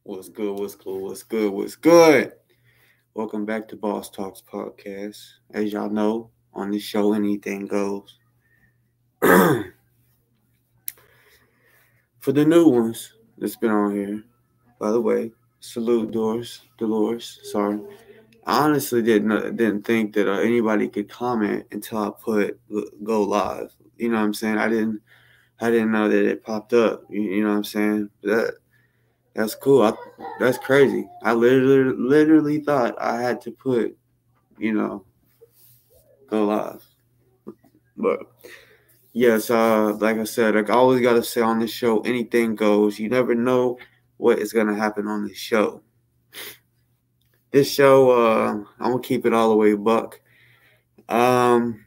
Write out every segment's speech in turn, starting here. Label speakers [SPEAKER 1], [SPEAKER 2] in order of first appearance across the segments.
[SPEAKER 1] What's good? What's cool? What's good? What's good? Welcome back to Boss Talks Podcast. As y'all know, on this show, anything goes. For the new ones that's been on here, by the way, salute Dolores. Sorry, I honestly didn't think that anybody could comment until I put go live. You know what I'm saying? I didn't know that it popped up. You know what I'm saying? That's cool. That's crazy. I literally thought I had to put, you know, go live. But yes, like I said, like I always gotta say on this show, anything goes. You never know what is gonna happen on this show. This show, I'm gonna keep it all the way buck. Um,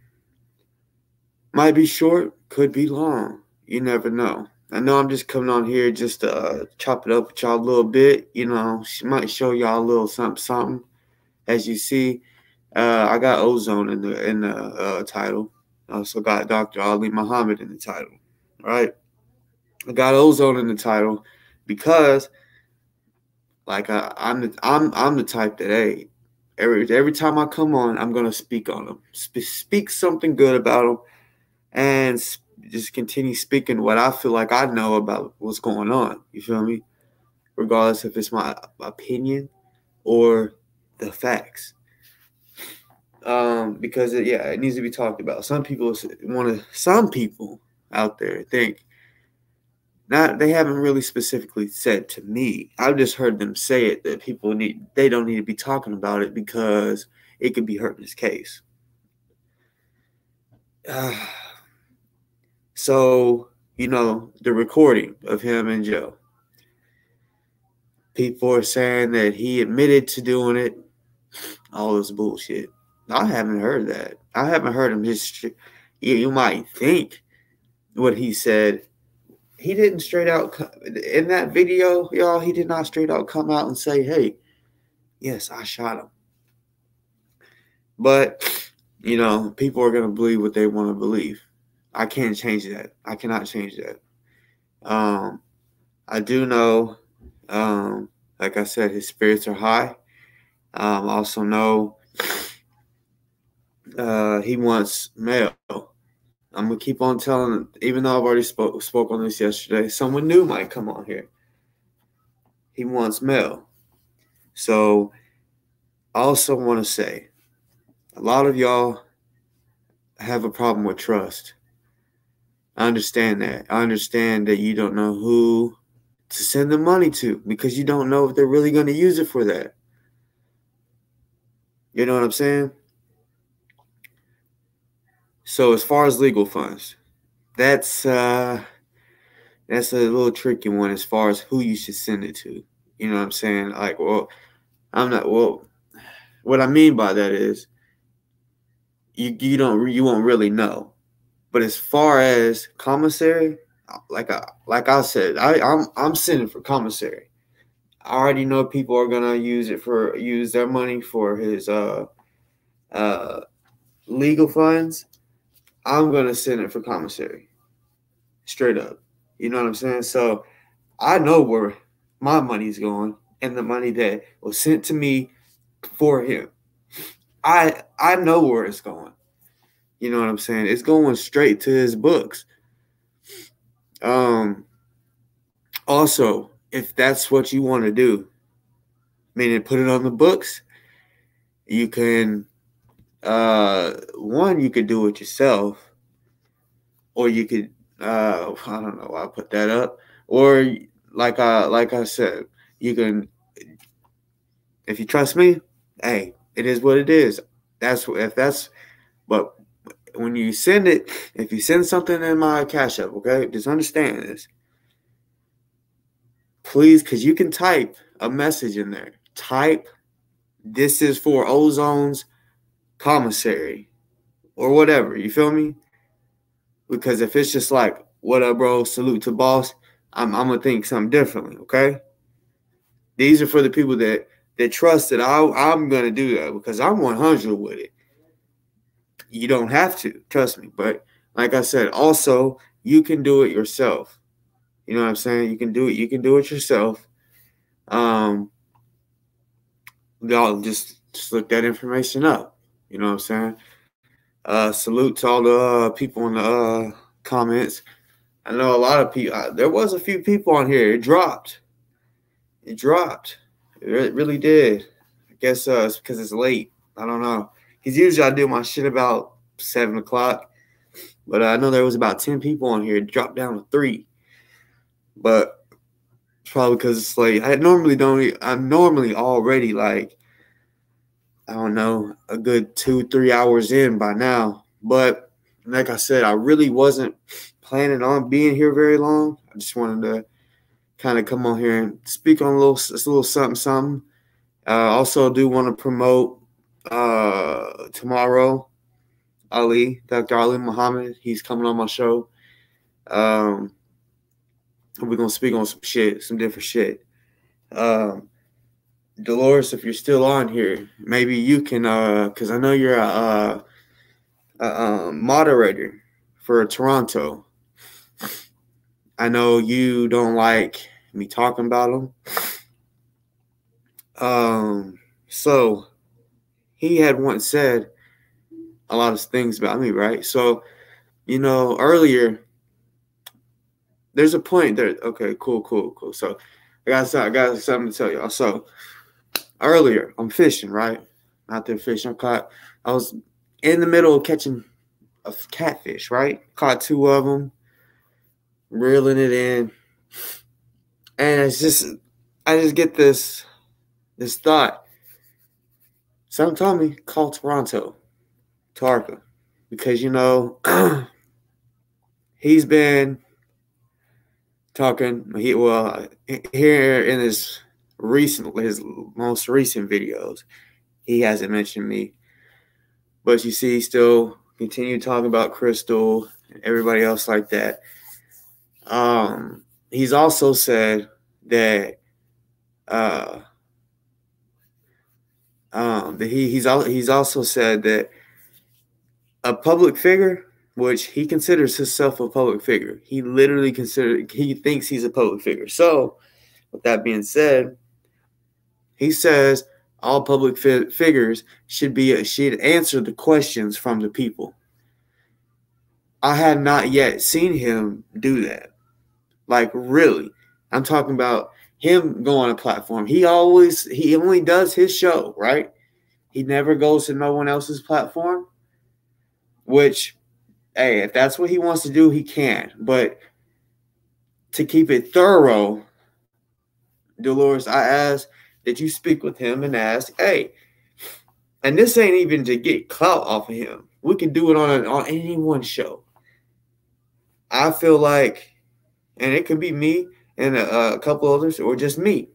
[SPEAKER 1] might be short, could be long. You never know. I know I'm just coming on here just to chop it up with y'all a little bit. You know, might show y'all a little something. As you see, I got Ozone in the title. I also got Dr. Ali Muhammad in the title. All right, I got Ozone in the title because, like, I'm the type that every time I come on, I'm gonna speak on them, speak something good about them, and just continue speaking what I feel like I know about what's going on. You feel me? Regardless if it's my opinion or the facts. Because it needs to be talked about. Some people out there think they haven't really specifically said to me. I've just heard them say it that they don't need to be talking about it because it could be hurting his case. So, the recording of him in jail. People are saying that he admitted to doing it. All this bullshit. I haven't heard that. I haven't heard him just. You might think what he said. He didn't straight out in that video, y'all. He did not straight out come out and say, "Hey, yes, I shot him." But people are gonna believe what they want to believe. I can't change that. I cannot change that. I do know, like I said, his spirits are high. Also know he wants mail. I'm gonna keep on telling, even though I've already spoke on this yesterday. Someone new might come on here. He wants mail. So I also want to say, a lot of y'all have a problem with trust. I understand that. I understand that you don't know who to send the money to because you don't know if they're really going to use it for that. You know what I'm saying? So as far as legal funds, that's a little tricky one as far as who you should send it to. You know what I'm saying? Like, well, what I mean by that is you won't really know. But as far as commissary, like I said, I'm sending for commissary. I already know people are gonna use their money for his legal funds. I'm gonna send it for commissary, straight up. You know what I'm saying? So I know where my money's going and the money that was sent to me for him. I know where it's going. You know what I'm saying? It's going straight to his books. Also, if that's what you want to do, meaning put it on the books, you can you could do it yourself, or you could I don't know, I'll put that up. Or like I said, you can, if you trust me, hey, it is what it is. But when you send it, if you send something in my Cash App, okay, just understand this. Please, because you can type a message in there. Type, "This is for Ozone's commissary," or whatever. You feel me? Because if it's just like, "What up, bro? Salute to boss," I'm gonna think something differently. Okay. These are for the people that trust that I'm gonna do that because I'm 100 with it. You don't have to, trust me. But like I said, also you can do it yourself. You know what I'm saying? You can do it. You can do it yourself. Y'all just look that information up. You know what I'm saying? Salute to all the people in the comments. I know a lot of people. There was a few people on here. It dropped. It dropped. It really did. I guess it's because it's late. I don't know. Because usually I do my shit about 7 o'clock. But I know there was about 10 people on here. It dropped down to 3. But it's probably because it's late. I'm normally already like, I don't know, a good 2-3 hours in by now. But like I said, I really wasn't planning on being here very long. I just wanted to kind of come on here and speak on a little something. Also do want to promote tomorrow, Dr. Ali Muhammad. He's coming on my show. We're going to speak on some different shit. Dolores, if you're still on here, maybe you can, because I know you're a moderator for Toronto. I know you don't like me talking about them. So he had once said a lot of things about me, right? So, earlier, there's a point there. Okay, cool. So I got something to tell y'all. So earlier, I'm fishing, right? Out there fishing. I was in the middle of catching a catfish, right? Caught 2 of them, reeling it in. And I just get this thought. Someone told me, call Toronto, Tarka, because, he's been talking, here in his most recent videos, he hasn't mentioned me. But you see, he still continue talking about Crystal and everybody else like that. He's also said that he's also said that a public figure, which he considers himself a public figure, he thinks he's a public figure. So, with that being said, he says all public figures should answer the questions from the people. I have not yet seen him do that. Like, really. I'm talking about him go on a platform. He only does his show, right? He never goes to no one else's platform, which, hey, if that's what he wants to do, he can. But to keep it thorough, Dolores, I asked that you speak with him and ask, hey, and this ain't even to get clout off of him. We can do it on anyone's show. I feel like, and it could be me and a couple others, or just me.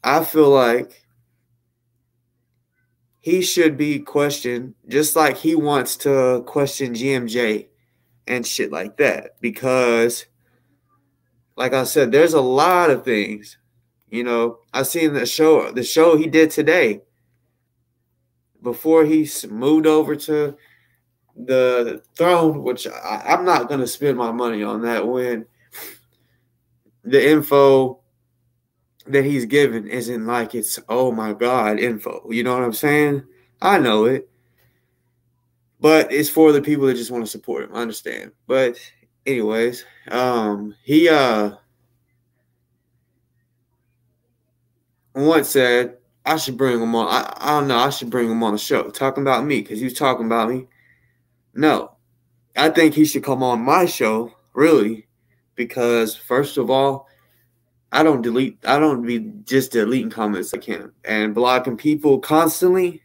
[SPEAKER 1] I feel like he should be questioned just like he wants to question GMJ and shit like that. Because, like I said, there's a lot of things. I seen the show he did today before he moved over to the throne, which I'm not going to spend my money on that when the info that he's given isn't like it's, oh my God, info. You know what I'm saying? I know it. But it's for the people that just want to support him. I understand. But anyways, he once said I should bring him on. I don't know. I should bring him on the show talking about me because he was talking about me. No, I think he should come on my show, really, because first of all, I don't be just deleting comments like him and blocking people constantly.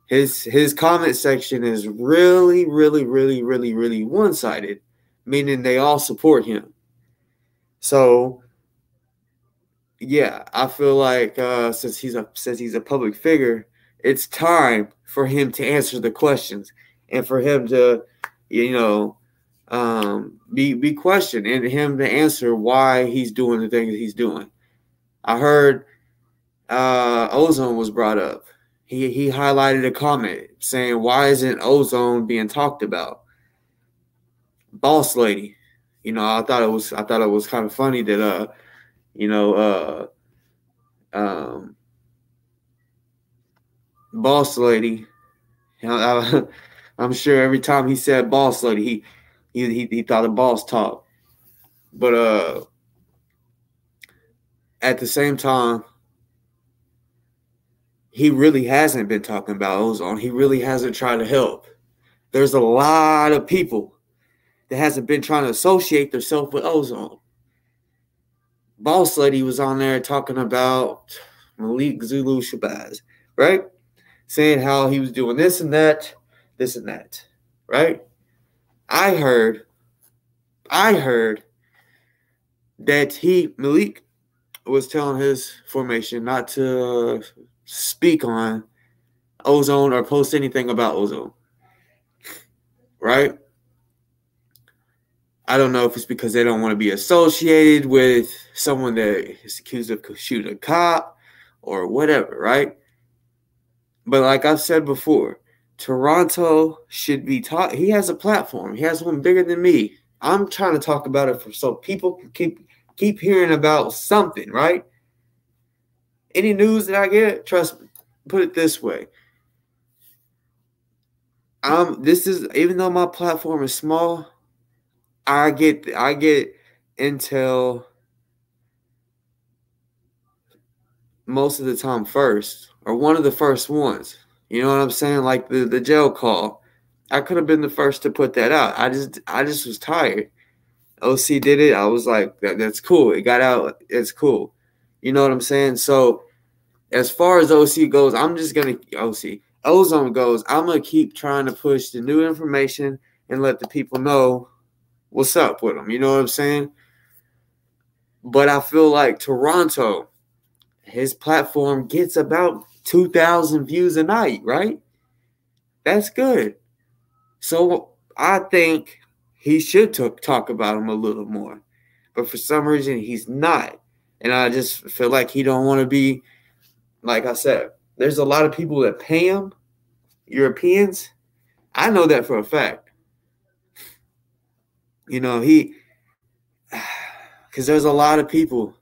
[SPEAKER 1] His comment section is really, really, really, really, really one-sided, meaning they all support him. So, yeah, I feel like since he's a public figure, it's time for him to answer the questions and for him to, be questioned and him to answer why he's doing the things he's doing. I heard ozone was brought up. He highlighted a comment saying, why isn't ozone being talked about? Boss lady. I thought it was kind of funny that Boss lady. I'm sure every time he said boss lady, he thought of boss talk. But at the same time, he really hasn't been talking about ozone. He really hasn't tried to help. There's a lot of people that hasn't been trying to associate themselves with ozone. Boss lady was on there talking about Malik Zulu Shabazz, right? Saying how he was doing this and that, right? I heard that Malik was telling his formation not to speak on ozone or post anything about ozone, right? I don't know if it's because they don't want to be associated with someone that is accused of shooting a cop or whatever, right? But like I've said before, Toronto should be taught. He has a platform. He has one bigger than me. I'm trying to talk about it so people can keep hearing about something, right? Any news that I get, trust me, put it this way. This is, even though my platform is small, I get intel most of the time first, or one of the first ones. You know what I'm saying? Like the jail call. I could have been the first to put that out. I just was tired. OC did it. I was like, that's cool. It got out. It's cool. You know what I'm saying? So as far as OC goes, I'm just gonna Ozone goes. I'm gonna keep trying to push the new information and let the people know what's up with them. You know what I'm saying? But I feel like Toronto, his platform gets about 2,000 views a night, right? That's good. So I think he should talk about him a little more. But for some reason, he's not. And I just feel like he don't want to be, like I said, there's a lot of people that pay him, Europeans. I know that for a fact. You know, because there's a lot of people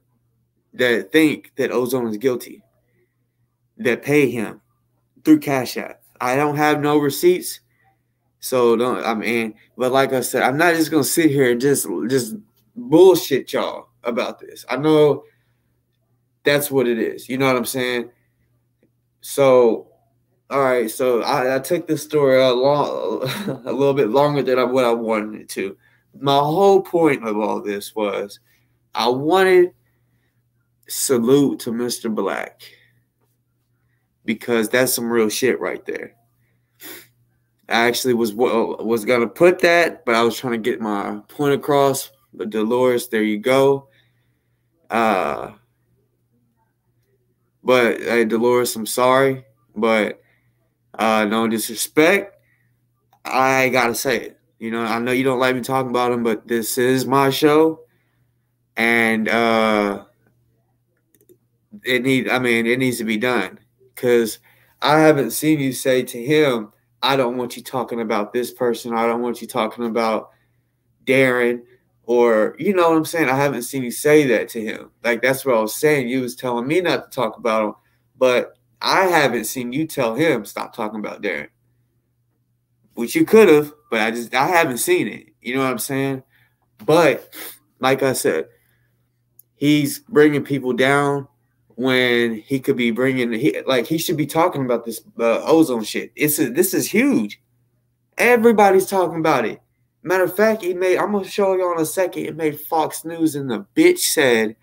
[SPEAKER 1] that think that Ozone is guilty, that pay him through Cash App. I don't have no receipts, so but like I said, I'm not just gonna sit here and just bullshit y'all about this. I know that's what it is. You know what I'm saying? So, all right. So I took this story a little bit longer than what I wanted it to. My whole point of all this was I wanted salute to Mr. Black, because that's some real shit right there. I actually was gonna put that, but I was trying to get my point across. But Dolores, there you go. But hey, Dolores, I'm sorry, but no disrespect. I gotta say it. You know, I know you don't like me talking about him, but this is my show, and it needs to be done, because I haven't seen you say to him, I don't want you talking about this person. I don't want you talking about Darren, or, you know what I'm saying? I haven't seen you say that to him. Like, that's what I was saying. You was telling me not to talk about him, but I haven't seen you tell him stop talking about Darren, which you could have, but I haven't seen it. You know what I'm saying? But like I said, he's bringing people down when he could be he should be talking about this ozone shit. This is huge. Everybody's talking about it. Matter of fact, I'm gonna show you in a second. It made Fox News, and the bitch said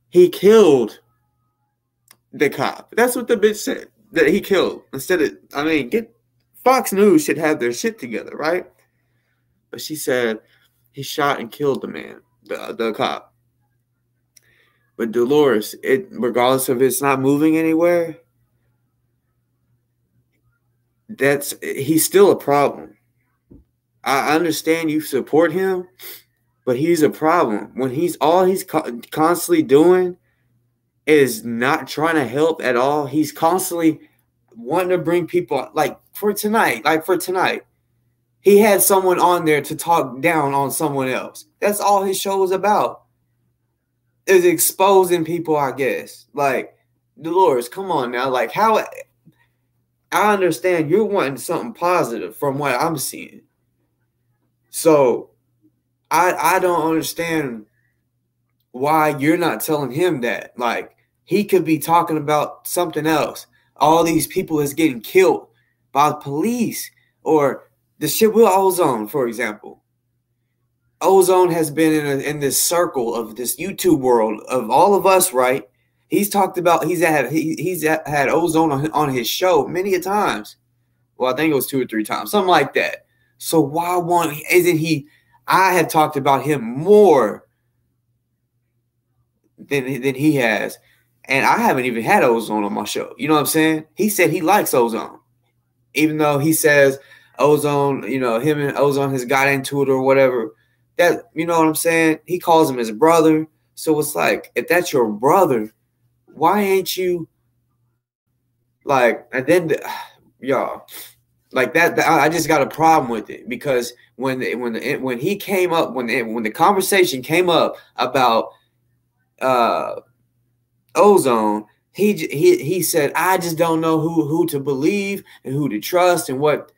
[SPEAKER 1] he killed the cop. That's what the bitch said, that he killed. Fox News should have their shit together, right? But she said he shot and killed the man, the cop. But Dolores, regardless of it's not moving anywhere, he's still a problem. I understand you support him, but he's a problem. When he's constantly doing is not trying to help at all. He's constantly wanting to bring people, like for tonight, he had someone on there to talk down on someone else. That's all his show is about. is exposing people, I guess. Like, Dolores, come on now. Like, how I understand you're wanting something positive from what I'm seeing. So I don't understand why you're not telling him that. Like, he could be talking about something else. All these people is getting killed by the police, or the shit with Ozone, for example. Ozone has been in this circle of this YouTube world of all of us, right? He's talked about he's had Ozone on his show many a times. Well, I think it was 2 or 3 times, something like that. So why isn't he? I have talked about him more than he has, and I haven't even had Ozone on my show. You know what I'm saying? He said he likes Ozone, even though he says Ozone, him and Ozone has got into it or whatever. That, you know what I'm saying? He calls him his brother. So it's like, if that's your brother, why ain't you like? And then, y'all, like that. I just got a problem with it, because when he came up, when the conversation came up about Ozone, he said, I just don't know who to believe and who to trust and what.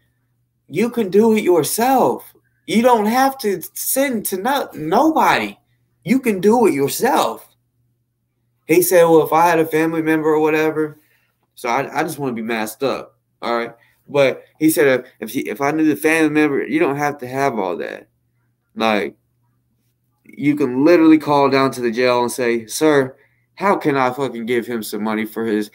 [SPEAKER 1] You can do it yourself. You don't have to send to nobody. You can do it yourself. He said, well, if I had a family member or whatever, so I just want to be masked up. All right. But he said, if I knew the family member, you don't have to have all that. Like, you can literally call down to the jail and say, sir, how can I fucking give him some money for his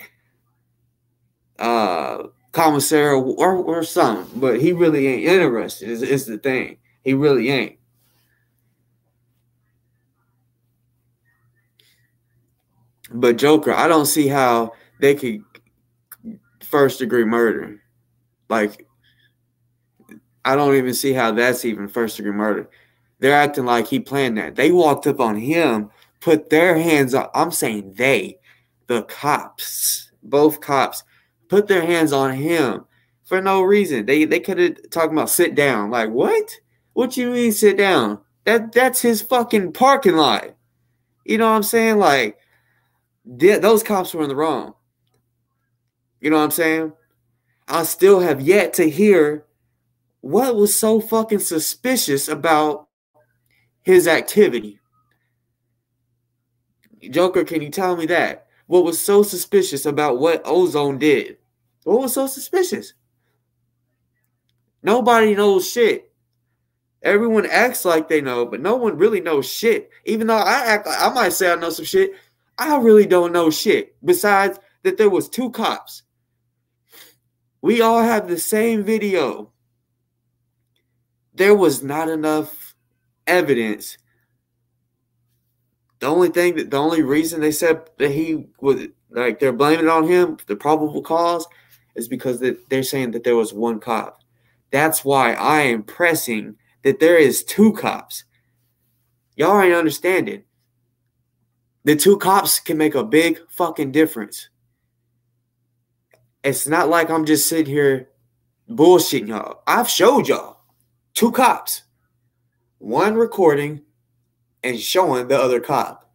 [SPEAKER 1] commissary or something? But he really ain't interested, is the thing. He really ain't. But Joker, I don't see how they could first degree murder. Like, I don't even see how that's even first degree murder. They're acting like he planned that. They walked up on him, put their hands on. I'm saying the cops, both cops, put their hands on him for no reason. They could have talked about sit down. Like, what? What you mean sit down? That's his fucking parking lot. You know what I'm saying? Like, those cops were in the wrong. You know what I'm saying? I still have yet to hear what was so fucking suspicious about his activity. Joker, can you tell me that? What was so suspicious about what Ozone did? What was so suspicious? Nobody knows shit. Everyone acts like they know, but no one really knows shit. Even though I might say I know some shit, I really don't know shit. Besides that, there was 2 cops. We all have the same video. There was not enough evidence. The only reason they said that he was, like, they're blaming it on him, the probable cause, is because they're saying that there was 1 cop. That's why I am pressing that there is 2 cops. Y'all ain't understanding. The 2 cops can make a big fucking difference. It's not like I'm just sitting here bullshitting y'all. I've showed y'all 2 cops. 1 recording and showing the other cop.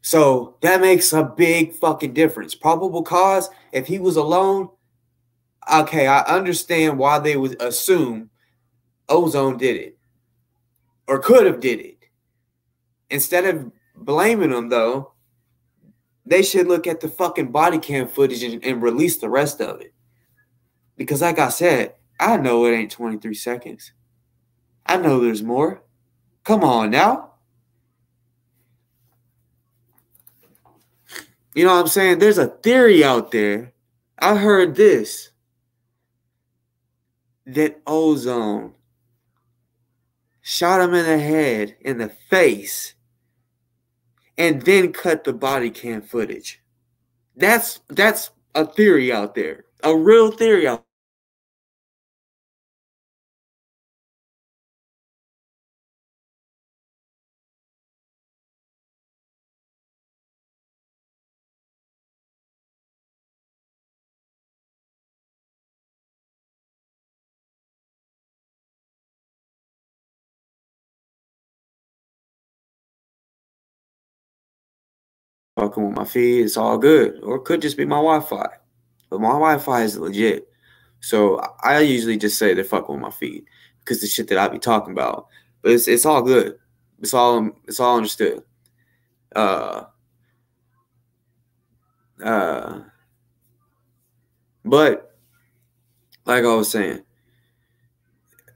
[SPEAKER 1] So that makes a big fucking difference. Probable cause, if he was alone, okay, I understand why they would assume Ozone did it or could have did it. Instead of blaming him, though, they should look at the fucking body cam footage and release the rest of it. Because like I said, I know it ain't 23 seconds. I know there's more. Come on now. You know what I'm saying? There's a theory out there. I heard this. That Ozone shot him in the head, in the face, and then cut the body cam footage. That's a theory out there. A real theory out fucking with my feed, it's all good. Or it could just be my Wi-Fi. But my Wi-Fi is legit. So I usually just say they're fucking with my feed because the shit that I be talking about. But it's all good. It's all understood. But like I was saying,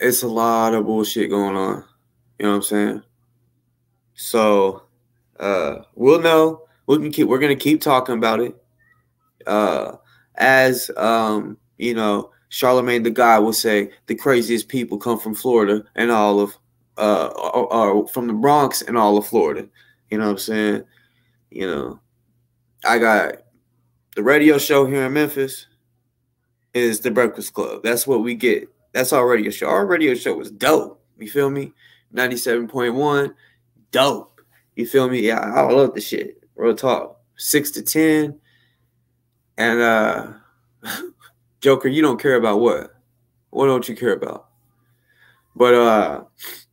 [SPEAKER 1] it's a lot of bullshit going on. You know what I'm saying? So we'll know. We're gonna keep talking about it. As you know, Charlemagne the God will say, the craziest people come from Florida and all of or from the Bronx and all of Florida. You know what I'm saying? You know, I got the radio show here in Memphis is the Breakfast Club. That's what we get. That's our radio show. Our radio show was dope. You feel me? 97.1, dope. You feel me? Yeah, I love the shit. Real talk. 6 to 10. And Joker, you don't care about what? What don't you care about? But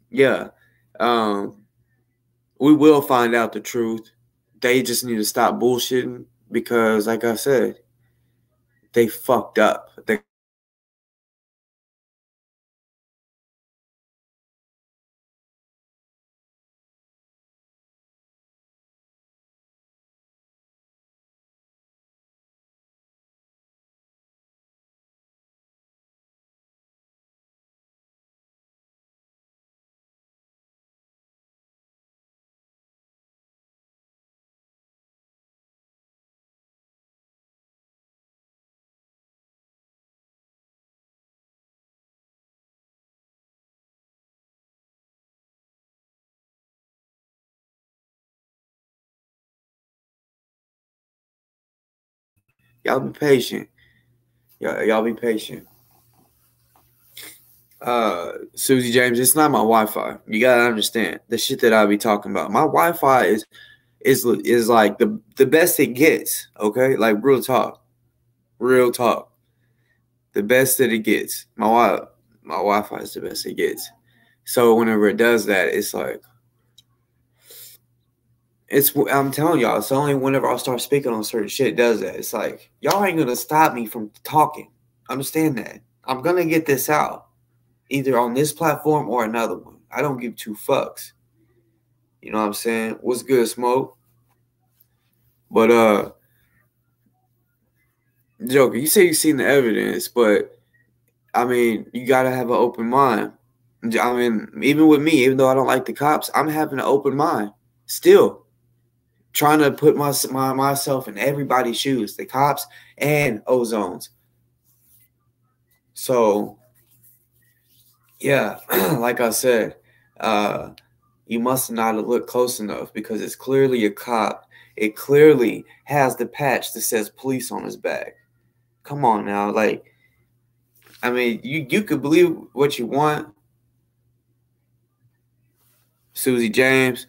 [SPEAKER 1] yeah. We will find out the truth. They just need to stop bullshitting because, like I said, they fucked up. Y'all be patient. Y'all be patient. Susie James, it's not my Wi-Fi. You gotta understand the shit that I be talking about. My Wi-Fi is like the best it gets. Okay, like real talk, the best that it gets. My Wi-Fi is the best it gets. So whenever it does that, it's like I'm telling y'all, it's only whenever I start speaking on certain shit it does that. It's like y'all ain't gonna stop me from talking. Understand that. I'm gonna get this out. Either on this platform or another one. I don't give two fucks. You know what I'm saying? What's good, Smoke? But Joker, you say you've seen the evidence, but I mean, you gotta have an open mind. I mean, even with me, even though I don't like the cops, I'm having an open mind. Still trying to put myself in everybody's shoes, the cops and Ozone's. So yeah, like I said, you must not have looked close enough because it's clearly a cop. It clearly has the patch that says police on his back. Come on now, like, I mean, you could believe what you want, Susie James.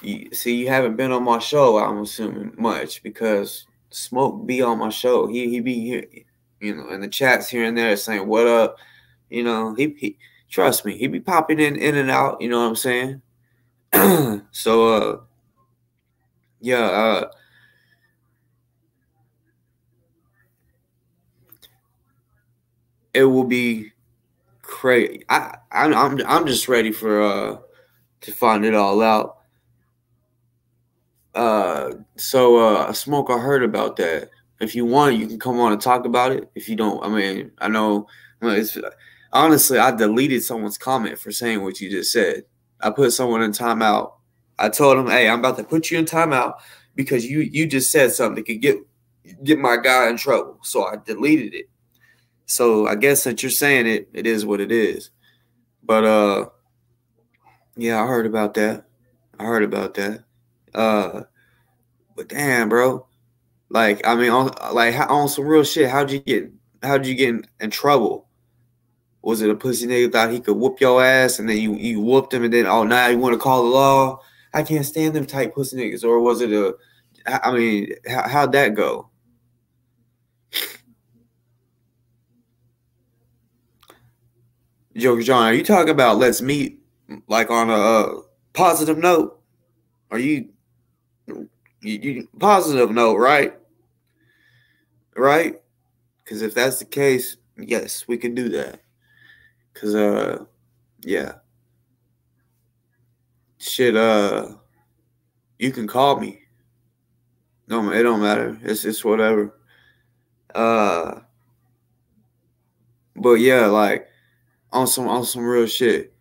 [SPEAKER 1] You haven't been on my show, I'm assuming, much because Smoke be on my show. He be here, you know, in the chats here and there saying what up. You know, he trust me, he be popping in and out. You know what I'm saying? So yeah, it will be crazy. I'm just ready for to find it all out. Smoke, I heard about that. If you want, you can come on and talk about it. If you don't, I mean, I know. Well, it's honestly, I deleted someone's comment for saying what you just said. I put someone in timeout. I told him, "Hey, I'm about to put you in timeout because you just said something that could get my guy in trouble." So I deleted it. So I guess since you're saying it, it is what it is. But yeah, I heard about that. I heard about that. Uh, but damn, bro. Like, I mean, on some real shit. How'd you get in trouble? Was it a pussy nigga thought he could whoop your ass, and then you whooped him, and then now you want to call the law? I can't stand them type pussy niggas. Or was it I mean, how'd that go? Joker John, are you talking about let's meet like on a positive note? Are you Positive note, right? Right? Because if that's the case, yes, we can do that. Because yeah, shit, you can call me. No, it don't matter. It's whatever. Uh, but yeah, like on some real shit.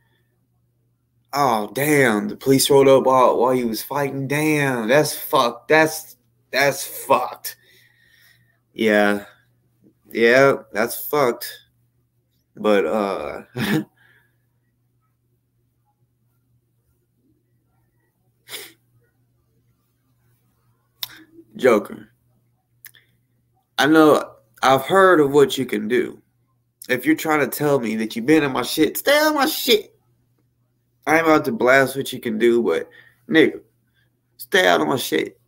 [SPEAKER 1] Oh damn! The police rolled up while he was fighting. Damn, that's fucked. That's fucked. Yeah, yeah, that's fucked. But Joker, I know I've heard of what you can do. If you're trying to tell me that you've been in my shit, stay on my shit. I ain't about to blast what you can do, but nigga, stay out of my shit.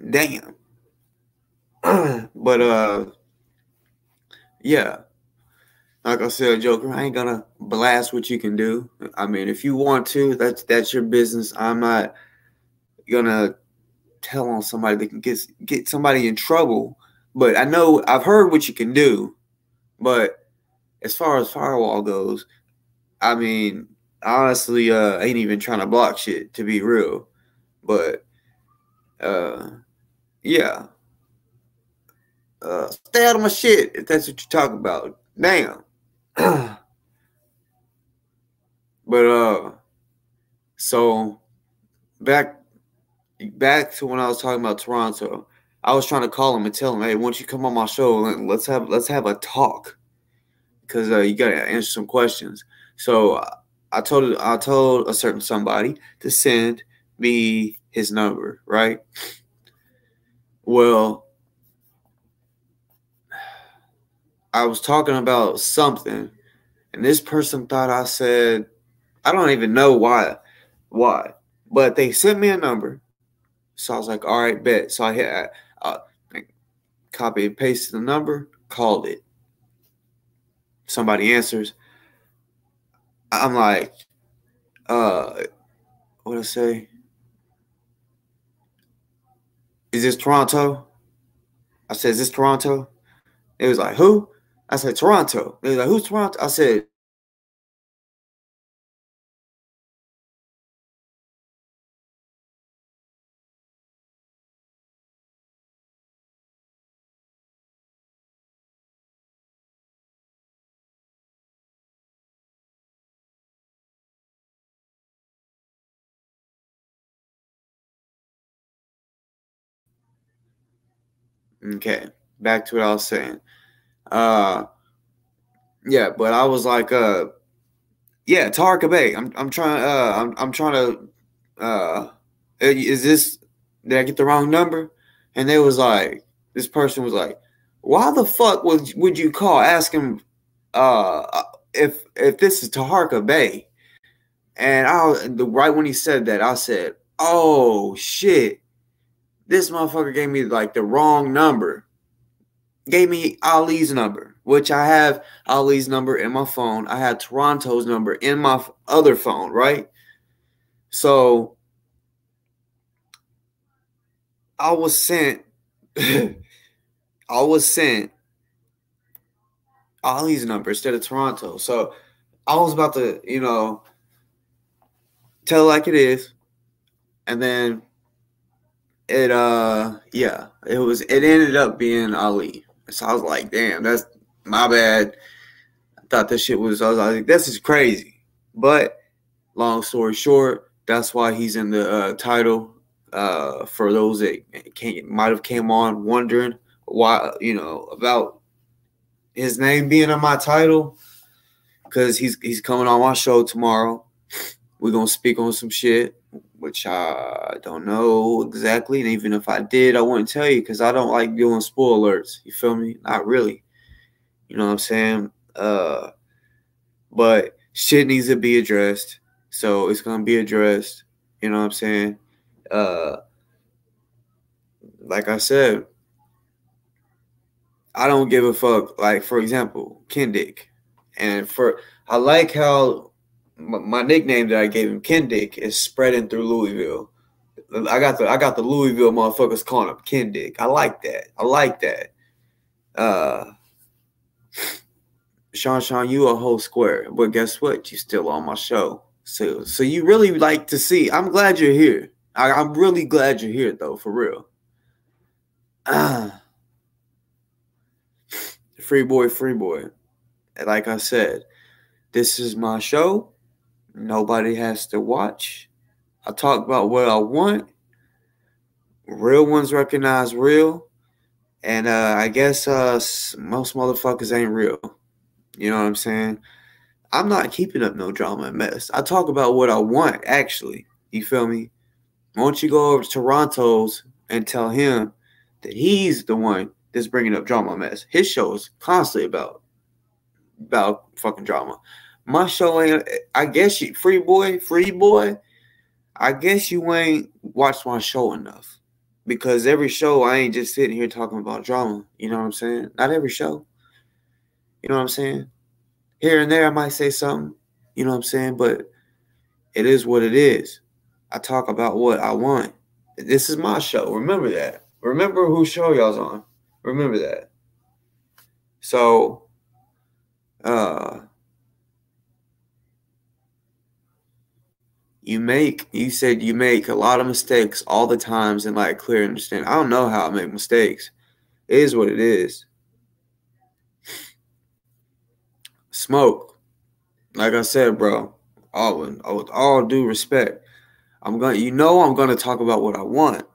[SPEAKER 1] Damn. But yeah. Like I said, Joker, I ain't gonna blast what you can do. I mean, if you want to, that's your business. I'm not gonna tell on somebody that can get somebody in trouble. But I know I've heard what you can do. But as far as firewall goes, I mean, honestly, ain't even trying to block shit to be real. But uh, yeah, stay out of my shit if that's what you're talking about. Damn. But so back to when I was talking about Toronto, I was trying to call him and tell him, hey, why don't you come on my show? Let's have a talk because you gotta answer some questions. So I told a certain somebody to send me his number, right? Well, I was talking about something, and this person thought I said, I don't even know why, but they sent me a number. So I was like, all right, bet. So I hit, copy and pasted the number, called it. Somebody answers. I'm like, what I say? Is this Toronto? I said, is this Toronto? It was like, who? I said, Toronto. They was like, who's Toronto? I said, okay. Back to what I was saying. Uh, yeah, but I was like, yeah, Tarka Bay. I'm trying. I'm trying to. Is this? Did I get the wrong number? And they was like, this person was like, why the fuck would you call? Ask him, if this is Taharka Bay. And right when he said that, I said, oh shit, this motherfucker gave me like the wrong number. Gave me Ali's number, which I have Ali's number in my phone. I had Toronto's number in my other phone, right? So I was sent Ali's number instead of Toronto. So I was about to, tell it like it is. And then it ended up being Ali. So I was like, damn, that's my bad. I thought this shit was, I was like, this is crazy. But long story short, that's why he's in the title. For those that might have came on wondering why, about his name being on my title, because he's coming on my show tomorrow. We're gonna speak on some shit, which I don't know exactly, and even if I did, I wouldn't tell you because I don't like doing spoil alerts. You feel me? Not really. You know what I'm saying? But shit needs to be addressed, so it's gonna be addressed. You know what I'm saying? Like I said, I don't give a fuck. Like, for example, Kendick. And I like how my nickname that I gave him, Kendick, is spreading through Louisville. I got the Louisville motherfuckers calling up Kendick. I like that. Sean, you a whole square, but guess what? You still on my show. So you really like to see. I'm glad you're here. I'm really glad you're here, though, for real. Free boy. Like I said, this is my show. Nobody has to watch. I talk about what I want. Real ones recognize real. And I guess most motherfuckers ain't real. You know what I'm saying? I'm not keeping up no drama and mess. I talk about what I want, actually. You feel me? Why don't you go over to Toronto's and tell him that he's the one that's bringing up drama and mess? His show is constantly about fucking drama. My show ain't. I guess you, free boy. I guess you ain't watched my show enough, because every show I ain't just sitting here talking about drama. You know what I'm saying? Not every show. You know what I'm saying? Here and there I might say something. You know what I'm saying? But it is what it is. I talk about what I want. This is my show. Remember that. Remember whose show y'all's on. Remember that. So, you said you make a lot of mistakes all the times and like clear understanding. I don't know how I make mistakes. It is what it is. Smoke. Like I said, bro, with all due respect, I'm gonna talk about what I want.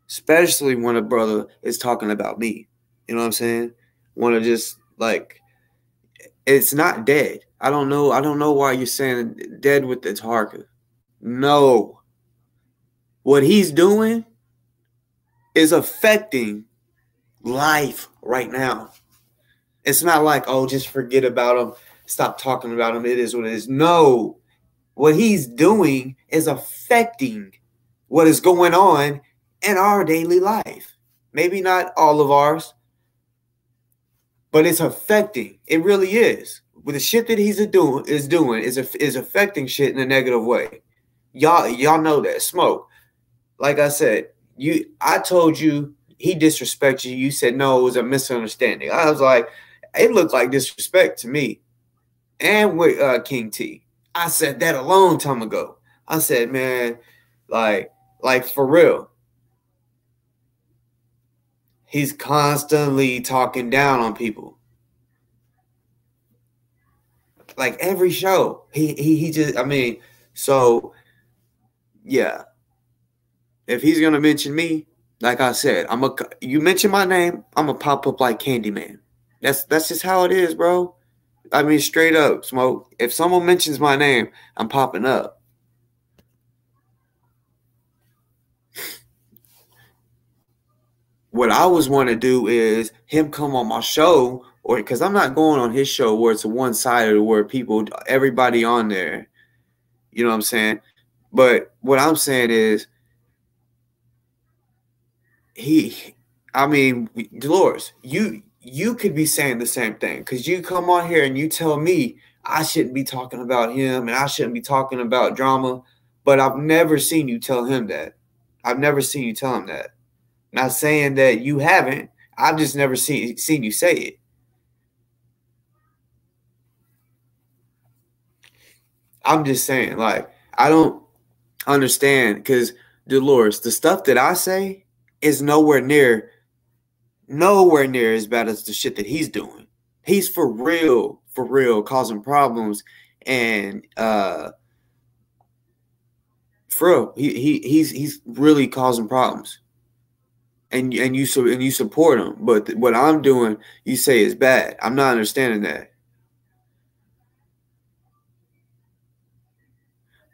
[SPEAKER 1] Especially when a brother is talking about me. You know what I'm saying? Want to just like, it's not dead. I don't know why you're saying dead with the Tarka. No. What he's doing is affecting life right now. It's not like, oh, just forget about him. Stop talking about him. It is what it is. No. What he's doing is affecting what is going on in our daily life. Maybe not all of ours, but it's affecting. It really is. With the shit that he's doing is affecting shit in a negative way. Y'all know that. Smoke. Like I said, I told you he disrespected you. You said no, it was a misunderstanding. I was like, it looked like disrespect to me. And with King T. I said that a long time ago. I said, man, like for real. He's constantly talking down on people. Like every show. He just, I mean, so yeah. If he's gonna mention me, like I said, you mention my name, I'm gonna pop up like Candyman. That's just how it is, bro. I mean, straight up, Smoke. If someone mentions my name, I'm popping up. What I always want to do is him come on my show, or because I'm not going on his show where it's a one-sided, where everybody on there, you know what I'm saying? But what I'm saying is Dolores, you could be saying the same thing, because you come on here and you tell me I shouldn't be talking about him and I shouldn't be talking about drama, but I've never seen you tell him that. I've never seen you tell him that. Not saying that you haven't. I've just never seen you say it. I'm just saying, like, I don't understand, because Dolores, the stuff that I say is nowhere near as bad as the shit that he's doing. He's for real causing problems, and for real, he's really causing problems. And you support him, but what I'm doing, you say is bad. I'm not understanding that.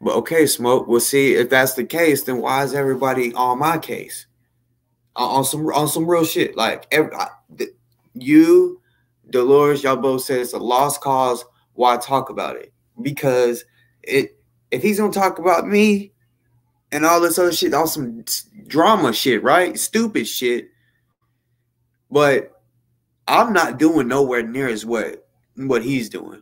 [SPEAKER 1] But okay, Smoke. We'll see if that's the case. Then why is everybody on my case? On some real shit. Like you, Dolores, y'all both said it's a lost cause. Why talk about it? Because if he's gonna talk about me and all this other shit, all some drama shit, right? Stupid shit. But I'm not doing nowhere near as what he's doing.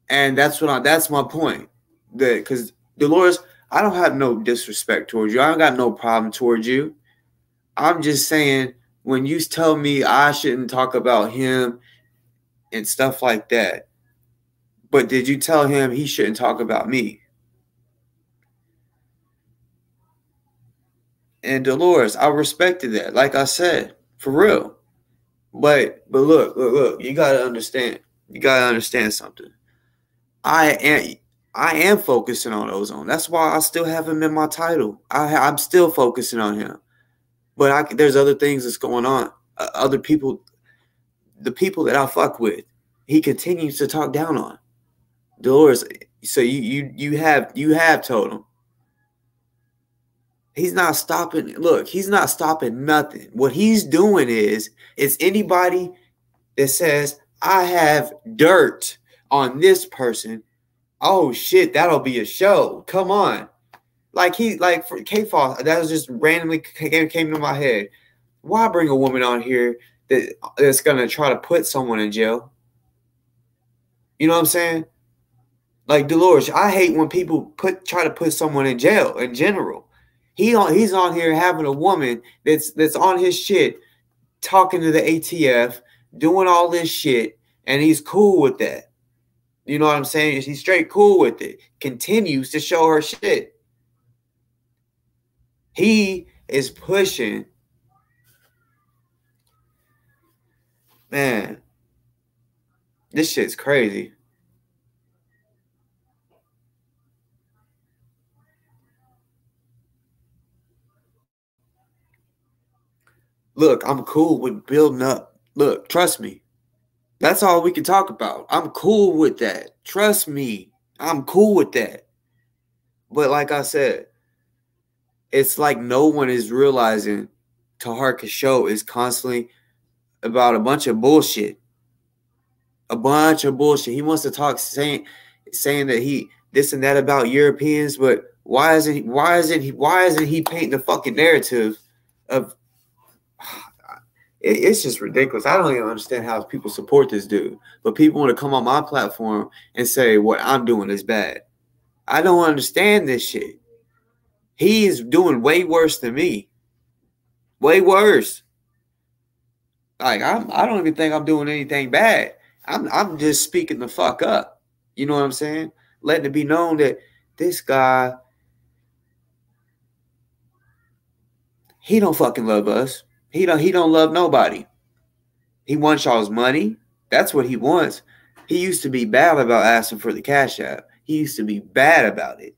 [SPEAKER 1] And that's my point. Because Dolores, I don't have no disrespect towards you. I don't got no problem towards you. I'm just saying, when you tell me I shouldn't talk about him and stuff like that, but did you tell him he shouldn't talk about me? And Dolores, I respected that. Like I said, for real. But look. You gotta understand. You gotta understand something. I am focusing on Ozone. That's why I still have him in my title. I'm still focusing on him. But there's other things that's going on. Other people, the people that I fuck with, he continues to talk down on. Dolores, so you have told him. He's not stopping. Look, he's not stopping nothing. What he's doing is anybody that says, I have dirt on this person, oh shit, that'll be a show. Come on. Like for K-Foss, that was just randomly came to my head. Why bring a woman on here that's gonna try to put someone in jail? You know what I'm saying? Like Dolores, I hate when people try to put someone in jail in general. He's on here having a woman that's on his shit, talking to the ATF, doing all this shit, and he's cool with that. You know what I'm saying? He's straight cool with it. Continues to show her shit. He is pushing. Man, this shit's crazy. Look, I'm cool with building up. Look, trust me. That's all we can talk about. I'm cool with that. Trust me. I'm cool with that. But like I said, it's like no one is realizing Taharka's show is constantly about a bunch of bullshit. A bunch of bullshit. He wants to talk saying that he this and that about Europeans, but why isn't he painting the fucking narrative of it's just ridiculous. I don't even understand how people support this dude. But people want to come on my platform and say what I'm doing is bad. I don't understand this shit. He is doing way worse than me. Way worse. Like I don't even think I'm doing anything bad. I'm just speaking the fuck up. You know what I'm saying? Letting it be known that this guy, he don't fucking love us. He don't love nobody. He wants y'all's money. That's what he wants. He used to be bad about asking for the cash app. He used to be bad about it.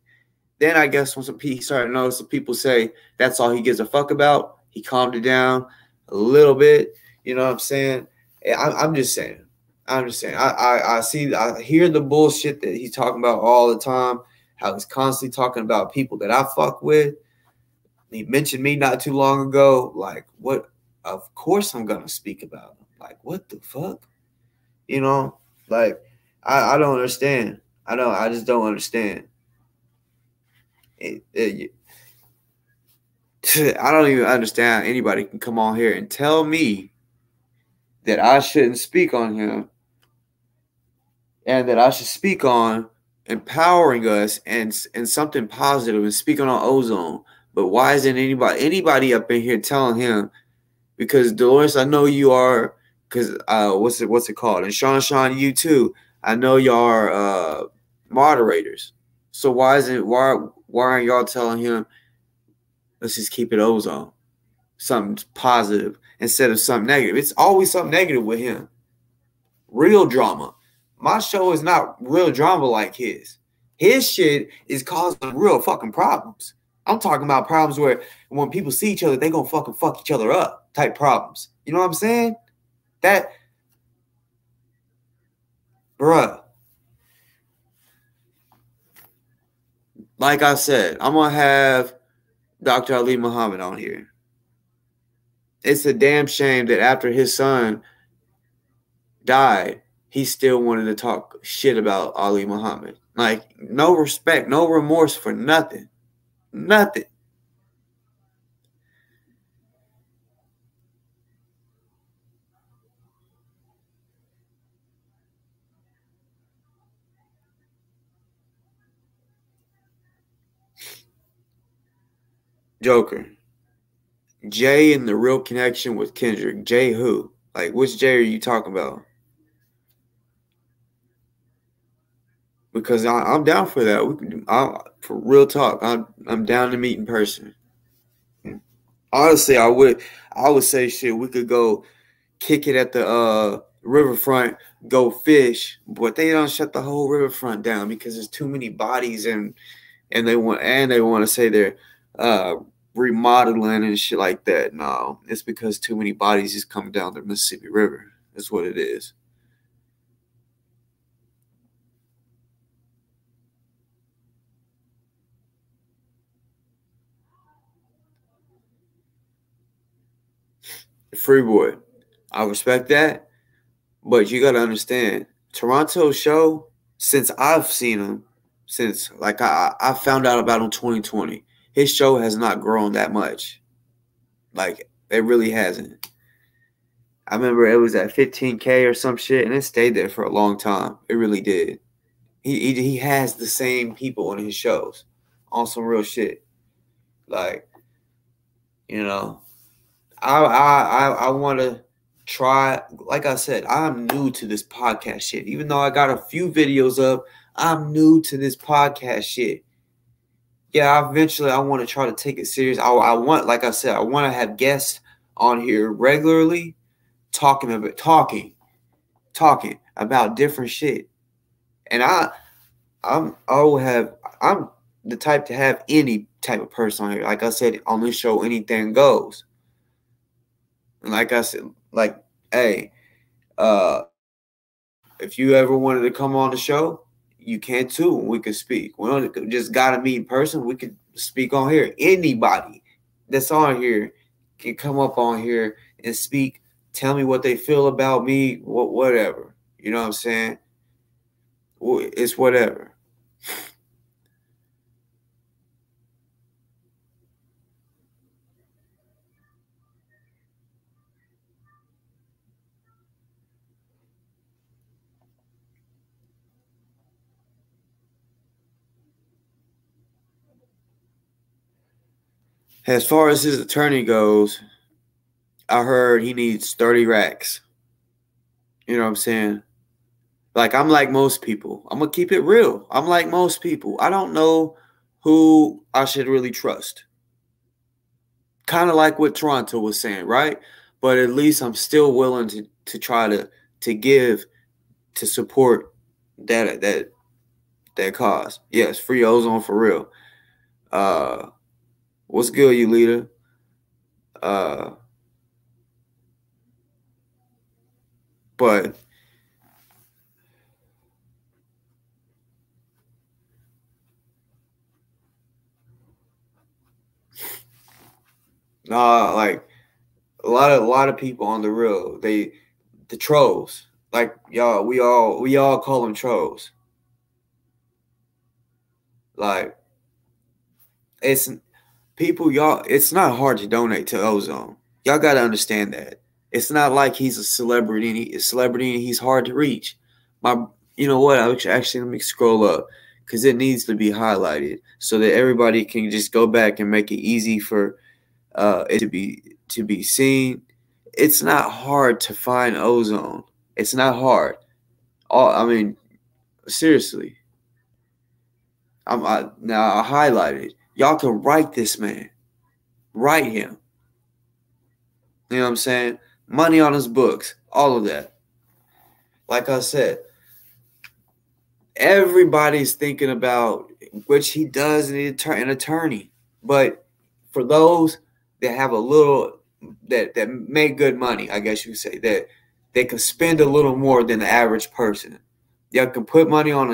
[SPEAKER 1] Then I guess when he started noticing people say that's all he gives a fuck about, he calmed it down a little bit. You know what I'm saying? I'm just saying. I hear the bullshit that he's talking about all the time. How he's constantly talking about people that I fuck with. He mentioned me not too long ago. Like, what? Of course I'm gonna speak about him. Like, what the fuck? You know, like I don't understand. I just don't understand. I don't even understand how anybody can come on here and tell me that I shouldn't speak on him and that I should speak on empowering us and something positive and speaking on Ozone. But why isn't anybody up in here telling him? Because Dolores, I know you are. Because what's it called? And Sean, you too. I know y'all are moderators. So why aren't y'all telling him? Let's just keep it Ozone, something positive instead of something negative. It's always something negative with him. Real drama. My show is not real drama like his. His shit is causing real fucking problems. I'm talking about problems where when people see each other, they gonna fucking fuck each other up type problems. You know what I'm saying? That, bruh. Like I said, I'm gonna have Dr. Ali Muhammad on here. It's a damn shame that after his son died, he still wanted to talk shit about Ali Muhammad. Like, no respect, no remorse for nothing. Nothing. Joker. Jay and the real connection with Kendrick. Jay who? Like, which Jay are you talking about? Because I'm down for that. For real talk, I'm down to meet in person. Honestly, I would say shit. We could go kick it at the riverfront, go fish, but they don't shut the whole riverfront down because there's too many bodies and they want to say they're remodeling and shit like that. No, it's because too many bodies is coming down the Mississippi River. That's what it is. Free boy, I respect that, but you got to understand Toronto's show. Since I've seen him, since like I found out about him 2020, his show has not grown that much. Like it really hasn't. I remember it was at 15K or some shit, and it stayed there for a long time. It really did. He has the same people on his shows, on some real shit. Like, you know, I want to try. Like I said, I'm new to this podcast shit. Even though I got a few videos up, I'm new to this podcast shit. Yeah, eventually I want to try to take it serious. I want, like I said, I want to have guests on here regularly, talking about different shit. And I'm the type to have any type of person on here. Like I said, on this show, anything goes. And like I said, like, hey, if you ever wanted to come on the show, you can too. We could speak. We don't just gotta meet in person. We could speak on here. Anybody that's on here can come up on here and speak. Tell me what they feel about me. Whatever. You know what I'm saying? It's whatever. As far as his attorney goes, I heard he needs 30 racks. You know what I'm saying? Like, I'm like most people. I'm going to keep it real. I'm like most people. I don't know who I should really trust. Kind of like what Toronto was saying, right? But at least I'm still willing to try to give, to support that cause. Yes, free ozone for real. What's good, you leader? Uh, but like a lot of people on the real, the trolls. Like y'all, we all call them trolls. Like it's people, y'all. It's not hard to donate to ozone. Y'all got to understand that. It's not like he's a celebrity. And he's hard to reach. You know what? Actually, let me scroll up because it needs to be highlighted so that everybody can just go back and make it easy for it to be seen. It's not hard to find ozone. It's not hard. I mean, seriously. Now I highlighted. Y'all can write this man. Write him. You know what I'm saying? Money on his books. All of that. Like I said, everybody's thinking about which he does need an attorney. But for those that have a little that make good money, I guess you could say, that they can spend a little more than the average person. Y'all can put money on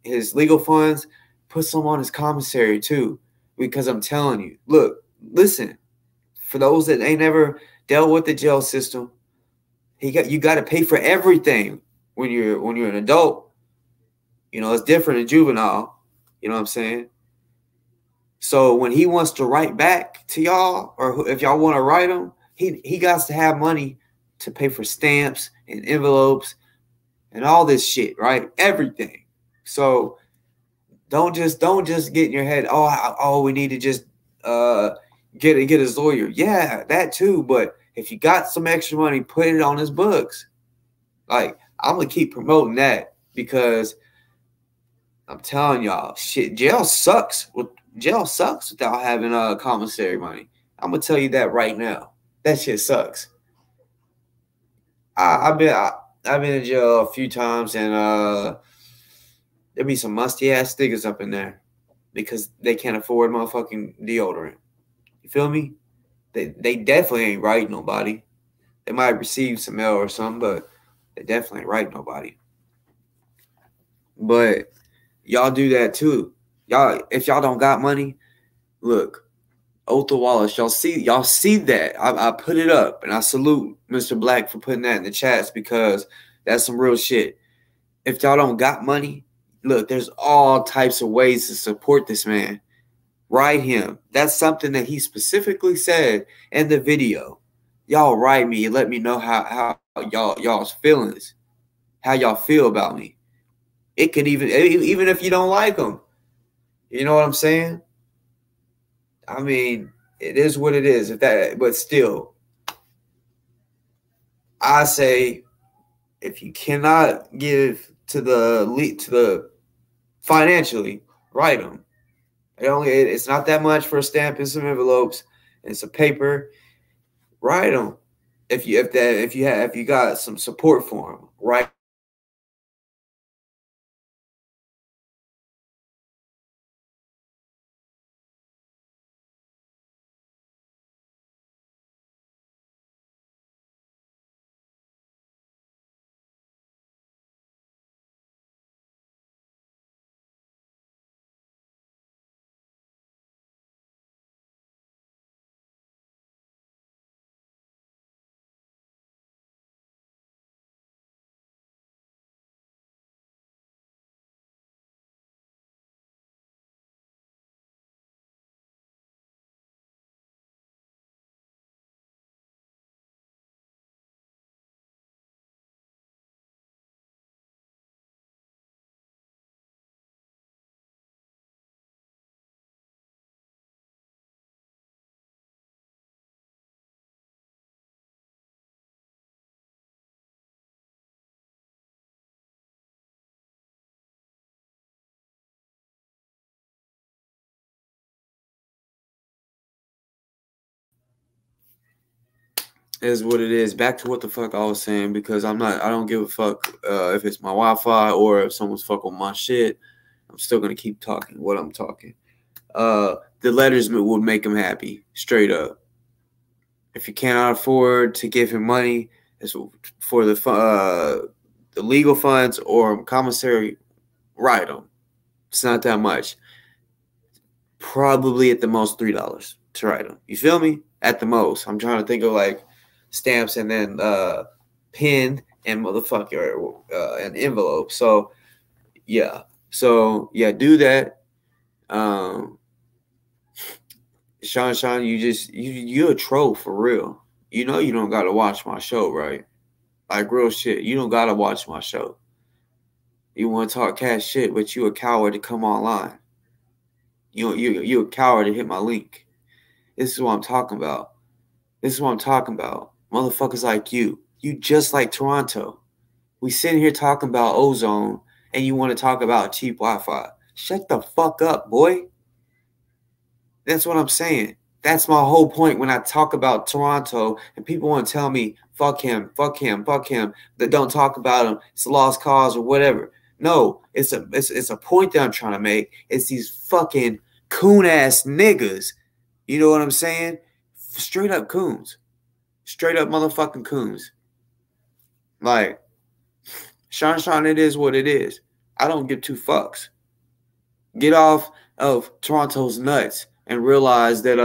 [SPEAKER 1] his legal funds, put some on his commissary too. Because I'm telling you, look, listen, for those that ain't never dealt with the jail system, you got to pay for everything when you're an adult. You know, it's different in juvenile. You know what I'm saying? So when he wants to write back to y'all, or if y'all want to write him, he got to have money to pay for stamps and envelopes and all this shit, right? Everything. So don't just get in your head, we need to just get his lawyer. Yeah, that too. But if you got some extra money, put it on his books. Like, I'm gonna keep promoting that because I'm telling y'all, shit, jail sucks. Jail sucks without having commissary money. I'm gonna tell you that right now. That shit sucks. I've been in jail a few times, and there be some musty ass niggas up in there because they can't afford motherfucking deodorant. You feel me? They definitely ain't right nobody. They might receive some mail or something, but they definitely ain't right nobody. But y'all do that too. Y'all, if y'all don't got money, look, Otha Wallace, y'all see that. I put it up, and I salute Mr. Black for putting that in the chats because that's some real shit. If y'all don't got money, look, there's all types of ways to support this man. Write him. That's something that he specifically said in the video. Y'all write me and let me know how y'all's feelings, how y'all feel about me. It could even if you don't like him. You know what I'm saying? I mean, it is what it is. But still, I say if you cannot give to the financially, write them. It's not that much for a stamp and some envelopes and some paper. Write them. If you got some support for them, write. Is what it is. Back to what the fuck I was saying, because I don't give a fuck if it's my Wi-Fi or if someone's fuck with my shit. I'm still gonna keep talking what I'm talking. The letters would make him happy, straight up. If you cannot afford to give him money, it's for the legal funds or commissary, write them. It's not that much. Probably at the most $3 to write them. You feel me? At the most. I'm trying to think of like stamps and then pen and motherfucker an envelope. So yeah. Do that. Sean, you a troll for real. You know you don't gotta watch my show, right? Like real shit. You don't gotta watch my show. You want to talk cash shit, but you a coward to come online. You a coward to hit my link. This is what I'm talking about. This is what I'm talking about. Motherfuckers like you. You just like Toronto. We sitting here talking about ozone and you want to talk about cheap Wi-Fi. Shut the fuck up, boy. That's what I'm saying. That's my whole point when I talk about Toronto and people want to tell me, fuck him, that don't talk about him. It's a lost cause or whatever. No, it's a point that I'm trying to make. It's these fucking coon ass niggas. You know what I'm saying? Straight up coons. Straight up motherfucking coons. Like, Sean, it is what it is. I don't give two fucks. Get off of Toronto's nuts and realize that,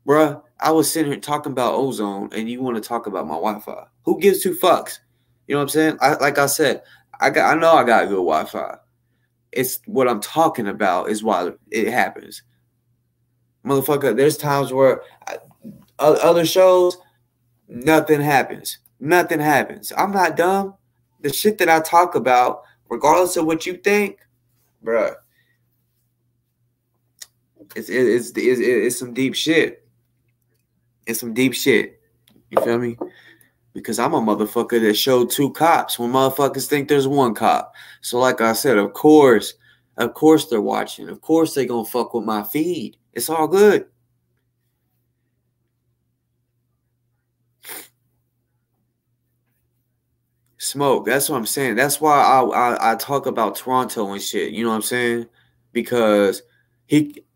[SPEAKER 1] bruh, I was sitting here talking about ozone and you want to talk about my Wi-Fi. Who gives two fucks? You know what I'm saying? Like I said, I know I got good Wi-Fi. It's what I'm talking about is why it happens. Motherfucker, there's times where other shows, nothing happens. Nothing happens. I'm not dumb. The shit that I talk about, regardless of what you think, bruh, It's some deep shit. It's some deep shit. You feel me? Because I'm a motherfucker that showed 2 cops when motherfuckers think there's 1 cop. So like I said, of course they're watching. Of course they gonna fuck with my feed. It's all good. Smoke. That's what I'm saying. That's why I talk about Toronto and shit. You know what I'm saying? Because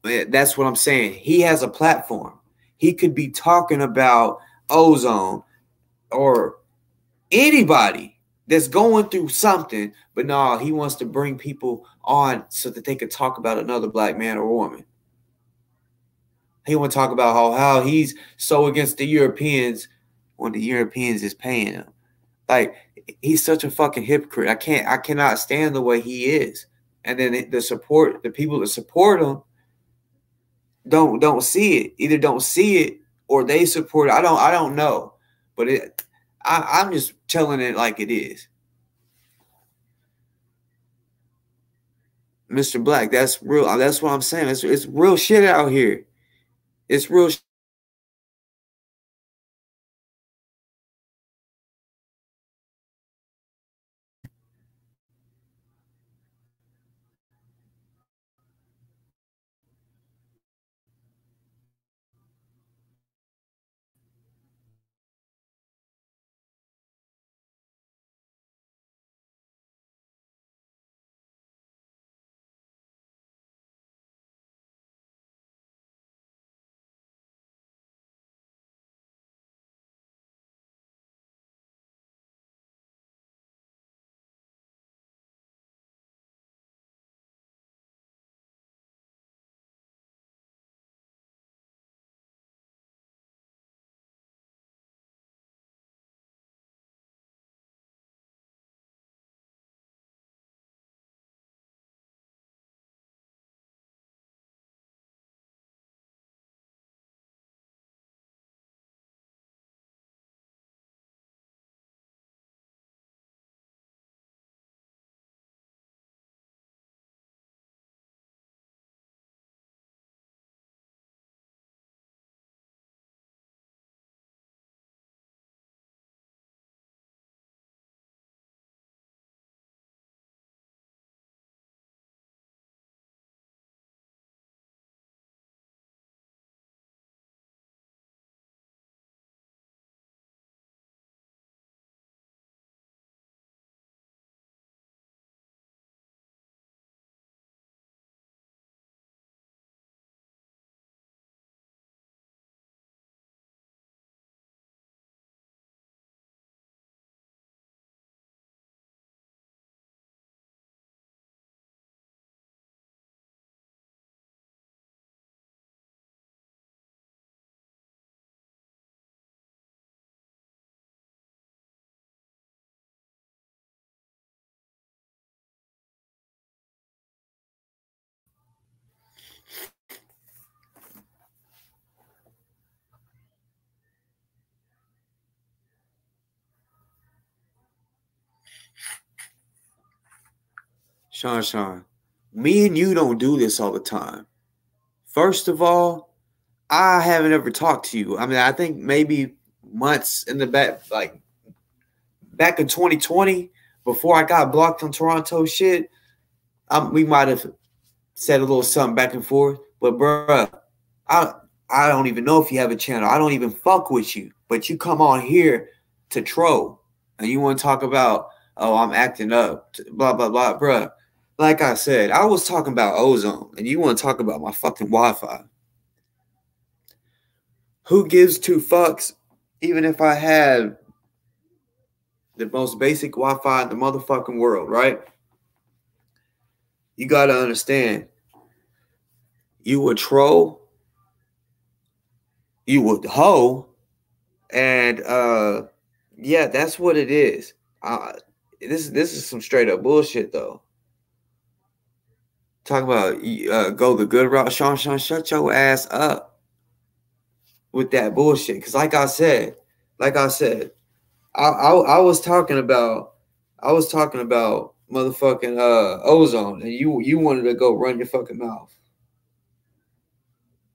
[SPEAKER 1] that's what I'm saying. He has a platform. He could be talking about ozone or anybody that's going through something, but no, he wants to bring people on so that they could talk about another black man or woman. He want to talk about how he's so against the Europeans when the Europeans is paying him. Like, he's such a fucking hypocrite. I cannot stand the way he is. And then the people that support him don't see it. Either don't see it or they support it. I don't know. But I'm just telling it like it is. Mr. Black, that's real. That's what I'm saying. It's real shit out here. It's real shit. Sean, me and you don't do this all the time. First of all, I haven't ever talked to you. I mean, I think maybe months in the back in 2020, before I got blocked on Toronto shit, we might have said a little something back and forth. But bruh, I don't even know if you have a channel. I don't even fuck with you. But you come on here to troll, and you want to talk about, oh, I'm acting up, blah blah blah, bruh. Like I said, I was talking about ozone, and you want to talk about my fucking Wi-Fi. Who gives 2 fucks? Even if I had the most basic Wi-Fi in the motherfucking world, right? You gotta understand, you would troll, you would hoe, and yeah, that's what it is. This is some straight up bullshit though. Talk about go the good route, Sean. Shut your ass up with that bullshit. Cause like I said, I was talking about motherfucking ozone, and you wanted to go run your fucking mouth.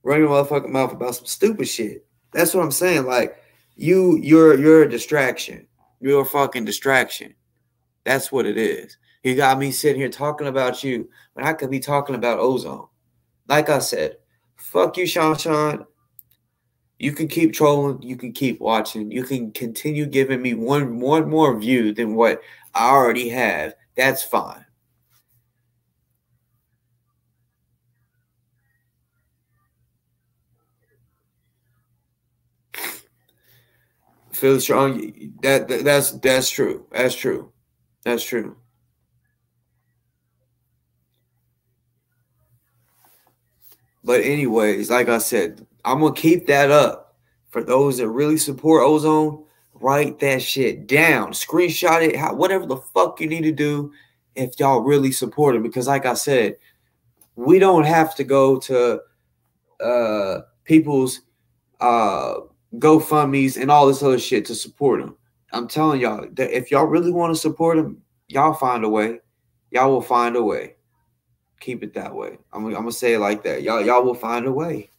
[SPEAKER 1] running your motherfucking mouth about some stupid shit. That's what I'm saying. Like you're a distraction. You're a fucking distraction. That's what it is. You got me sitting here talking about you when I could be talking about ozone. Like I said, fuck you, Sean. You can keep trolling. You can keep watching. You can continue giving me one more view than what I already have. That's fine. Feel strong. That's true. That's true. That's true. But anyways, like I said, I'm gonna keep that up for those that really support ozone. Write that shit down, screenshot it, whatever the fuck you need to do if y'all really support it. Because like I said, we don't have to go to people's GoFundMe's and all this other shit to support them. I'm telling y'all that if y'all really want to support them, y'all find a way. Y'all will find a way. Keep it that way. I'm gonna say it like that. Y'all will find a way.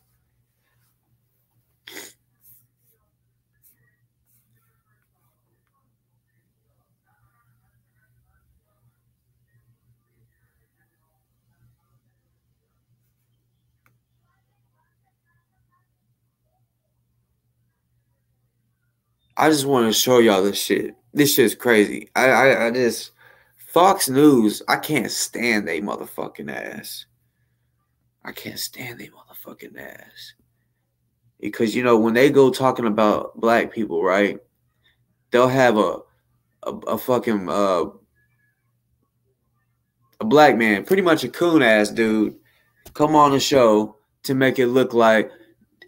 [SPEAKER 1] I just want to show y'all this shit. This shit's crazy. I just Fox News. I can't stand they motherfucking ass. I can't stand they motherfucking ass. Because you know when they go talking about black people, right? They'll have a fucking a black man, pretty much a coon ass dude, come on the show to make it look like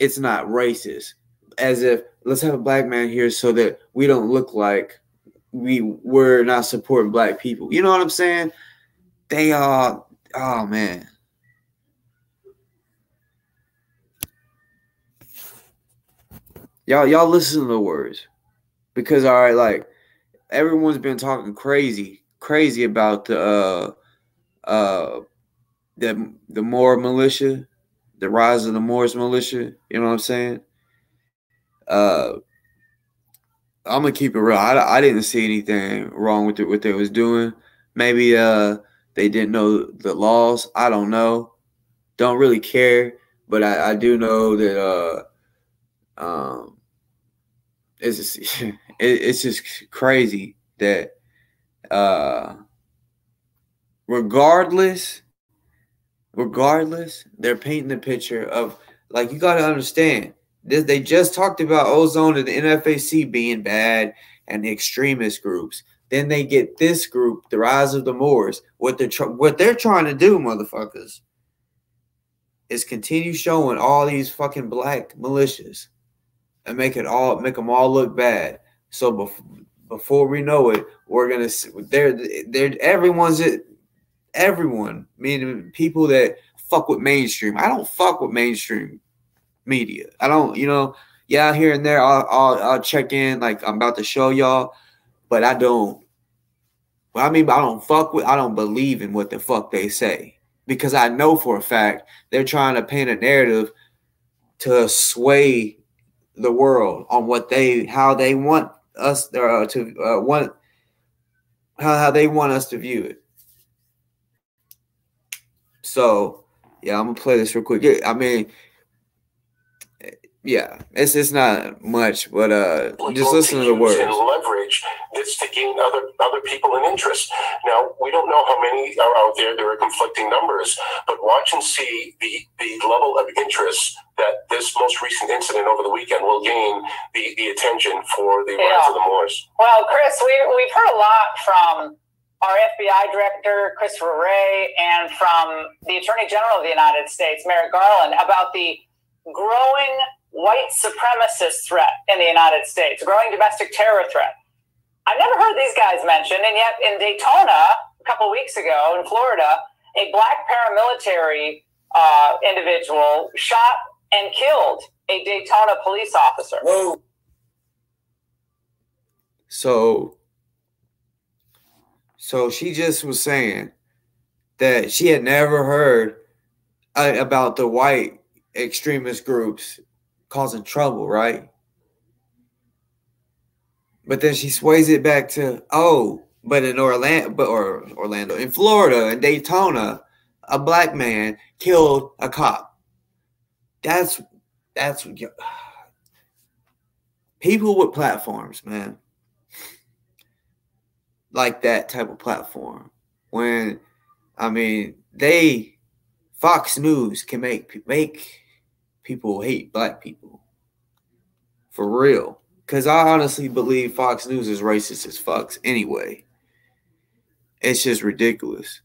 [SPEAKER 1] it's not racist, as if let's have a black man here so that we don't look like we're not supporting black people. You know what I'm saying? They are, oh man. Y'all listen to the words. Because all right, like everyone's been talking crazy about the Moor militia, the rise of the Moors militia. You know what I'm saying? I'm gonna keep it real. I didn't see anything wrong with what they was doing. Maybe they didn't know the laws. I don't know. Don't really care. But I do know that it's just, it's just crazy that regardless, they're painting the picture of like you got to understand. They just talked about ozone and the NFAC being bad and the extremist groups. Then they get this group, the rise of the Moors. What they're trying to do, motherfuckers, is continue showing all these fucking black militias and make them all look bad. So before we know it, we're gonna everyone, meaning people that fuck with mainstream. I don't fuck with mainstream media. I don't, yeah, here and there I'll check in like I'm about to show y'all, but I don't. Well, I mean, I don't believe in what the fuck they say because I know for a fact they're trying to paint a narrative to sway the world on how they want us how they want us to view it. So, yeah, I'm gonna play this real quick. I mean, yeah, it's not much, but just listen to the words.
[SPEAKER 2] And leverage this to gain other people and interest. Now we don't know how many are out there. There are conflicting numbers, but watch and see the level of interest that this most recent incident over the weekend will gain the attention for the rise of the Moors.
[SPEAKER 3] Well, Chris, we've heard a lot from our FBI director, Christopher Wray, and from the Attorney General of the United States, Merrick Garland, about the growing white supremacist threat in the United States, a growing domestic terror threat. I've never heard these guys mentioned, and yet in Daytona, a couple of weeks ago in Florida, a black paramilitary individual shot and killed a Daytona police officer.
[SPEAKER 1] Whoa. So she just was saying that she had never heard about the white extremist groups causing trouble, right? But then she sways it back to, oh, but in Orlando, in Florida, in Daytona, a black man killed a cop. That's people with platforms, man. Like that type of platform. When, I mean, Fox News can make people hate black people. For real. Because I honestly believe Fox News is racist as fucks anyway. It's just ridiculous.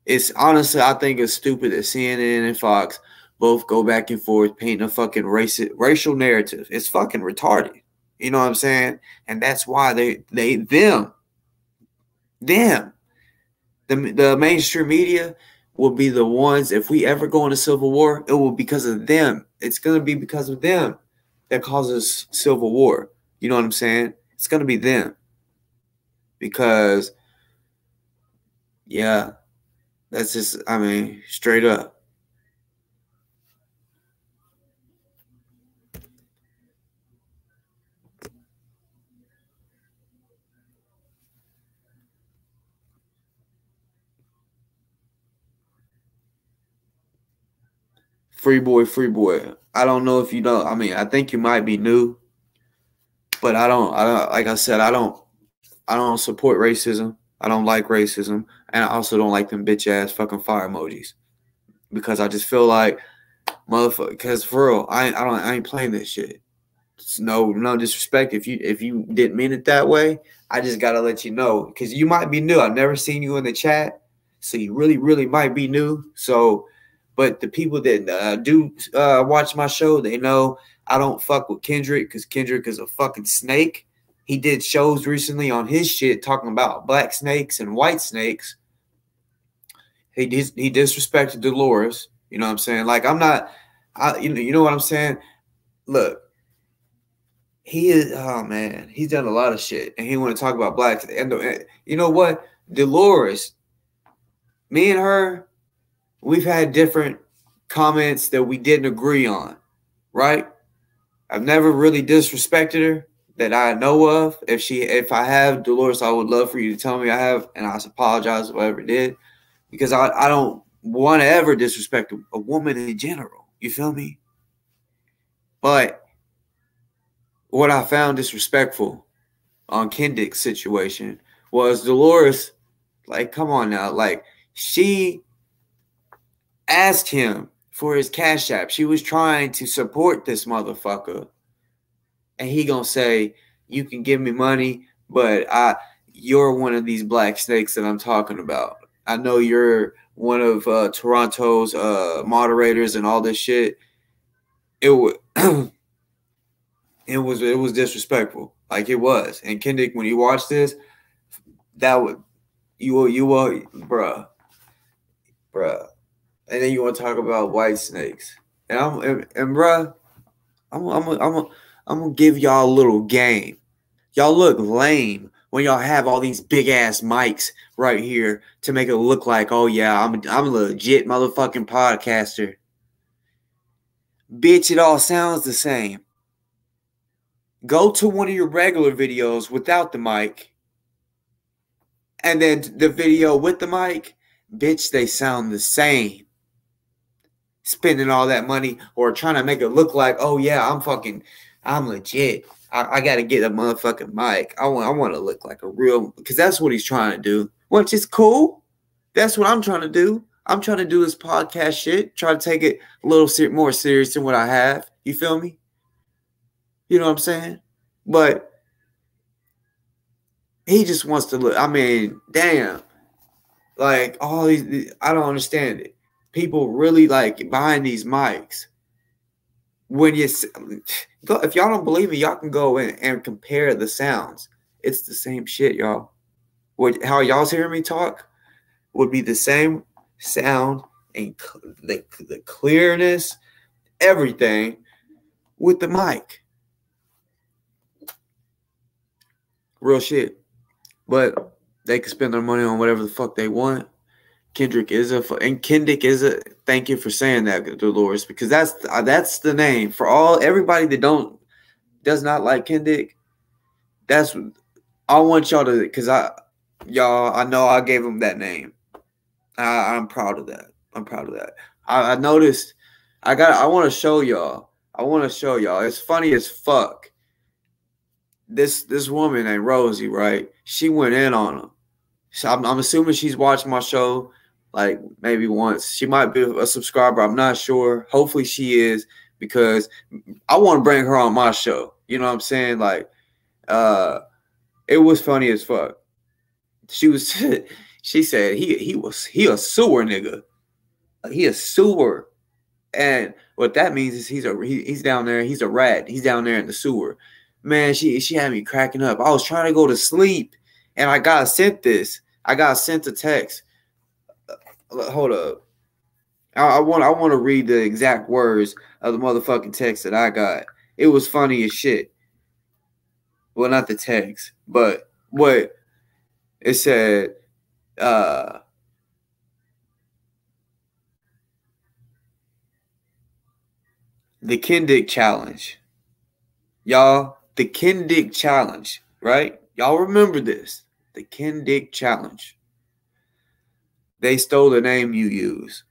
[SPEAKER 1] It's honestly, I think it's stupid that CNN and Fox both go back and forth painting a fucking racial narrative. It's fucking retarded. You know what I'm saying? And that's why the mainstream media will be the ones, if we ever go into civil war, it will be because of them. It's going to be because of them that causes civil war. You know what I'm saying? It's going to be them. Because, yeah, that's just, I mean, straight up. Free boy. I don't know if you know. I mean, I think you might be new, but I don't. Like I said, I don't support racism. I don't like racism, and I also don't like them bitch ass fucking fire emojis, because I just feel like, motherfucker. Because for real, I ain't playing this shit. It's no disrespect if you didn't mean it that way. I just gotta let you know, because you might be new. I've never seen you in the chat, so you really might be new. So. But the people that do watch my show, they know I don't fuck with Kendrick, because Kendrick is a fucking snake. He did shows recently on his shit talking about black snakes and white snakes. He disrespected Dolores. You know what I'm saying? Like, I'm not, you know what I'm saying? Look, he is, oh man, he's done a lot of shit, and he want to talk about blacks. And you know what? Dolores, me and her, we've had different comments that we didn't agree on, right? I've never really disrespected her that I know of. If I have, Dolores, I would love for you to tell me I have, and I apologize if I ever did, because I don't want to ever disrespect a woman in general. You feel me? But what I found disrespectful on Kendrick's situation was Dolores, like, come on now, like, she asked him for his Cash App. She was trying to support this motherfucker. And he gonna say, you can give me money, but you're one of these black snakes that I'm talking about. I know you're one of Toronto's moderators and all this shit. It was it was disrespectful. Like, it was. And Kendrick, when you watch this, you will, bruh. And then you want to talk about white snakes, and bruh, I'm gonna give y'all a little game. Y'all look lame when y'all have all these big ass mics right here to make it look like, oh yeah, I'm a legit motherfucking podcaster. Bitch, it all sounds the same. Go to one of your regular videos without the mic, and then the video with the mic, bitch, they sound the same. Spending all that money or trying to make it look like, oh yeah, I'm legit. I got to get a motherfucking mic. I want to look like a real, because that's what he's trying to do, which is cool. That's what I'm trying to do. I'm trying to do this podcast shit, try to take it a little more serious than what I have. You feel me? You know what I'm saying? But he just wants to look, I mean, damn. Like, all these, I don't understand it. People really like buying these mics. When if y'all don't believe me, y'all can go in and compare the sounds. It's the same shit, y'all. How y'all's hearing me talk would be the same sound and the clearness, everything with the mic. Real shit. But they can spend their money on whatever the fuck they want. Kendrick is and Kendick is a. Thank you for saying that, Dolores, because that's the name for everybody that does not like Kendick. That's I want y'all to, because I know I gave him that name. I'm proud of that. I noticed. I want to show y'all. It's funny as fuck. This woman named Rosie, right? She went in on him. So I'm assuming she's watched my show like maybe once. She might be a subscriber. I'm not sure. Hopefully she is, because I want to bring her on my show. You know what I'm saying? Like, it was funny as fuck. She said he a sewer nigga. He a sewer. And what that means is he's down there. He's a rat. He's down there in the sewer. Man, she had me cracking up. I was trying to go to sleep, and I got sent this. I got sent a text. Hold up. I want to read the exact words of the motherfucking text that I got. It was funny as shit. Well, not the text, but what it said. The Kendick challenge, y'all. The Kendick challenge, right? Y'all remember this? The Kendick challenge. They stole the name you use,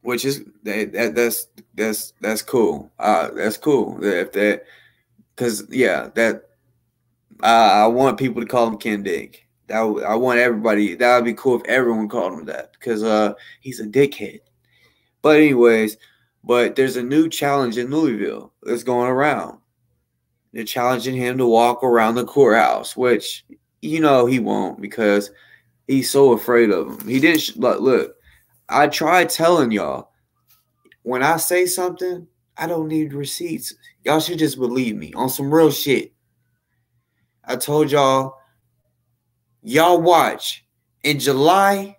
[SPEAKER 1] which is that's cool. That's cool. If that, because yeah, that I want people to call him Kendick. I want everybody. That would be cool if everyone called him that, because he's a dickhead. But anyways, there's a new challenge in Louisville that's going around. They're challenging him to walk around the courthouse, which he won't, because he's so afraid of him. He didn't look. I tried telling y'all, when I say something, I don't need receipts. Y'all should just believe me on some real shit. I told y'all watch. In July,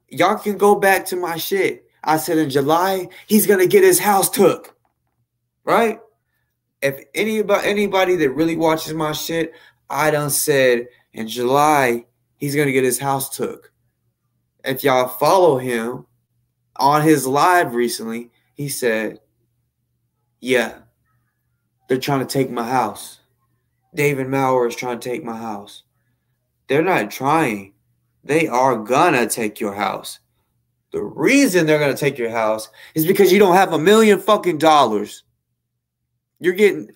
[SPEAKER 1] y'all can go back to my shit. I said in July, he's going to get his house took. Right? If anybody that really watches my shit, I done said in July, he's going to get his house took. If y'all follow him on his live recently, he said, yeah, they're trying to take my house. David Maurer is trying to take my house. They're not trying. They are gonna take your house. The reason they're gonna take your house is because you don't have $1 million fucking dollars. You're getting.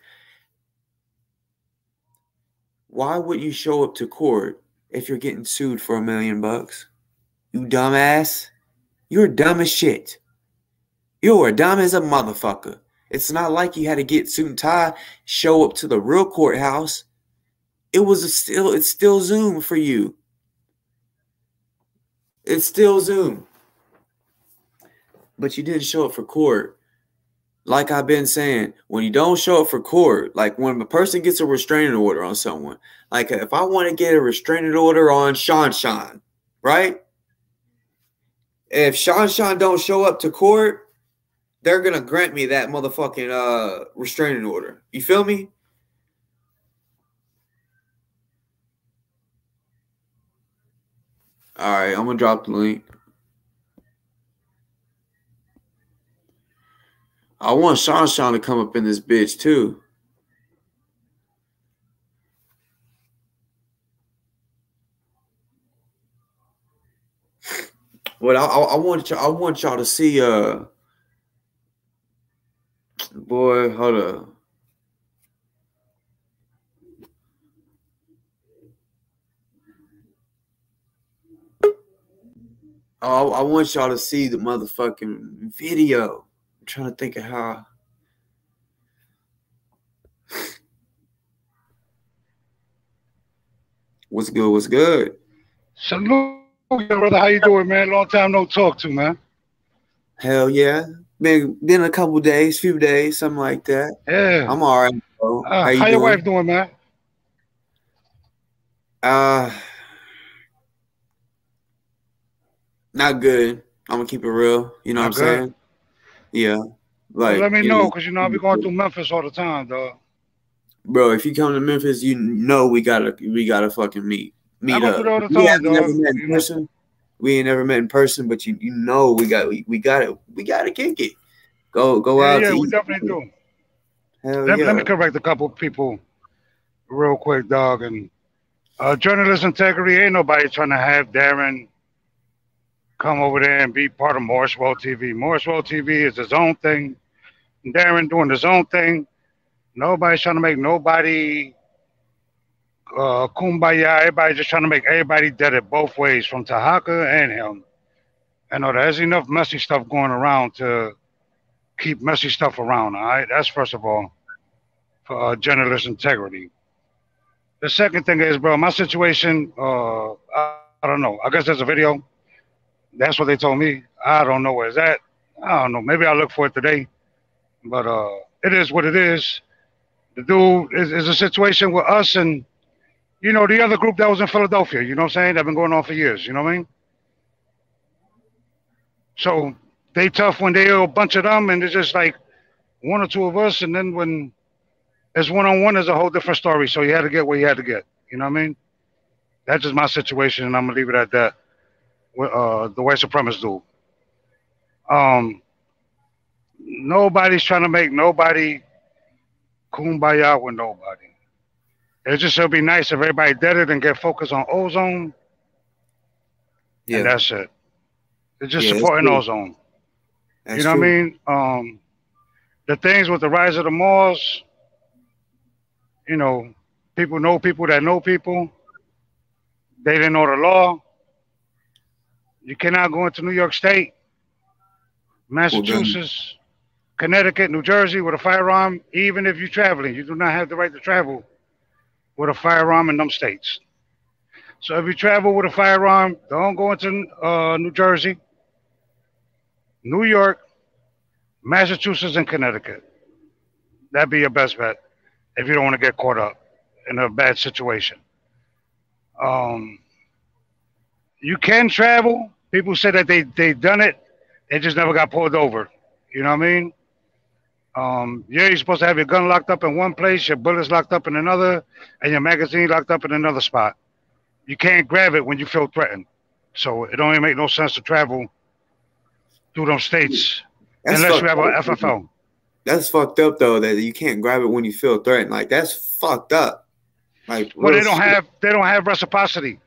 [SPEAKER 1] Why would you show up to court if you're getting sued for $1 million? You dumbass. You're dumb as shit. You're dumb as a motherfucker. It's not like you had to get suit and tie, show up to the real courthouse. It's still Zoom for you. It's still Zoom. But you didn't show up for court. Like I've been saying, when you don't show up for court, like when a person gets a restraining order on someone, like if I want to get a restraining order on Sean, right? If Sean don't show up to court, they're going to grant me that motherfucking restraining order. You feel me? All right, I'm going to drop the link. I want Sean to come up in this bitch too. But I want y'all to see boy, hold up. I want y'all to see the motherfucking video. I'm trying to think of how. What's good? What's good?
[SPEAKER 4] Salute, brother. How you doing, man? Long time no talk to, man.
[SPEAKER 1] Hell yeah. Been a couple days, few days, something like that.
[SPEAKER 4] Yeah.
[SPEAKER 1] I'm all right, bro.
[SPEAKER 4] How your wife doing, man?
[SPEAKER 1] Not good. I'm gonna keep it real. You know what I'm saying? Yeah. Like,
[SPEAKER 4] well, let me know, because I be going through Memphis all the time, dog.
[SPEAKER 1] Bro, if you come to Memphis, we gotta fucking meet
[SPEAKER 4] I go
[SPEAKER 1] up.
[SPEAKER 4] through all the time, dog.
[SPEAKER 1] Never met in person? We ain't never met in person, but you know we got to kick it. Go out.
[SPEAKER 4] Yeah,
[SPEAKER 1] to
[SPEAKER 4] we
[SPEAKER 1] eat.
[SPEAKER 4] definitely do.
[SPEAKER 1] Hell
[SPEAKER 4] Let
[SPEAKER 1] yeah.
[SPEAKER 4] me correct a couple of people real quick, dog. And journalist integrity, ain't nobody trying to have Darren come over there and be part of Morris World TV. Morris World TV is his own thing. Darren doing his own thing. Nobody's trying to make nobody kumbaya. Everybody's just trying to make everybody dead it both ways, from Tahaka and him. I know there's enough messy stuff going around to keep messy stuff around. All right, that's first of all for journalist integrity. The second thing is, bro, my situation. I don't know. I guess there's a video. That's what they told me. I don't know where it's at. I don't know. Maybe I'll look for it today. But it is what it is. The dude is a situation with us and, you know, the other group that was in Philadelphia. You know what I'm saying? That's been going on for years. You know what I mean? So they tough when they are a bunch of them and it's just like one or two of us. And then when it's one-on-one, it's a whole different story. So you had to get what you had to get. You know what I mean? That's just my situation, and I'm going to leave it at that. With the white supremacist dude. Nobody's trying to make nobody kumbaya with nobody. It just would be nice if everybody did it and get focused on ozone. Yeah. And that's it. It's just supporting ozone. That's you know true. What I mean? The things with the rise of the malls, you know people that know people. They didn't know the law. You cannot go into New York State, Massachusetts, Connecticut, New Jersey with a firearm, even if you're traveling. You do not have the right to travel with a firearm in them states. So if you travel with a firearm, don't go into New Jersey, New York, Massachusetts, and Connecticut. That'd be your best bet if you don't want to get caught up in a bad situation. You can travel. People say that they done it. They just never got pulled over. You know what I mean? Yeah, you're supposed to have your gun locked up in one place, your bullets locked up in another, and your magazine locked up in another spot. You can't grab it when you feel threatened. So it don't even make no sense to travel through those states unless you have an FFO.
[SPEAKER 1] That's fucked up though, that you can't grab it when you feel threatened. Like that's fucked up. Like,
[SPEAKER 4] well, they don't have reciprocity.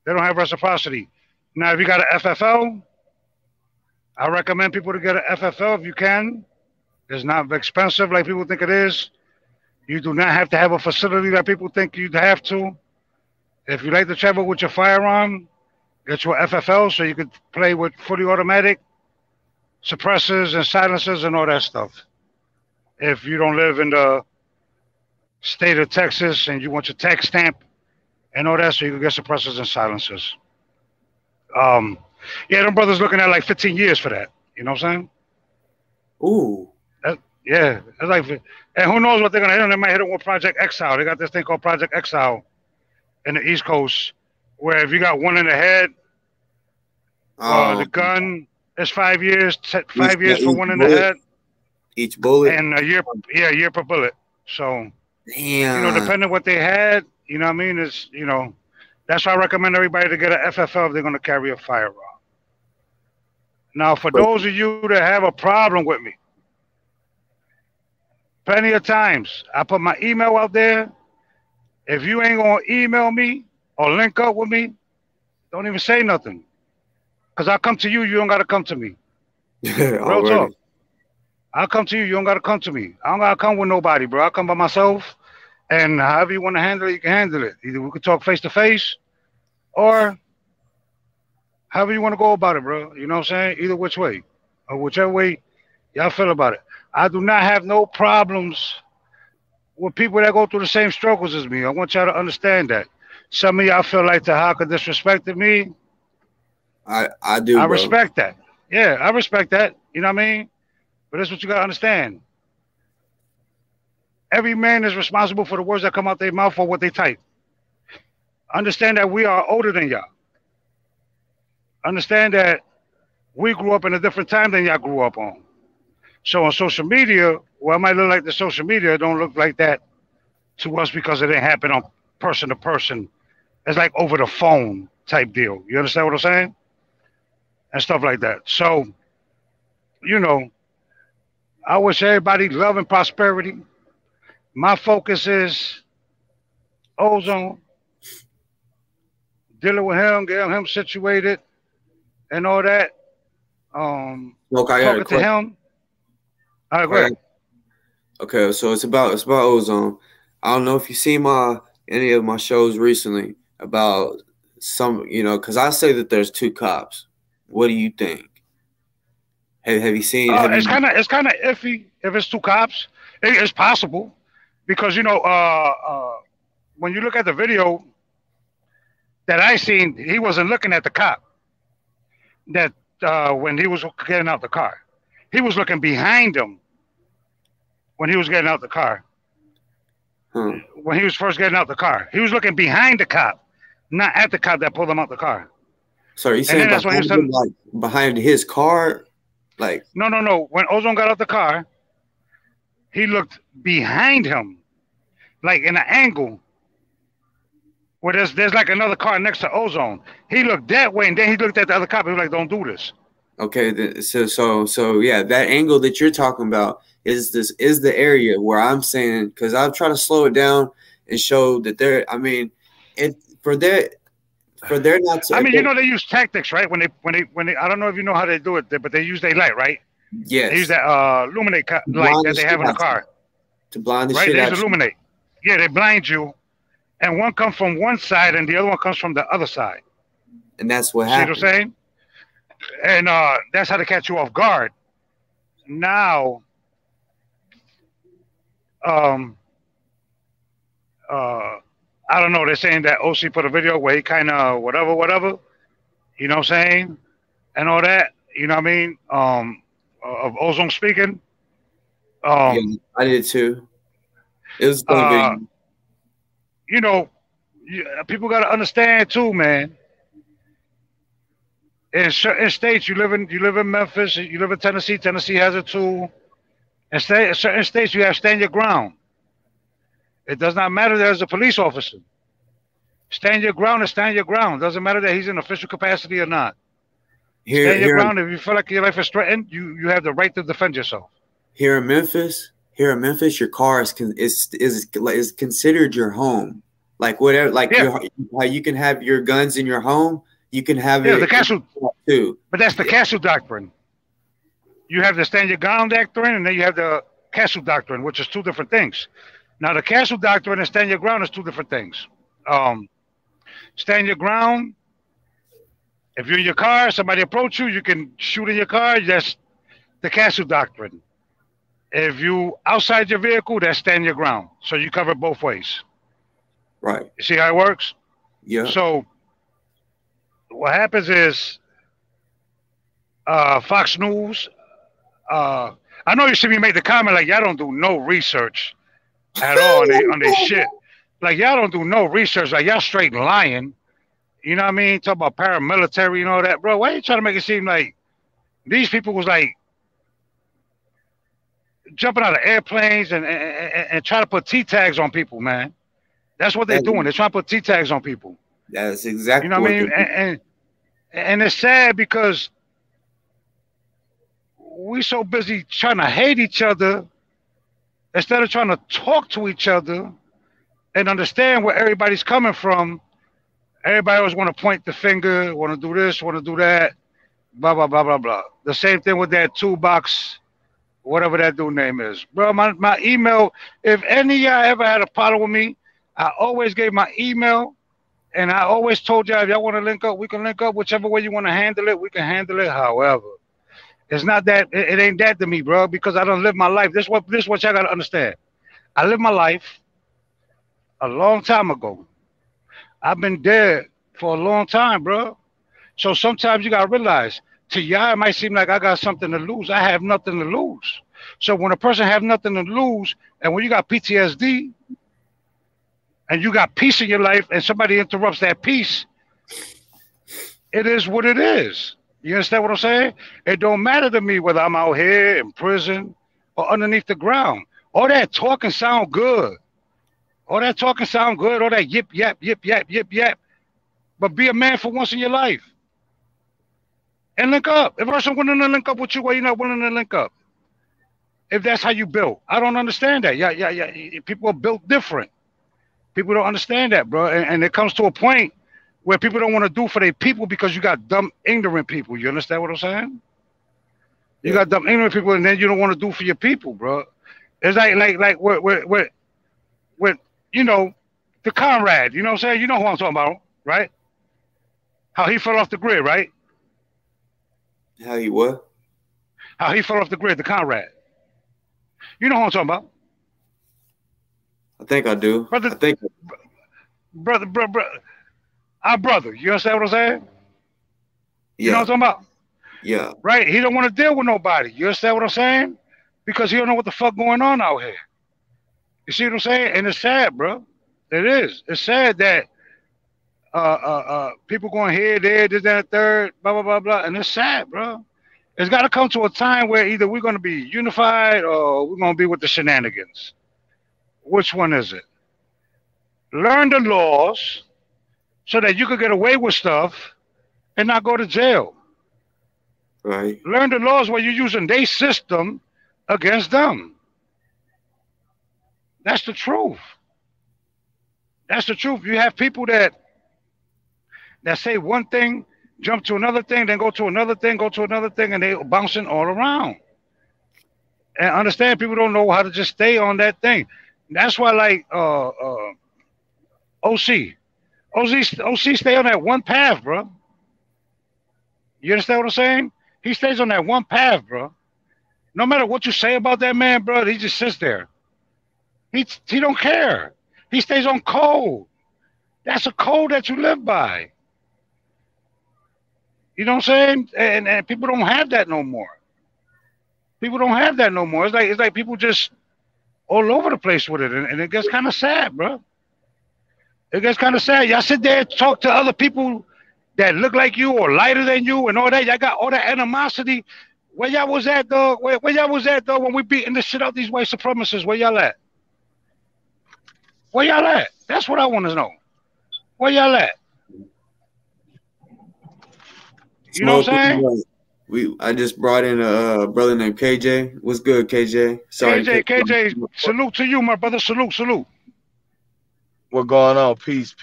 [SPEAKER 4] They don't have reciprocity. Now, if you got an FFL, I recommend people to get an FFL if you can. It's not expensive like people think it is. You do not have to have a facility that people think you'd have to. If you like to travel with your firearm, get your FFL so you could play with fully automatic suppressors and silencers and all that stuff. If you don't live in the state of Texas and you want your tax stamp and all that, so you can get suppressors and silencers. Yeah, them brothers looking at like 15 years for that. You know what I'm saying?
[SPEAKER 1] Ooh.
[SPEAKER 4] Yeah. It's like, and who knows what they're going to hit on. They might hit on with Project Exile. They got this thing called Project Exile in the East Coast, where if you got one in the head, the gun is 5 years, 5 years for one in the head.
[SPEAKER 1] Each bullet?
[SPEAKER 4] And a year per bullet. So,
[SPEAKER 1] damn.
[SPEAKER 4] You know, depending on what they had, you know what I mean? Is, you know, that's why I recommend everybody to get an FFL if they're going to carry a firearm. Now, for those of you that have a problem with me, plenty of times I put my email out there. If you ain't going to email me or link up with me, don't even say nothing. Because I'll come to you, you don't got to come to me. Real talk. I'll come to you, you don't got to come to me. I don't got to come with nobody, bro. I'll come by myself. And however you want to handle it, you can handle it. Either we could talk face to face or however you want to go about it, bro. You know what I'm saying? Either which way or whichever way y'all feel about it. I do not have no problems with people that go through the same struggles as me. I want y'all to understand that. Some of y'all feel like Tahaka disrespected me.
[SPEAKER 1] I do,
[SPEAKER 4] I
[SPEAKER 1] bro.
[SPEAKER 4] respect that. Yeah, I respect that. You know what I mean? But that's what you got to understand. Every man is responsible for the words that come out their mouth or what they type. Understand that we are older than y'all. Understand that we grew up in a different time than y'all grew up on. So on social media, well, it might look like the social media, it don't look like that to us because it didn't happen on person to person. It's like over the phone. type deal. You understand what I'm saying? And stuff like that. So, you know, I wish everybody love and prosperity. My focus is Ozone, dealing with him, getting him situated, and all that.
[SPEAKER 1] Look, I got a
[SPEAKER 4] Talking to him. All right, go ahead.
[SPEAKER 1] Okay, so it's about Ozone. I don't know if you've seen any of my shows recently about some, you know, because I say that there's two cops. What do you think? Have you seen?
[SPEAKER 4] It's kind of iffy if it's two cops. It's possible because, you know, when you look at the video that I seen, he wasn't looking at the cop. That when he was getting out the car, he was looking behind him. When he was getting out the car, when he was first getting out the car, he was looking behind the cop, not at the cop that pulled him out the car.
[SPEAKER 1] So you saying behind his car, like?
[SPEAKER 4] No. When Ozone got out the car, he looked behind him, like in an angle where there's like another car next to Ozone. He looked that way, and then he looked at the other cop. He was like, "Don't do this."
[SPEAKER 1] Okay, so yeah, that angle that you're talking about is the area where I'm saying, because I'm trying to slow it down and show that they're. I mean, for their not to.
[SPEAKER 4] I mean, you know, they use tactics, right? When they I don't know if you know how they do it, but they use their light, right?
[SPEAKER 1] Yes.
[SPEAKER 4] They use that illuminate light that they have in the car
[SPEAKER 1] to blind the
[SPEAKER 4] right?
[SPEAKER 1] shit
[SPEAKER 4] They
[SPEAKER 1] out.
[SPEAKER 4] use illuminate. Yeah, they blind you, and one comes from one side, and the other one comes from the other side.
[SPEAKER 1] And that's what
[SPEAKER 4] See
[SPEAKER 1] happened.
[SPEAKER 4] what I'm saying? And that's how to catch you off guard. Now, I don't know. They're saying that OC put a video where he kind of whatever. You know what I'm saying? And all that. You know what I mean? Of Ozone speaking.
[SPEAKER 1] Yeah, I did too. It was video.
[SPEAKER 4] You know, people got to understand too, man. In certain states, you live in Memphis, you live in Tennessee. Tennessee has it too. In certain states, you have stand your ground. It does not matter that there's a police officer. Stand your ground is stand your ground. Doesn't matter that he's in official capacity or not. Stand your ground. If you feel like your life is threatened, you have the right to defend yourself.
[SPEAKER 1] Here in Memphis, your car is considered your home. Like whatever, like how you can have your guns in your home, you can have it.
[SPEAKER 4] The castle
[SPEAKER 1] too.
[SPEAKER 4] But that's the castle doctrine. You have the stand your ground doctrine, and then you have the castle doctrine, which is two different things. Now, the castle doctrine and stand your ground is two different things. Stand your ground. If you're in your car, somebody approach you, you can shoot in your car. That's the castle doctrine. If you outside your vehicle, that's stand your ground. So you cover both ways.
[SPEAKER 1] Right.
[SPEAKER 4] You see how it works?
[SPEAKER 1] Yeah.
[SPEAKER 4] So what happens is Fox News. I know you see me make the comment like y'all don't do no research at all on this shit. Like y'all don't do no research. Like y'all straight lying. You know what I mean? Talk about paramilitary and all that, bro. Why are you trying to make it seem like these people was like jumping out of airplanes and trying to put T tags on people, man? That's what they're doing. They're trying to put T tags on people.
[SPEAKER 1] That's exactly.
[SPEAKER 4] You know what I mean? And it's sad because we so busy trying to hate each other instead of trying to talk to each other and understand where everybody's coming from. Everybody always want to point the finger, want to do this, want to do that, blah, blah, blah, blah, blah. The same thing with that toolbox, whatever that dude name is. Bro, my email, if any of y'all ever had a problem with me, I always gave my email, and I always told y'all if y'all want to link up, we can link up. Whichever way you want to handle it, we can handle it. However, it's not that, it ain't that to me, bro, because I don't live my life. This is what y'all got to understand. I lived my life a long time ago. I've been dead for a long time, bro. So sometimes you got to realize, to y'all, it might seem like I got something to lose. I have nothing to lose. So when a person have nothing to lose, and when you got PTSD, and you got peace in your life, and somebody interrupts that peace, it is what it is. You understand what I'm saying? It don't matter to me whether I'm out here in prison or underneath the ground. All that talking sound good. All that talking sound good. All that yip, yap, yip, yap, yip, yap. but be a man for once in your life and link up. If a person willing to link up with you, why you not willing to link up? If that's how you built, I don't understand that. Yeah. People are built different. People don't understand that, bro. And it comes to a point where people don't want to do for their people because you got dumb, ignorant people. You understand what I'm saying? You got dumb, ignorant people, and then you don't want to do for your people, bro. It's like with you know, the Conrad. You know what I'm saying? You know who I'm talking about, right? How he fell off the grid, right?
[SPEAKER 1] How he what?
[SPEAKER 4] How he fell off the grid, the Conrad. You know who I'm talking about?
[SPEAKER 1] I think I do.
[SPEAKER 4] Brother,
[SPEAKER 1] I think,
[SPEAKER 4] brother, our brother. You understand what I'm saying? You know
[SPEAKER 1] yeah,
[SPEAKER 4] what I'm talking about?
[SPEAKER 1] yeah,
[SPEAKER 4] Right? He don't want to deal with nobody. You understand what I'm saying? Because he don't know what the fuck going on out here. You see what I'm saying? And it's sad, bro. It is. It's sad that people going here, there, this, that, third, blah, blah, blah, blah. And it's sad, bro. It's got to come to a time where either we're going to be unified or we're going to be with the shenanigans. Which one is it? Learn the laws so that you could get away with stuff and not go to jail.
[SPEAKER 1] right.
[SPEAKER 4] Learn the laws where you're using their system against them. That's the truth. That's the truth. You have people that say one thing, jump to another thing, then go to another thing, go to another thing, and they bouncing all around. And understand, people don't know how to just stay on that thing. That's why, like OC stay on that one path, bro. You understand what I'm saying? He stays on that one path, bro. No matter what you say about that man, bro, he just sits there. He don't care. He stays on code. That's a code that you live by. You know what I'm saying? And people don't have that no more. People don't have that no more. It's like people just all over the place with it, and it gets kind of sad, bro. It gets kind of sad. Y'all sit there and talk to other people that look like you or lighter than you and all that. Y'all got all that animosity. Where y'all was at, dog? Where y'all was at, dog, when we beating the shit out these white supremacists? Where y'all at? Where y'all at? That's what I want to know. Where y'all at? You know what I'm saying?
[SPEAKER 1] I just brought in a brother named KJ. What's good, KJ? Sorry,
[SPEAKER 4] KJ, salute to you, my brother. Salute.
[SPEAKER 5] What going on? Peace.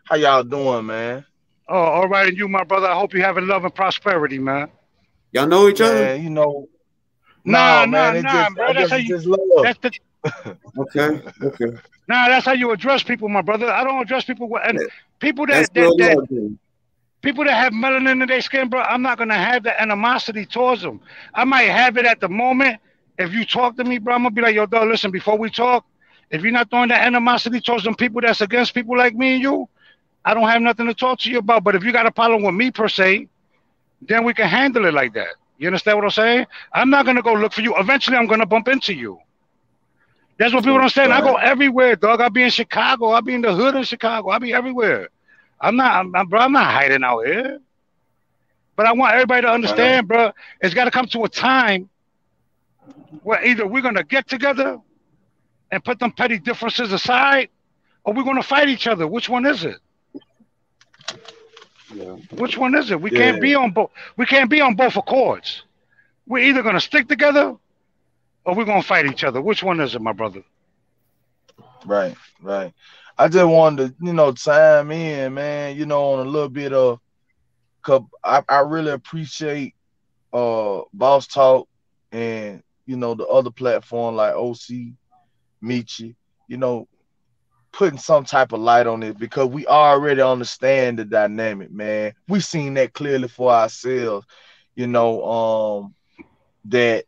[SPEAKER 5] How y'all doing, man?
[SPEAKER 4] Oh, all right, and you, my brother. I hope you having love and prosperity, man.
[SPEAKER 1] Y'all know each other?
[SPEAKER 5] Man, you know.
[SPEAKER 4] Nah,
[SPEAKER 5] man.
[SPEAKER 4] Bro. That's how you.
[SPEAKER 5] Just love.
[SPEAKER 4] That's the.
[SPEAKER 1] Okay.
[SPEAKER 4] Nah, that's how you address people, my brother. I don't address people and people that people that have melanin in their skin, bro. I'm not gonna have that animosity towards them. I might have it at the moment. If you talk to me, bro, I'm gonna be like, yo, dog, listen, before we talk, if you're not throwing that animosity towards them people that's against people like me and you, I don't have nothing to talk to you about. But if you got a problem with me per se, then we can handle it like that. You understand what I'm saying? I'm not gonna go look for you. Eventually, I'm gonna bump into you. That's what people don't understand. I go everywhere, dog. I be in Chicago. I be in the hood of Chicago. I be everywhere. I'm not hiding out here. But I want everybody to understand, bro. It's got to come to a time where either we're gonna get together and put them petty differences aside, or we're gonna fight each other. Which one is it?
[SPEAKER 1] Yeah.
[SPEAKER 4] Which one is it? We can't be on both. We can't be on both accords. We're either gonna stick together or we're gonna fight each other. Which one is it, my brother?
[SPEAKER 5] Right. I just wanted to, chime in, man, on a little bit of, cause I really appreciate Boss Talk and, the other platform like OC, Michi, putting some type of light on it because we already understand the dynamic, man. We seen that clearly for ourselves, that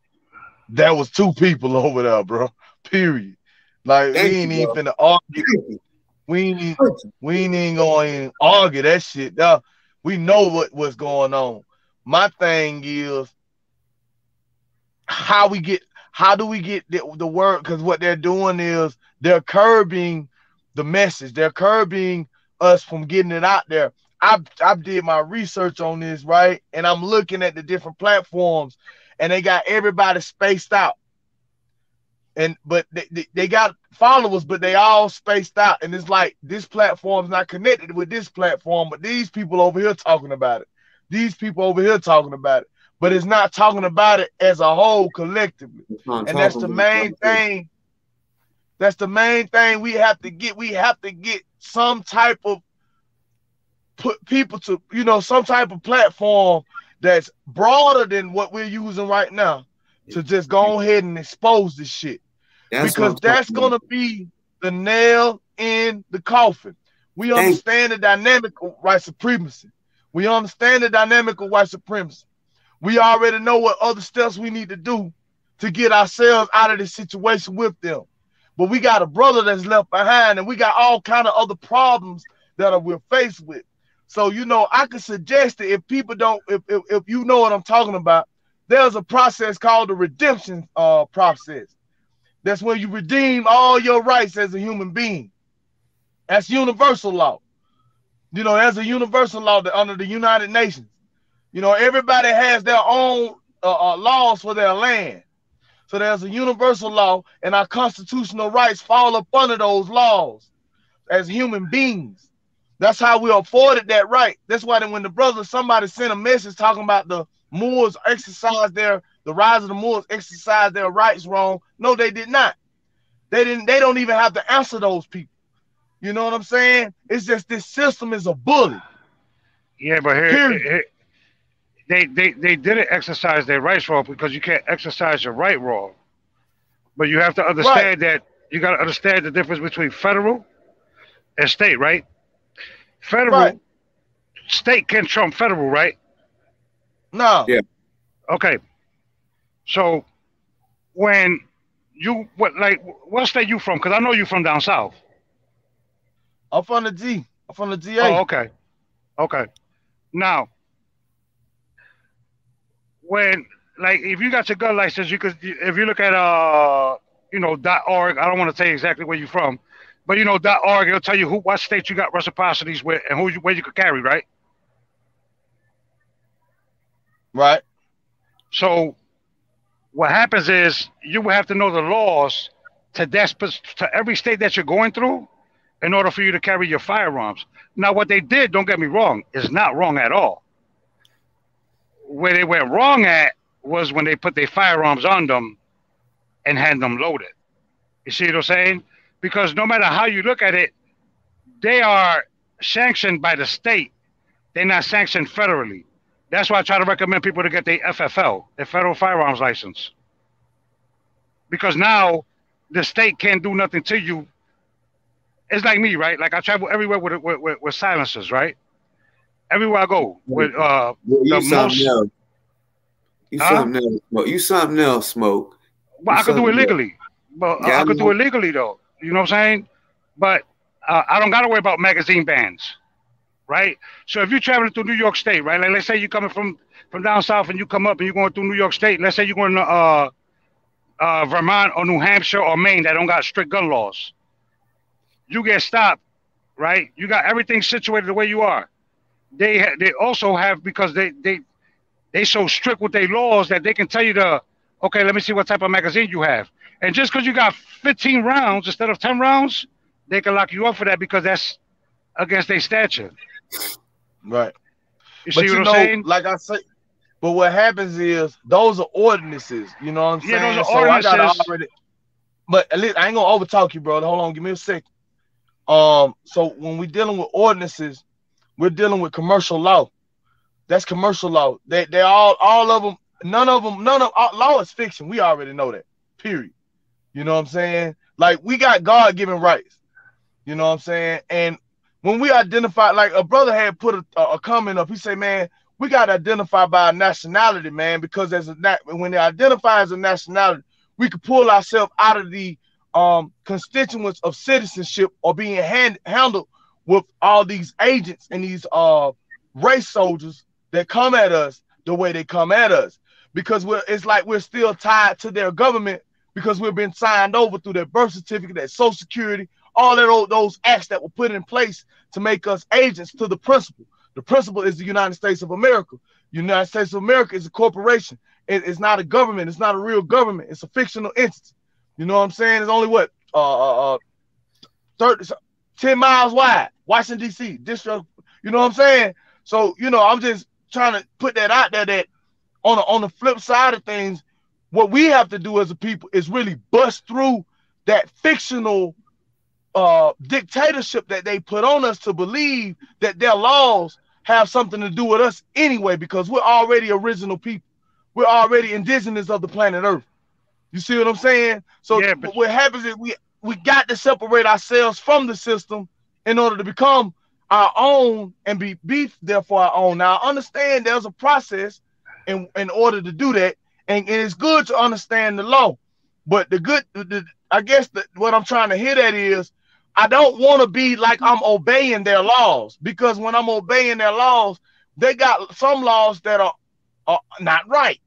[SPEAKER 5] there was two people over there, bro. Period. Like we ain't even finna argue. We ain't even going to argue that shit. Now, we know what's going on. My thing is how do we get the word? Because what they're doing is they're curbing the message. They're curbing us from getting it out there. I did my research on this, right? And I'm looking at the different platforms and they got everybody spaced out. But they got followers, but they all spaced out. And it's like this platform's not connected with this platform, but these people over here talking about it. These people over here talking about it. But it's not talking about it as a whole collectively. And that's the main thing. That's the main thing we have to get. We have to get some type of put people to, some type of platform that's broader than what we're using right now to just go ahead and expose this shit. Because that's going to be the nail in the coffin. We understand the dynamic of white supremacy. We understand the dynamic of white supremacy. We already know what other steps we need to do to get ourselves out of this situation with them. But we got a brother that's left behind, and we got all kind of other problems that we're faced with. So, I could suggest that if people don't, if you know what I'm talking about, there's a process called the redemption process. That's when you redeem all your rights as a human being. That's universal law. There's a universal law under the United Nations. Everybody has their own laws for their land. So there's a universal law, and our constitutional rights fall up under those laws as human beings. That's how we afforded that right. That's why when somebody sent a message talking about the Moors the rise of the Moors exercised their rights wrong. No, they did not. They don't even have to answer those people. You know what I'm saying? It's just this system is a bully.
[SPEAKER 4] Yeah, but here they didn't exercise their rights wrong because you can't exercise your right wrong. But you have to understand that you got to understand the difference between federal and state, right? Federal, state can trump federal, right?
[SPEAKER 5] No.
[SPEAKER 1] Yeah.
[SPEAKER 4] Okay. So when what state you from? Because I know you from down south.
[SPEAKER 5] I'm from the G. I'm from the GA.
[SPEAKER 4] Oh, okay. Okay. Now, if you got your gun license, if you look at .org, I don't want to tell you exactly where you're from, but .org, it'll tell you what state you got reciprocities with and where you could carry, right?
[SPEAKER 5] Right.
[SPEAKER 4] So what happens is you will have to know the laws to every state that you're going through in order for you to carry your firearms. Now, what they did, don't get me wrong, is not wrong at all. Where they went wrong at was when they put their firearms on them and had them loaded. You see what I'm saying? Because no matter how you look at it, they are sanctioned by the state. They're not sanctioned federally. That's why I try to recommend people to get their FFL, their federal firearms license. Because now the state can't do nothing to you. It's like me, right? Like I travel everywhere with silencers, right? Everywhere I go with
[SPEAKER 1] You something else, Smoke.
[SPEAKER 4] Well, I could do it legally. But I could do it legally though. You know what I'm saying? But I don't gotta worry about magazine bans. Right? So if you're traveling through New York State, right? Like let's say you're coming from down south and you come up and you're going through New York State. Let's say you're going to Vermont or New Hampshire or Maine that don't got strict gun laws. You get stopped, right? You got everything situated the way you are. They also have, because they so strict with their laws that they can tell you okay, let me see what type of magazine you have. And just because you got 15 rounds instead of 10 rounds, they can lock you up for that because that's against their statute.
[SPEAKER 5] Right.
[SPEAKER 4] You see what I'm saying?
[SPEAKER 5] Like I say, but what happens is those are ordinances. You know what I'm saying?
[SPEAKER 4] Yeah, those are ordinances.
[SPEAKER 5] I gotta already, but at least I ain't gonna overtalk you, brother. Hold on, give me a second. So when we're dealing with ordinances, we're dealing with commercial law. That's commercial law. They all of them. None of law is fiction. We already know that. Period. You know what I'm saying? Like we got God-given rights. You know what I'm saying? And when we identify, like a brother had put a comment up, he said, man, we got to identify by nationality, man, because when they identify as a nationality, we could pull ourselves out of the constituents of citizenship or being handled with all these agents and these race soldiers that come at us the way they come at us, because it's like we're still tied to their government because we've been signed over through their birth certificate, their social security, all of those acts that were put in place to make us agents to the principal. The principal is the United States of America. The United States of America is a corporation. It's not a government. It's not a real government. It's a fictional entity. You know what I'm saying? It's only what 10 miles wide. Washington D.C. district. You know what I'm saying? So I'm just trying to put that out there that on the flip side of things, what we have to do as a people is really bust through that fictional dictatorship that they put on us to believe that their laws have something to do with us anyway, because we're already original people. We're already indigenous of the planet Earth. You see what I'm saying? So yeah, what happens is we got to separate ourselves from the system in order to become our own and be therefore our own. Now, I understand there's a process in order to do that, and it's good to understand the law. But I guess what I'm trying to hit at is I don't want to be like I'm obeying their laws, because when I'm obeying their laws, they got some laws that are not right.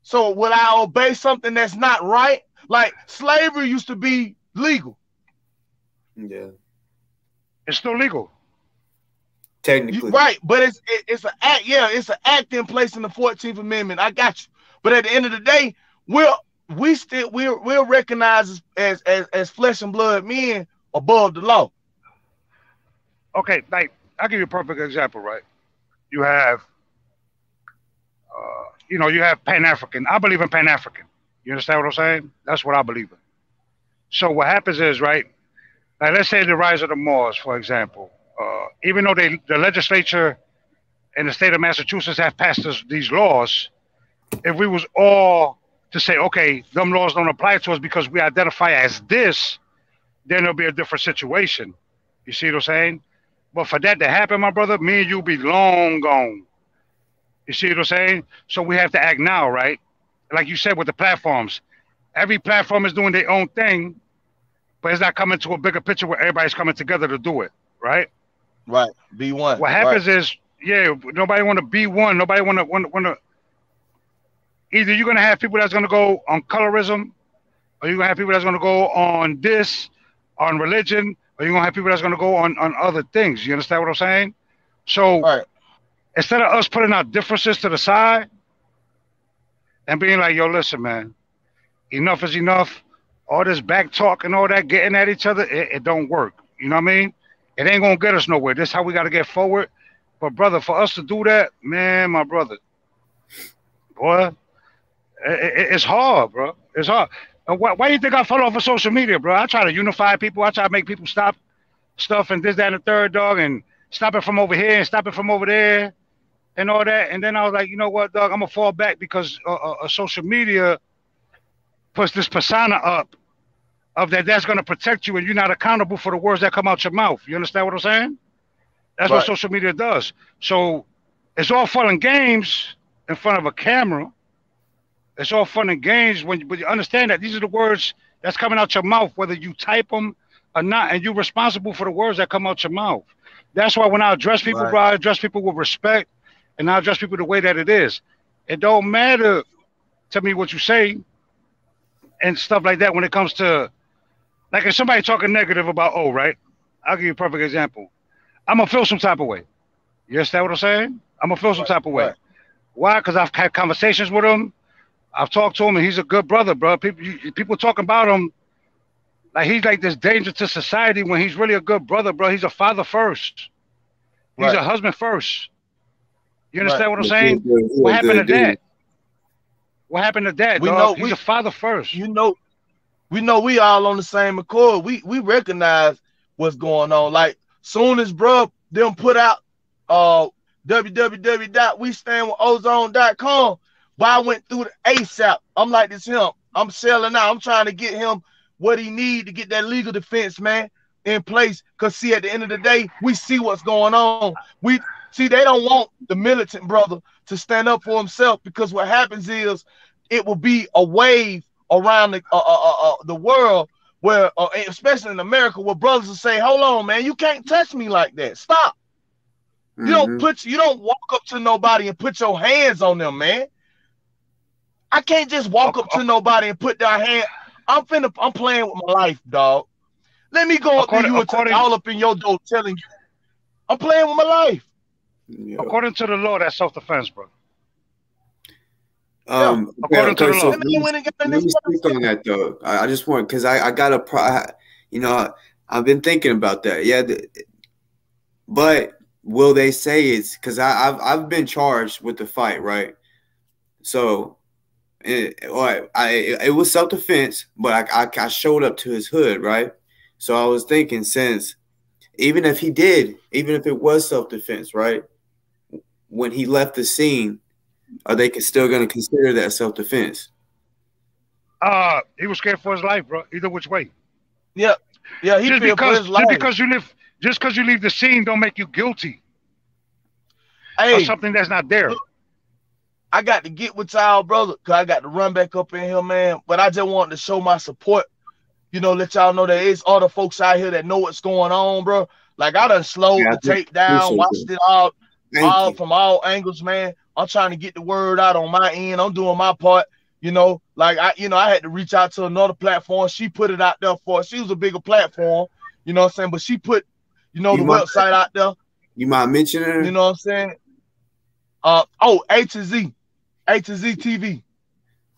[SPEAKER 5] So will I obey something that's not right? Like slavery used to be legal.
[SPEAKER 1] Yeah.
[SPEAKER 4] It's still legal.
[SPEAKER 1] Technically.
[SPEAKER 5] Right, but it's an act. Yeah, it's an act in place in the 14th Amendment. I got you. But at the end of the day, we're recognized as flesh and blood men above the law.
[SPEAKER 4] Okay, like I'll give you a perfect example, right? You have you have Pan-African. I believe in Pan-African. You understand what I'm saying? That's what I believe in. So what happens is, right, like let's say the rise of the Moors, for example. Even though the legislature in the state of Massachusetts have passed these laws, if we was all to say, okay, them laws don't apply to us because we identify as this, then it'll be a different situation. You see what I'm saying? But for that to happen, my brother, me and you be long gone. You see what I'm saying? So we have to act now, right? Like you said with the platforms. Every platform is doing their own thing, but it's not coming to a bigger picture where everybody's coming together to do it, right?
[SPEAKER 5] Right. Be one.
[SPEAKER 4] What happens is, nobody want to be one. Nobody want to. Either you're going to have people that's going to go on colorism, or you're going to have people that's going to go on this, on religion, or you're going to have people that's going to go on other things. You understand what I'm saying? So instead of us putting our differences to the side and being like, yo, listen, man, enough is enough. All this back talk and all that, getting at each other, it don't work. You know what I mean? It ain't going to get us nowhere. This is how we got to get forward. But, brother, for us to do that, man, my brother, boy, it's hard, bro. It's hard. Why do you think I follow off of social media, bro? I try to unify people. I try to make people stop stuff and this, that, and the third, dog, and stop it from over here and stop it from over there and all that. And then I was like, you know what, dog, I'm going to fall back because social media puts this persona up of that's going to protect you and you're not accountable for the words that come out your mouth. You understand what I'm saying? That's what social media does. So it's all fun and games in front of a camera. It's all fun and games when you understand that these are the words that's coming out your mouth, whether you type them or not, and you're responsible for the words that come out your mouth. That's why when I address people, bro, I address people with respect, and I address people the way that it is. It don't matter to me what you say and stuff like that when it comes to, like if somebody talking negative about right? I'll give you a perfect example. I'm going to feel some type of way. You understand what I'm saying? I'm going to feel some type of way. Why? Because I've had conversations with him. I've talked to him, and he's a good brother, bro. People talk about him like he's like this danger to society when he's really a good brother, bro. He's a father first. He's a husband first. You understand what I'm saying? What happened to that? What happened to that, dog? He's a father first.
[SPEAKER 5] We know we all on the same accord. We recognize what's going on. Like soon as bro them put out www.westandwithozone.com, but I went through the ASAP. I'm like this him. I'm selling out. I'm trying to get him what he need to get that legal defense, man, in place. Cause see, at the end of the day, we see what's going on. We see they don't want the militant brother to stand up for himself, because what happens is it will be a wave around the world where, especially in America, where brothers will say, "Hold on, man, you can't touch me like that. Stop." You don't walk up to nobody and put your hands on them, man. I can't just walk up to nobody and put their hand. I'm playing with my life, dog. Let me go up to you and all up in your door telling you I'm playing with my life.
[SPEAKER 4] According to the law, that's self-defense, bro. According to the law.
[SPEAKER 1] Let me speak on that though. I just want, because I got I've been thinking about that. Yeah, but will they say it's because I've been charged with the fight, right? So it was self-defense, but I showed up to his hood, right? So I was thinking, since even if it was self-defense, right? When he left the scene, are they still going to consider that self-defense?
[SPEAKER 4] He was scared for his life, bro. Either which way.
[SPEAKER 5] Yeah. Yeah, he feared for his life.
[SPEAKER 4] Just because you leave the scene don't make you guilty.
[SPEAKER 5] Hey,
[SPEAKER 4] or something that's not there.
[SPEAKER 5] I got to get with y'all, brother, because I got to run back up in here, man. But I just wanted to show my support. You know, let y'all know there is other folks out here that know what's going on, bro. Like, I done slowed the tape down, watched it all from all angles, man. I'm trying to get the word out on my end. I'm doing my part. You know, like I had to reach out to another platform. She put it out there for us. She was a bigger platform, you know what I'm saying? But she put, the website out there.
[SPEAKER 1] You mind mentioning her?
[SPEAKER 5] You know what I'm saying? A to Z TV.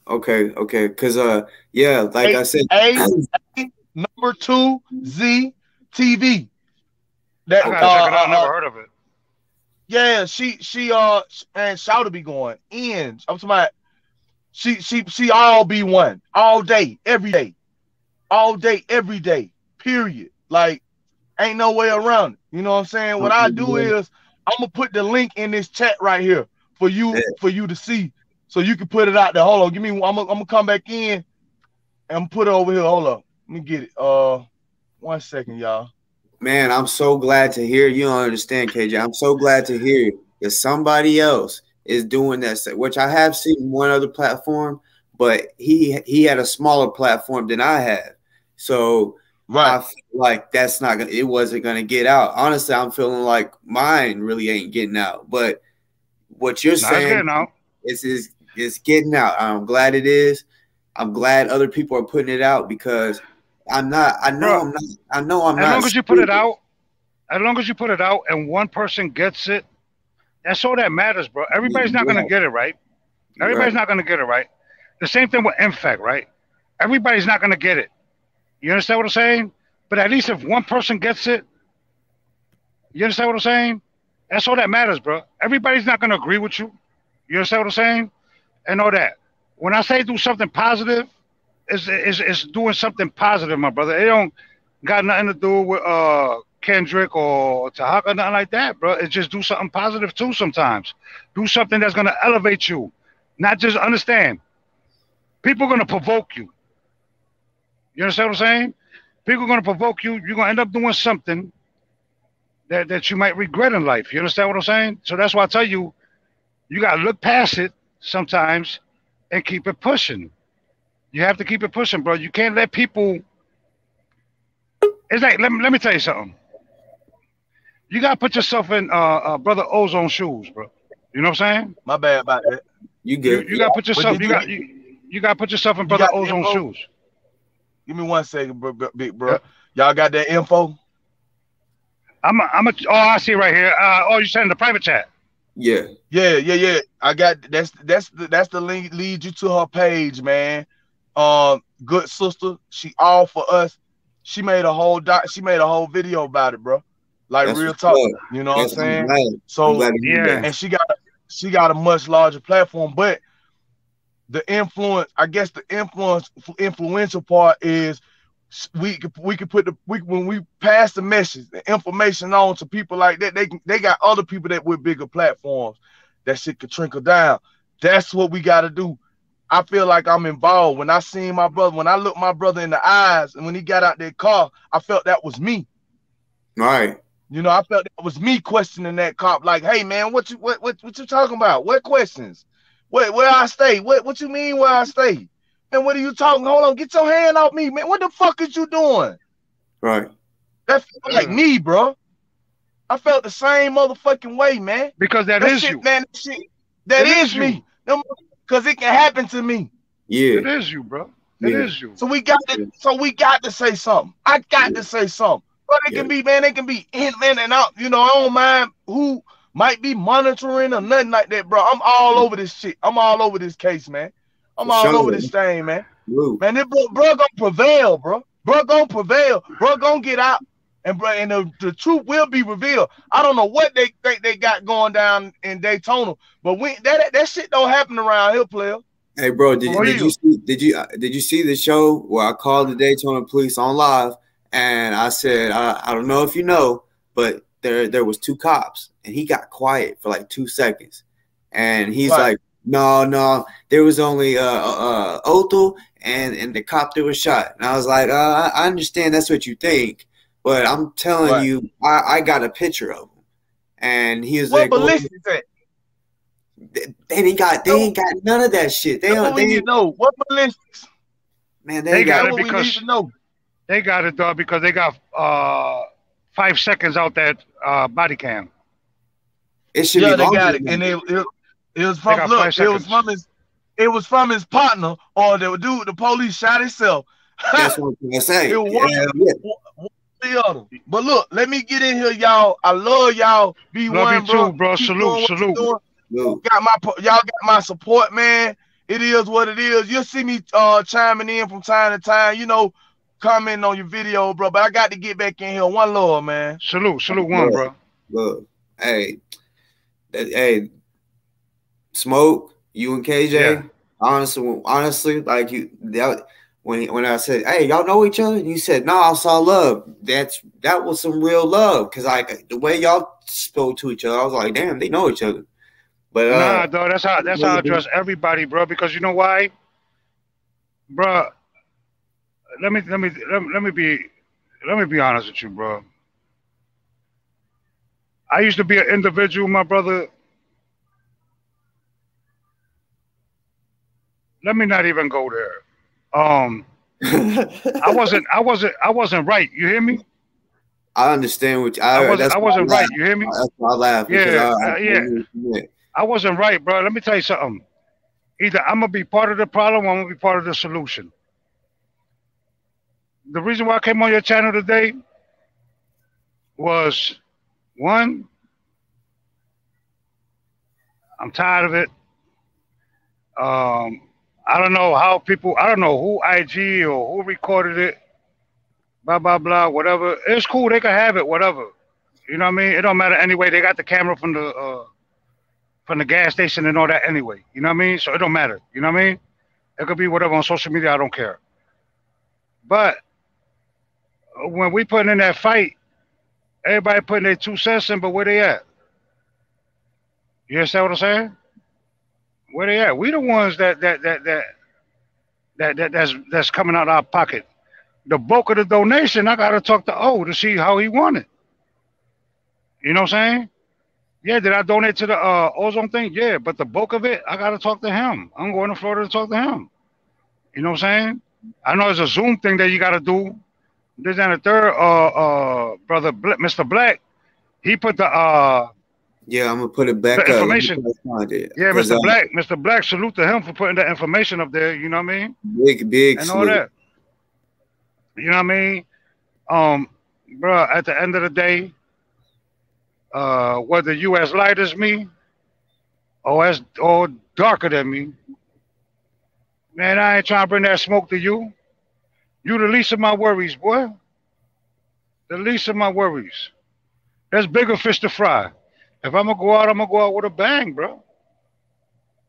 [SPEAKER 1] Okay. Cause like I said,
[SPEAKER 5] number 2 Z TV.
[SPEAKER 4] That I gotta check it out. I never heard of it.
[SPEAKER 5] Yeah, she and shout to be going in. I'm talking about she all be one all day, every day, period. Like, ain't no way around it. You know what I'm saying? What I do is I'm gonna put the link in this chat right here for you to see, so you can put it out there. Hold on, give me. I'm gonna come back in and put it over here. Hold up, let me get it. 1 second, y'all.
[SPEAKER 1] Man, I'm so glad to hear. You don't understand, KJ. I'm so glad to hear that somebody else is doing that, which I have seen one other platform, but he had a smaller platform than I have. So I feel like it wasn't gonna get out. Honestly, I'm feeling like mine really ain't getting out. But what you're saying is getting out. I'm glad it is. I'm glad other people are putting it out, because I'm not. I know I'm not.
[SPEAKER 4] As long as you put it out, and one person gets it, that's all that matters, bro. Everybody's not gonna get it right. Everybody's not gonna get it right. The same thing with MFAC, right? Everybody's not gonna get it. You understand what I'm saying? But at least if one person gets it, you understand what I'm saying? That's all that matters, bro. Everybody's not gonna agree with you. You understand what I'm saying? And all that. When I say do something positive, it's doing something positive, my brother. It don't got nothing to do with Kendrick or Tahaka, nothing like that, bro. It's just do something positive too sometimes. Do something that's gonna elevate you. Not just understand. People are gonna provoke you. You understand what I'm saying? People are gonna provoke you. You're gonna end up doing something that you might regret in life. You understand what I'm saying? So that's why I tell you, you gotta look past it sometimes and keep it pushing. You have to keep it pushing, bro. You can't let people. It's like, let me tell you something. You gotta put yourself in Brother Ozone shoes, bro. You know what I'm saying?
[SPEAKER 5] My bad about that.
[SPEAKER 1] You good?
[SPEAKER 4] You gotta put yourself. You gotta put yourself in Brother Ozone shoes.
[SPEAKER 5] Give me 1 second, big bro. Yeah. Y'all got that info?
[SPEAKER 4] I see it right here. You sent in the private chat.
[SPEAKER 1] Yeah.
[SPEAKER 5] I got that's the link lead you to her page, man. Good sister, she all for us. She made a whole video about it, bro. Like, that's real talk. You know what I'm saying? So yeah, and she got a much larger platform, but the influence, I guess the influential part is we could put when we pass the message, the information on to people like that, they got other people that with bigger platforms that shit could trickle down. That's what we got to do. I feel like I'm involved. When I seen my brother, when I looked my brother in the eyes, and when he got out that car, I felt that was me.
[SPEAKER 1] Right.
[SPEAKER 5] You know, I felt that was me questioning that cop. Like, hey man, what you talking about? What questions? Where I stay? What you mean where I stay? And what are you talking? Hold on, get your hand off me, man. What the fuck is you doing?
[SPEAKER 1] Right.
[SPEAKER 5] That felt like me, bro. I felt the same motherfucking way, man.
[SPEAKER 4] Because that is you,
[SPEAKER 5] man. That is me. Because it can happen to me.
[SPEAKER 1] Yeah.
[SPEAKER 4] It is you, bro. It is you.
[SPEAKER 5] So we got to say something. I got to say something. But it can be, man, it can be in and out. You know, I don't mind who might be monitoring or nothing like that, bro. I'm all over this shit. I'm all over this case, man. I'm all over this thing, man.
[SPEAKER 1] Woo.
[SPEAKER 5] Man, this bro gonna prevail, bro. Bro gonna prevail. Bro gonna get out, and bro, and the truth will be revealed. I don't know what they think they got going down in Daytona, but that shit don't happen around here, player.
[SPEAKER 1] Hey, bro, did you see the show where I called the Daytona police on live and I said I don't know if you know, but there was 2 cops and he got quiet for like 2 seconds, and he's like, no, there was only Othel and the cop that was shot, and I was like, I understand that's what you think, but I'm telling you, I got a picture of him, and he was like,
[SPEAKER 5] ballistics at?
[SPEAKER 1] They ain't got none of that shit. They
[SPEAKER 5] know what ballistics.
[SPEAKER 1] Man,
[SPEAKER 4] they got it because they got it, dog, because they got 5 seconds out that body cam.
[SPEAKER 1] It should be
[SPEAKER 5] they got it, and it was from it was from his partner, or the police shot himself.
[SPEAKER 1] That's what I'm saying.
[SPEAKER 5] It was the other. But look, let me get in here, y'all. I love y'all.
[SPEAKER 4] Love you too, bro. Salute.
[SPEAKER 5] Y'all got my support, man. It is what it is. You'll see me chiming in from time to time, you know, commenting on your video, bro. But I got to get back in here. One love, man.
[SPEAKER 4] Salute one, bro.
[SPEAKER 1] Look, hey, Smoke, you and KJ. Yeah. Honestly, like when I said, hey, y'all know each other, and you said, no, I saw love. That was some real love, because like the way y'all spoke to each other, I was like, damn, they know each other. But
[SPEAKER 4] nah, dog, that's how I address everybody, bro. Because you know why, bro? Let me be honest with you, bro. I used to be an individual, my brother. Let me not even go there. I wasn't right. You hear me?
[SPEAKER 1] I understand what
[SPEAKER 4] I wasn't right. You hear me?
[SPEAKER 1] That's why I laugh.
[SPEAKER 4] Yeah. I wasn't right, bro. Let me tell you something. Either I'm gonna be part of the problem or I'm gonna be part of the solution. The reason why I came on your channel today was, one, I'm tired of it. I don't know I don't know who IG or who recorded it, blah, blah, blah, whatever. It's cool. They can have it, whatever. You know what I mean? It don't matter anyway. They got the camera from the gas station and all that anyway. You know what I mean? So it don't matter. You know what I mean? It could be whatever on social media. I don't care. But when we put in that fight, everybody putting their 2 cents in, but where they at? You understand what I'm saying? Where they at? We the ones that's coming out of our pocket. The bulk of the donation, I gotta talk to O to see how he won it. You know what I'm saying? Yeah, did I donate to the ozone thing? Yeah, but the bulk of it, I gotta talk to him. I'm going to Florida to talk to him. You know what I'm saying? I know it's a Zoom thing that you gotta do. This and the third, brother Mr. Black, he put the
[SPEAKER 1] yeah, I'm gonna put it back
[SPEAKER 4] the information. Yeah, Mr. Black, salute to him for putting that information up there. You know what I mean?
[SPEAKER 1] Big
[SPEAKER 4] and all that. You know what I mean? Bro, at the end of the day, whether you as light as me or darker than me, man, I ain't trying to bring that smoke to you. You the least of my worries, boy. The least of my worries. There's bigger fish to fry. If I'm gonna go out with a bang, bro.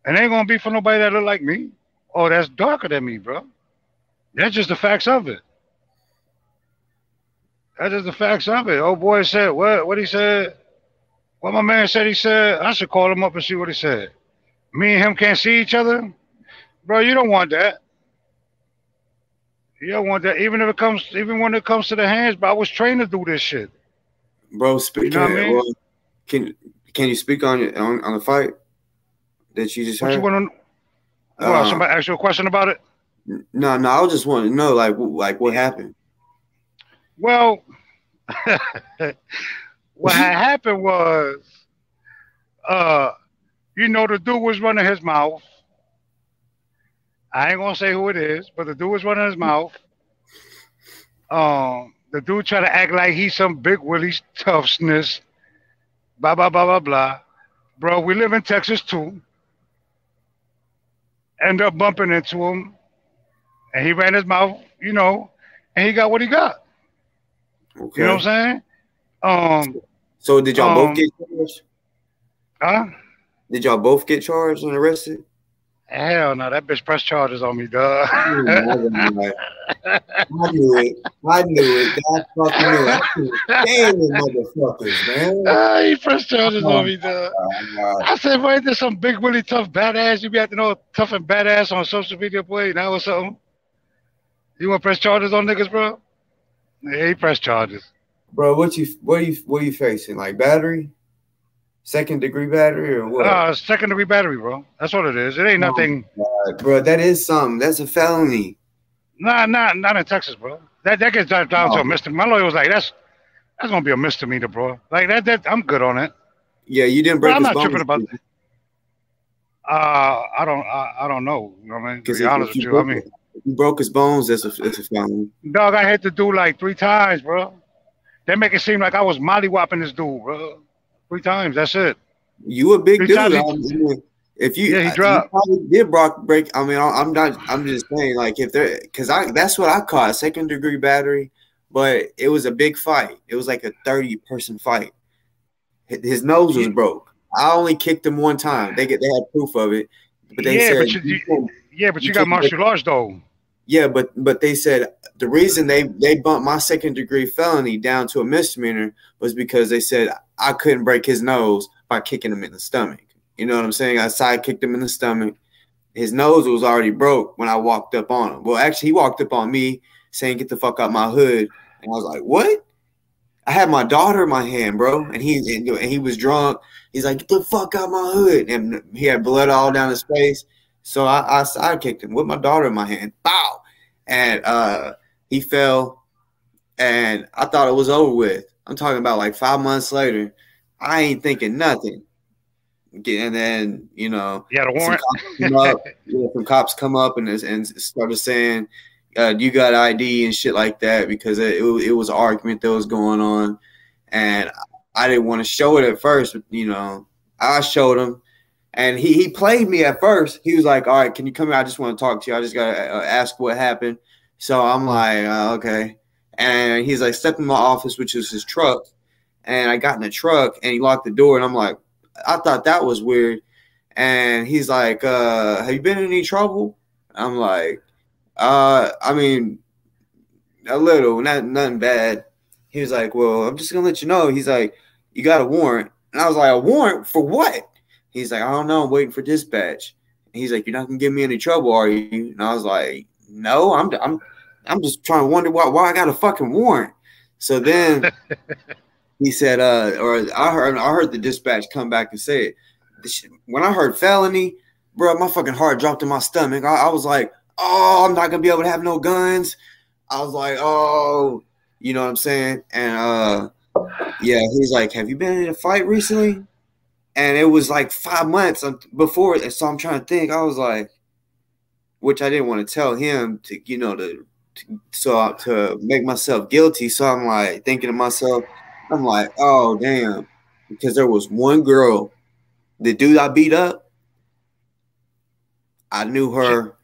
[SPEAKER 4] And it ain't gonna be for nobody that look like me or that's darker than me, bro. That's just the facts of it. That's just the facts of it. Oh boy said what he said. What my man said, he said, I should call him up and see what he said. Me and him can't see each other? Bro, you don't want that. You don't want that. Even when it comes to the hands, but I was trained to do this shit.
[SPEAKER 1] Bro, speaking,
[SPEAKER 4] you know what I mean?
[SPEAKER 1] Well, can you speak on the fight that you just heard?
[SPEAKER 4] You want to, somebody ask you a question about it?
[SPEAKER 1] No, I just want to know like what happened.
[SPEAKER 4] Well, what had happened was, you know, the dude was running his mouth. I ain't gonna say who it is, but the dude was running his mouth. The dude tried to act like he's some big Willie toughness. blah blah blah blah blah. Bro, we live in Texas too. End up bumping into him, and he ran his mouth, you know, and he got what he got.
[SPEAKER 1] Okay.
[SPEAKER 4] You know what I'm saying?
[SPEAKER 1] So did y'all both get charged?
[SPEAKER 4] Huh?
[SPEAKER 1] Did y'all both get charged and arrested?
[SPEAKER 4] Hell no, that bitch pressed charges on me, dog.
[SPEAKER 1] I knew it. I knew it. God fucking knew it. Damn you motherfuckers, man.
[SPEAKER 4] He pressed charges on me, dog. I said, boy, there's some big, really tough badass. You be acting all tough and badass on social media, boy. Now or something. You want to press charges on niggas, bro? Yeah, he pressed charges.
[SPEAKER 1] Bro, what you facing? Like battery? Second degree battery or what?
[SPEAKER 4] Second degree battery, bro. That's what it is. It ain't nothing.
[SPEAKER 1] God, bro, that is something. That's a felony.
[SPEAKER 4] Nah, not in Texas, bro. That gets down to a misdemeanor. My lawyer was like, that's gonna be a misdemeanor, bro. Like that I'm good on it.
[SPEAKER 1] Yeah, you didn't break his bones.
[SPEAKER 4] I'm not tripping about that. I don't know. You know what I mean? To be honest with you, I mean,
[SPEAKER 1] if you broke his bones, that's a felony.
[SPEAKER 4] Dog, I had to do like 3 times, bro. They make it seem like I was mollywhopping this dude, bro. 3 times, that's it.
[SPEAKER 1] You a big dude. If you,
[SPEAKER 4] he dropped.
[SPEAKER 1] You probably did break. I mean, I'm just saying, like, if there, because that's what I caught, second degree battery, but it was a big fight. It was like a 30-person fight. His nose was broke. I only kicked him 1 time. They had proof of it, but they said,
[SPEAKER 4] but you got martial arts though.
[SPEAKER 1] Yeah, but they said the reason they bumped my second degree felony down to a misdemeanor was because they said I couldn't break his nose by kicking him in the stomach. You know what I'm saying? I side kicked him in the stomach. His nose was already broke when I walked up on him. Well, actually, he walked up on me saying, "Get the fuck out my hood," and I was like, "What?" I had my daughter in my hand, bro, and he was drunk. He's like, "Get the fuck out my hood," and he had blood all down his face. So I side kicked him with my daughter in my hand. Bow. And he fell, and I thought it was over with. I'm talking about like 5 months later. I ain't thinking nothing. And then, you know,
[SPEAKER 4] you had a warrant?
[SPEAKER 1] Some cops come up and started saying, you got ID and shit like that, because it was an argument that was going on. And I didn't want to show it at first, but, you know, I showed him. And he played me at first. He was like, all right, can you come here? I just want to talk to you. I just got to ask what happened. So I'm like, okay. And he's like, step in my office, which is his truck. And I got in the truck, and he locked the door. And I'm like, I thought that was weird. And he's like, have you been in any trouble? I'm like, I mean, a little, nothing bad. He was like, well, I'm just going to let you know. He's like, you got a warrant. And I was like, a warrant for what? He's like, I don't know. I'm waiting for dispatch. And he's like, you're not gonna give me any trouble, are you? And I was like, no, I'm just trying to wonder why I got a fucking warrant. So then he said, or I heard the dispatch come back and say it. When I heard felony, bro, my fucking heart dropped in my stomach. I was like, oh, I'm not gonna be able to have no guns. I was like, oh, you know what I'm saying? And yeah, he's like, have you been in a fight recently? And it was like 5 months before, so I'm trying to think. I was like, which I didn't want to tell him to, you know, to make myself guilty. So I'm like thinking to myself, I'm like, oh damn, because there was one girl, the dude I beat up, I knew her.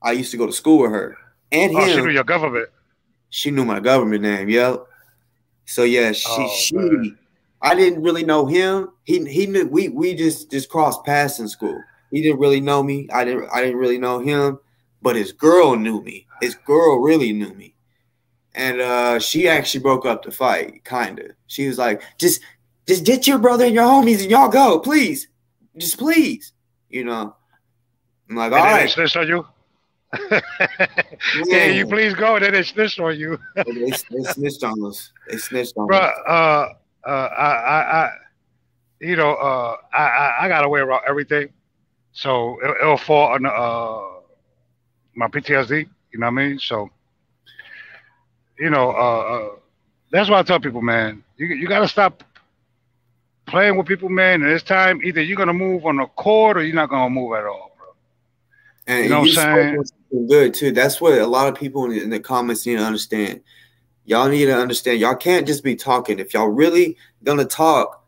[SPEAKER 1] I used to go to school with her, and him.
[SPEAKER 4] She knew your government.
[SPEAKER 1] She knew my government name. Yep. So yeah, she. I didn't really know him. He knew we just crossed paths in school. He didn't really know me. I didn't really know him, but his girl knew me. His girl really knew me. And she actually broke up the fight, kinda. She was like, just get your brother and your homies and y'all go, please. Just please. You know. I'm like, all right.
[SPEAKER 4] They snitched on you? Yeah, you please go, and then they snitched on you.
[SPEAKER 1] they snitched on us. They snitched on
[SPEAKER 4] us. I got a way around everything, so it'll fall on my PTSD. You know what I mean? So, you know, that's why I tell people, man, you got to stop playing with people, man. And it's time, either you're gonna move on the court or you're not gonna move at all, bro.
[SPEAKER 1] And you know what I'm saying? Good too. That's what a lot of people in the comments need to understand. Y'all need to understand. Y'all can't just be talking. If y'all really gonna talk,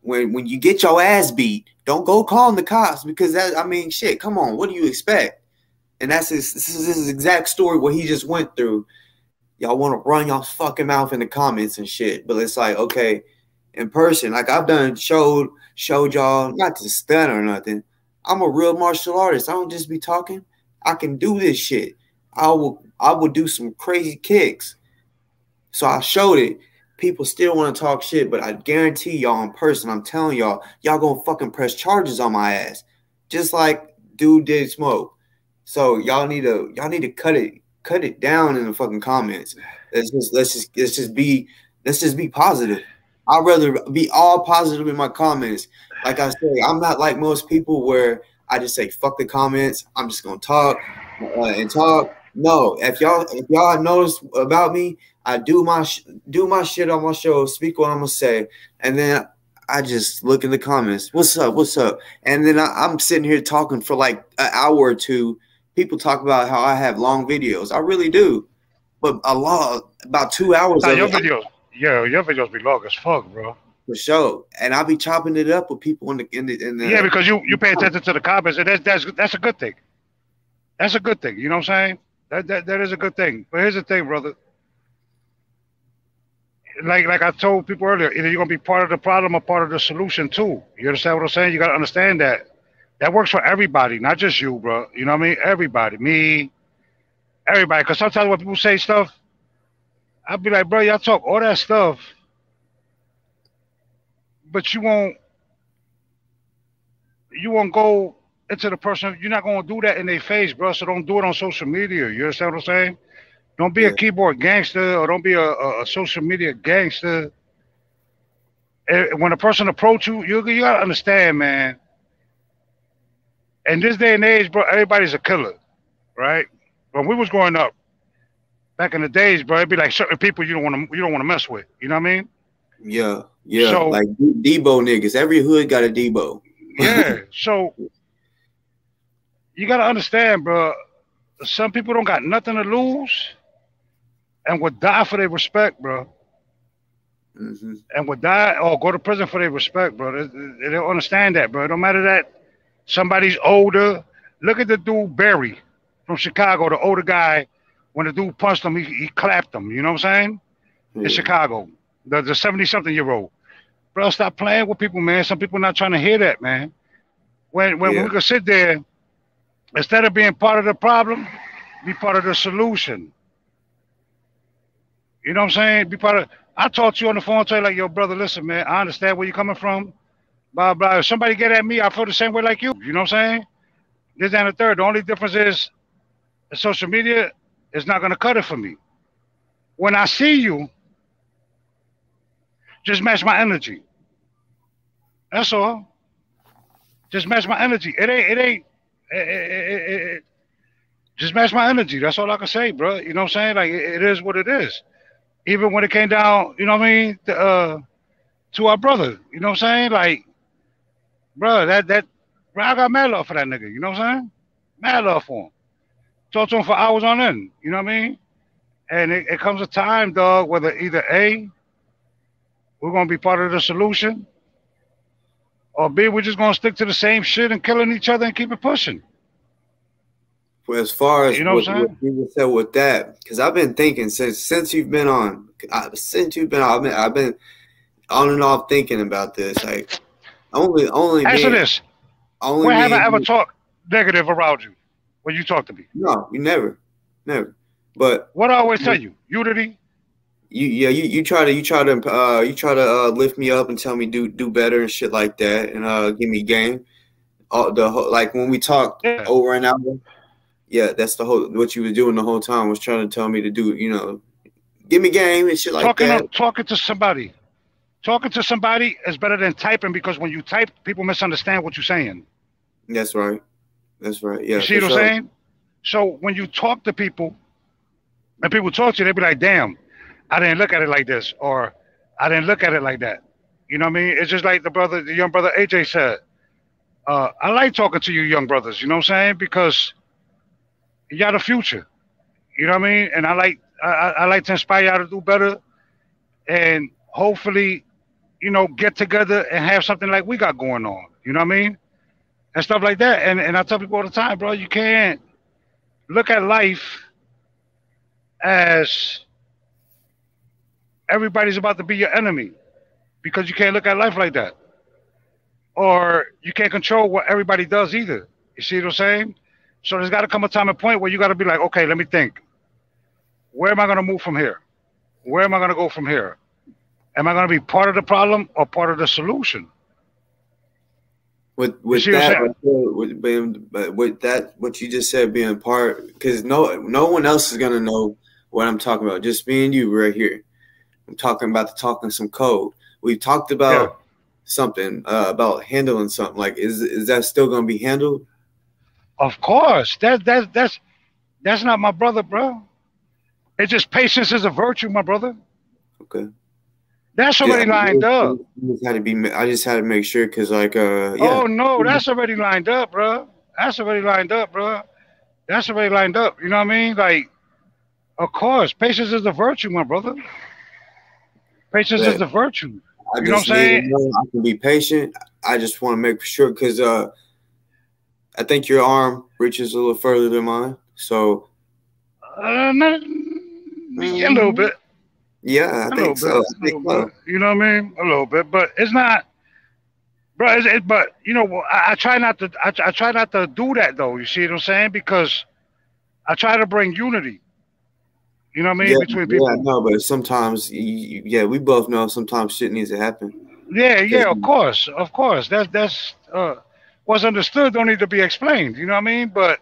[SPEAKER 1] when you get your ass beat, don't go calling the cops because that, I mean, shit, come on, what do you expect? And this is his exact story what he just went through. Y'all want to run y'all's fucking mouth in the comments and shit, but it's like, okay, in person, like I've done showed y'all, not to stun or nothing. I'm a real martial artist. I don't just be talking. I can do this shit. I will do some crazy kicks. So I showed it. People still want to talk shit, but I guarantee y'all in person, I'm telling y'all gonna fucking press charges on my ass, just like dude did Smoke. So y'all need to cut it down in the fucking comments. Let's just be positive. I'd rather be all positive in my comments. Like I say, I'm not like most people where I just say fuck the comments. I'm just gonna talk and talk. No, if y'all notice about me, I do my shit on my show, speak what I'm gonna say, and then I just look in the comments. What's up? What's up? And then I'm sitting here talking for like an hour or two. People talk about how I have long videos. I really do, but about 2 hours.
[SPEAKER 4] Your videos, your videos be long as fuck, bro.
[SPEAKER 1] For sure, and I'll be chopping it up with people in the
[SPEAKER 4] yeah, because you pay attention to the comments, and that's a good thing. That's a good thing. You know what I'm saying? That is a good thing. But here's the thing, brother. Like I told people earlier, either you're gonna be part of the problem or part of the solution too. You understand what I'm saying? You gotta understand that. That works for everybody, not just you, bro. You know what I mean? Everybody, me, everybody. Because sometimes when people say stuff, I'll be like, bro, y'all talk all that stuff, but you won't go into the person. You're not gonna do that in their face, bro. So don't do it on social media. You understand what I'm saying? Don't be a keyboard gangster, or don't be a social media gangster. When a person approach you, you gotta understand, man. In this day and age, bro, everybody's a killer, right? When we was growing up, back in the days, bro, it'd be like certain people you don't want to mess with. You know what I mean?
[SPEAKER 1] Yeah. So, like Debo niggas. Every hood got a Debo.
[SPEAKER 4] Yeah. So you gotta understand, bro. Some people don't got nothing to lose, and would die for their respect, bro.
[SPEAKER 1] Mm-hmm.
[SPEAKER 4] And would die or go to prison for their respect, bro. They don't understand that, bro. It don't matter that somebody's older. Look at the dude Barry from Chicago, the older guy. When the dude punched him, he clapped him. You know what I'm saying? Yeah. In Chicago, the 70-something-year-old. Bro, stop playing with people, man. Some people not trying to hear that, man. When we can sit there, instead of being part of the problem, be part of the solution. You know what I'm saying? Be part of. I talk to you on the phone, tell you like, yo, brother, listen, man, I understand where you're coming from. Blah, blah. If somebody get at me, I feel the same way like you. You know what I'm saying? This and the third. The only difference is social media is not going to cut it for me. When I see you, just match my energy. That's all. Just match my energy. It ain't. Just match my energy. That's all I can say, bro. You know what I'm saying? Like, it is what it is. Even when it came down, you know what I mean, to our brother. You know what I'm saying? Like, bro, bro, I got mad love for that nigga. You know what I'm saying? Mad love for him. Talk to him for hours on end. You know what I mean? And it comes a time, dog, whether either A, we're going to be part of the solution, or B, we're just going to stick to the same shit and killing each other and keep it pushing.
[SPEAKER 1] Well, as far as what you said with that, because I've been thinking since you've been on, I've been on and off thinking about this. Like, only
[SPEAKER 4] answer this. When have I ever talked negative around you when you talk to me?
[SPEAKER 1] No, you never. But
[SPEAKER 4] what I always tell you, Unity.
[SPEAKER 1] You try to lift me up and tell me do better and shit like that, and give me game. Like when we talk over an hour. Yeah, that's what you was doing the whole time, was trying to tell me to do, you know, give me game and shit like that.
[SPEAKER 4] Talking to somebody is better than typing, because when you type, people misunderstand what you're saying.
[SPEAKER 1] That's right. Yeah.
[SPEAKER 4] You see what I'm saying? So when you talk to people, and people talk to you, they be like, damn, I didn't look at it like this, or I didn't look at it like that. You know what I mean? It's just like the young brother AJ said. I like talking to you young brothers, you know what I'm saying? Because you got a future, you know what I mean? And I like to inspire y'all to do better, and hopefully you know, get together and have something like we got going on. You know what I mean? And stuff like that. And I tell people all the time, bro, you can't look at life as everybody's about to be your enemy, because you can't look at life like that. Or you can't control what everybody does either. You see what I'm saying? So there's got to come a time and point where you got to be like, okay, let me think. Where am I going to move from here? Where am I going to go from here? Am I going to be part of the problem or part of the solution?
[SPEAKER 1] With that, with that, what you just said being part, because no one else is going to know what I'm talking about. Just me and you right here. I'm talking some code. We talked about something about handling something. Like, is that still going to be handled?
[SPEAKER 4] Of course. That's not my brother, bro. It's just patience is a virtue, my brother.
[SPEAKER 1] Okay.
[SPEAKER 4] That's already lined up.
[SPEAKER 1] I just had to make sure, because like
[SPEAKER 4] Oh no, that's already lined up, bro. That's already lined up, bro. That's already lined up. You know what I mean? Like, of course, patience is a virtue, my brother. Patience is a virtue. You know what I'm saying?
[SPEAKER 1] I can be patient. I just want to make sure, because I think your arm reaches a little further than mine. So
[SPEAKER 4] a little bit.
[SPEAKER 1] Yeah, I think so.
[SPEAKER 4] You know what I mean? A little bit, but it's not, bro. But you know, I try not to. I try not to do that though. You see what I'm saying? Because I try to bring unity. You know what I mean? Between people.
[SPEAKER 1] Yeah, no, but sometimes, we both know sometimes shit needs to happen.
[SPEAKER 4] Yeah, of course. That's what's understood don't need to be explained. You know what I mean? But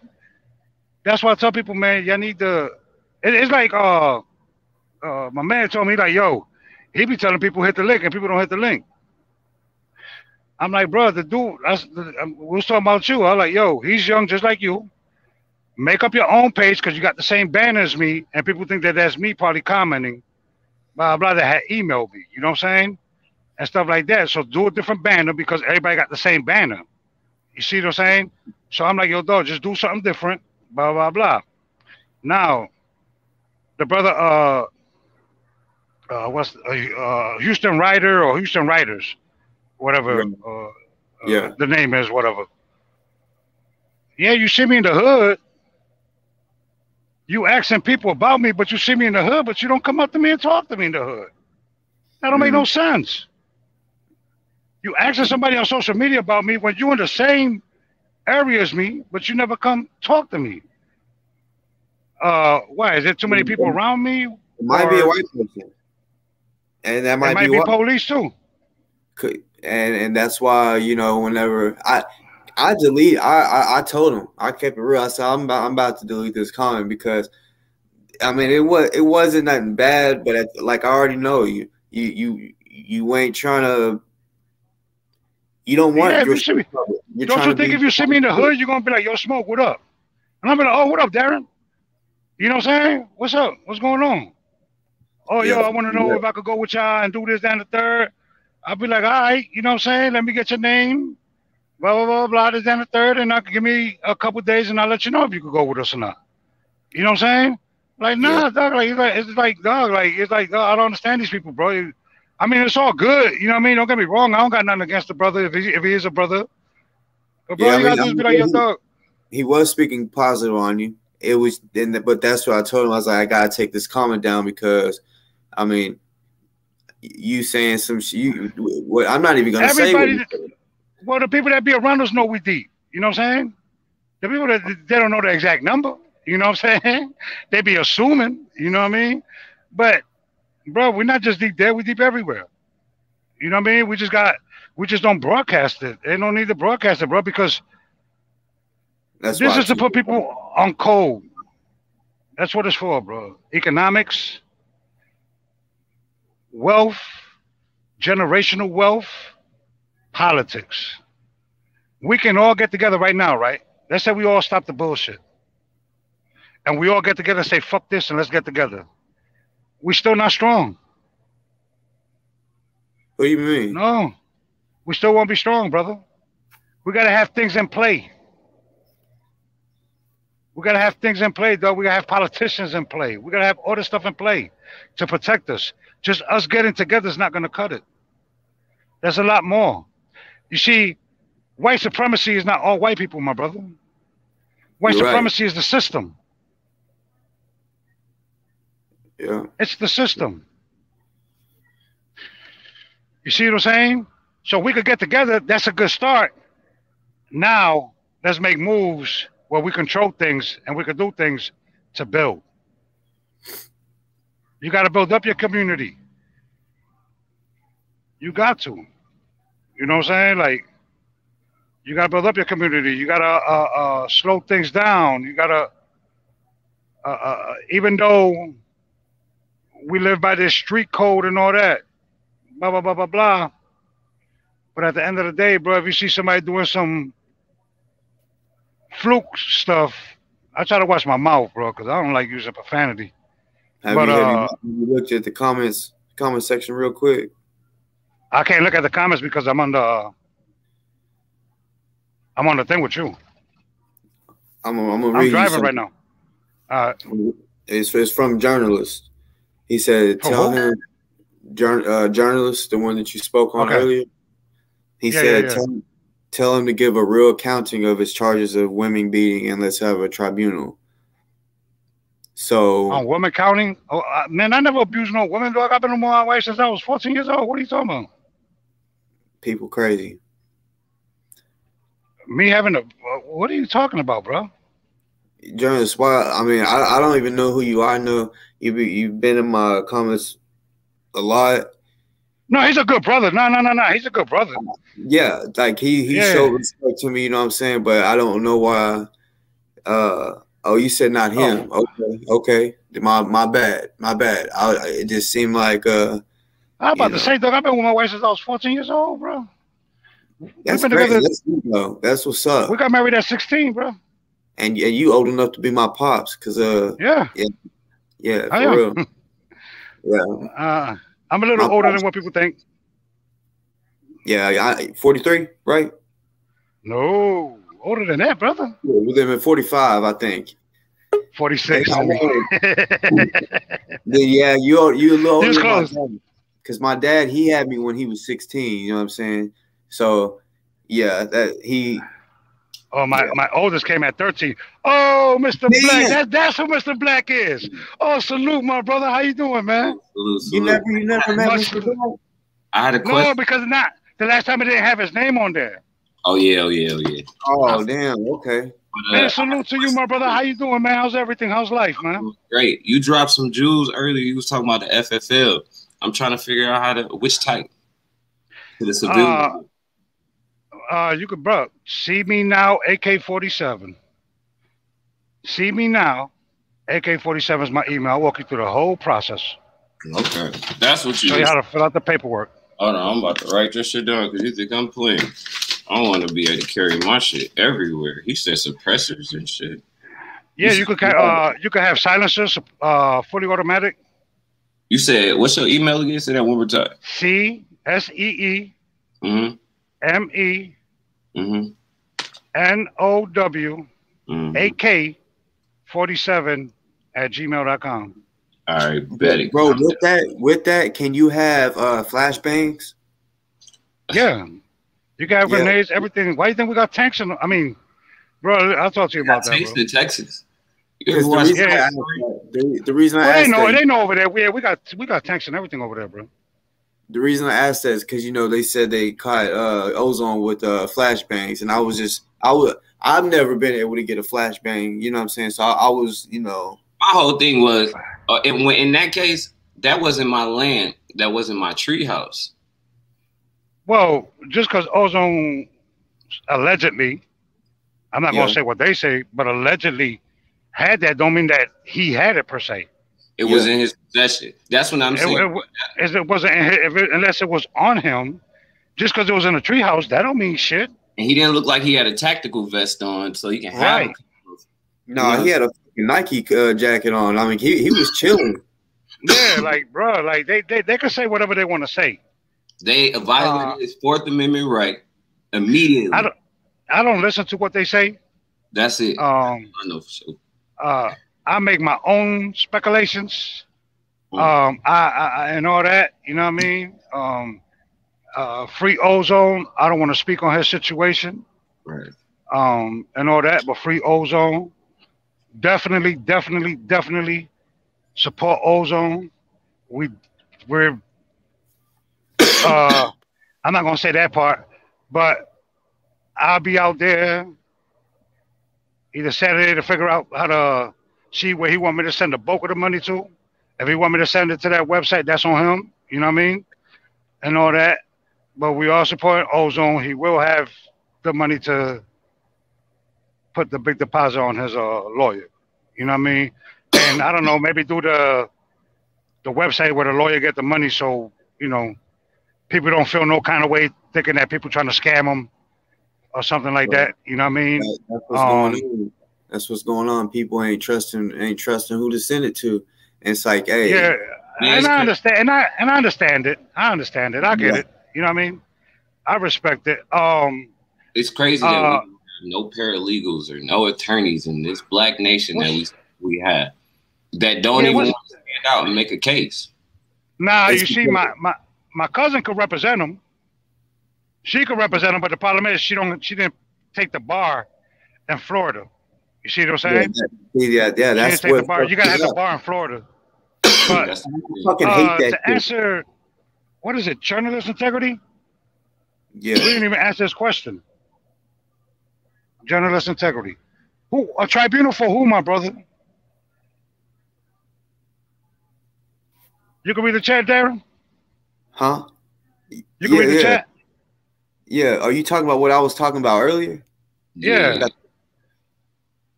[SPEAKER 4] that's why I tell people, man, y'all need to. It's like my man told me, like, yo, he be telling people hit the link and people don't hit the link. I'm like, bro, the dude, we was talking about you. I was like, yo, he's young just like you. Make up your own page, because you got the same banner as me, and people think that that's me probably commenting, blah, blah, that had emailed me. You know what I'm saying? And stuff like that. So do a different banner, because everybody got the same banner. You see what I'm saying? So I'm like, yo, dog, just do something different, blah, blah, blah. Now, the brother, Houston Writer or Houston Writers, whatever the name is, whatever. Yeah, you see me in the hood. You asking people about me, but you see me in the hood, but you don't come up to me and talk to me in the hood. That don't make no sense. You asking somebody on social media about me when you're in the same area as me, but you never come talk to me. Why? Is there too many people around me?
[SPEAKER 1] It might be a white person. And that might
[SPEAKER 4] be police too.
[SPEAKER 1] And that's why, you know, whenever I delete, I told him, I kept it real. I said, I'm about to delete this comment, because I mean, it wasn't nothing bad, but like, I already know you ain't trying to. You don't want.
[SPEAKER 4] Yeah, don't you think if you see me in the hood, you're gonna be like, yo, Smoke, what up? And I'm be like, oh, what up, Darren? You know what I'm saying? What's up? What's going on? Oh, yo, I want to know if I could go with y'all and do this, that, and the third. I'll be like, all right, you know what I'm saying? Let me get your name. Blah, blah, blah, blah, this, that, and the third. And I can give me a couple days and I'll let you know if you could go with us or not. You know what I'm saying? Like, nah, dog. It's like, dog, I don't understand these people, bro. I mean, it's all good. You know what I mean? Don't get me wrong. I don't got nothing against the brother if he is a brother. But, bro, you got to just be like, yo, dog.
[SPEAKER 1] He was speaking positive on you. It was, but that's what I told him. I was like, I got to take this comment down, because, I mean, you saying some shit. I'm not even going to say what
[SPEAKER 4] well, the people that be around us know we deep. You know what I'm saying? The people that they don't know the exact number. You know what I'm saying? They be assuming. You know what I mean? But, bro, we're not just deep there. We deep everywhere. You know what I mean? We just don't broadcast it. They don't need to broadcast it, bro, because this is to put people on code. That's what it's for, bro. Economics, wealth, generational wealth, politics. We can all get together right now, right? Let's say we all stop the bullshit. And we all get together and say, fuck this, and let's get together. We still not strong.
[SPEAKER 1] What do you mean?
[SPEAKER 4] No. We still won't be strong, brother. We got to have things in play. We got to have things in play, though. We got to have politicians in play. We got to have all this stuff in play to protect us. Just us getting together is not going to cut it. There's a lot more. You see, white supremacy is not all white people, my brother. White
[SPEAKER 1] You're right.
[SPEAKER 4] supremacy is the system.
[SPEAKER 1] Yeah.
[SPEAKER 4] It's the system. You see what I'm saying? So we could get together. That's a good start. Now, let's make moves where we control things and we can do things to build. You got to build up your community. You got to. You know what I'm saying? Like, you got to build up your community. You got to slow things down. You got to, even though we live by this street code and all that, blah, blah, blah, blah, blah. But at the end of the day, bro, if you see somebody doing some fluke stuff, I try to watch my mouth, bro, because I don't like using profanity.
[SPEAKER 1] Have you looked at the comment section real quick?
[SPEAKER 4] I can't look at the comments because I'm on the thing with you.
[SPEAKER 1] I'm driving
[SPEAKER 4] right now.
[SPEAKER 1] It's from journalist. He said, "Tell him, journalist, the one that you spoke on earlier." He said, "Tell him to give a real accounting of his charges of women beating, and let's have a tribunal." So
[SPEAKER 4] on women counting? Oh man, I never abused no women, dog. I've been with my wife since I was 14 years old. What are you talking about?
[SPEAKER 1] People crazy.
[SPEAKER 4] Me having a what are you talking about, bro?
[SPEAKER 1] Journalist, why? I mean, I don't even know who you are. I know you've been in my comments a lot.
[SPEAKER 4] No, he's a good brother. No. He's a good brother.
[SPEAKER 1] Yeah, like he showed respect to me, you know what I'm saying? But I don't know why. Oh, you said not him. Oh. Okay. My bad. It just seemed like
[SPEAKER 4] I'm about to say, dog, I've been with my wife since I was 14 years old, bro.
[SPEAKER 1] That's great. That's what's up.
[SPEAKER 4] We got married at 16, bro.
[SPEAKER 1] And you old enough to be my pops, cause
[SPEAKER 4] yeah,
[SPEAKER 1] for real.
[SPEAKER 4] Yeah. I'm a little older than what people think.
[SPEAKER 1] Yeah, 43, right?
[SPEAKER 4] No, older than that, brother.
[SPEAKER 1] Yeah, we live in 45, I think.
[SPEAKER 4] 46.
[SPEAKER 1] Yeah, you're a little older
[SPEAKER 4] close.
[SPEAKER 1] Because my dad, he had me when he was 16. You know what I'm saying? So, yeah, that he.
[SPEAKER 4] Oh, my oldest came at 13. Oh, Mr. Black, that's who Mr. Black is. Oh, salute, my brother. How you doing, man?
[SPEAKER 6] Salute.
[SPEAKER 1] You never met Mr. Black?
[SPEAKER 6] I had a question.
[SPEAKER 4] No, because not the last time it didn't have his name on there.
[SPEAKER 6] Oh yeah.
[SPEAKER 1] Oh damn. Okay.
[SPEAKER 4] Man, salute to you, my brother. How you doing, man? How's everything? How's life, man?
[SPEAKER 6] Great. You dropped some jewels earlier. You was talking about the FFL. I'm trying to figure out which type. The civilian.
[SPEAKER 4] You could, bro. See me now, AK-47. See me now, AK-47 is my email. I'll walk you through the whole process.
[SPEAKER 6] Okay, that's what you.
[SPEAKER 4] Show you how to fill out the paperwork.
[SPEAKER 6] Hold on, I'm about to write this shit down because you think I'm playing. I want to be able to carry my shit everywhere. He said suppressors and shit.
[SPEAKER 4] Yeah, you could have silencers, fully automatic.
[SPEAKER 6] You said what's your email again? Say that one more time.
[SPEAKER 4] CSEE MENOW AK47@gmail.com.
[SPEAKER 6] All right, bet it.
[SPEAKER 1] Bro, with that, can you have flashbangs?
[SPEAKER 4] Yeah. You got grenades, everything. Why do you think we got tanks I mean, bro, I'll talk to you about that,
[SPEAKER 6] tanks
[SPEAKER 4] bro.
[SPEAKER 6] in Texas.
[SPEAKER 1] The reason I asked
[SPEAKER 4] they know over there. We got tanks and everything over there, bro.
[SPEAKER 1] The reason I asked that is because they said they caught ozone with flashbangs, and I've never been able to get a flashbang. You know what I'm saying? So I was,
[SPEAKER 6] My whole thing was, in that case, that wasn't my land. That wasn't my tree house.
[SPEAKER 4] Well, just because ozone allegedly, I'm not gonna say what they say, but allegedly had that, don't mean that he had it per se.
[SPEAKER 6] It was in his possession. That's what I'm saying.
[SPEAKER 4] It wasn't unless it was on him. Just because it was in a treehouse, that don't mean shit.
[SPEAKER 6] And he didn't look like he had a tactical vest on, so he can have it.
[SPEAKER 1] No, he had a Nike jacket on. I mean, he was chilling.
[SPEAKER 4] Yeah, like bro, like they can say whatever they want to say.
[SPEAKER 6] They violated his Fourth Amendment right immediately.
[SPEAKER 4] I don't listen to what they say.
[SPEAKER 6] That's it. I know for sure.
[SPEAKER 4] I make my own speculations. I and all that. You know what I mean? Free Ozone. I don't want to speak on his situation,
[SPEAKER 6] Right.
[SPEAKER 4] and all that, but free Ozone. Definitely support Ozone. We're I'm not gonna say that part, but I'll be out there either Saturday to figure out how to see where he want me to send the bulk of the money to. If he want me to send it to that website, that's on him. You know what I mean? And all that. But we all support Ozone. He will have the money to put the big deposit on his lawyer. You know what I mean? And I don't know, maybe do the website where the lawyer get the money, so people don't feel no kind of way thinking that people trying to scam them or something like that. You know what I mean?
[SPEAKER 1] That's what's going on. That's what's going on. People ain't trusting who to send it to. And it's like, hey,
[SPEAKER 4] yeah, and I understand, and I understand it. I get it. You know what I mean? I respect it.
[SPEAKER 6] It's crazy that we have no paralegals or no attorneys in this black nation that we have that don't even want to stand out and make a case.
[SPEAKER 4] Nah, you see, my cousin could represent him. She could represent him, but the problem is she didn't take the bar in Florida. You see what I'm saying?
[SPEAKER 1] Yeah. That's
[SPEAKER 4] what the bar. You gotta have the bar in Florida. But
[SPEAKER 1] I fucking hate that.
[SPEAKER 4] To answer, what is it? Journalist integrity?
[SPEAKER 1] Yeah.
[SPEAKER 4] We didn't even answer this question. Journalist integrity. Who? A tribunal for who, my brother? You can read the chat, Darren?
[SPEAKER 1] Huh?
[SPEAKER 4] You can read the chat?
[SPEAKER 1] Yeah. Are you talking about what I was talking about earlier?
[SPEAKER 4] Yeah.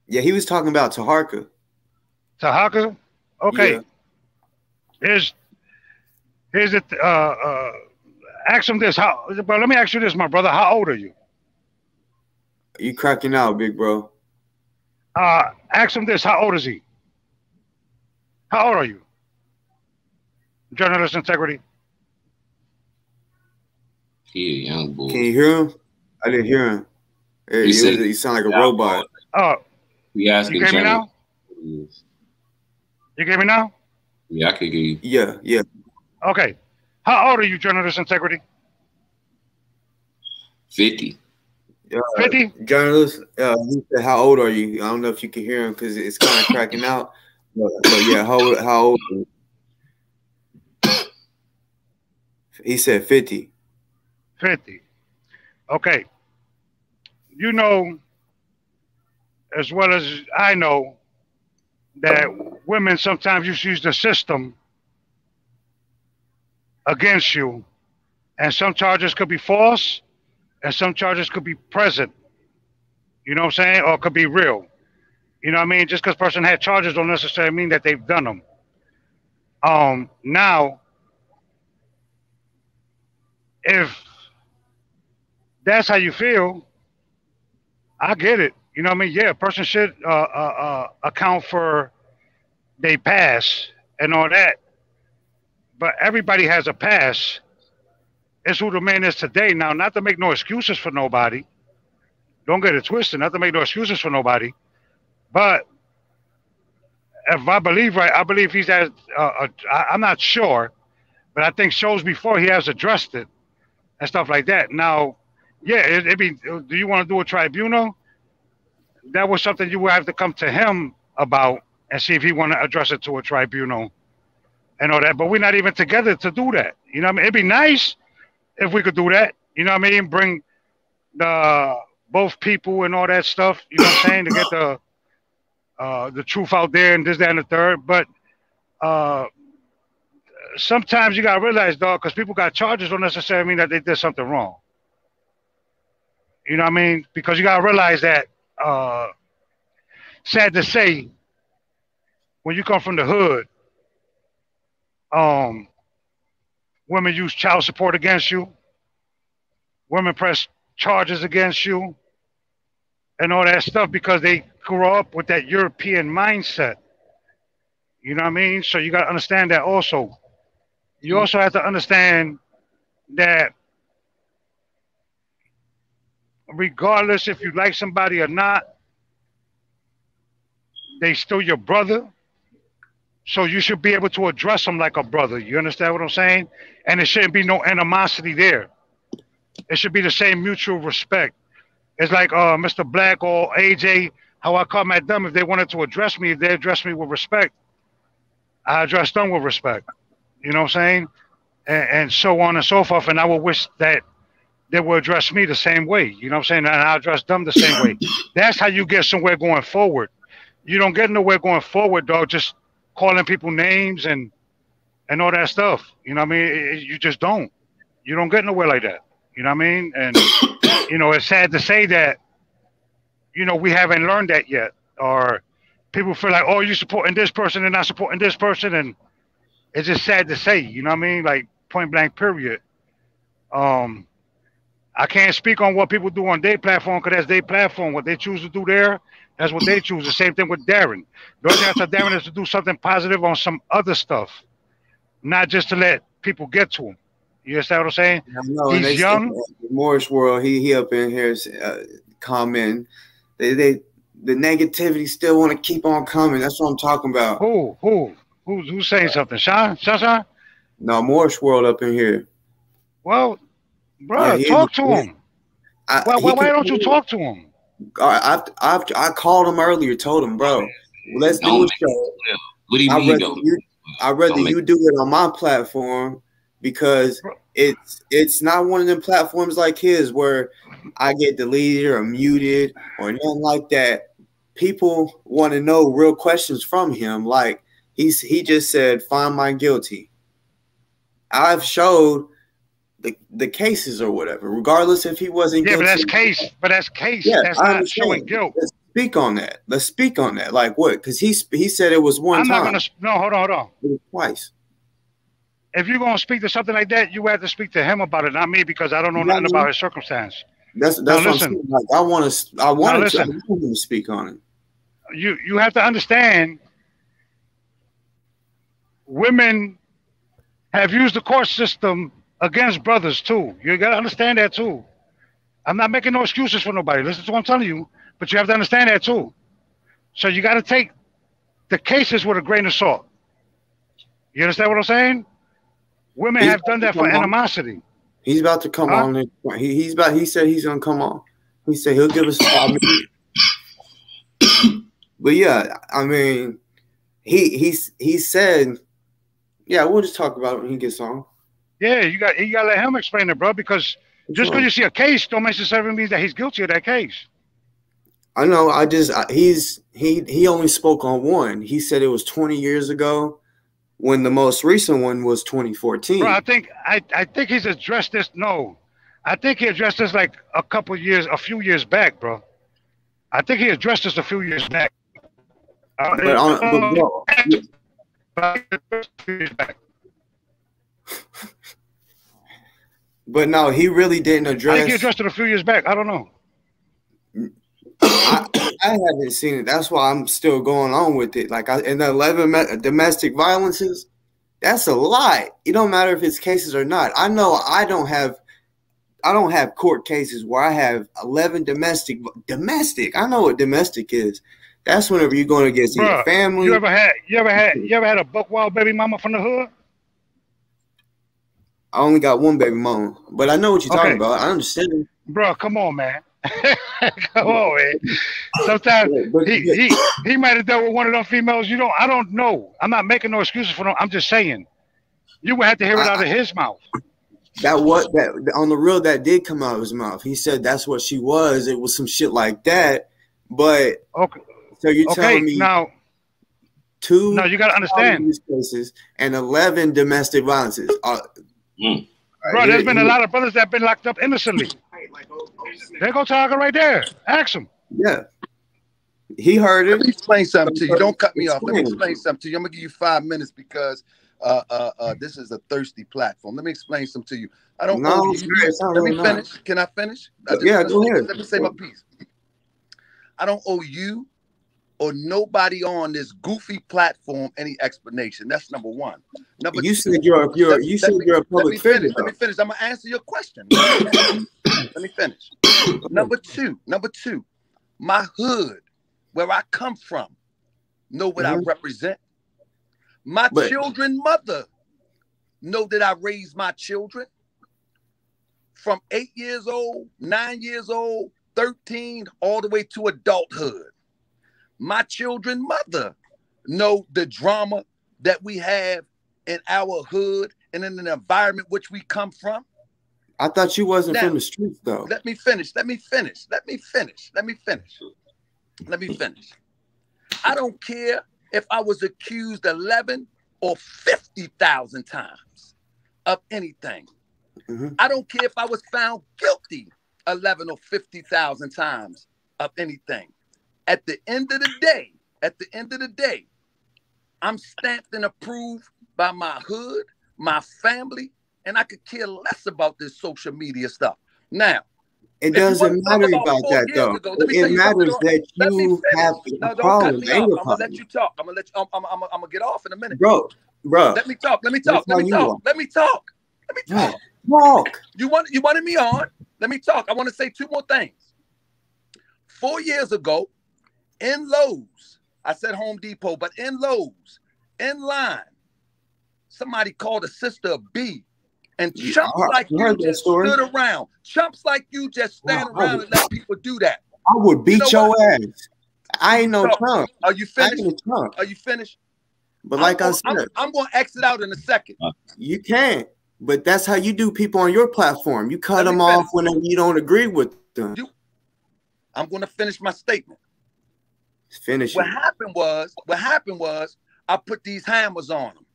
[SPEAKER 1] Yeah, he was talking about Taharka.
[SPEAKER 4] Taharka? Okay.
[SPEAKER 1] Yeah.
[SPEAKER 4] Here's it. Ask him this. But let me ask you this, my brother. How old are you?
[SPEAKER 1] You cracking out, big bro.
[SPEAKER 4] Ask him this. How old is he? How old are you? Journalist integrity.
[SPEAKER 6] He a young boy.
[SPEAKER 1] Can you hear him? I didn't hear him. He sound like a robot.
[SPEAKER 4] Oh.
[SPEAKER 6] We asking
[SPEAKER 4] you hear me now? You hear me now?
[SPEAKER 6] Yeah, I can hear you.
[SPEAKER 1] Yeah.
[SPEAKER 4] Okay. How old are you, journalist integrity?
[SPEAKER 6] 50.
[SPEAKER 4] 50?
[SPEAKER 1] Journalist, he said, how old are you? I don't know if you can hear him because it's kind of cracking out. But yeah, how old are you? He said 50.
[SPEAKER 4] 50. Okay. You know, as well as I know, that women sometimes use the system against you, and some charges could be false, and some charges could be present. You know what I'm saying? Or it could be real. You know what I mean? Just because a person had charges don't necessarily mean that they've done them. Now, if that's how you feel, I get it. You know what I mean? Yeah, a person should account for their past and all that. But everybody has a past. It's who the man is today. Now, not to make no excuses for nobody. Don't get it twisted. Not to make no excuses for nobody. But if I believe right, I believe he's at, I'm not sure, but I think shows before he has addressed it and stuff like that. Now, yeah, it'd be, do you want to do a tribunal? That was something you would have to come to him about and see if he want to address it to a tribunal and all that. But we're not even together to do that. You know what I mean? It'd be nice if we could do that. You know what I mean? Bring the both people and all that stuff. You know what I'm saying? To get the truth out there and this, that, and the third. But sometimes you gotta realize, dog, because people got charges don't necessarily mean that they did something wrong. You know what I mean? Because you gotta realize that. Sad to say, when you come from the hood, women use child support against you. Women press charges against you and all that stuff because they grew up with that European mindset. You know what I mean? So you got to understand that also. You also have to understand that regardless if you like somebody or not, they still your brother. So you should be able to address them like a brother. You understand what I'm saying? And there shouldn't be no animosity there. it should be the same mutual respect. It's like Mr. Black or AJ, how I come at them if they wanted to address me, if they address me with respect, I address them with respect. You know what I'm saying? And so on and so forth. And I would wish that they would address me the same way. You know what I'm saying? And I address them the same way. That's how you get somewhere going forward. You don't get nowhere going forward, dog, just calling people names and all that stuff. You know what I mean? You just don't. You don't get nowhere like that. You know what I mean? And, you know, it's sad to say that, you know, we haven't learned that yet. Or people feel like, oh, you're supporting this person and not supporting this person. And it's just sad to say, you know what I mean? Like, point blank, period. I can't speak on what people do on their platform because that's their platform. What they choose to do there, that's what they choose. The same thing with Darren. The only thing I tell Darren is to do something positive on some other stuff, not just to let people get to him. You understand what I'm saying? He's young.
[SPEAKER 1] Morris World, he up in here commenting. The negativity still want to keep on coming. That's what I'm talking about.
[SPEAKER 4] Who's saying something? Sean?
[SPEAKER 1] No, Morris World up in here.
[SPEAKER 4] Well, bro, yeah, talk to him. Why don't you talk to him?
[SPEAKER 1] I called him earlier, told him, bro, let's do a show.
[SPEAKER 6] What do you mean?
[SPEAKER 1] I'd rather you do it on my platform because it's not one of them platforms like his where I get deleted or muted or nothing like that. People want to know real questions from him. Like he just said, find my guilty. I've showed the cases or whatever, regardless if he wasn't guilty.
[SPEAKER 4] But that's case. Yeah, that's not showing guilt.
[SPEAKER 1] Let's speak on that. Like what? Because he said it was one time.
[SPEAKER 4] Hold on.
[SPEAKER 1] It was twice.
[SPEAKER 4] If you're gonna speak to something like that, you have to speak to him about it, not me, because I don't know nothing about his circumstance.
[SPEAKER 1] That's what I'm saying. Like I want him to speak on it.
[SPEAKER 4] You have to understand, women have used the court system against brothers too. You gotta understand that too. I'm not making no excuses for nobody. Listen to what I'm telling you, but you have to understand that too. So you gotta take the cases with a grain of salt. You understand what I'm saying? Women have done that for animosity.
[SPEAKER 1] He's about to come on. He said he's gonna come on. He said he'll give us 5 minutes. But yeah, I mean, he said, yeah, we'll just talk about it when he gets on.
[SPEAKER 4] Yeah, you gotta let him explain it, bro. Because just because you see a case, don't necessarily mean that he's guilty of that case.
[SPEAKER 1] I know. He only spoke on one. He said it was 20 years ago, when the most recent one was 2014.
[SPEAKER 4] Bro, I think he's addressed this. No, I think he addressed this like a few years back, bro. I think he addressed this a few years back.
[SPEAKER 1] But no, he really didn't address.
[SPEAKER 4] I think he addressed it a few years back. I don't know.
[SPEAKER 1] I haven't seen it. That's why I'm still going on with it. Like in the 11 domestic violences, that's a lot. It don't matter if it's cases or not. I know I don't have court cases where I have 11 domestic. I know what domestic is. That's whenever you're going against your family.
[SPEAKER 4] You ever had a buck wild baby mama from the hood?
[SPEAKER 1] I only got one baby mama, but I know what you're talking about. I understand.
[SPEAKER 4] Bro, come on, man. Come on, man. Sometimes he might have dealt with one of them females. I don't know. I'm not making no excuses for them. I'm just saying you would have to hear it out of his mouth.
[SPEAKER 1] That on the real that did come out of his mouth. He said that's what she was. It was some shit like that. But
[SPEAKER 4] okay.
[SPEAKER 1] So you're telling me
[SPEAKER 4] now
[SPEAKER 1] two?
[SPEAKER 4] No, you gotta understand
[SPEAKER 1] these cases and 11 domestic violences.
[SPEAKER 4] Bro, there's been a lot of brothers that have been locked up innocently. There go Tiger right there. Ask him.
[SPEAKER 1] Yeah. He heard it.
[SPEAKER 7] Let me explain something to you. Don't cut me off. Let me explain something to you. I'm going to give you 5 minutes because this is a thirsty platform. Let me explain something to you. I don't owe you. Let me finish. Can I finish?
[SPEAKER 1] Yeah, go ahead.
[SPEAKER 7] Let me say my piece. I don't owe you or nobody on this goofy platform any explanation. That's number one. Number
[SPEAKER 1] you said you're a public figure.
[SPEAKER 7] Let me finish. I'm gonna answer your question. Let me finish. Number two. My hood, where I come from, know what I represent. My children, mother, know that I raised my children. from 8 years old, 9 years old, 13, all the way to adulthood. My children's mother know the drama that we have in our hood and in the environment which we come from.
[SPEAKER 1] I thought you wasn't
[SPEAKER 7] Now,
[SPEAKER 1] from the streets, though.
[SPEAKER 7] Let me finish. I don't care if I was accused 11 or 50,000 times of anything. I don't care if I was found guilty 11 or 50,000 times of anything. At the end of the day, I'm stamped and approved by my hood, my family, and I could care less about this social media stuff. Now,
[SPEAKER 1] it doesn't matter about that, though. It matters that you have a problem.
[SPEAKER 7] I'm gonna let you talk. I'm gonna get off in a minute,
[SPEAKER 1] bro.
[SPEAKER 7] Let me talk.
[SPEAKER 1] Talk.
[SPEAKER 7] You wanted me on. Let me talk. I want to say two more things. 4 years ago, in Lowe's, I said Home Depot, but in Lowe's, in line, somebody called a sister a B. And chumps like you just stood around. Chumps like you just stand around and let people do that.
[SPEAKER 1] I would beat your ass. I ain't no chump.
[SPEAKER 7] Are you finished?
[SPEAKER 1] But like I said,
[SPEAKER 7] I'm going to exit out in a second.
[SPEAKER 1] You can't. But that's how you do people on your platform. You cut them off whenever you don't agree with them.
[SPEAKER 7] I'm going to finish my statement.
[SPEAKER 1] Finish.
[SPEAKER 7] What happened was I put these hammers on them.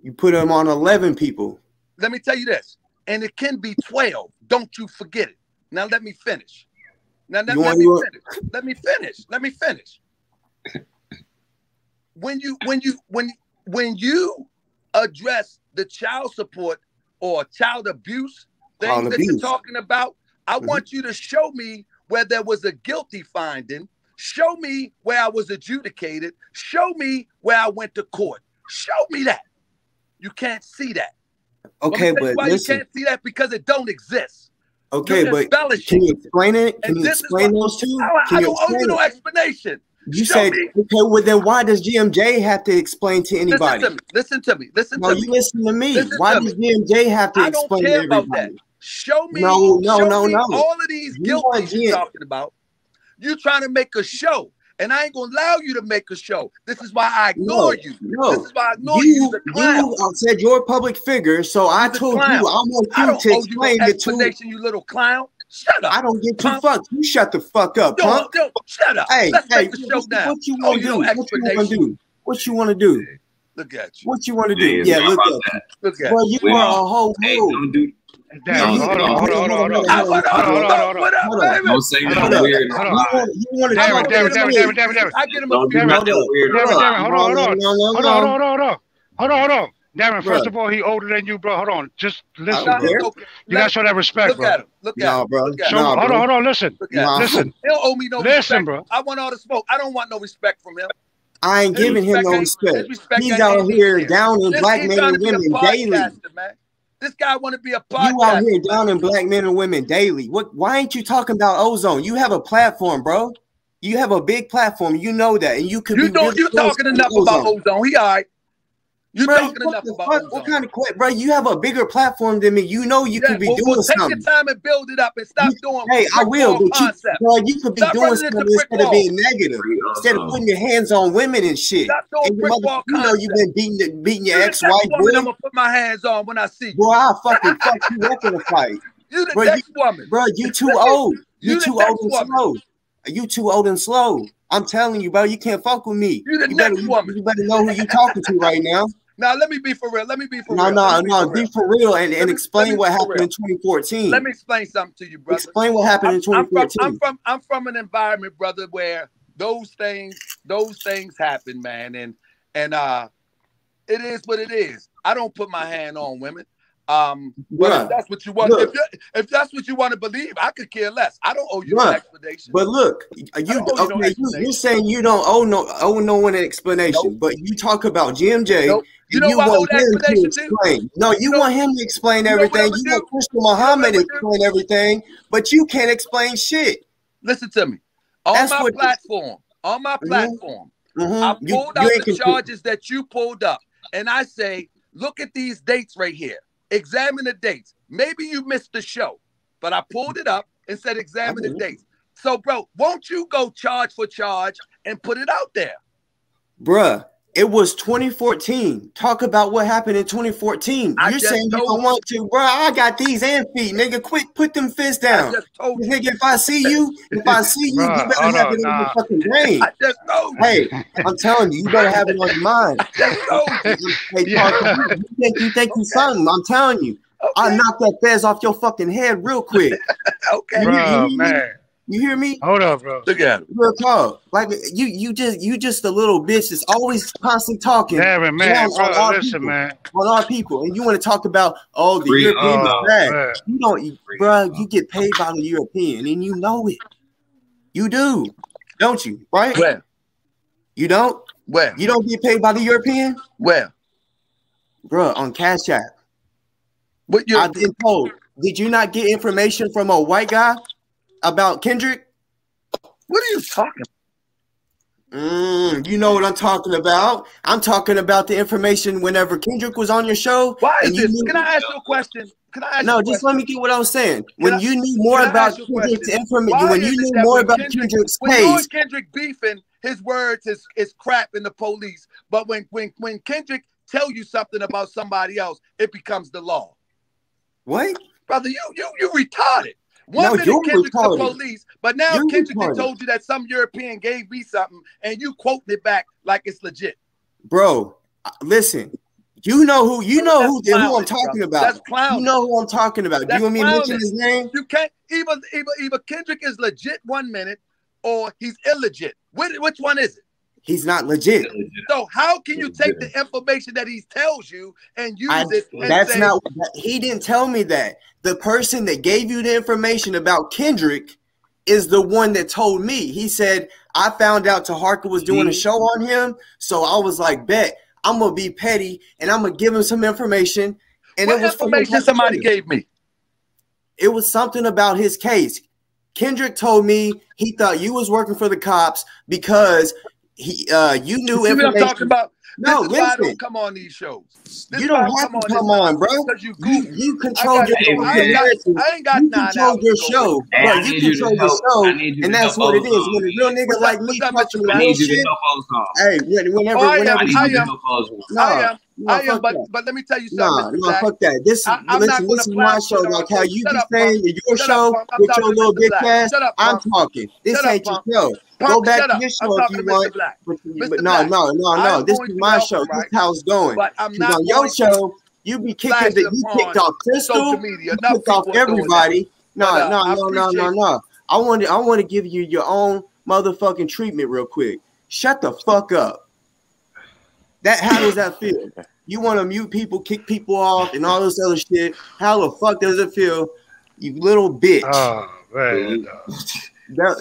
[SPEAKER 1] You put them on 11 people.
[SPEAKER 7] Let me tell you this, and it can be 12. Don't you forget it. Now let me finish. Let me finish. When you address the child support or child abuse things that you're talking about, I want you to show me where there was a guilty finding. Show me where I was adjudicated. Show me where I went to court. Show me that. You can't see that.
[SPEAKER 1] Okay, but listen.
[SPEAKER 7] You can't see that because it don't exist.
[SPEAKER 1] Okay, but can you explain it? Can you explain those two?
[SPEAKER 7] I don't owe you no explanation.
[SPEAKER 1] You said, okay, well then why does GMJ have to explain to anybody?
[SPEAKER 7] Listen to me.
[SPEAKER 1] No, you listen to me. Why does GMJ have to explain to everybody?
[SPEAKER 7] Show me.
[SPEAKER 1] No.
[SPEAKER 7] All of these guilties you're talking about. You're trying to make a show. And I ain't gonna allow you to make a show. This is why I ignore you. This is why I ignore you.
[SPEAKER 1] You said you're a public figure, so I told you I want you to explain it to
[SPEAKER 7] you little clown. Shut up.
[SPEAKER 1] I don't get two fucks. You shut the fuck up, punk.
[SPEAKER 7] Shut up.
[SPEAKER 1] Hey,
[SPEAKER 7] let's take the show down.
[SPEAKER 1] What you want to do? What you want to do?
[SPEAKER 7] Look at you.
[SPEAKER 1] What you want to do? Yeah, look at you.
[SPEAKER 7] Look at
[SPEAKER 1] you. Well, you are a whole fool.
[SPEAKER 4] Hold on.
[SPEAKER 6] Don't say nothing weird.
[SPEAKER 7] I get him up here.
[SPEAKER 4] Hold on. Darren, first of all, he older than you, bro. Hold on. Just listen. You gotta show that respect, bro.
[SPEAKER 7] Look at him.
[SPEAKER 1] Bro.
[SPEAKER 4] Hold on. Listen. Listen.
[SPEAKER 7] He don't owe me no respect.
[SPEAKER 4] Listen, bro.
[SPEAKER 7] I want all the smoke. I don't want no respect from him.
[SPEAKER 1] I ain't giving him no respect. He's out here downing black men and women daily.
[SPEAKER 7] This guy want to be a podcaster.
[SPEAKER 1] You out here downing black men and women daily. Why ain't you talking about ozone? You have a platform, bro. You have a big platform. You know that, and you could.
[SPEAKER 7] You talking enough about ozone? He all right. You talking enough about ozone?
[SPEAKER 1] What kind of bro? You have a bigger platform than me. You know you could be doing something.
[SPEAKER 7] Take your time and build it up and stop doing.
[SPEAKER 1] Hey, I will. But you could be doing something instead of being negative. Instead of putting your hands on women and shit.
[SPEAKER 7] Stop doing brick wall
[SPEAKER 1] you've been beating your ex-wife.
[SPEAKER 7] I'm gonna put my hands on when I see you.
[SPEAKER 1] Boy, I'll fucking fuck you up in a fight.
[SPEAKER 7] You the next woman.
[SPEAKER 1] Bro, you too old. You too old and slow. You too old and slow. I'm telling you, bro. You can't fuck with me.
[SPEAKER 7] You the next woman.
[SPEAKER 1] You better know who you talking to right now.
[SPEAKER 7] Now let me be for real.
[SPEAKER 1] Be for real and explain what happened in 2014.
[SPEAKER 7] Let me explain something to you, brother.
[SPEAKER 1] Explain what happened in 2014.
[SPEAKER 7] I'm from an environment, brother, where those things happen, man, and it is what it is. I don't put my hand on women. But if that's what you want, if that's what you want to believe, I could care less. I don't owe you an explanation.
[SPEAKER 1] But look, you're saying you don't owe no one an explanation, but you talk about GMJ.
[SPEAKER 7] Nope. You know what I owe the explanation?
[SPEAKER 1] No, you want him to explain everything. You want Christian Muhammad to explain everything, but you can't explain shit.
[SPEAKER 7] Listen to me. On my platform, I pulled out the charges that you pulled up, and I say, look at these dates right here. Examine the dates. Maybe you missed the show, but I pulled it up and said examine the dates. So, bro, won't you go charge for charge and put it out there?
[SPEAKER 1] Bruh, it was 2014. Talk about what happened in 2014. You're saying you don't want to, bro. I got these and feet, nigga. Quick, put them fists down.
[SPEAKER 7] I just told you.
[SPEAKER 1] Nigga, if I see you, you better have it on your fucking brain.
[SPEAKER 7] I just told you.
[SPEAKER 1] Hey, I'm telling you, you better have it on your mind.
[SPEAKER 7] I just told you.
[SPEAKER 1] Hey, you think you something? I'm telling you. Okay. I'll knock that fez off your fucking head real quick.
[SPEAKER 7] Okay.
[SPEAKER 4] Bro, man.
[SPEAKER 1] You hear me?
[SPEAKER 4] Hold up, bro.
[SPEAKER 7] Look at him.
[SPEAKER 1] Real talk. Like you just a little bitch that's always constantly talking.
[SPEAKER 4] Darren, man, bro, listen, man.
[SPEAKER 1] On our people, and you want to talk about the European is bad. You don't, bro. You get paid by the European, and you know it. You do, don't you? Right?
[SPEAKER 7] Where?
[SPEAKER 1] You don't?
[SPEAKER 7] Where?
[SPEAKER 1] You don't get paid by the European?
[SPEAKER 7] Where?
[SPEAKER 1] Bro, on Cash App.
[SPEAKER 7] What you?
[SPEAKER 1] I've been told. Did you not get information from a white guy about Kendrick?
[SPEAKER 7] What are you talking
[SPEAKER 1] about? You know what I'm talking about. I'm talking about the information whenever Kendrick was on your show.
[SPEAKER 7] Why is this? Can I ask you a question?
[SPEAKER 1] No, just let me get what I was saying. When you knew more about Kendrick's information, when you knew more about Kendrick's case. When you and
[SPEAKER 7] Kendrick beefing, his words is crap in the police. But when Kendrick tell you something about somebody else, it becomes the law.
[SPEAKER 1] What?
[SPEAKER 7] Brother, you retarded. One minute Kendrick's the police, but now Kendrick told you that some European gave me something, and you quoting it back like it's legit.
[SPEAKER 1] Bro, listen. You know who I'm talking about.
[SPEAKER 7] That's clown.
[SPEAKER 1] You know who I'm talking about. Do you want me to mention his name?
[SPEAKER 7] You can't either Kendrick is legit 1 minute or he's illegit. Which one is it?
[SPEAKER 1] He's not legit.
[SPEAKER 7] So how can you take the information that he tells you and use it?
[SPEAKER 1] He didn't tell me that. The person that gave you the information about Kendrick is the one that told me. He said, I found out Taharka was doing a show on him. So I was like, bet, I'm going to be petty and I'm going to give him some information. And
[SPEAKER 7] what information somebody gave me?
[SPEAKER 1] It was something about his case. Kendrick told me he thought you was working for the cops because you knew
[SPEAKER 7] information. What I'm talking about?
[SPEAKER 1] No,
[SPEAKER 7] listen. Why I don't come on these shows.
[SPEAKER 1] You don't have to come on, bro. You control your narrative.
[SPEAKER 7] I ain't got 9 hours.
[SPEAKER 1] You control your show, bro. You control your show, and that's what it is. When a real nigga like me touching the real shit, hey, whenever,
[SPEAKER 7] I am, but let me tell you something.
[SPEAKER 1] No, fuck that. This is my show. Like how you be saying in your show with your little big ass. I'm talking. This ain't your show. Go back to your show if you want. But no. This is my show. This is how it's going. Because on your show, you be kicking you kicked off Crystal, you kicked off everybody. No. I want to give you your own motherfucking treatment real quick. Shut the fuck up. How does that feel? You want to mute people, kick people off, and all this other shit. How the fuck does it feel, you little bitch?
[SPEAKER 4] Oh, man.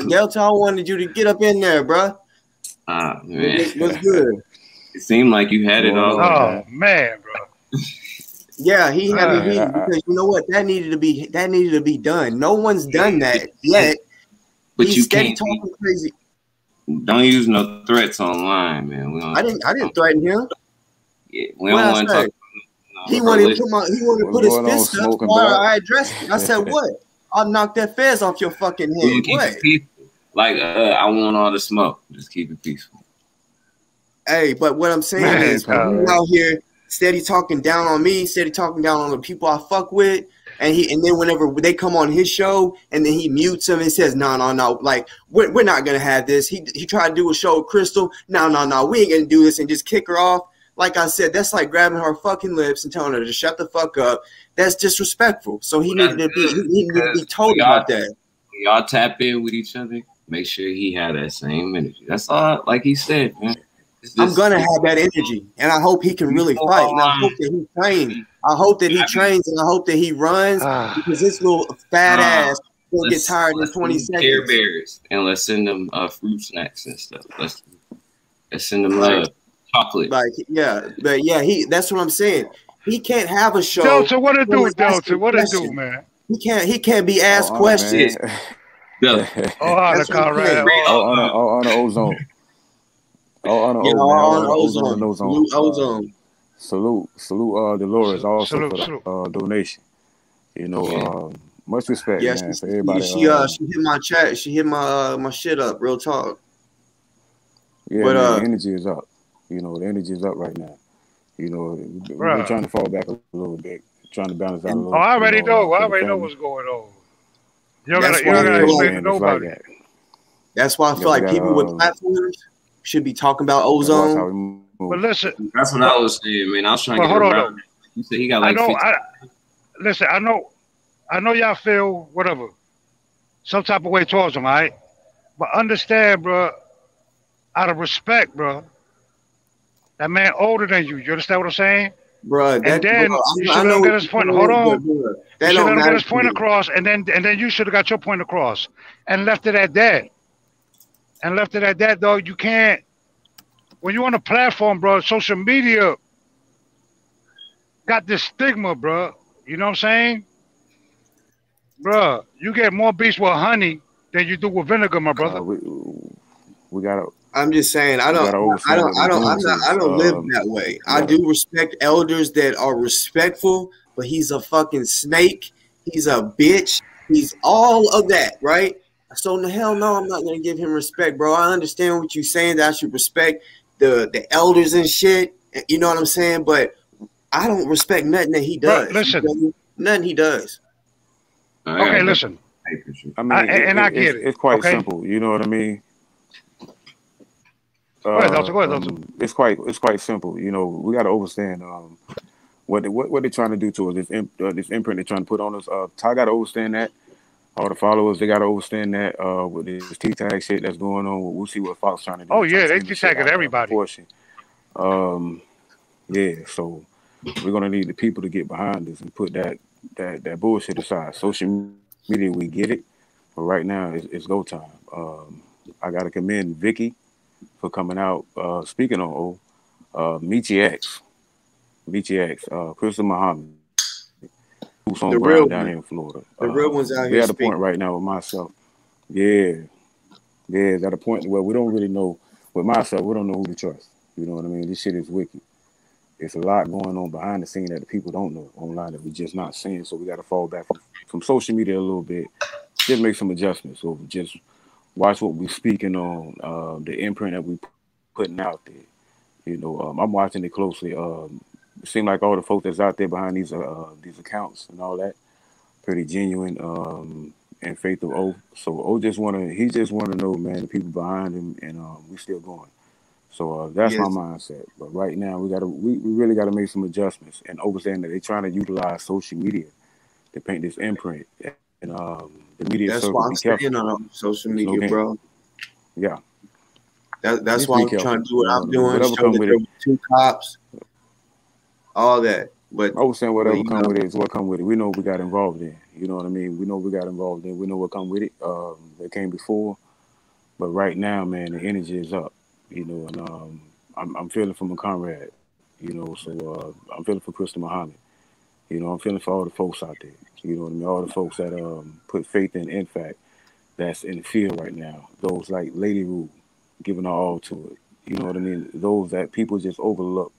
[SPEAKER 1] Delta, I wanted you to get up in there, bro.
[SPEAKER 6] Man.
[SPEAKER 1] What's good?
[SPEAKER 6] It seemed like you had it all.
[SPEAKER 4] Oh, man, bro.
[SPEAKER 1] Yeah, he had it heated because you know what? That needed to be done. No one's done that yet.
[SPEAKER 6] But you can't
[SPEAKER 1] talking crazy.
[SPEAKER 6] Don't use no threats online, man.
[SPEAKER 1] I didn't threaten him.
[SPEAKER 6] Yeah, we don't want to talk.
[SPEAKER 1] He wanted to put his fist up. I addressed it. I said, "What? I'll knock that fez off your fucking head." What?
[SPEAKER 6] Like, I want all the smoke. Just keep it peaceful.
[SPEAKER 1] Hey, but what I'm saying is, when you out here steady talking down on me, steady talking down on the people I fuck with. And then whenever they come on his show and then he mutes them and says, no, like, we're not going to have this. He tried to do a show with Crystal. No, we ain't going to do this and just kick her off. Like I said, that's like grabbing her fucking lips and telling her to shut the fuck up. That's disrespectful. So he needed to be told about that.
[SPEAKER 6] Y'all tap in with each other. Make sure he had that same energy. That's all, like he said, man.
[SPEAKER 1] I'm going to have that energy, and I hope he can really fight. And I hope that he trains. I hope that he trains, and I hope that he runs because this little fat ass will get tired in 20 seconds.
[SPEAKER 6] Care Bears, and let's send them fruit snacks and stuff. Let's send them chocolate.
[SPEAKER 1] Like, but that's what I'm saying. He can't have a show.
[SPEAKER 4] Delta, what it do, Delta? What it do, man?
[SPEAKER 1] He can't be asked questions.
[SPEAKER 4] On the ozone.
[SPEAKER 1] On ozone.
[SPEAKER 8] Salute, Dolores also
[SPEAKER 4] Salute,
[SPEAKER 8] for
[SPEAKER 4] salute.
[SPEAKER 8] the donation. You know, much respect,
[SPEAKER 1] Yeah,
[SPEAKER 8] man, for everybody.
[SPEAKER 1] she hit my chat. She hit my shit up. Real talk.
[SPEAKER 8] Yeah,
[SPEAKER 1] But
[SPEAKER 8] man, the energy is up. You know, the energy is up right now. You know, we're trying to fall back a little bit, trying to balance out a little.
[SPEAKER 4] I already know. I
[SPEAKER 8] for the
[SPEAKER 4] already know
[SPEAKER 8] family.
[SPEAKER 4] what's going on. You don't
[SPEAKER 1] That's
[SPEAKER 4] gotta
[SPEAKER 1] why
[SPEAKER 4] explain to
[SPEAKER 8] man, it's like
[SPEAKER 4] nobody.
[SPEAKER 8] that.
[SPEAKER 1] That's why I feel like people with platforms should be talking about
[SPEAKER 8] Watch how
[SPEAKER 1] ozone.
[SPEAKER 8] we move.
[SPEAKER 4] But listen,
[SPEAKER 6] That's what I was saying, man. I was trying to
[SPEAKER 4] but
[SPEAKER 6] get
[SPEAKER 4] hold on,
[SPEAKER 6] around.
[SPEAKER 4] though.
[SPEAKER 6] You said he got like 50.
[SPEAKER 4] Listen, I know y'all feel whatever, some type of way towards him, all right? But understand, bro, out of respect, bro, that man older than you. You understand what I'm saying?
[SPEAKER 1] Bro,
[SPEAKER 4] And then you should let him get his point. Hold on. You should let him get his point across, and then you should have got your point across, and left it at that. And left it at that, though. You can't. When you're on a platform, bro, social media got this stigma, bro. You know what I'm saying? Bro, you get more beats with honey than you do with vinegar, my brother.
[SPEAKER 8] We gotta.
[SPEAKER 1] I'm just saying, I don't live that way. I do respect elders that are respectful, but he's a fucking snake. He's a bitch. He's all of that, right? So in the hell no, I'm not gonna give him respect, bro. I understand what you're saying, that I should respect the elders and shit. You know what I'm saying? But I don't respect nothing that he does.
[SPEAKER 4] Bro, listen,
[SPEAKER 1] nothing he does.
[SPEAKER 4] Okay, listen.
[SPEAKER 8] I mean,
[SPEAKER 4] I get it.
[SPEAKER 8] It's quite simple. You know what I mean?
[SPEAKER 4] Go ahead, Delta.
[SPEAKER 8] It's quite simple. You know, we got to understand what they're trying to do to us. This imprint they're trying to put on us. Ty got to understand that. All the followers, they got to understand that with this T-tag shit that's going on. We'll see what Fox trying to do.
[SPEAKER 4] Oh yeah, they T-tagging everybody.
[SPEAKER 8] Yeah, so we're gonna need the people to get behind us and put that bullshit aside. Social media, we get it, but right now it's go time. I gotta commend Vicky for coming out speaking on Michi X, Crystal Muhammad, who's on ground down here in Florida.
[SPEAKER 1] The real ones out here.
[SPEAKER 8] We're at a point right now with myself. Yeah, it's at a point where we don't really know. With myself, we don't know who to trust. You know what I mean? This shit is wicked. It's a lot going on behind the scene that the people don't know online that we're just not seeing. So we got to fall back from social media a little bit, just make some adjustments. So just watch what we're speaking on, the imprint that we putting out there. You know, I'm watching it closely. It seems like all the folks that's out there behind these accounts and all that, pretty genuine and faith of O. So he just wanna know, man, the people behind him, and we still going. So that's my mindset. But right now we really gotta make some adjustments and understand that they're trying to utilize social media to paint this imprint. And the media.
[SPEAKER 1] That's why I'm staying on social media, bro.
[SPEAKER 8] Yeah.
[SPEAKER 1] That's why I'm trying to do what I'm doing. Show that there were 2 cops. All that. But
[SPEAKER 8] I was saying whatever come with it is what come with it. We know we got involved in. You know what I mean? We know we got involved in. We know what come with it. That came before. But right now, man, the energy is up. You know, and I'm feeling for my comrade. You know, so I'm feeling for Crystal Muhammad. You know, I'm feeling for all the folks out there. You know what I mean? All the folks that put faith in fact, that's in the field right now. Those like Lady Rue, giving her all to it. You know what I mean? Those that people just overlook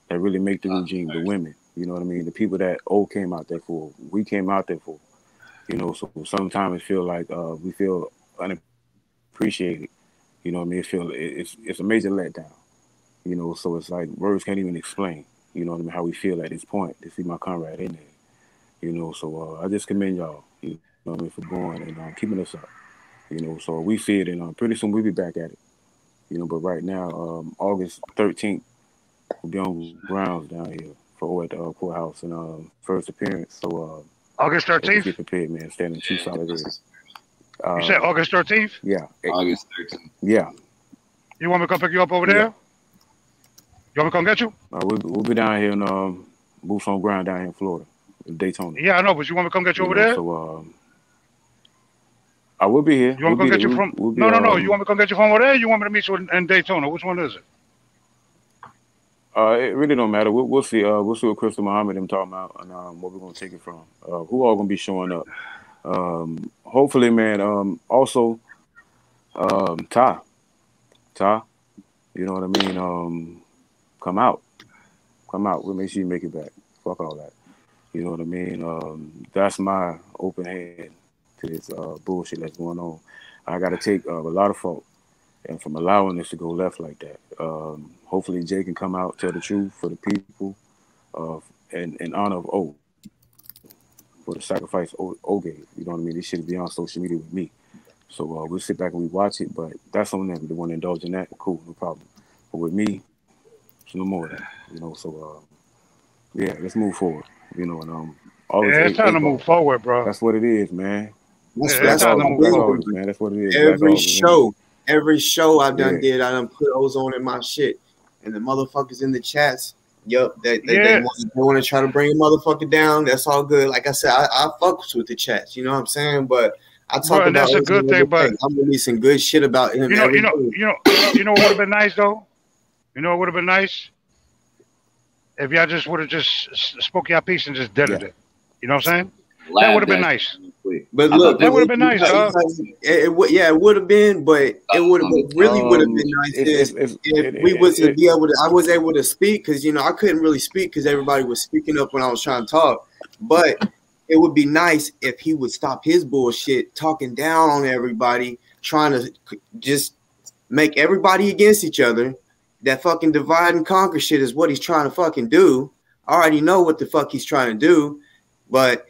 [SPEAKER 8] that really make the regime, the women. You know what I mean? The people that came out there for, we came out there for. You know, so sometimes it feel like we feel unappreciated. You know what I mean? It's a major letdown. You know, so it's like words can't even explain. You know what I mean? How we feel at this point to see my comrade in there. You know, so I just commend y'all. You know what I mean, for going and keeping us up. You know, so we see it, and pretty soon we'll be back at it. You know, but right now, August 13th, we'll be on grounds down here at the courthouse and first appearance. So
[SPEAKER 4] August 13th.
[SPEAKER 8] Get prepared, man. Standing 2 solid days.
[SPEAKER 4] You said August 13th?
[SPEAKER 8] Yeah.
[SPEAKER 6] August 13th.
[SPEAKER 8] Yeah.
[SPEAKER 4] You want me to come pick you up over there? You want me to come get you?
[SPEAKER 8] We'll be down here in boots on ground down here in Florida, in Daytona.
[SPEAKER 4] Yeah, I know, but you want me to come get you over there?
[SPEAKER 8] So I will be here.
[SPEAKER 4] You want me to come get you from? No. You want me to come get you from over there? Or you want me to meet you in Daytona? Which one is it?
[SPEAKER 8] It really don't matter. We'll see. We'll see what Crystal Muhammad them talking about and what we're gonna take it from. Who all gonna be showing up? Hopefully, man. Also, Ty. You know what I mean? Come out Come out. We'll make sure you make it back. Fuck all that. You know what I mean? That's my open hand to this bullshit that's going on. I got to take a lot of fault and from allowing this to go left like that. Hopefully Jay can come out, tell the truth for the people, and in honor of O, for the sacrifice O gave. You know what I mean? This shit be on social media with me. So we'll sit back and we watch it, but that's on them. They want to indulge in that, cool, no problem. But with me, it's no more of that. You know, so yeah, let's move forward. You know, and
[SPEAKER 4] it's time to move forward, bro.
[SPEAKER 8] That's what it is, man.
[SPEAKER 1] That's
[SPEAKER 8] all, man. That's what it is.
[SPEAKER 1] Every show I done did, I done put ozone in my shit, and the motherfuckers in the chats. Yup, they want to try to bring a motherfucker down. That's all good. Like I said, I fucks with the chats. You know what I'm saying? But I talk about
[SPEAKER 4] that's a good thing. But
[SPEAKER 1] I'm releasing good shit about him.
[SPEAKER 4] You know what would have been nice though. You know what would have been nice if y'all just would have just spoke your piece and just did it. You know what I'm saying? That would have been nice.
[SPEAKER 1] But look,
[SPEAKER 4] that would have been nice, dog.
[SPEAKER 1] It would have been, but it would have really would have been nice if we was to be able to. I was able to speak because I couldn't really speak because everybody was speaking up when I was trying to talk. But it would be nice if he would stop his bullshit, talking down on everybody, trying to just make everybody against each other. That fucking divide and conquer shit is what he's trying to fucking do. I already know what the fuck he's trying to do, but.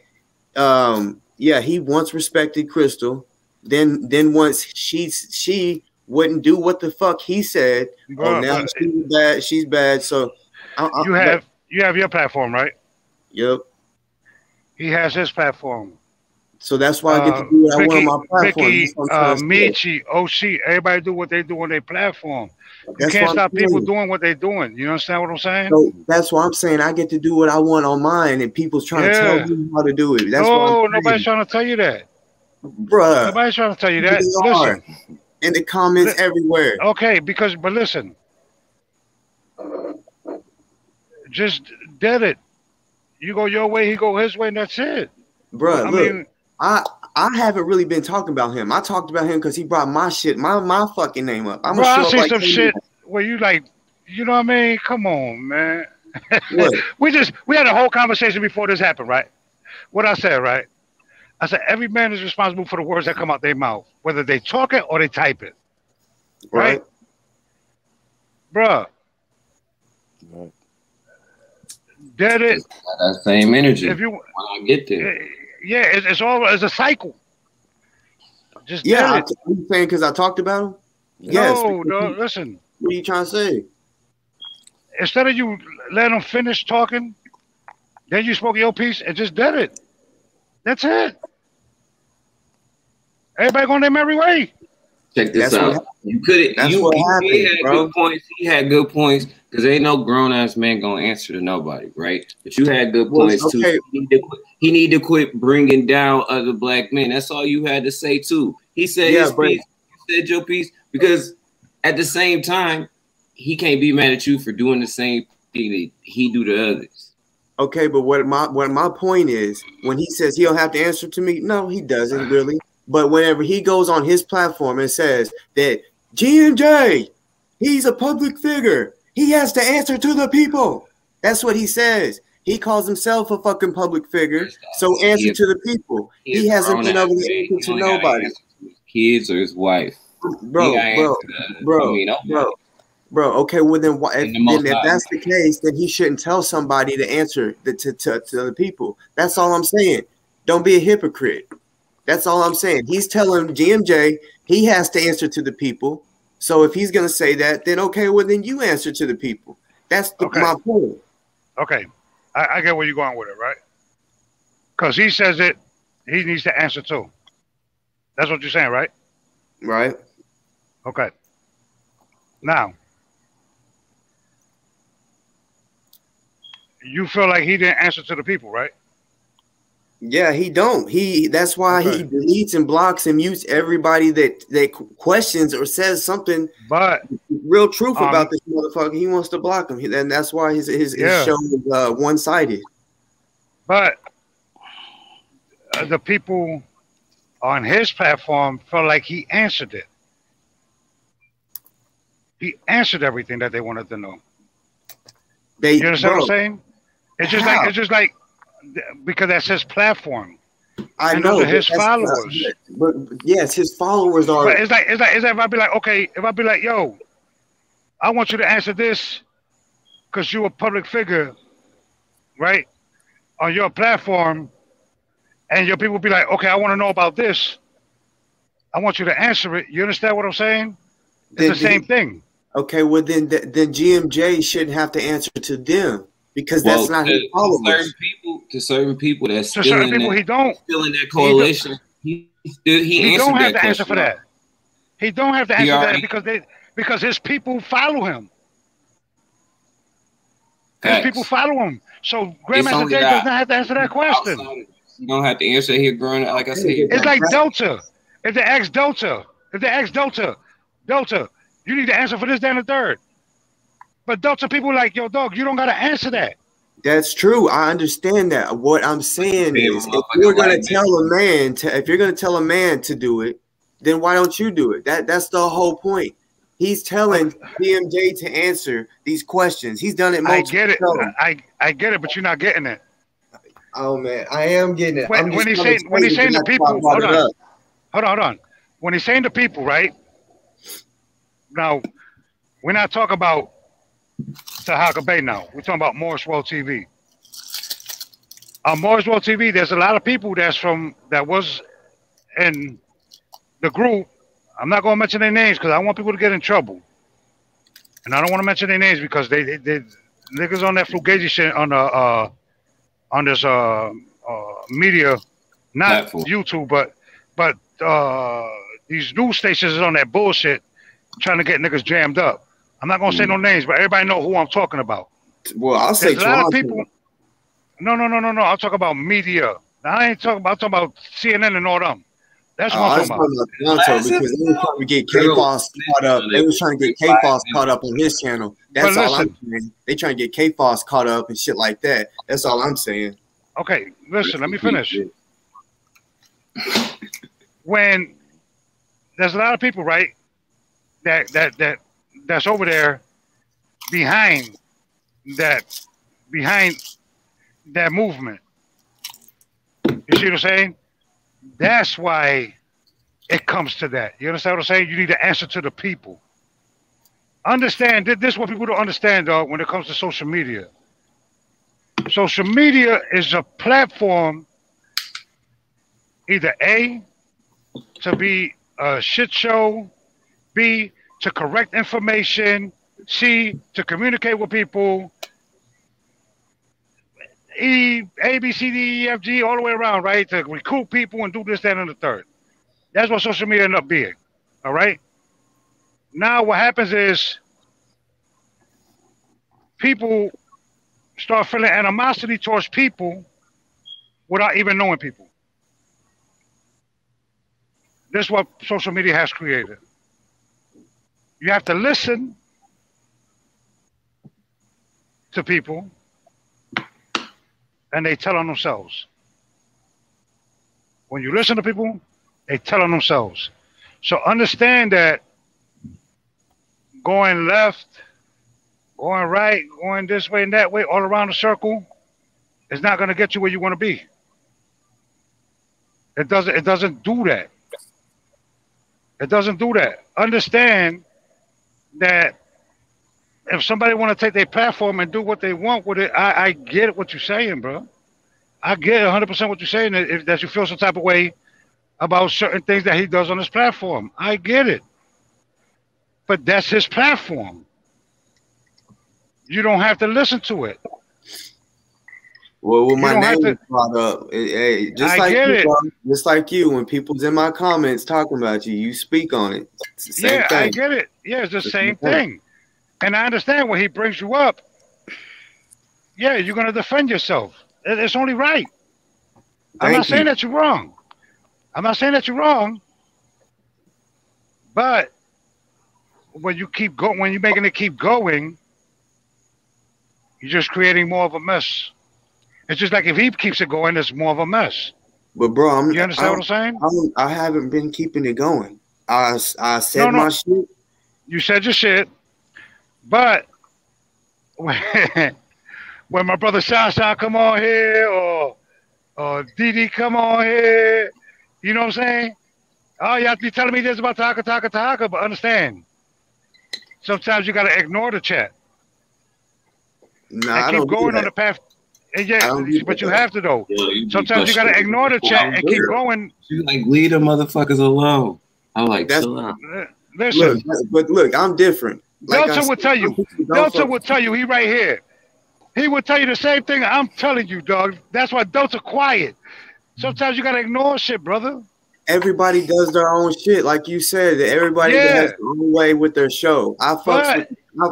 [SPEAKER 1] Yeah, he once respected Crystal. Then once she wouldn't do what the fuck he said. Bro, now she's bad. She's bad. So
[SPEAKER 4] you have your platform, right?
[SPEAKER 1] Yep.
[SPEAKER 4] He has his platform.
[SPEAKER 1] So that's why I get to do what I want on my platform.
[SPEAKER 4] Vicky, Michi, OC, everybody do what they do on their platform. You can't stop people doing what they're doing. You understand what I'm saying?
[SPEAKER 1] So that's why I'm saying I get to do what I want on mine, and people's trying to tell me how to do it. That's
[SPEAKER 4] nobody's trying to tell you that,
[SPEAKER 1] bruh.
[SPEAKER 4] Nobody's trying to tell you that. Listen,
[SPEAKER 1] in the comments everywhere.
[SPEAKER 4] Okay, but listen, just did it. You go your way, he go his way, and that's it,
[SPEAKER 1] bruh. Look, I haven't really been talking about him. I talked about him because he brought my shit, my fucking name up.
[SPEAKER 4] I'm I see some shit where you like, you know what I mean? Come on, man. we had a whole conversation before this happened, right? What I said, right? I said every man is responsible for the words that come out their mouth, whether they talk it or they type it. Right? Bruh.
[SPEAKER 8] Right.
[SPEAKER 4] Did it?
[SPEAKER 6] That same energy.
[SPEAKER 4] If you
[SPEAKER 6] when I get there.
[SPEAKER 4] Yeah, it's a cycle. Just
[SPEAKER 1] I'm saying because I talked about him.
[SPEAKER 4] No, listen.
[SPEAKER 1] What are you trying to say?
[SPEAKER 4] Instead of you let him finish talking, then you spoke your piece and just did it. That's it. Everybody going their merry way.
[SPEAKER 6] Check this out. You could have. He had good points. He had good points because ain't no grown ass man gonna answer to nobody, right? But you had good points too. He need to quit bringing down other black men. That's all you had to say too. He said his piece. You said your piece because at the same time he can't be mad at you for doing the same thing that he do to others.
[SPEAKER 1] Okay, but what my point is, when he says he'll have to answer to me, no, he doesn't really. But whenever he goes on his platform and says that GMJ, he's a public figure, he has to answer to the people. That's what he says. He calls himself a fucking public figure, so answer to the people. He hasn't been able to answer to nobody.
[SPEAKER 6] Kids or his wife,
[SPEAKER 1] bro. Okay, well then, if that's the case, then he shouldn't tell somebody to answer to the people. That's all I'm saying. Don't be a hypocrite. That's all I'm saying. He's telling GMJ he has to answer to the people. So if he's going to say that, then okay, well, then you answer to the people. That's my point.
[SPEAKER 4] Okay. I get where you're going with it, right? Because he says it, he needs to answer too. That's what you're saying, right?
[SPEAKER 1] Right.
[SPEAKER 4] Okay. Now, you feel like he didn't answer to the people, right?
[SPEAKER 1] Yeah, he don't. That's why he deletes and blocks and mutes everybody that questions or says something real truth about this motherfucker. He wants to block him, and that's why his show is one-sided.
[SPEAKER 4] But the people on his platform felt like he answered it. He answered everything that they wanted to know. You understand what I'm saying? It's just like because that's his platform.
[SPEAKER 1] I know
[SPEAKER 4] those are his followers.
[SPEAKER 1] But yes, his followers are.
[SPEAKER 4] But it's like if I be like, okay, if I be like, yo, I want you to answer this because you're a public figure, right? On your platform, and your people be like, okay, I want to know about this. I want you to answer it. You understand what I'm saying? It's the same thing.
[SPEAKER 1] Okay, well then GMJ shouldn't have to answer to them because that's not his followers.
[SPEAKER 6] To certain people, that's
[SPEAKER 4] still certain people he don't
[SPEAKER 6] still in that coalition. He
[SPEAKER 4] don't have to answer for that. He don't have to answer that because his people follow him. His people follow him. So Grandmaster Jay does not have to answer that question.
[SPEAKER 6] You don't have to answer here, growing like I said.
[SPEAKER 4] It's like Delta. If they ask Delta, Delta, you need to answer for this, that, and the third. But Delta people like, yo, dog, you don't got to answer that.
[SPEAKER 1] That's true. I understand that. What I'm saying is, if you're going to tell a man to do it, then why don't you do it? That's the whole point. He's telling GMJ to answer these questions. He's done it multiple times.
[SPEAKER 4] I get it, but you're not getting it.
[SPEAKER 1] Oh man, I am getting it.
[SPEAKER 4] When he's saying to people, hold on. When he's saying to people, right? Now, we're not talking about Tahaka Bay now. We're talking about Morris World TV. On Morris World TV, there's a lot of people that was in the group. I'm not going to mention their names because I want people to get in trouble. And I don't want to mention their names because they niggas on that Fugazi shit on this media, not platform. YouTube, but these news stations is on that bullshit trying to get niggas jammed up. I'm not gonna say no names, but everybody know who I'm talking about.
[SPEAKER 1] Well, I'll say
[SPEAKER 4] a lot of people. No. I'll talk about media. I'm talking about CNN and all them. That's what I'm talking about.
[SPEAKER 1] Because they were trying to get K-Foss caught up. They were trying to get K-Foss caught up on his channel. That's all I'm saying. They trying to get K-Foss caught up and shit like that. That's all I'm saying.
[SPEAKER 4] Okay, listen, let me finish. When there's a lot of people, right, that's over there behind that movement. You see what I'm saying? That's why it comes to that. You understand what I'm saying? You need to answer to the people. Understand, this is what people don't understand, dog, when it comes to social media. Social media is a platform, either A, to be a shit show, B, to correct information, C, to communicate with people, E, A, B, C, D, E, F, G, all the way around, right? To recruit people and do this, that, and the third. That's what social media ended up being, all right? Now what happens is people start feeling animosity towards people without even knowing people. This is what social media has created. You have to listen to people and they tell on themselves. When you listen to people, they tell on themselves. So understand that going left, going right, going this way and that way, all around the circle, is not going to get you where you want to be. It doesn't do that. It doesn't do that. Understand that if somebody want to take their platform and do what they want with it, I get what you're saying, bro. I get 100% what you're saying, that you feel some type of way about certain things that he does on his platform. I get it. But that's his platform. You don't have to listen to it.
[SPEAKER 1] Well, when my name is brought up, just like you, when people's in my comments talking about you, you speak on it. It's the same thing.
[SPEAKER 4] I get it. Yeah, it's the same thing. And I understand when he brings you up, yeah, you're going to defend yourself. It's only right. I'm not saying that you're wrong. I'm not saying that you're wrong. But when you keep going, when you're making it keep going, you're just creating more of a mess. It's just like if he keeps it going, it's more of a mess.
[SPEAKER 1] But bro,
[SPEAKER 4] you understand what I'm saying?
[SPEAKER 1] I haven't been keeping it going. I said my shit.
[SPEAKER 4] You said your shit, but when my brother Shasha come on here or Didi come on here, you know what I'm saying? Oh, you have to be telling me this about Tahaka, but understand. Sometimes you gotta ignore the chat.
[SPEAKER 1] Nah,
[SPEAKER 4] and keep going on the path. And yeah, but you have to though. Yeah, sometimes you gotta ignore the chat and keep going.
[SPEAKER 6] You like leave the motherfuckers alone. I'm like, chill out.
[SPEAKER 4] Listen,
[SPEAKER 1] look, I'm different. Like
[SPEAKER 4] Delta will tell you. Delta will tell you. He right here. He will tell you the same thing I'm telling you, dog. That's why Delta quiet. Sometimes you gotta ignore shit, brother.
[SPEAKER 1] Everybody does their own shit, like you said. Everybody has their own way with their show. I fuck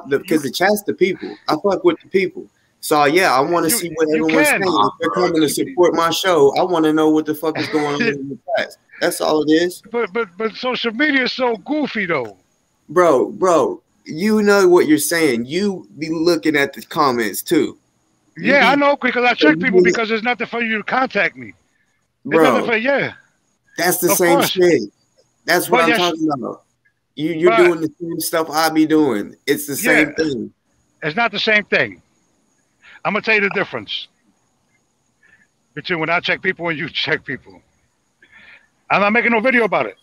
[SPEAKER 1] because the chat's the people. I fuck with the people. So yeah, I want to see what everyone's saying. If they're coming to support my show, I want to know what the fuck is going on in the chat. That's all it is.
[SPEAKER 4] But social media is so goofy though.
[SPEAKER 1] Bro, you know what you're saying. You be looking at the comments too.
[SPEAKER 4] I know because I check people because there's nothing for you to contact me.
[SPEAKER 1] Bro,
[SPEAKER 4] nothing for,
[SPEAKER 1] that's the same shit. That's what I'm talking about. You're doing the same stuff I be doing. It's the same thing.
[SPEAKER 4] It's not the same thing. I'm gonna tell you the difference between when I check people and you check people. I'm not making no video about it.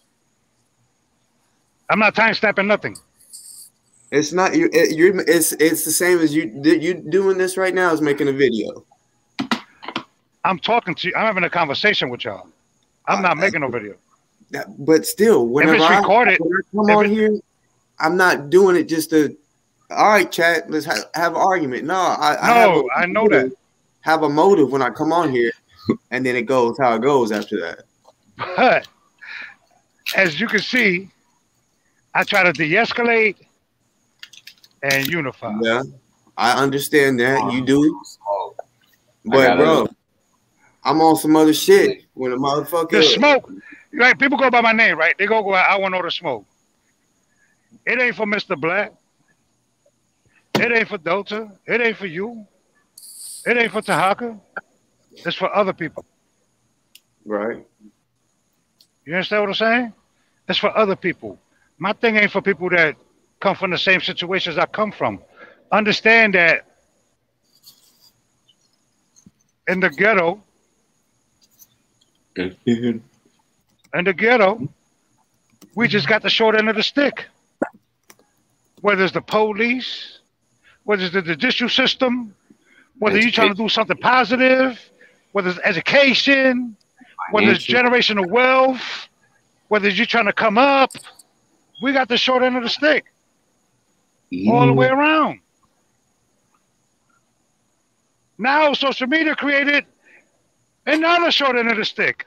[SPEAKER 4] I'm not time stamping nothing.
[SPEAKER 1] It's not it's the same as you doing this right now is making a video.
[SPEAKER 4] I'm talking to you. I'm having a conversation with y'all. I'm not making no video.
[SPEAKER 1] But still, whenever I come on here, I'm not doing it just to. All right, chat. Let's have an argument. No, I
[SPEAKER 4] know that.
[SPEAKER 1] Have a motive when I come on here, and then it goes how it goes after that.
[SPEAKER 4] But as you can see, I try to de-escalate and unify.
[SPEAKER 1] Yeah, I understand that you do. But bro, I'm on some other shit when a motherfucker.
[SPEAKER 4] The smoke, right? People go by my name, right? They go. I want all the smoke. It ain't for Mr. Black. It ain't for Delta. It ain't for you. It ain't for Tahaka. It's for other people.
[SPEAKER 1] Right.
[SPEAKER 4] You understand what I'm saying? It's for other people. My thing ain't for people that come from the same situations I come from. Understand that in the ghetto, we just got the short end of the stick. Whether it's the police, whether it's the judicial system, whether you're trying to do something positive, whether it's education, whether it's generational wealth, whether you're trying to come up, we got the short end of the stick all the way around. Now social media created another short end of the stick.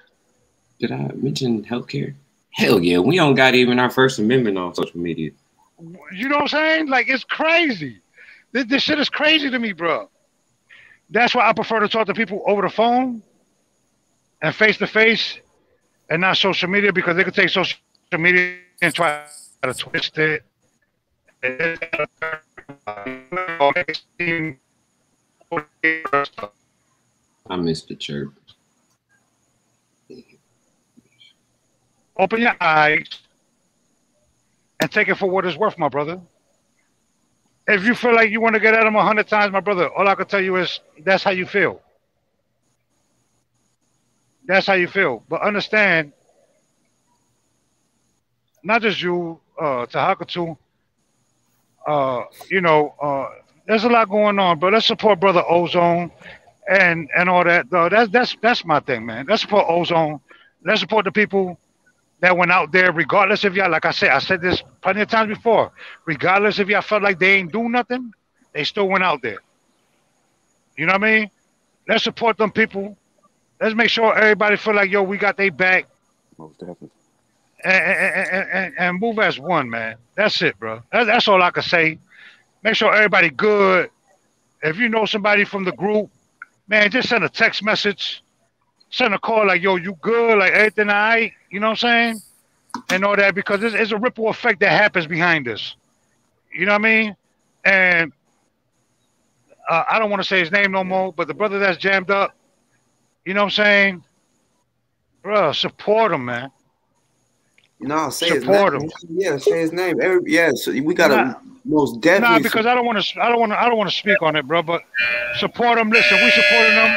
[SPEAKER 6] Did I mention healthcare? Hell yeah, we don't got even our First Amendment on social media.
[SPEAKER 4] You know what I'm saying? Like, it's crazy. This shit is crazy to me, bro. That's why I prefer to talk to people over the phone and face to face and not social media, because they could take social media and try to twist it.
[SPEAKER 6] I missed the chirp.
[SPEAKER 4] Open your eyes and take it for what it's worth, my brother. If you feel like you want to get at him 100 times, my brother, all I can tell you is that's how you feel. That's how you feel. But understand, not just you, Tahaka too, there's a lot going on, but let's support Brother Ozone and all that. That's my thing, man. Let's support Ozone. Let's support the people that went out there, regardless if y'all, like I said this plenty of times before, regardless if y'all felt like they ain't do nothing, they still went out there. You know what I mean? Let's support them people. Let's make sure everybody feel like, yo, we got their back.
[SPEAKER 8] Most definitely.
[SPEAKER 4] And move as one, man. That's it, bro. That's all I can say. Make sure everybody good. If you know somebody from the group, man, just send a text message. Send a call like, yo, you good? Like, everything all right? You know what I'm saying? And all that, because it's a ripple effect that happens behind this. You know what I mean? And I don't want to say his name no more, but the brother that's jammed up, you know what I'm saying? Bro, support him, man.
[SPEAKER 1] No, say support his name. Yeah, say his name. So we gotta Most definitely.
[SPEAKER 4] Nah, because I don't want to speak on it, bro. But support them. Listen, we supporting them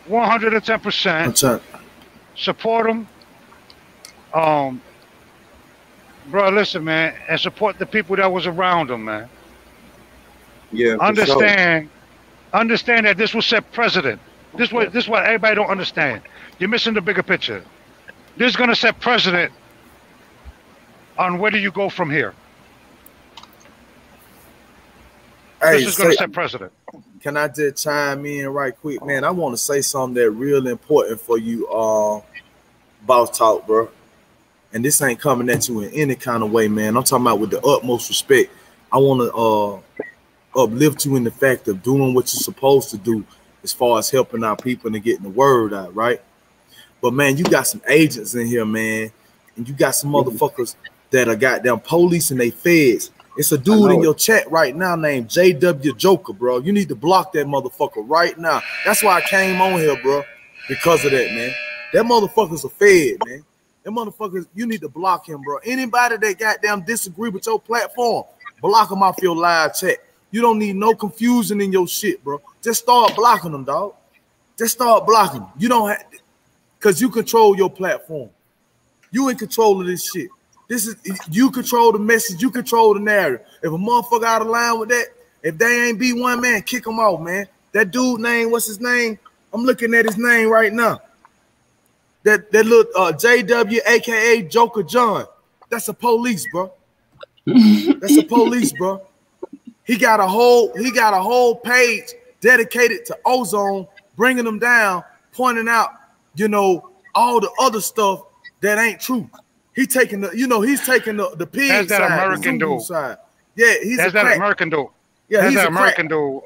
[SPEAKER 4] 110%. Support them. Bro, listen, man, and support the people that was around them, man.
[SPEAKER 1] Yeah.
[SPEAKER 4] Understand that this will set precedent. This what everybody don't understand. You're missing the bigger picture. This is gonna set precedent on where do you go from here.
[SPEAKER 5] Hey,
[SPEAKER 4] this is gonna set precedent.
[SPEAKER 5] Can I just chime in right quick, man? I want to say something that real important for you, Boss Talk, bro. And this ain't coming at you in any kind of way, man. I'm talking about with the utmost respect. I want to uplift you in the fact of doing what you're supposed to do as far as helping our people and getting the word out, right? But, man, you got some agents in here, man, and you got some motherfuckers that are goddamn police and they feds. It's a dude in your chat right now named JW Joker, bro. You need to block that motherfucker right now. That's why I came on here, bro, because of that, man. That motherfucker's a fed, man. Them motherfuckers, you need to block him, bro. Anybody that goddamn disagree with your platform, block them off your live chat. You don't need no confusion in your shit, bro. Just start blocking them, dog. Just start blocking them. You don't have to, because you control your platform. You in control of this shit. This is, you control the message. You control the narrative. If a motherfucker out of line with that, if they ain't B1, man, kick them off, man. That dude name, what's his name? I'm looking at his name right now. That little JW, aka Joker John, that's a police, bro. That's a police, bro. He got a whole page dedicated to Ozone, bringing them down, pointing out, you know, all the other stuff that ain't true. He taking the, you know, he's taking the pig
[SPEAKER 4] that's
[SPEAKER 5] side,
[SPEAKER 4] that American
[SPEAKER 5] the
[SPEAKER 4] dude.
[SPEAKER 5] side. Yeah, he's
[SPEAKER 4] that's that American dude.
[SPEAKER 5] Yeah,
[SPEAKER 4] that's
[SPEAKER 5] he's
[SPEAKER 4] that
[SPEAKER 5] a
[SPEAKER 4] American dude.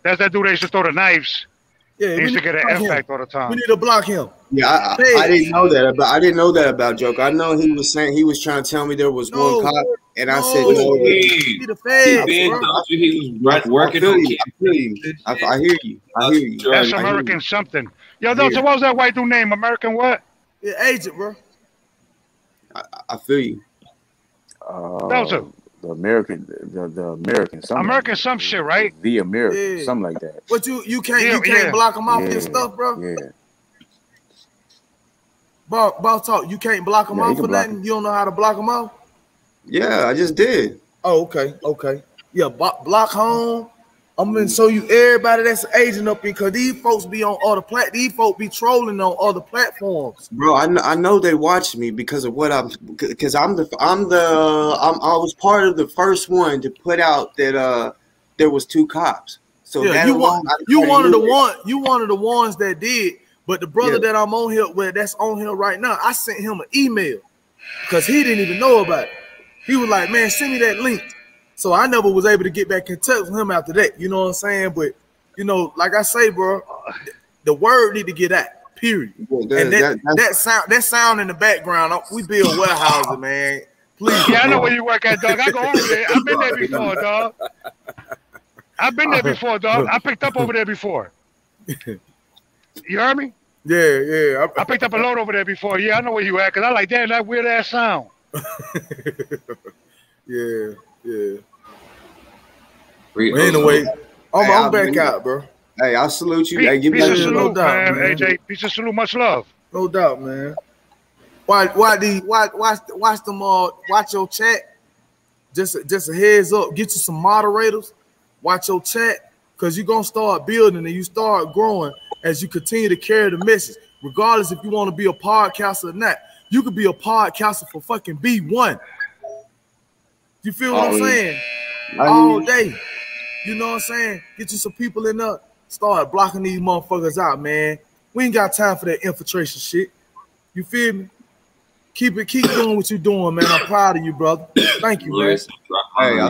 [SPEAKER 4] That's that dude that used to throw the knives.
[SPEAKER 5] Yeah,
[SPEAKER 4] he used to get an impact all the time.
[SPEAKER 5] We need to block him.
[SPEAKER 1] Yeah, I didn't know that about. I didn't know that about Joker. I know he was saying he was trying to tell me there was one cop, and I said no.
[SPEAKER 5] He the feds,
[SPEAKER 6] he was working on you.
[SPEAKER 1] I hear you. I hear you.
[SPEAKER 4] That's American something. Yo, so what was that white dude name? American what?
[SPEAKER 5] Yeah, agent, bro.
[SPEAKER 1] I feel you.
[SPEAKER 8] The American, the American, something.
[SPEAKER 4] American
[SPEAKER 8] like
[SPEAKER 4] some shit, right?
[SPEAKER 8] The American, something like that.
[SPEAKER 5] But you can't block them off this stuff, bro.
[SPEAKER 8] Yeah.
[SPEAKER 5] Boss Talk, you can't block them off for nothing. You don't know how to block them off.
[SPEAKER 1] Yeah, I just did.
[SPEAKER 5] Oh, okay. Yeah, block home. I'm gonna show you everybody that's an agent up here, because these folks be on other these folks be trolling on other platforms.
[SPEAKER 1] Bro, I know they watch me because of what I was part of the first one to put out that there was two cops. So
[SPEAKER 5] yeah, you one of the ones that did. But the brother that I'm on here with, that's on here right now, I sent him an email because he didn't even know about it. He was like, man, send me that link. So I never was able to get back in touch with him after that. You know what I'm saying? But, you know, like I say, bro, the word need to get out, period. Yeah, and that sound in the background, we build warehouses, man. Please.
[SPEAKER 4] Yeah, I know where you work at, dog. I go over there. I've been there before, dog. I picked up over there before. You heard me?
[SPEAKER 5] Yeah.
[SPEAKER 4] I picked up a load over there before. Yeah, I know where you at, because I like, damn, that weird ass sound.
[SPEAKER 5] Yeah.
[SPEAKER 1] Well,
[SPEAKER 5] anyway, I'm back out, bro.
[SPEAKER 1] Hey, I salute you.
[SPEAKER 4] Hey,
[SPEAKER 1] give me
[SPEAKER 4] a salute, man. AJ, peace and salute, much love.
[SPEAKER 5] No doubt, man. Watch them watch your chat. Just a heads up, get you some moderators. Watch your chat, because you're gonna start building and you start growing as you continue to carry the message. Regardless if you want to be a podcaster or not, you could be a podcaster for fucking B1. You feel what I'm saying? All day. You know what I'm saying? Get you some people in there. Start blocking these motherfuckers out, man. We ain't got time for that infiltration shit. You feel me? Keep doing what you're doing, man. I'm proud of you, brother. Thank you, man.
[SPEAKER 1] Hey,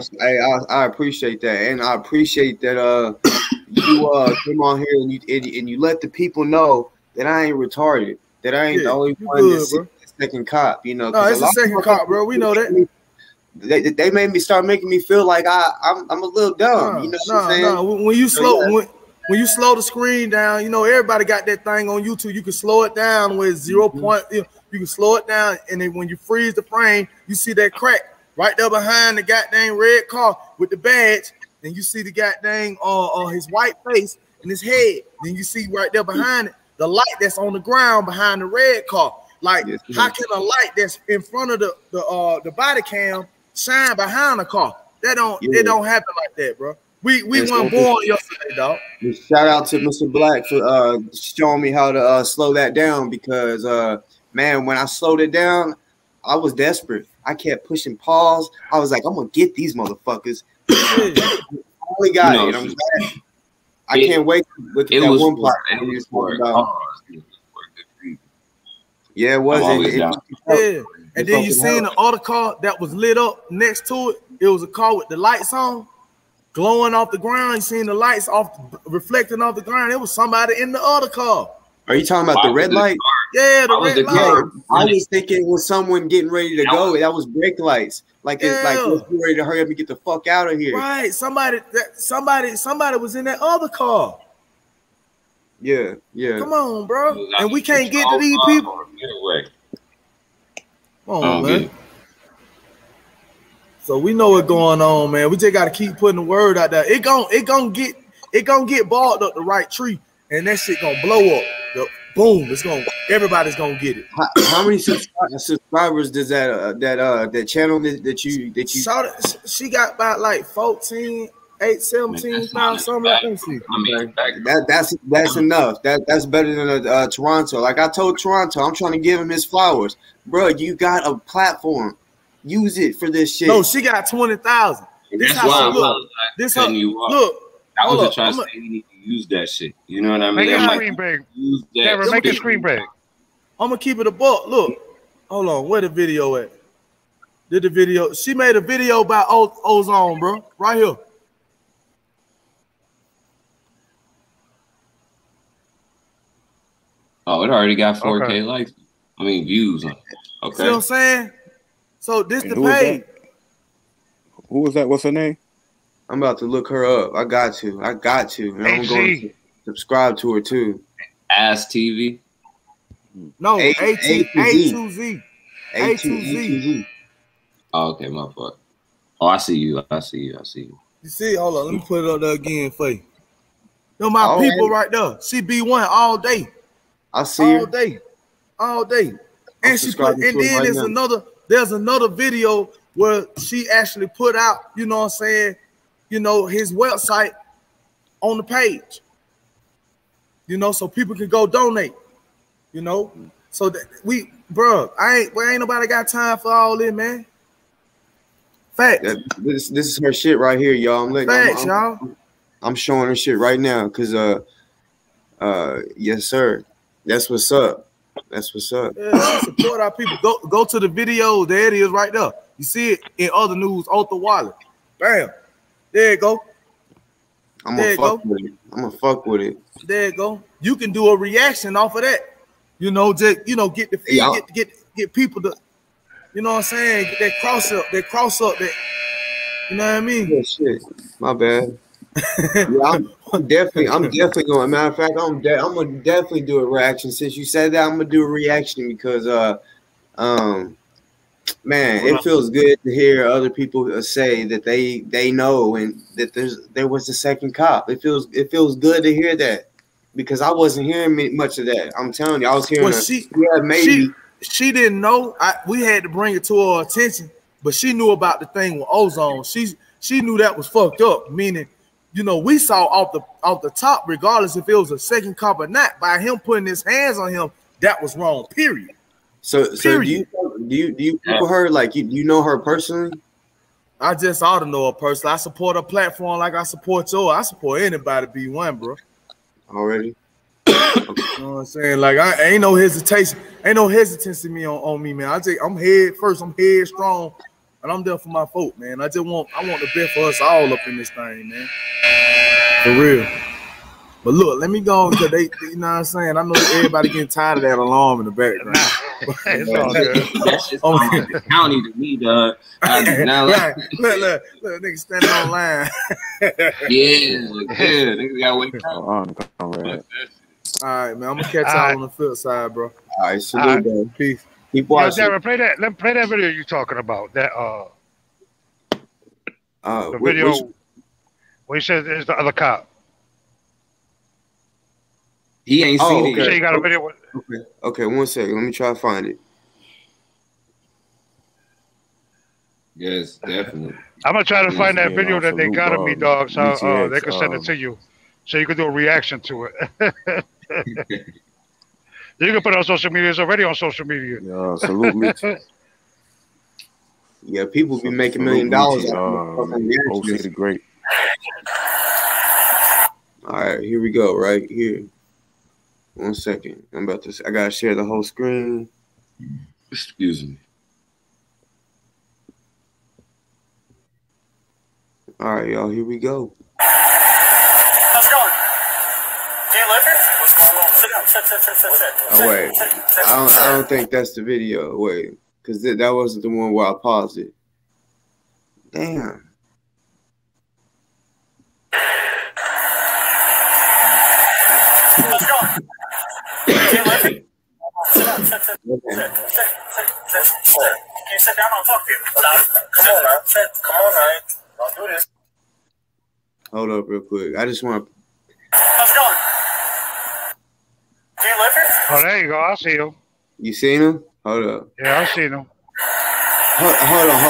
[SPEAKER 1] I appreciate that, and I appreciate that you came on here and you let the people know that I ain't retarded, that I ain't the only one that's the second cop. You know,
[SPEAKER 5] no, it's the second cop, bro. We know that.
[SPEAKER 1] They made me start making me feel like I'm a little dumb. You know what I'm saying?
[SPEAKER 5] No. When you slow the screen down, you know, everybody got that thing on YouTube. You can slow it down with 0 point. You can slow it down, and then when you freeze the frame, you see that crack.
[SPEAKER 9] right there behind the goddamn red car with the badge, and you see the goddamn his white face and his head. Then you see right there behind it the light that's on the ground behind the red car. Like, how can a light that's in front of the body cam shine behind the car? That don't happen like that, bro. We weren't born yesterday, dog.
[SPEAKER 1] Shout out to Mr. Black for showing me how to slow that down, because man, when I slowed it down, I was desperate. I kept pushing pause. I was like, I'm gonna get these motherfuckers. I only got it. I'm glad. I can't wait to look at that one part. Yeah, it was.
[SPEAKER 9] Yeah, and then you seen the other car that was lit up next to it. It was a car with the lights on, glowing off the ground. You seen the lights reflecting off the ground. It was somebody in the other car.
[SPEAKER 1] Are you talking about the red light?
[SPEAKER 9] Yeah, the red light.
[SPEAKER 1] I was thinking it was someone getting ready to go. That was brake lights. Like it's like we're ready to hurry up and get the fuck out of here.
[SPEAKER 9] Right. Somebody was in that other car.
[SPEAKER 1] Yeah.
[SPEAKER 9] Come on, bro. And we can't get to these people. Come on, man. So we know what's going on, man. We just gotta keep putting the word out there. It gonna get balled up the right tree, and that shit gonna blow up. Boom! Everybody's gonna get it.
[SPEAKER 1] How many subscribers does that channel that you?
[SPEAKER 9] She got about like 14, 17 now, something like that.
[SPEAKER 1] That's enough. That's better than Toronto. Like I told Toronto, I'm trying to give him his flowers, bro. You got a platform. Use it for this shit.
[SPEAKER 9] No, she got 20,000. This
[SPEAKER 6] That's why
[SPEAKER 9] look.
[SPEAKER 6] This how you look. I was just trying to say you need to use that shit. You know what I mean?
[SPEAKER 4] Make a screen break. Never make a screen break.
[SPEAKER 9] I'm gonna keep it a buck. Look, hold on. Where the video at? Did the video? She made a video about ozone, bro. Right here.
[SPEAKER 6] Oh, it already got 4K likes. I mean views on it. Okay.
[SPEAKER 9] See what I'm saying? So this the page.
[SPEAKER 8] Who was that? What's her name?
[SPEAKER 1] I'm about to look her up. I got to. And I'm going to subscribe to her too.
[SPEAKER 6] Ass TV.
[SPEAKER 9] No, A2Z. A2Z.
[SPEAKER 6] Oh, okay, my fault. Oh, I see you.
[SPEAKER 9] You see? Hold on. Let me put it up there again for you. No, my people right there. CB1 all day.
[SPEAKER 1] I see her.
[SPEAKER 9] All day. And she put, and then there's another video where she actually put out, you know what I'm saying, you know, his website on the page. You know, so people can go donate. You know, so that ain't nobody got time for all this, man. Facts.
[SPEAKER 1] This is her shit right here, y'all.
[SPEAKER 9] Y'all.
[SPEAKER 1] I'm showing her shit right now, cause yes, sir. That's what's up. Yeah,
[SPEAKER 9] support our people. Go to the video. There it is right there. You see it in other news. Otha Wale. Bam. There you go.
[SPEAKER 1] I'm gonna fuck with it.
[SPEAKER 9] There you go. You can do a reaction off of that. You know, just get the feed, get people to, you know what I'm saying, get that cross up, that you know what I mean?
[SPEAKER 1] Yeah, shit. My bad. Yeah, I'm definitely going. Matter of fact, I'm gonna definitely do a reaction. Since you said that, I'm gonna do a reaction because man, it feels good to hear other people say that they know and that there was a second cop. It feels good to hear that, because I wasn't hearing much of that. I'm telling you, I was hearing.
[SPEAKER 9] Well, she didn't know. We had to bring it to her attention, but she knew about the thing with ozone. She knew that was fucked up. Meaning, you know, we saw off the top, regardless if it was a second cop or not, by him putting his hands on him, that was wrong. Period.
[SPEAKER 1] So do you people her, like you know her personally?
[SPEAKER 9] I just ought to know her personally. I support her platform like I support yours. I support anybody B1, bro.
[SPEAKER 1] Already.
[SPEAKER 9] You know what I'm saying? Like I ain't no hesitation. Ain't no hesitancy on me, man. I'm head first. I'm head strong, and I'm there for my folk, man. I want the best for us all up in this thing, man. For real. But look, let me go because you know what I'm saying. I know everybody getting tired of that alarm in the background.
[SPEAKER 6] It's all good. That's just the county to me, dog. Now,
[SPEAKER 9] look, nigga standing on line.
[SPEAKER 6] yeah, nigga gotta wake up.
[SPEAKER 9] All right, man. I'm gonna catch y'all on the field side, bro.
[SPEAKER 1] All right, salute, bro.
[SPEAKER 9] Peace.
[SPEAKER 4] Keep watching. Darren, play that video you talking about. That The video where he says is the other cop.
[SPEAKER 6] He ain't seen it.
[SPEAKER 4] So you got a video.
[SPEAKER 1] Okay, 1 second. Let me try to find it.
[SPEAKER 6] Yes, definitely.
[SPEAKER 4] I'm gonna try to find that video that they got of me, dog. So they can send it to you, so you can do a reaction to it. You can put it on social media. It's already on social media.
[SPEAKER 8] Salute me.
[SPEAKER 1] Yeah, people be making $1 million.
[SPEAKER 8] OC the Great.
[SPEAKER 1] All right, here we go. Right here. 1 second. I gotta share the whole screen.
[SPEAKER 6] Excuse me.
[SPEAKER 1] All right, y'all. Here we go.
[SPEAKER 2] How's it going? Do you live here? What's going on? Sit down. Sit.
[SPEAKER 1] Oh wait, I don't think that's the video. Wait, because that wasn't the one where I paused it. Damn.
[SPEAKER 2] How's it going? Do you live here? Sit down. Sit. Can you sit down? I'll talk to you. Come on now. Sit. Come on now. Don't do this.
[SPEAKER 1] Hold up real quick. I just want to...
[SPEAKER 2] How's it going? Do you live here?
[SPEAKER 4] Oh, there you go. I see him.
[SPEAKER 1] You seen him? Hold up.
[SPEAKER 4] Yeah, I seen him.
[SPEAKER 1] Hold on.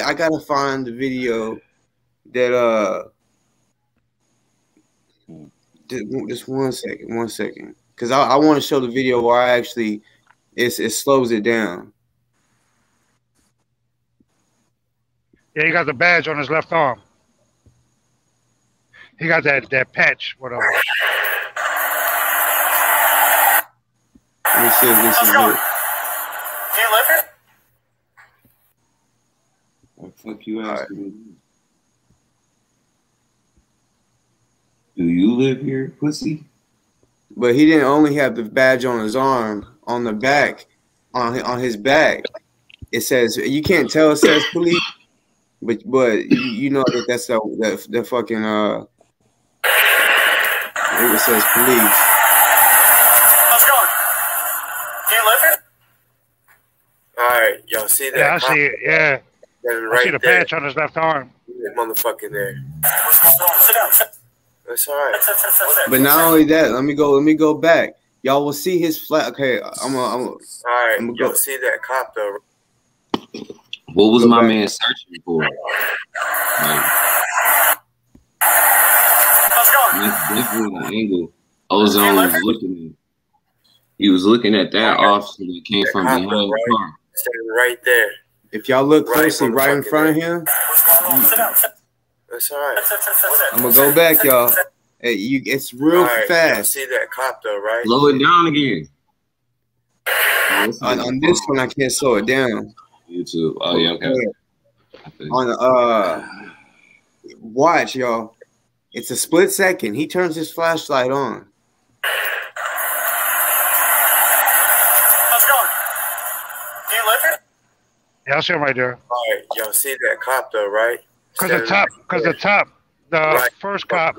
[SPEAKER 1] I gotta find the video that just 1 second. Because I want to show the video where I actually it slows it down.
[SPEAKER 4] Yeah, he got the badge on his left arm. He got that patch, whatever.
[SPEAKER 1] Let me see if this is it.
[SPEAKER 2] Do you live here?
[SPEAKER 6] What the fuck you asking me? Do you live here, pussy?
[SPEAKER 1] But he didn't only have the badge on his arm, on the back, on his back. It says, you can't tell it says police, but you know that's the fucking it says police.
[SPEAKER 2] How's it going? Do you live here?
[SPEAKER 1] All right, y'all see that?
[SPEAKER 4] Yeah, I see it. Yeah,
[SPEAKER 1] right
[SPEAKER 4] I see the patch on his left arm.
[SPEAKER 1] That motherfucker there.
[SPEAKER 2] What's going on? Sit down.
[SPEAKER 1] That's all right. But not only that, let me go back. Y'all will see his flat. Okay, all right. Y'all see that cop though.
[SPEAKER 6] What was my man searching for? Like,
[SPEAKER 2] how's it going?
[SPEAKER 6] that's definitely the angle Ozone was looking at. He was looking at that officer that came from behind the car.
[SPEAKER 1] Standing right there. If y'all look closely, right in front of him.
[SPEAKER 2] What's going on? Sit down.
[SPEAKER 1] That's all right. I'm gonna go back, y'all. Hey, it's real fast. See that cop though, right?
[SPEAKER 6] Slow it down again.
[SPEAKER 1] On this one, I can't slow it down.
[SPEAKER 6] YouTube. Oh yeah, okay.
[SPEAKER 1] On watch, y'all. It's a split second. He turns his flashlight on.
[SPEAKER 2] How's it going? Do you live here?
[SPEAKER 4] Yeah, I see him right there.
[SPEAKER 1] All right, y'all see that cop though, right?
[SPEAKER 4] Because the first cop,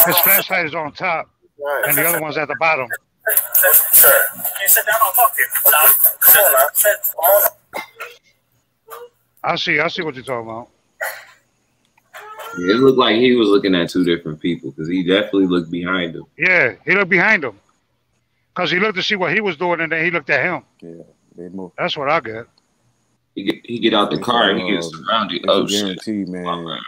[SPEAKER 4] his flashlight is on top, and the other one's at the bottom.
[SPEAKER 2] Sir, can you sit down? I'll talk to you. Come on now. Sit. Come on.
[SPEAKER 4] I see what you're talking about.
[SPEAKER 6] It looked like he was looking at two different people because he definitely looked behind him.
[SPEAKER 4] Yeah, he looked behind him because he looked to see what he was doing, and then he looked at him.
[SPEAKER 8] Yeah, they moved.
[SPEAKER 4] That's what I get.
[SPEAKER 6] He get out the car and he gets surrounded. Oh shit!
[SPEAKER 8] Man.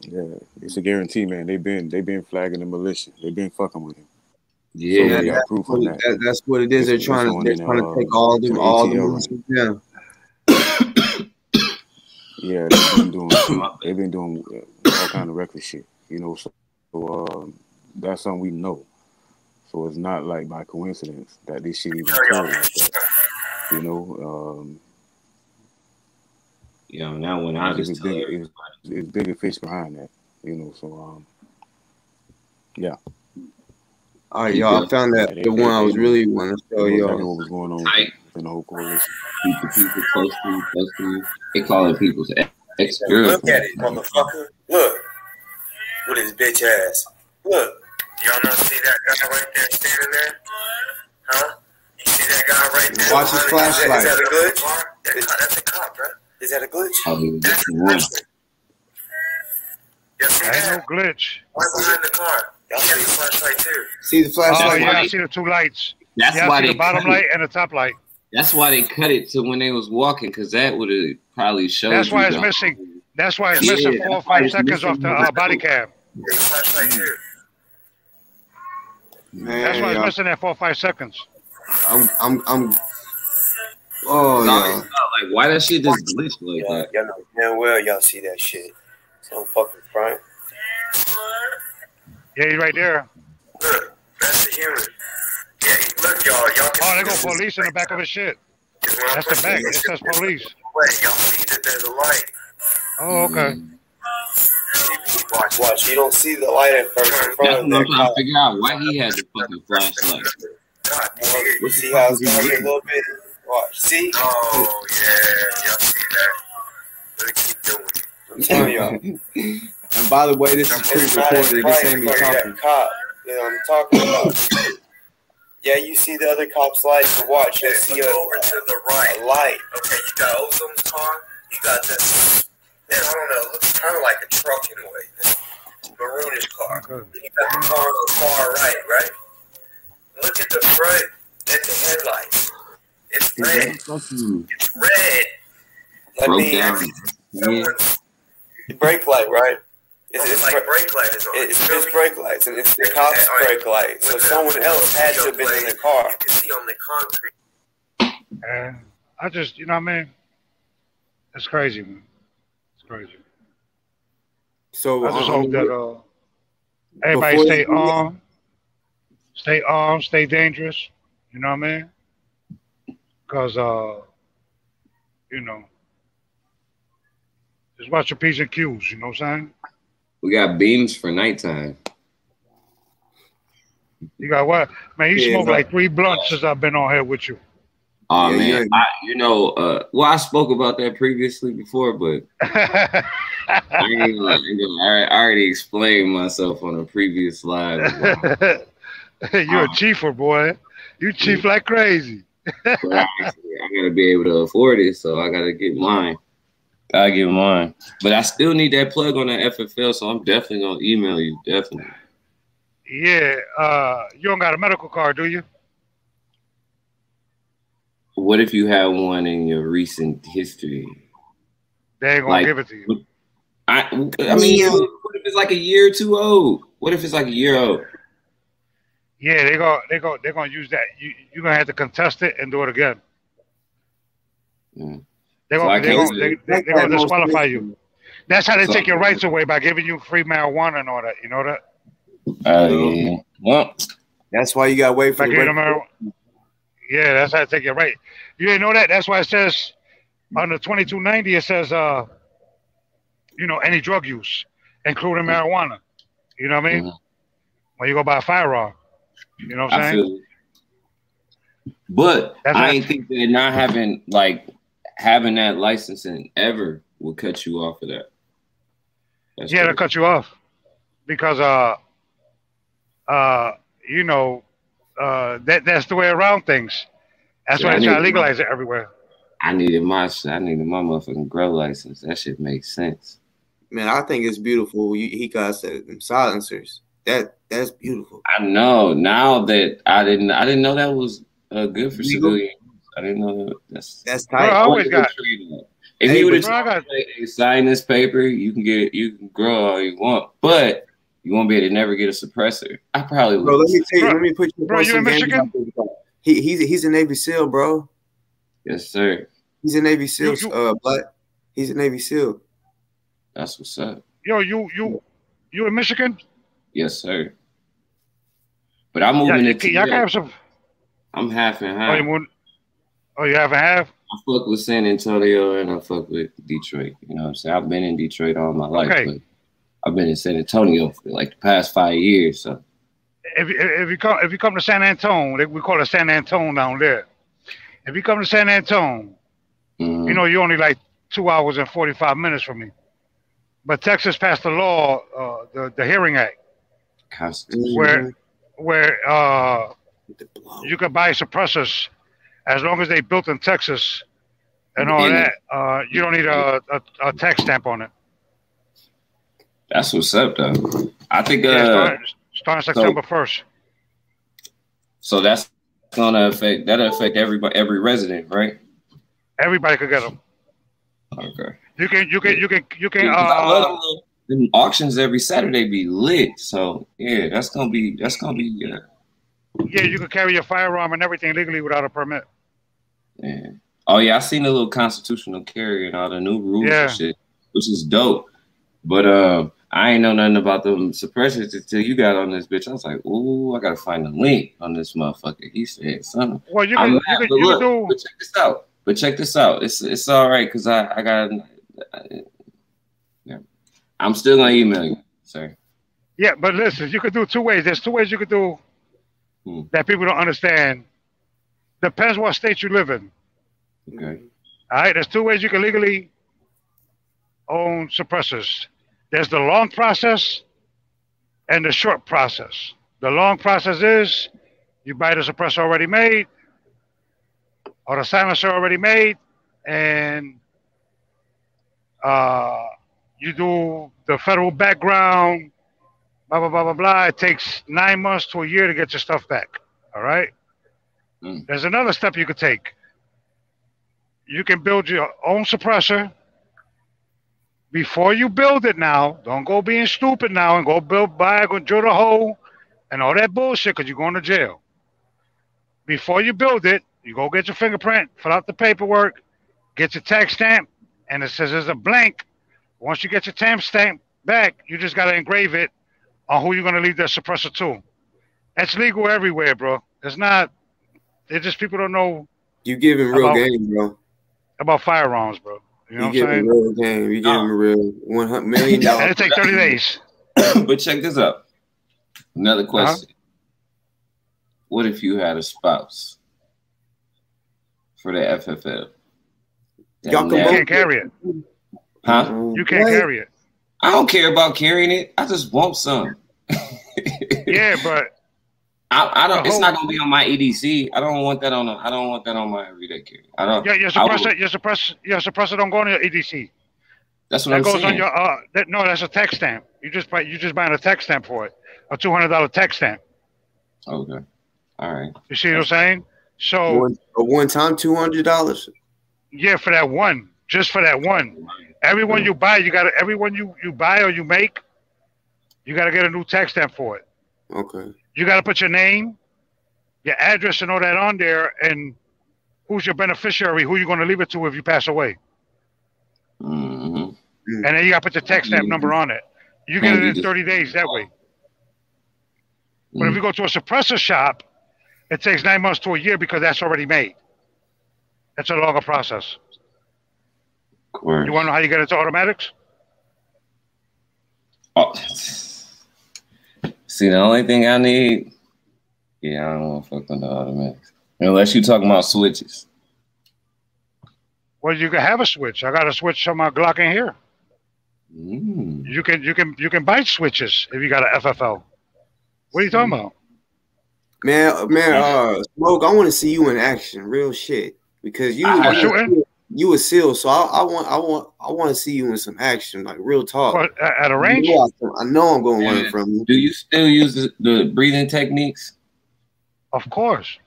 [SPEAKER 8] Yeah, it's a guarantee, man. They've been flagging the militia. They've been fucking with him.
[SPEAKER 6] Yeah,
[SPEAKER 8] so
[SPEAKER 1] that's what it is. They're trying to take all the militias down.
[SPEAKER 8] Yeah, they've been doing all kind of reckless shit, you know. So that's something we know. So it's not like by coincidence that this shit even occurred like that, you know.
[SPEAKER 6] Yeah, now when I just
[SPEAKER 8] it's bigger fish behind that, you know. So yeah.
[SPEAKER 1] All right, y'all. I found that the one I was really wanting to show y'all.
[SPEAKER 8] What was going on in the whole coalition?
[SPEAKER 6] People close to you. They call it people's ex-girlfriend.
[SPEAKER 1] Look at it, motherfucker. Look. With his bitch ass. Look. Y'all not see that guy right there standing there? Huh? You see that guy right there? Watch his flashlight. Is that a good? That's a cop, bro. Is that a glitch?
[SPEAKER 6] Oh, that's the one.
[SPEAKER 4] Ain't no glitch.
[SPEAKER 1] Right behind the car. Y'all see the flashlight too. See the flashlight?
[SPEAKER 4] Oh yeah, I see the two lights.
[SPEAKER 6] That's
[SPEAKER 4] yeah,
[SPEAKER 6] why
[SPEAKER 4] I see
[SPEAKER 6] they
[SPEAKER 4] the bottom light and the top light.
[SPEAKER 6] That's why they cut it to when they was walking, because that would have probably showed.
[SPEAKER 4] That's why it's missing. That's why it's missing 4 or 5 seconds off the body cam.
[SPEAKER 1] Flashlight too. Man,
[SPEAKER 4] that's why it's missing that 4 or 5 seconds.
[SPEAKER 1] Oh yeah.
[SPEAKER 6] Like, why that shit just glitch like that?
[SPEAKER 1] Y'all know damn well y'all see that shit. So fucking front.
[SPEAKER 4] Yeah, he's right there.
[SPEAKER 1] Look, that's the human. Yeah, look, y'all can.
[SPEAKER 4] Oh, they go police in the back of his shit. That's the back. It says police.
[SPEAKER 1] Wait, y'all see that there's a light?
[SPEAKER 4] Oh, okay.
[SPEAKER 1] Watch. You don't see the light at first in front
[SPEAKER 6] That's
[SPEAKER 1] of
[SPEAKER 6] what I'm
[SPEAKER 1] that
[SPEAKER 6] trying
[SPEAKER 1] car.
[SPEAKER 6] to figure out. Why he had the fucking flashlight?
[SPEAKER 1] You see how it's going a little bit? Watch. See? Oh, yeah. Y'all see that? Let's keep doing it. I'm telling y'all. And by the way, this is pre-recorded. This ain't me talking. Cop that I'm talking about. Yeah, you see the other cop's lights. Watch. You see over to the right. A light. Okay, you got Ozone's car. You got this. Man, I don't know. It looks kind of like a truck in a way. This maroonish car. Then you got the car on the far right, right? Look at the front at the headlights. It's red. It's red. That means brake light, right? It's like brake light is on. It's brake lights, and it's the cop's brake light. So someone else had to have been in the car. You can see on the concrete.
[SPEAKER 4] And I just, you know what I mean? It's crazy, man. It's crazy.
[SPEAKER 1] So
[SPEAKER 4] I just hope that everybody stay armed, stay dangerous. You know what I mean? Because you know, just watch your P's and Q's. You know what I'm saying?
[SPEAKER 6] We got beams for nighttime.
[SPEAKER 4] You got what? Man, you smoked like 3 blunts since I've been on here with you.
[SPEAKER 6] Oh man, well, I spoke about that previously before, but I already explained myself on a previous live.
[SPEAKER 4] You're a chiefer, boy. You chief like crazy.
[SPEAKER 6] But I gotta be able to afford it, so I gotta get mine. But I still need that plug on that FFL, so I'm definitely gonna email you. Definitely.
[SPEAKER 4] Yeah. You don't got a medical card, do you?
[SPEAKER 6] What if you had one in your recent history?
[SPEAKER 4] They ain't gonna give it to you.
[SPEAKER 6] I mean, what if it's like a year or two old? What if it's like a year old?
[SPEAKER 4] Yeah, they're gonna use that. You're gonna have to contest it and do it again. They're gonna disqualify you. That's how they take your rights away, by giving you free marijuana and all that. You know that?
[SPEAKER 6] Yeah. Well,
[SPEAKER 1] that's why you gotta wait for
[SPEAKER 4] the yeah, that's how they take your right. You didn't know that? That's why it says on the 2290, it says you know, any drug use, including marijuana. You know what I mean? When you go buy a firearm. You know what I'm saying?
[SPEAKER 6] But I ain't think that not having that licensing ever will cut you off of that.
[SPEAKER 4] Yeah, they'll cut you off because you know, that's the way around things. That's why they try to legalize it everywhere.
[SPEAKER 6] I needed my motherfucking grow license. That shit makes sense.
[SPEAKER 1] Man, I think it's beautiful. He got them silencers. That's beautiful.
[SPEAKER 6] I know. Now that I didn't know that was good for civilians. I didn't know that's
[SPEAKER 1] tight.
[SPEAKER 4] Bro, I always got.
[SPEAKER 6] If you would have signed this paper, you can grow all you want, but you won't be able to never get a suppressor. I probably would.
[SPEAKER 1] Bro, let me tell you. Let me put you.
[SPEAKER 4] Bro, you in Michigan?
[SPEAKER 1] He's a Navy SEAL, bro.
[SPEAKER 6] Yes, sir.
[SPEAKER 1] He's a Navy SEAL. He's a Navy SEAL.
[SPEAKER 6] That's what's up.
[SPEAKER 4] Yo, you in Michigan?
[SPEAKER 6] Yes, sir. But I'm moving into.
[SPEAKER 4] Y'all can have some.
[SPEAKER 6] I'm half and half.
[SPEAKER 4] You half and half?
[SPEAKER 6] I fuck with San Antonio and I fuck with Detroit. You know what I'm saying? I've been in Detroit all my life, but I've been in San Antonio for like the past 5 years. So
[SPEAKER 4] if you come to San Antonio, we call it San Antonio down there. If you come to San Antonio, you know you're only like 2 hours and 45 minutes from me. But Texas passed a law, the Hearing Act, where you can buy suppressors as long as they built in Texas, and all that, you don't need a tax stamp on it.
[SPEAKER 6] That's what's up, though. I think
[SPEAKER 4] starting September 1st.
[SPEAKER 6] So that's gonna affect everybody, every resident, right?
[SPEAKER 4] Everybody could get them.
[SPEAKER 6] Okay.
[SPEAKER 4] You can.
[SPEAKER 6] I love them auctions every Saturday be lit. So yeah, that's gonna be. Yeah,
[SPEAKER 4] you can carry your firearm and everything legally without a permit.
[SPEAKER 6] Yeah. Oh yeah, I seen the little constitutional carry and all the new rules and shit, which is dope. But I ain't know nothing about them suppressors until you got on this bitch. I was like, ooh, I gotta find a link on this motherfucker. He said something.
[SPEAKER 4] Well, you can do.
[SPEAKER 6] But check this out. Check this out. It's all right because I got. Yeah, I'm still gonna email you, sir.
[SPEAKER 4] Yeah, but listen, you could do 2 ways. There's 2 ways you could do that people don't understand. Depends what state you live in.
[SPEAKER 6] Okay.
[SPEAKER 4] All right. There's 2 ways you can legally own suppressors. There's the long process and the short process. The long process is you buy the suppressor already made or the silencer already made, and you do the federal background, blah, blah, blah, blah, blah. It takes 9 months to a year to get your stuff back. All right? There's another step you could take. You can build your own suppressor. Before you build it now, don't go being stupid now and go go drill the hole and all that bullshit because you're going to jail. Before you build it, you go get your fingerprint, fill out the paperwork, get your tax stamp, and it says there's a blank. Once you get your tax stamp back, you just got to engrave it on who you're going to leave that suppressor to. That's legal everywhere, bro. It's not, it's just people don't know.
[SPEAKER 1] You giving real game, bro.
[SPEAKER 4] About firearms, bro. You know what I'm saying?
[SPEAKER 1] Real game. You giving a real $100 million.
[SPEAKER 4] And it takes 30 days.
[SPEAKER 6] But check this out. Another question. What if you had a spouse for the FFL?
[SPEAKER 1] Y'all
[SPEAKER 4] can't carry it.
[SPEAKER 6] Huh?
[SPEAKER 4] You can't carry it.
[SPEAKER 6] I don't care about carrying it. I just want some.
[SPEAKER 4] Yeah, but
[SPEAKER 6] I don't. It's not gonna be on my EDC. I don't want that on. I don't want that on my everyday carry. I don't.
[SPEAKER 4] Yeah, your suppressor don't go on your EDC.
[SPEAKER 6] That's what I'm saying.
[SPEAKER 4] That goes on your. No, that's a tax stamp. You just buying a tax stamp for it, a $200 tax stamp.
[SPEAKER 6] Okay. All right.
[SPEAKER 4] You see what I'm saying? So
[SPEAKER 1] a one-time $200.
[SPEAKER 4] Yeah, for that one, just for that one. Everyone you buy, everyone you buy or you make, you gotta get a new tax stamp for it.
[SPEAKER 1] Okay.
[SPEAKER 4] You gotta put your name, your address, and all that on there, and who's your beneficiary, who you're gonna leave it to if you pass away.
[SPEAKER 6] Mm-hmm.
[SPEAKER 4] And then you gotta put the tax stamp number on it. You get it in 30 days that way. But if you go to a suppressor shop, it takes 9 months to a year because that's already made. That's a longer process. You want to know how you get into automatics?
[SPEAKER 6] Oh. See, the only thing I need, I don't want to fuck with the automatics. Unless you're talking about switches.
[SPEAKER 4] Well, you can have a switch. I got a switch on my Glock in here. You can buy switches if you got an FFL. What are you talking about?
[SPEAKER 1] Man, Smoke, I want to see you in action, real shit. Because you a SEAL, so I want to see you in some action, like real talk.
[SPEAKER 4] What, at a range?
[SPEAKER 1] I know I'm going to learn from you.
[SPEAKER 6] Do you still use the breathing techniques?
[SPEAKER 4] Of course.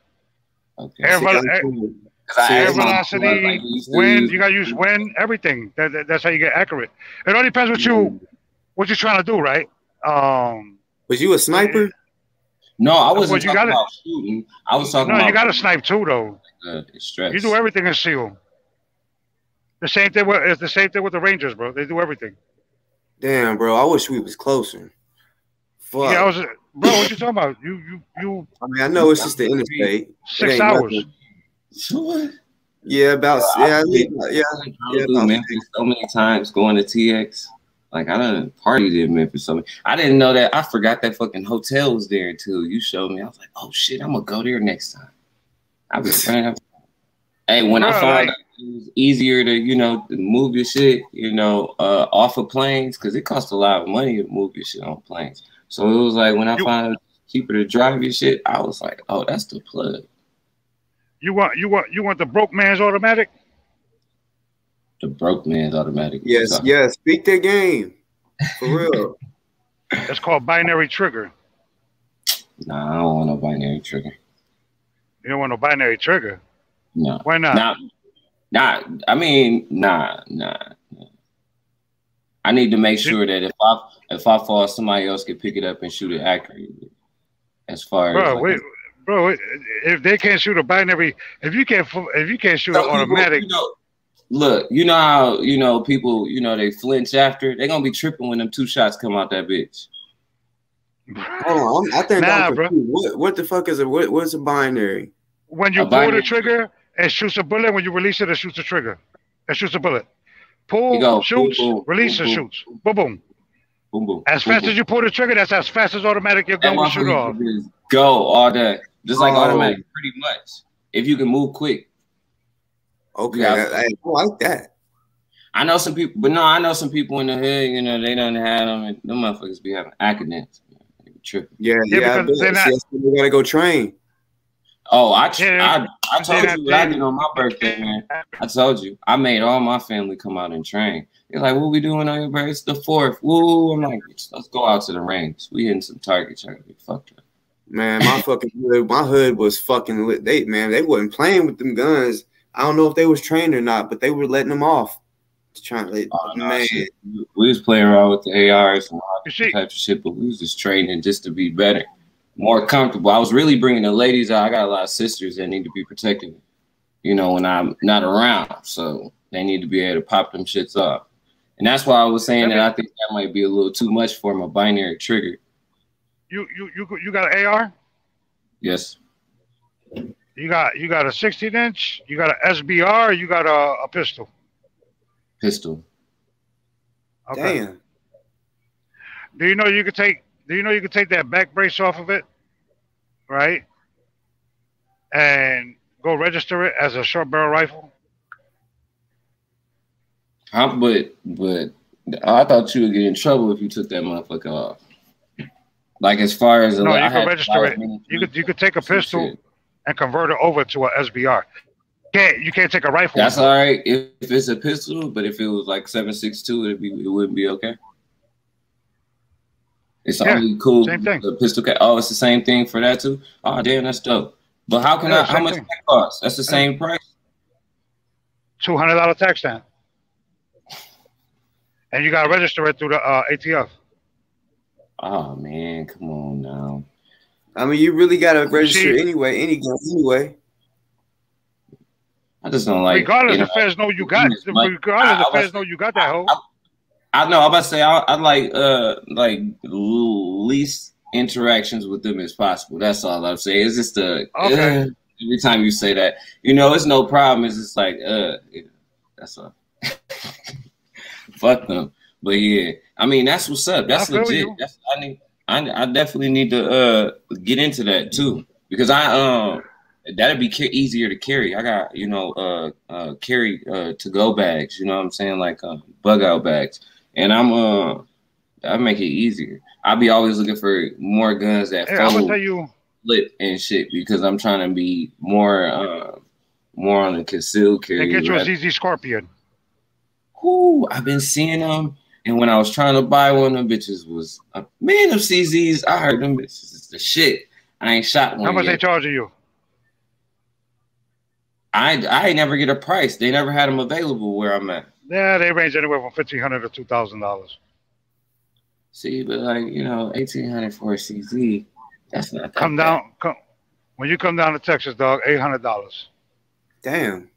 [SPEAKER 6] Okay.
[SPEAKER 4] Air velocity, wind. You gotta use wind. Everything. That's how you get accurate. It all depends what you're trying to do, right?
[SPEAKER 1] Was you a sniper?
[SPEAKER 6] No, I wasn't talking about shooting. I was talking about.
[SPEAKER 4] No, you got to snipe too, though. You do everything in SEAL. The same thing with the Rangers, bro. They do everything.
[SPEAKER 1] Damn, bro. I wish we was closer. Fuck.
[SPEAKER 4] Yeah, bro. What you talking about? You.
[SPEAKER 1] I mean, I know it's just the interstate.
[SPEAKER 4] 6 hours.
[SPEAKER 6] Sure.
[SPEAKER 1] Yeah, about
[SPEAKER 6] Memphis so many times going to TX. Like I done partied in Memphis. So I didn't know that. I forgot that fucking hotel was there until you showed me. I was like, oh shit, I'm gonna go there next time. I've been trying. Hey, when I found out it was easier to move your shit off of planes because it costs a lot of money to move your shit on planes. So it was like when I found it cheaper to drive your shit, I was like, oh, that's the plug.
[SPEAKER 4] You want the broke man's automatic?
[SPEAKER 6] The broke man's automatic.
[SPEAKER 1] Yes, yes. Speak their game. For real.
[SPEAKER 4] That's called binary trigger.
[SPEAKER 6] Nah, I don't want no binary trigger.
[SPEAKER 4] You don't want no binary trigger?
[SPEAKER 6] No.
[SPEAKER 4] Why not?
[SPEAKER 6] Nah. I mean, nah. I need to make sure that if I fall, somebody else can pick it up and shoot it accurately. As far as
[SPEAKER 4] bro, if they can't shoot a binary, if you can't shoot an automatic.
[SPEAKER 6] Look, you know how people they flinch after. They're gonna be tripping when them 2 shots come out that bitch.
[SPEAKER 1] Hold on, I think I'm confused. What the fuck is it? What's a binary?
[SPEAKER 4] When you pull the trigger and shoots a bullet, when you release it, it shoots a trigger. It shoots a bullet. Pull, shoots, release, and shoots. Boom, boom.
[SPEAKER 6] Boom, boom.
[SPEAKER 4] As fast as you pull the trigger, that's as fast as automatic your gun will shoot off.
[SPEAKER 6] Go all day. Just like automatic, pretty much. If you can move quick.
[SPEAKER 1] Okay, I like that.
[SPEAKER 6] I know some people, but no, I know some people in the hood, they don't have them, and them motherfuckers be having accidents. Tripping.
[SPEAKER 1] Yeah, they gotta go train.
[SPEAKER 6] Oh, I told you what I did on my birthday, man. I told you. I made all my family come out and train. They're like, what we doing on your birthday? It's the 4th. Woo! I'm like, let's go out to the range. We hitting some targets. Trying to get fucked up.
[SPEAKER 1] Man, my hood was fucking lit. They wasn't playing with them guns. I don't know if they was trained or not, but they were letting them off. Man.
[SPEAKER 6] We was playing around with the ARs and all that type of shit, but we was just training just to be better, more comfortable. I was really bringing the ladies out. I got a lot of sisters that need to be protected, when I'm not around. So they need to be able to pop them shits off. And that's why I was saying that I think that might be a little too much for my binary trigger.
[SPEAKER 4] You got an AR?
[SPEAKER 6] Yes.
[SPEAKER 4] You got a 16-inch, you got an SBR, you got a pistol.
[SPEAKER 6] Pistol.
[SPEAKER 4] Okay.
[SPEAKER 1] Damn.
[SPEAKER 4] Do you know you could take that back brace off of it, right? And go register it as a short barrel rifle?
[SPEAKER 6] But I thought you would get in trouble if you took that motherfucker off. Like as far as
[SPEAKER 4] you could register it. You could take a pistol and convert it over to a SBR. You can't take a rifle.
[SPEAKER 6] That's all right if it's a pistol, but if it was like 7.62, it wouldn't be okay. It's only cool.
[SPEAKER 4] Same thing.
[SPEAKER 6] The pistol. Oh, it's the same thing for that too. Oh, damn, that's dope. But how much does that cost? That's the same price.
[SPEAKER 4] $200 tax stamp, and you got to register it through the ATF.
[SPEAKER 6] Oh man, come on now.
[SPEAKER 1] I mean, you really got to register anyway. Any gun anyway.
[SPEAKER 6] I just don't like.
[SPEAKER 4] Regardless, the feds know you got. Regardless, the feds know you got that hoe.
[SPEAKER 6] I know. I'm about to say I like least interactions with them as possible. That's all I'm saying. It's just every time you say that, it's no problem. It's just like that's all. Fuck them. But yeah, I mean that's what's up. That's legit. I definitely need to get into that too because that'd be easier to carry. I got carry to go bags. You know what I'm saying, like bug out bags, and I make it easier. I'll be always looking for more guns that flip and shit because I'm trying to be more on the concealed carry.
[SPEAKER 4] They get you a ZZ Scorpion.
[SPEAKER 6] Whoo, I've been seeing them. And when I was trying to buy one, them bitches was a man of CZs. I heard them bitches is the shit. I ain't shot one.
[SPEAKER 4] How much
[SPEAKER 6] yet.
[SPEAKER 4] they charging you?
[SPEAKER 6] I ain't never get a price. They never had them available where I'm at.
[SPEAKER 4] Yeah, they range anywhere from $1,500 to $2,000.
[SPEAKER 6] See, but like $1,800 for a CZ, that's not that
[SPEAKER 4] when you come down to Texas, dog, $800.
[SPEAKER 1] Damn.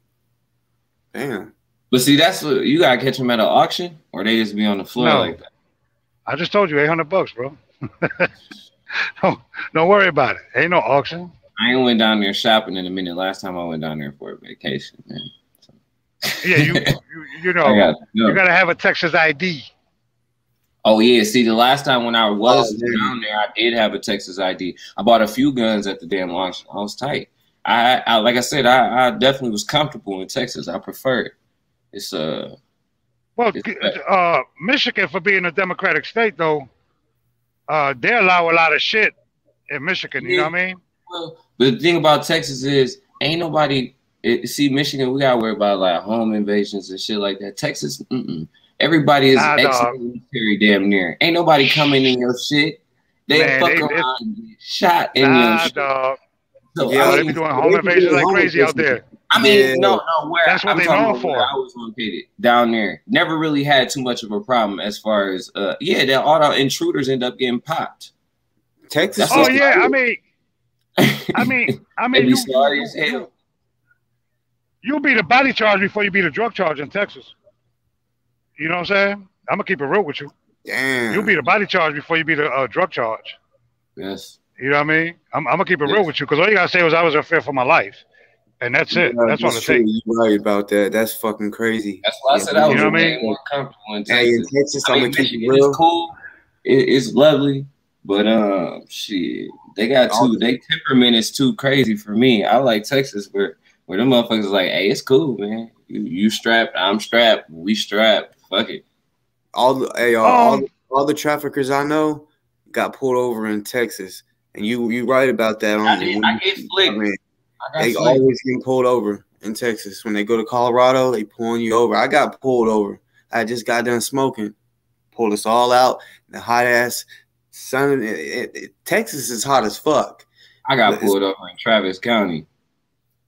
[SPEAKER 6] But see, that's what you gotta catch them at an auction, or they just be on the floor like that.
[SPEAKER 4] I just told you $800, bro. Don't worry about it. Ain't no auction.
[SPEAKER 6] I ain't went down there shopping in a minute. Last time I went down there for a vacation, man. So.
[SPEAKER 4] Yeah, you gotta have a Texas ID.
[SPEAKER 6] Oh yeah, see, the last time when I was down there, I did have a Texas ID. I bought a few guns at the damn auction. I was tight. I like I said, I definitely was comfortable in Texas. I prefer it. It's
[SPEAKER 4] Michigan, for being a Democratic state, though, they allow a lot of shit in Michigan. You know what I mean?
[SPEAKER 6] Well, but the thing about Texas is ain't nobody See, Michigan, we gotta worry about like home invasions and shit like that. Texas, everybody is ex-military damn near. Ain't nobody coming in your shit. They fuck around and get shot in your shit.
[SPEAKER 4] Dog.
[SPEAKER 6] So,
[SPEAKER 4] yeah, they be doing home invasions like crazy out there.
[SPEAKER 6] I mean, no, where
[SPEAKER 4] that's what they known for.
[SPEAKER 6] I was located down there. Never really had too much of a problem as far as all the intruders end up getting popped.
[SPEAKER 1] Texas.
[SPEAKER 4] Oh yeah, I mean, you'll beat a body charge before you beat a drug charge in Texas. You know what I'm saying? I'm gonna keep it real with you.
[SPEAKER 1] Damn.
[SPEAKER 4] You'll beat a body charge before you beat a drug charge.
[SPEAKER 6] Yes.
[SPEAKER 4] You know what I mean? I'm gonna keep it real with you because all you gotta say was I was in fear for my life, and that's it. That's all it takes.
[SPEAKER 1] You're right about that. That's fucking crazy.
[SPEAKER 6] That's why I said I was more comfortable in Texas.
[SPEAKER 1] Hey, in Texas, I'm gonna keep it real.
[SPEAKER 6] It's cool. It's lovely, but shit, they got They temperament is too crazy for me. I like Texas where them motherfuckers like, hey, it's cool, man. You strapped, I'm strapped, we strapped. Fuck it.
[SPEAKER 1] All the traffickers I know got pulled over in Texas. And you right about that.
[SPEAKER 6] I get flicked. I mean,
[SPEAKER 1] they always get pulled over in Texas. When they go to Colorado, they pulling you over. I got pulled over. I just got done smoking. Pulled us all out. The hot ass sun. Texas is hot as fuck.
[SPEAKER 6] I got pulled over in Travis County.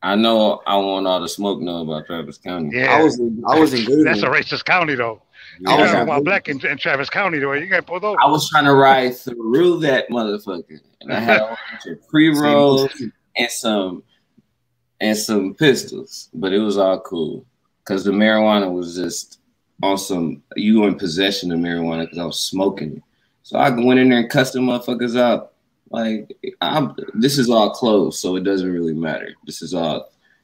[SPEAKER 6] I know I want all the smoke know about Travis County.
[SPEAKER 4] Yeah,
[SPEAKER 1] I was in
[SPEAKER 4] That's a racist county though. I was black in Travis County though. You got pulled over.
[SPEAKER 6] I was trying to ride through that motherfucker, and I had a bunch of pre-rolls and some pistols, but it was all cool because the marijuana was just on some. You were in possession of marijuana because I was smoking it. So I went in there and cussed the motherfuckers out. Like this is all closed, so it doesn't really matter.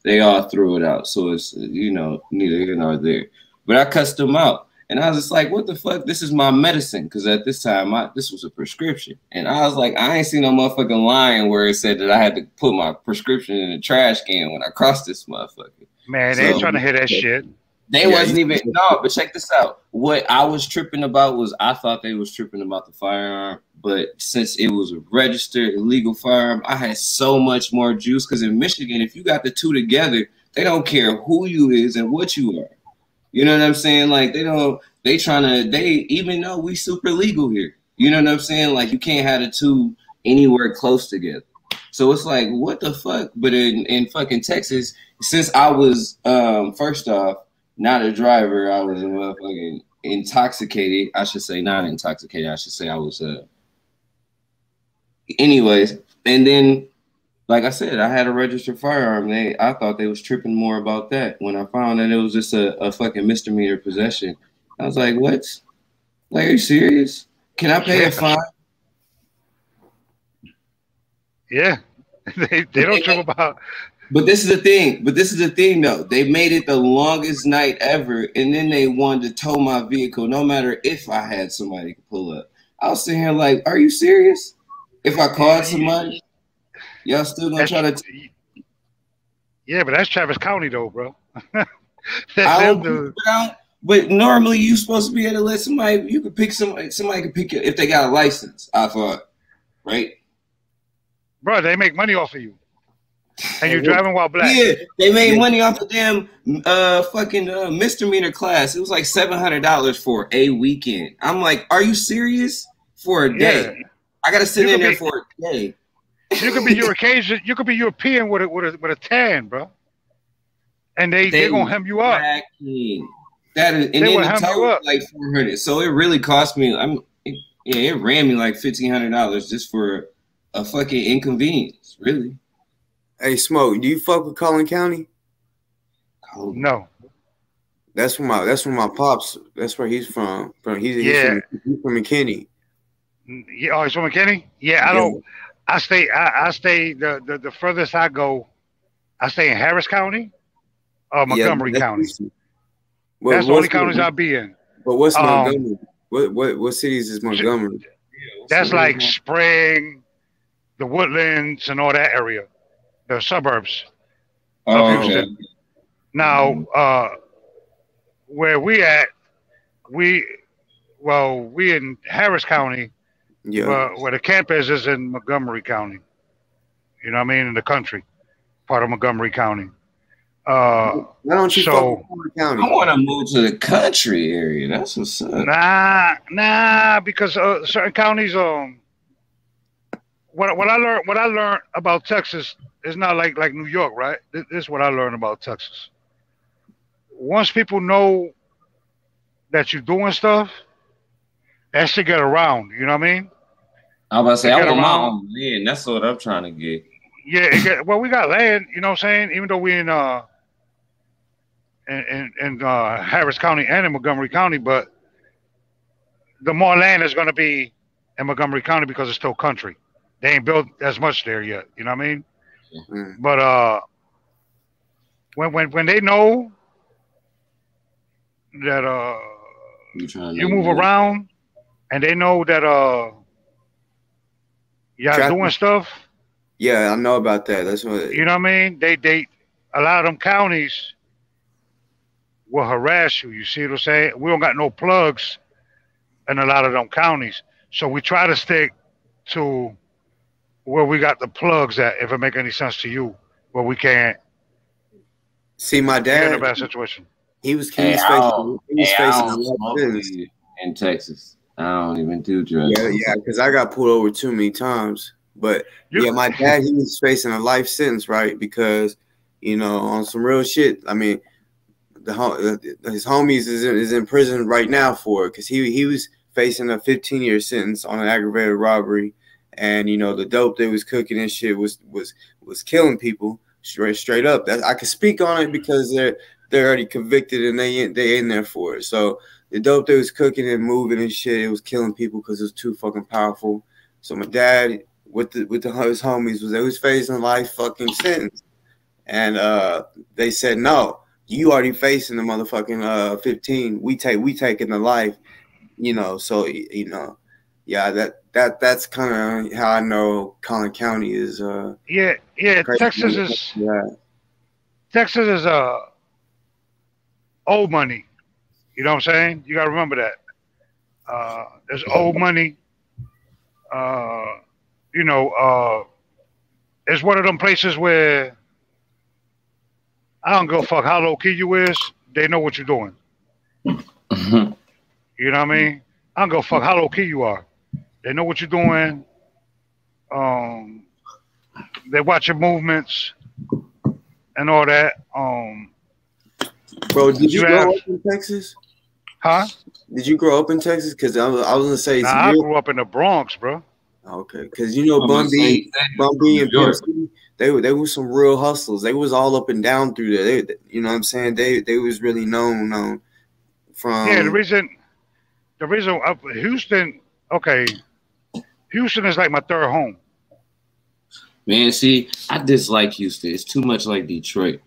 [SPEAKER 6] They all threw it out, so it's neither here nor there. But I cussed them out. And I was just like, what the fuck? This is my medicine. Because at this time, this was a prescription. And I was like, I ain't seen no motherfucking line where it said that I had to put my prescription in the trash can when I crossed this motherfucker.
[SPEAKER 4] Man, they ain't trying to hear that shit.
[SPEAKER 6] They wasn't even, no, but check this out. What I was tripping about was I thought they was tripping about the firearm. But since it was a registered illegal firearm, I had so much more juice. Because in Michigan, if you got the two together, they don't care who you is and what you are. You know what I'm saying? Like even though we super legal here, you know what I'm saying? Like you can't have the two anywhere close together. So it's like, what the fuck? But in fucking Texas, since I was, first off, not a driver, I was a motherfucking intoxicated. I should say not intoxicated. I should say I was, anyways. And then, like I said, I had a registered firearm. I thought they was tripping more about that. When I found that it was just a fucking misdemeanor possession, I was like, what? Like, are you serious? Can I pay a fine?
[SPEAKER 4] Yeah. They don't trip about.
[SPEAKER 6] But this is the thing, though. They made it the longest night ever, and then they wanted to tow my vehicle, no matter if I had somebody to pull up. I was sitting here like, are you serious? If I called somebody? Y'all still gonna try to?
[SPEAKER 4] Yeah, but that's Travis County, though, bro.
[SPEAKER 6] But normally you supposed to be able to let somebody. You could pick somebody. Somebody could pick you if they got a license. I thought, right?
[SPEAKER 4] Bro, they make money off of you, and you're driving while black.
[SPEAKER 6] Yeah, they made money off of them. Fucking misdemeanor class. It was like $700 for a weekend. I'm like, are you serious? For a day? Yeah. I gotta sit in there for a day.
[SPEAKER 4] You could be European. You could be European with a tan, bro. And they're gonna hem you up.
[SPEAKER 6] That is, and then the tow was like $400. So it really cost me. It ran me like $1,500 just for a fucking inconvenience. Really.
[SPEAKER 1] Hey, Smoke, do you fuck with Collin County?
[SPEAKER 4] No.
[SPEAKER 1] That's where my pops. That's where he's from. He's from McKinney.
[SPEAKER 4] Yeah, oh, he's from McKinney. Yeah, I don't. I stay the furthest I go, I stay in Harris County or Montgomery County. That's the only counties I'll be in.
[SPEAKER 1] But what's Montgomery? What cities is Montgomery?
[SPEAKER 4] That's like Spring, the Woodlands, and all that area, the suburbs of Houston. Now, where we at, we in Harris County. Yeah. Where the camp is in Montgomery County. You know what I mean? In the country, part of Montgomery County.
[SPEAKER 1] Why don't you fuck with County?
[SPEAKER 6] I want to move to the country area. That's what's up.
[SPEAKER 4] Nah, because certain counties, what I learned about Texas is not like New York, right? This is what I learned about Texas. Once people know that you're doing stuff, that should get around. You know what I mean?
[SPEAKER 6] I was about to say, I want my own land. That's what I'm trying to get.
[SPEAKER 4] Yeah, well, we got land. You know what I'm saying? Even though we in Harris County and in Montgomery County, but the more land is going to be in Montgomery County because it's still country. They ain't built as much there yet. You know what I mean? Mm-hmm. But when they know that you move around and they know that y'all doing stuff.
[SPEAKER 1] Yeah, I know about that. That's what
[SPEAKER 4] you know what I mean. They a lot of them counties will harass you. You see what I'm saying? We don't got no plugs in a lot of them counties, so we try to stick to where we got the plugs at. If it make any sense to you, where we can't.
[SPEAKER 1] See, my dad
[SPEAKER 4] in a bad situation.
[SPEAKER 1] He was facing
[SPEAKER 6] in Texas. I don't even do drugs.
[SPEAKER 1] Yeah, because I got pulled over too many times. But my dad, he was facing a life sentence, right? Because on some real shit. I mean, his homies is in prison right now for it because he was facing a 15-year sentence on an aggravated robbery, and the dope they was cooking and shit was killing people straight up. That I can speak on it because they're already convicted and they in there for it. So the dope they was cooking and moving and shit, it was killing people because it was too fucking powerful. So my dad with his homies they was facing a life fucking sentence, and they said no. You already facing the motherfucking 15. We taking the life, So yeah, that's kind of how I know Collin County is.
[SPEAKER 4] Yeah. Texas is old money. You know what I'm saying? You gotta remember that. There's old money. It's one of them places where I don't give a fuck how low key you is. They know what you're doing.
[SPEAKER 6] Mm-hmm.
[SPEAKER 4] You know what I mean? I don't give a fuck how low key you are. They know what you're doing. They watch your movements and all that.
[SPEAKER 1] Bro, did you grow up in Texas?
[SPEAKER 4] Huh?
[SPEAKER 1] Did you grow up in Texas? Because I was gonna say,
[SPEAKER 4] I grew up in the Bronx, bro.
[SPEAKER 1] Okay, because Bun B and Pimp C, they were some real hustlers. They was all up and down through there. You know what I'm saying? They was really known from.
[SPEAKER 4] Yeah, the reason Houston. Okay, Houston is like my third home.
[SPEAKER 6] Man, see, I dislike Houston. It's too much like Detroit.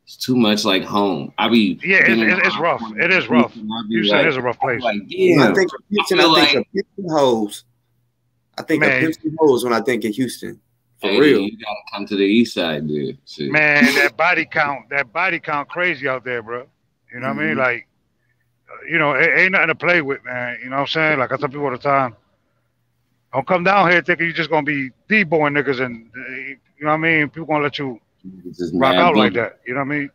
[SPEAKER 6] It's too much like home.
[SPEAKER 4] It's rough. It is rough. Houston is a rough place.
[SPEAKER 1] I think of Houston. I think of Houston hoes. I think of Houston hoes when I think of Houston. For real.
[SPEAKER 6] You gotta come to the east side, dude. See.
[SPEAKER 4] Man, that body count crazy out there, bro. You know what I mean? Like, it ain't nothing to play with, man. You know what I'm saying? Like I tell people all the time, don't come down here thinking you're just gonna be D-boying niggas and you know what I mean? People gonna let you rock out like that. You know what I mean?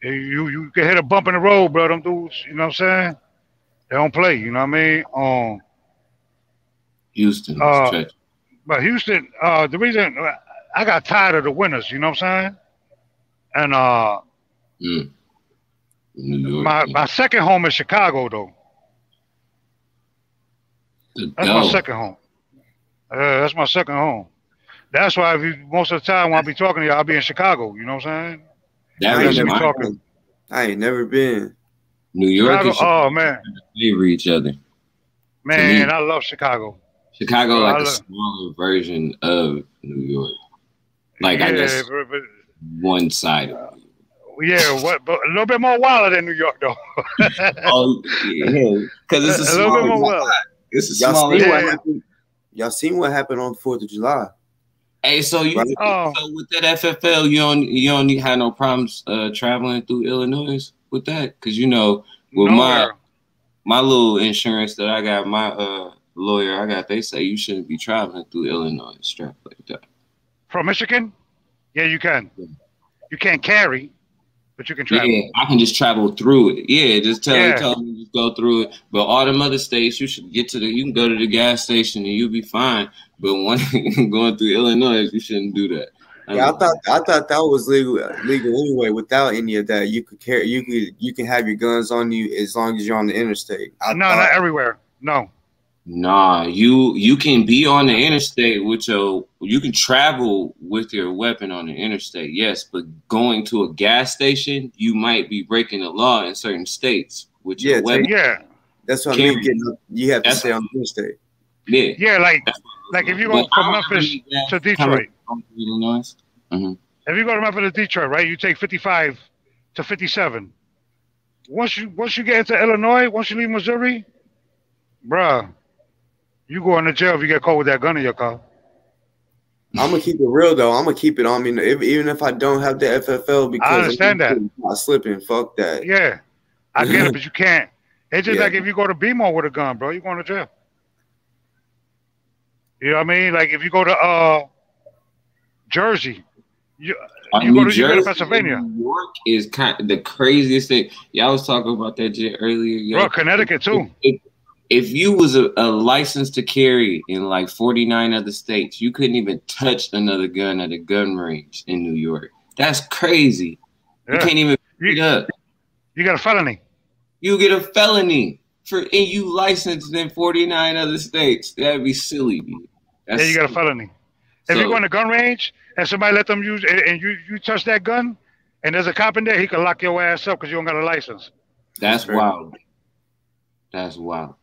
[SPEAKER 4] You can hit a bump in the road, bro. Them dudes, you know what I'm saying? They don't play, you know what I mean?
[SPEAKER 6] Houston.
[SPEAKER 4] But Houston, the reason I got tired of the winters, you know what I'm saying? And
[SPEAKER 6] New York,
[SPEAKER 4] my second home is Chicago, though. That's my second home. That's my second home. That's why most of the time when I be talking to you, I'll be in Chicago. You know what I'm saying?
[SPEAKER 1] I ain't never been.
[SPEAKER 6] New York.
[SPEAKER 4] Oh man,
[SPEAKER 6] they reach each other.
[SPEAKER 4] Man, I love Chicago.
[SPEAKER 6] Chicago, like a smaller version of New York. Like I guess one side of it.
[SPEAKER 4] Yeah, but a little bit more wilder than New York, though.
[SPEAKER 6] Oh yeah, because it's a
[SPEAKER 4] little bit more wilder.
[SPEAKER 6] It's a smaller.
[SPEAKER 1] Y'all seen what happened on 4th of July?
[SPEAKER 6] Hey, so so with that FFL, you don't have no problems traveling through Illinois with that, because with my little insurance that I got, my lawyer I got, they say you shouldn't be traveling through Illinois straight like that.
[SPEAKER 4] From Michigan? Yeah, you can. You can't carry. but you can travel.
[SPEAKER 6] Yeah, I can just travel through it. Yeah, just tell me just go through it. But all them other states, you should get to you can go to the gas station and you'll be fine. But when going through Illinois, you shouldn't do that.
[SPEAKER 1] Yeah, I thought that was legal anyway. Without any of that, you could carry, you can have your guns on you as long as you're on the interstate.
[SPEAKER 4] Not everywhere. No.
[SPEAKER 6] Nah, you can be on the interstate with you can travel with your weapon on the interstate, yes, but going to a gas station, you might be breaking the law in certain states with your weapon.
[SPEAKER 4] Yeah,
[SPEAKER 1] that's what I mean. You have to stay on the interstate.
[SPEAKER 6] Yeah,
[SPEAKER 4] yeah, like if you go from Memphis to Detroit,
[SPEAKER 6] Illinois.
[SPEAKER 4] If you go to Memphis to Detroit, right, you take 55 to 57. Once you get into Illinois, once you leave Missouri, bruh, you go into jail if you get caught with that gun in your car.
[SPEAKER 1] I'm gonna keep it real though. I'm gonna keep it on me, even if I don't have the FFL, because
[SPEAKER 4] I understand that.
[SPEAKER 1] I slipping. Fuck that.
[SPEAKER 4] Yeah, I get it, but you can't. It's just like if you go to BMO with a gun, bro, you're going to jail. You know what I mean? Like if you go to Jersey, you go to Pennsylvania.
[SPEAKER 6] New York is kind of the craziest thing. Y'all was talking about that earlier.
[SPEAKER 4] Bro, Connecticut too.
[SPEAKER 6] If you was a license to carry in like 49 other states, you couldn't even touch another gun at a gun range in New York. That's crazy. Yeah. You can't even pick it up.
[SPEAKER 4] You got a felony.
[SPEAKER 6] You get a felony and you licensed in 49 other states. That'd be silly, dude.
[SPEAKER 4] Yeah, you got a felony. If you go in a gun range and somebody let them use it and you touch that gun and there's a cop in there, he can lock your ass up because you don't got a license.
[SPEAKER 6] That's wild. That's wild.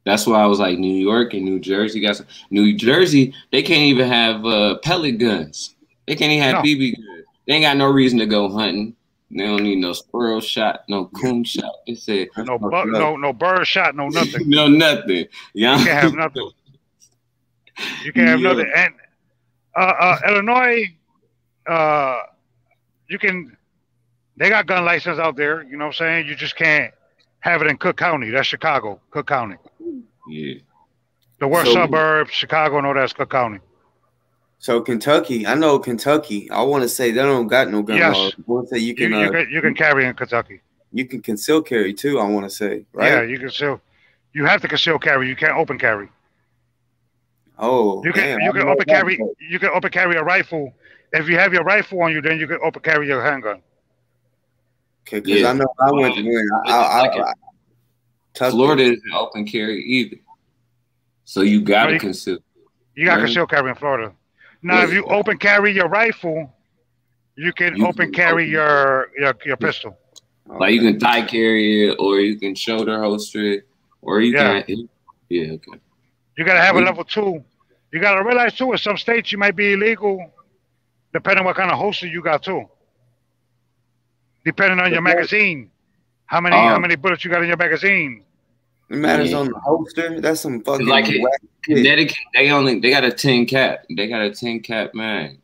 [SPEAKER 6] That's why I was like New York and New Jersey. New Jersey, they can't even have pellet guns. They can't even have BB guns. They ain't got no reason to go hunting. They don't need no squirrel shot, no coon shot. They said
[SPEAKER 4] no bird shot, no nothing.
[SPEAKER 6] No nothing. Yeah,
[SPEAKER 4] you can't have nothing. You can't have nothing. And Illinois, they got gun license out there. You know what I'm saying? You just can't have it in Cook County. That's Chicago, Cook County.
[SPEAKER 6] Yeah.
[SPEAKER 4] The worst suburbs, Chicago, and all that's Cook County.
[SPEAKER 1] So Kentucky, I know Kentucky. I want to say they don't got no gun laws. I want to say you
[SPEAKER 4] can carry in Kentucky.
[SPEAKER 1] You can conceal carry too. I want to say, right?
[SPEAKER 4] Yeah, you conceal. You have to conceal carry. You can't open carry.
[SPEAKER 1] Oh,
[SPEAKER 4] you can open carry. You can open carry a rifle. If you have your rifle on you, then you can open carry your handgun.
[SPEAKER 1] Okay, because I know I went to win.
[SPEAKER 6] Florida isn't open carry either, so you gotta conceal.
[SPEAKER 4] You got conceal carry in Florida. Now, if you open carry your rifle, you can open carry your pistol.
[SPEAKER 6] Like you can thigh carry it, or you can shoulder holster it, or you can. Yeah, okay.
[SPEAKER 4] You gotta have a level 2. You gotta realize too, in some states you might be illegal, depending on what kind of holster you got too. Depending on your magazine, how many bullets you got in your magazine.
[SPEAKER 1] It matters on the holster. That's some fucking
[SPEAKER 6] like Connecticut. They got a 10 cap. They got a 10 cap mag.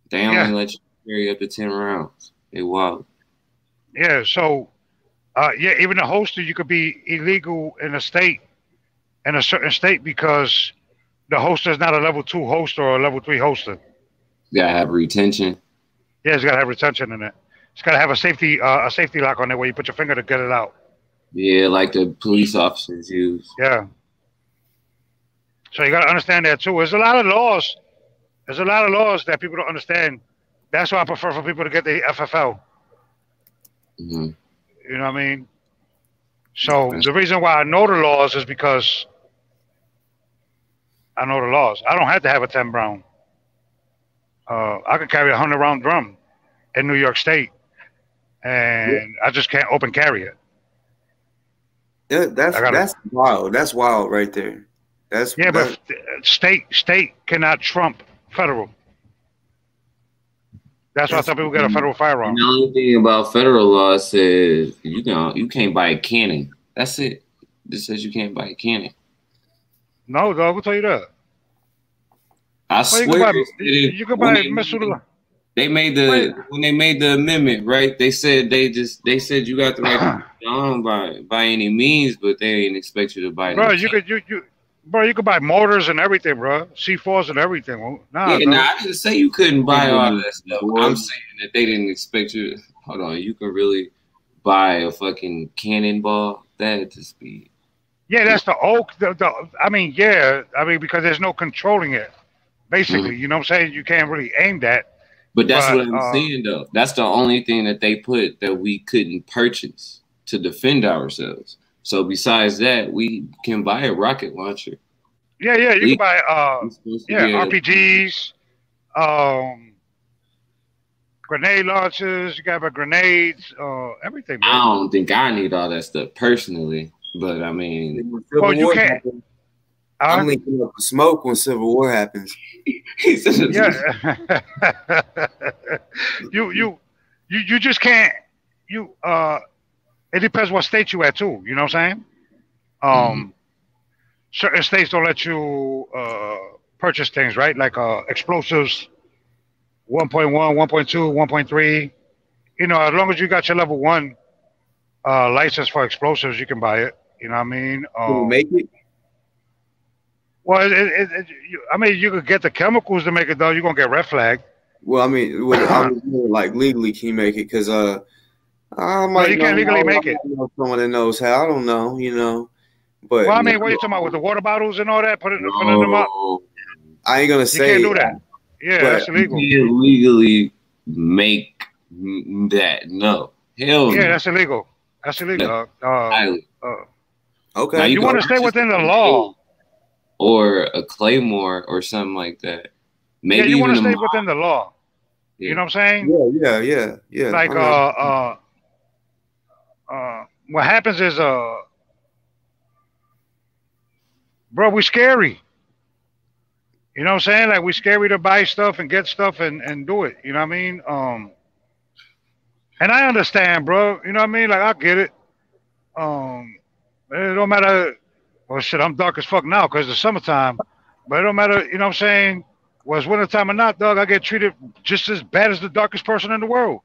[SPEAKER 6] They only let you carry up to 10 rounds. They wild.
[SPEAKER 4] Yeah. So, even the holster, you could be illegal in a certain state because the holster is not a level 2 holster or a level 3 holster.
[SPEAKER 6] You gotta have retention.
[SPEAKER 4] Yeah, it's gotta have retention in it. It's gotta have a safety lock on it where you put your finger to get it out.
[SPEAKER 6] Yeah, like the police officers use.
[SPEAKER 4] Yeah. So you gotta understand that too. There's a lot of laws. There's a lot of laws that people don't understand. That's why I prefer for people to get the FFL.
[SPEAKER 6] Mm-hmm.
[SPEAKER 4] You know what I mean? So the reason why I know the laws is because I know the laws. I don't have to have a 10 round. I can carry a 100 round drum in New York State, and I just can't open carry it.
[SPEAKER 1] Yeah, that's wild. That's wild right there.
[SPEAKER 4] But state cannot trump federal. That's why I tell people get a federal firearm.
[SPEAKER 6] The only thing about federal law says you can't buy a cannon. That's it. This says you can't buy a cannon.
[SPEAKER 4] No, dog, I'll tell you that.
[SPEAKER 6] I swear
[SPEAKER 4] you can buy a missile.
[SPEAKER 6] They made when they made the amendment, right? They said you got the right to own by any means, but they didn't expect you to buy.
[SPEAKER 4] Bro, you could buy mortars and everything, bro. C4s and everything.
[SPEAKER 6] I didn't say you couldn't buy all that stuff. I'm saying that they didn't expect you. hold on, you can really buy a fucking cannonball that to speed.
[SPEAKER 4] Yeah, that's the oak. I mean, because there's no controlling it. Basically, you know what I'm saying? You can't really aim that.
[SPEAKER 6] But that's what I'm saying, though. That's the only thing that they put that we couldn't purchase to defend ourselves. So besides that, we can buy a rocket launcher.
[SPEAKER 4] Yeah, you can buy RPGs, grenade launchers. You got grenades, everything. Bro.
[SPEAKER 6] I don't think I need all that stuff personally, but I mean,
[SPEAKER 4] well, you can't.
[SPEAKER 1] I'm linking up the smoke when Civil War happens.
[SPEAKER 4] Yeah. you just can't. It depends what state you at too. You know what I'm saying? Certain states don't let you purchase things, right? Like explosives, 1.1, 1.2, 1.3. You know, as long as you got your level 1 license for explosives, you can buy it. You know what I mean?
[SPEAKER 1] Can you make it?
[SPEAKER 4] Well, I mean, you could get the chemicals to make it, though. You're going to get red flagged.
[SPEAKER 1] Well, I mean, I was like, legally, can you make it? Because
[SPEAKER 4] you can't legally make it.
[SPEAKER 1] Someone that knows how. I don't know, you know. But
[SPEAKER 4] well, I mean, what are you talking about with the water bottles and all that? Putting them up?
[SPEAKER 1] I ain't going to say.
[SPEAKER 4] You can't do that. Yeah, that's illegal.
[SPEAKER 6] You can't legally make that. No. Hell no.
[SPEAKER 4] Yeah, that's illegal. That's illegal.
[SPEAKER 1] Okay.
[SPEAKER 6] Now
[SPEAKER 4] you want to stay within the law.
[SPEAKER 6] Or a claymore or something like that. Maybe
[SPEAKER 4] you want to stay within the law.
[SPEAKER 6] Yeah.
[SPEAKER 4] You know what I'm saying?
[SPEAKER 1] Yeah.
[SPEAKER 4] Like what happens is bro, we scary. You know what I'm saying? Like we scary to buy stuff and get stuff and do it. You know what I mean? And I understand, bro. You know what I mean? Like I get it. It don't matter. Well, shit, I'm dark as fuck now because it's summertime. But it don't matter, you know what I'm saying? Well, it's wintertime or not, dog, I get treated just as bad as the darkest person in the world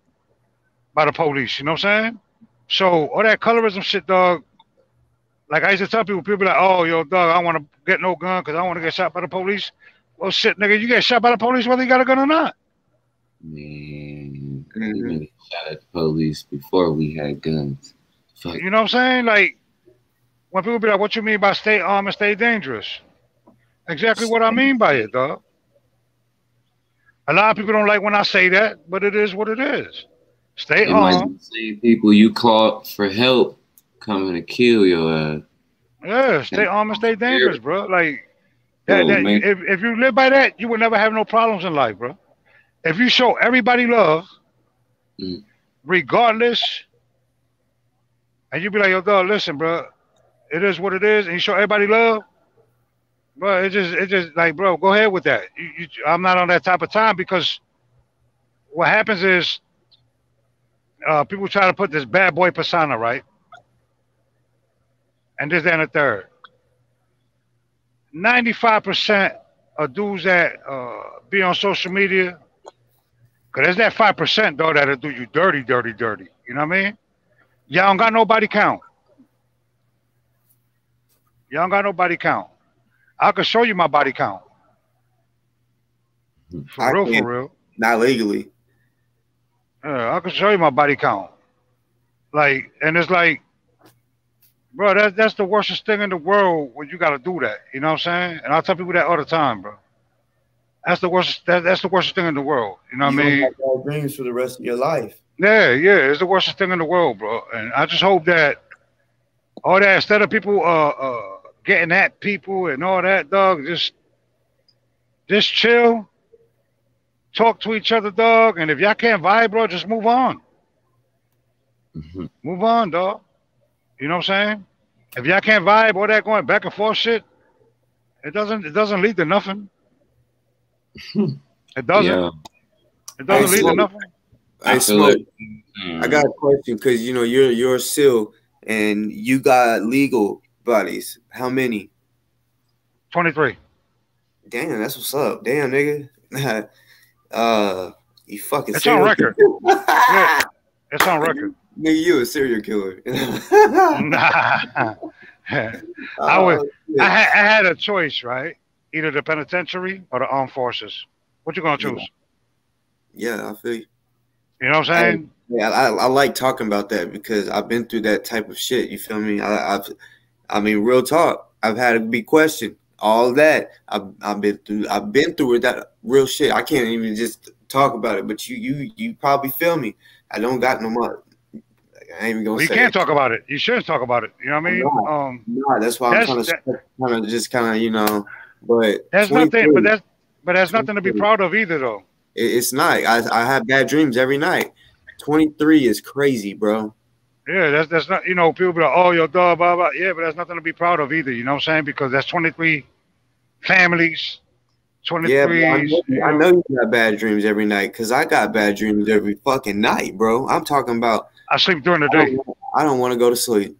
[SPEAKER 4] by the police, you know what I'm saying? So all that colorism shit, dog, like I used to tell people be like, oh, yo, dog, I don't want to get no gun because I don't want to get shot by the police. Well, shit, nigga, you get shot by the police whether you got a gun or not.
[SPEAKER 6] Man, we shot at the police before we had guns. Fuck.
[SPEAKER 4] You know what I'm saying? Like, when people be like, what you mean by stay armed and stay dangerous? Exactly what I mean by it, dog. A lot of people don't like when I say that, but it is what it is. Stay armed.
[SPEAKER 6] Same people you called for help coming to kill your ass.
[SPEAKER 4] Yeah, stay armed and stay dangerous, bro. Like, if you live by that, you will never have no problems in life, bro. If you show everybody love, regardless, and you be like, yo, dog, listen, bro. It is what it is, and you show everybody love, bro. It just like, bro, go ahead with that. I'm not on that type of time because what happens is people try to put this bad boy persona, right? And this, that, and the third. 95% of dudes that be on social media, because there's that 5%, though, that'll do you dirty. You know what I mean? Y'all don't got no body count. Y'all don't got no body count. I can show you my body count. For real.
[SPEAKER 1] Not legally.
[SPEAKER 4] I can show you my body count. Like, and it's like, bro, that's the worstest thing in the world when you got to do that. You know what I'm saying? And I tell people that all the time, bro. That's the worst. That's the worstest thing in the world. You know what I mean?
[SPEAKER 1] Have all dreams for the rest of your life.
[SPEAKER 4] Yeah. It's the worstest thing in the world, bro. And I just hope that all that, instead of people getting at people and all that, dog, just chill, talk to each other, dog. And if y'all can't vibe, bro, just move on. Move on, dog. You know what I'm saying? If y'all can't vibe, all that going back and forth shit, it doesn't lead to nothing. It doesn't. Yeah. It doesn't lead to nothing.
[SPEAKER 1] I Smoke. I got a question because you know you're a SEAL and you got legal buddies. How many?
[SPEAKER 4] 23.
[SPEAKER 1] Damn, that's what's up. Damn, nigga. You fucking.
[SPEAKER 4] It's on record. Yeah, it's on record.
[SPEAKER 1] Nigga, you a serial killer.
[SPEAKER 4] Nah. I had a choice, right? Either the penitentiary or the armed forces. What you gonna choose?
[SPEAKER 1] Yeah, I feel you.
[SPEAKER 4] You know what I'm saying?
[SPEAKER 1] I like talking about that because I've been through that type of shit. You feel me? I mean, real talk. I've had to be questioned. All that I've been through it. That real shit. I can't even just talk about it. But you probably feel me. I don't got no more. I ain't even gonna say.
[SPEAKER 4] You can't talk about it. You shouldn't talk about it. You know what I mean?
[SPEAKER 1] No, that's why I'm trying to you know. But
[SPEAKER 4] that's nothing. But that's nothing to be proud of either, though.
[SPEAKER 1] It's not. I have bad dreams every night. 23 is crazy, bro.
[SPEAKER 4] Yeah, that's not. You know, people be like, "Oh, your dog, blah blah." Yeah, but that's nothing to be proud of either. You know what I'm saying? Because that's 23 families. 23.
[SPEAKER 1] Yeah, I know you got bad dreams every night because I got bad dreams every fucking night, bro. I'm talking about.
[SPEAKER 4] I sleep during the day.
[SPEAKER 1] I don't want to go to sleep.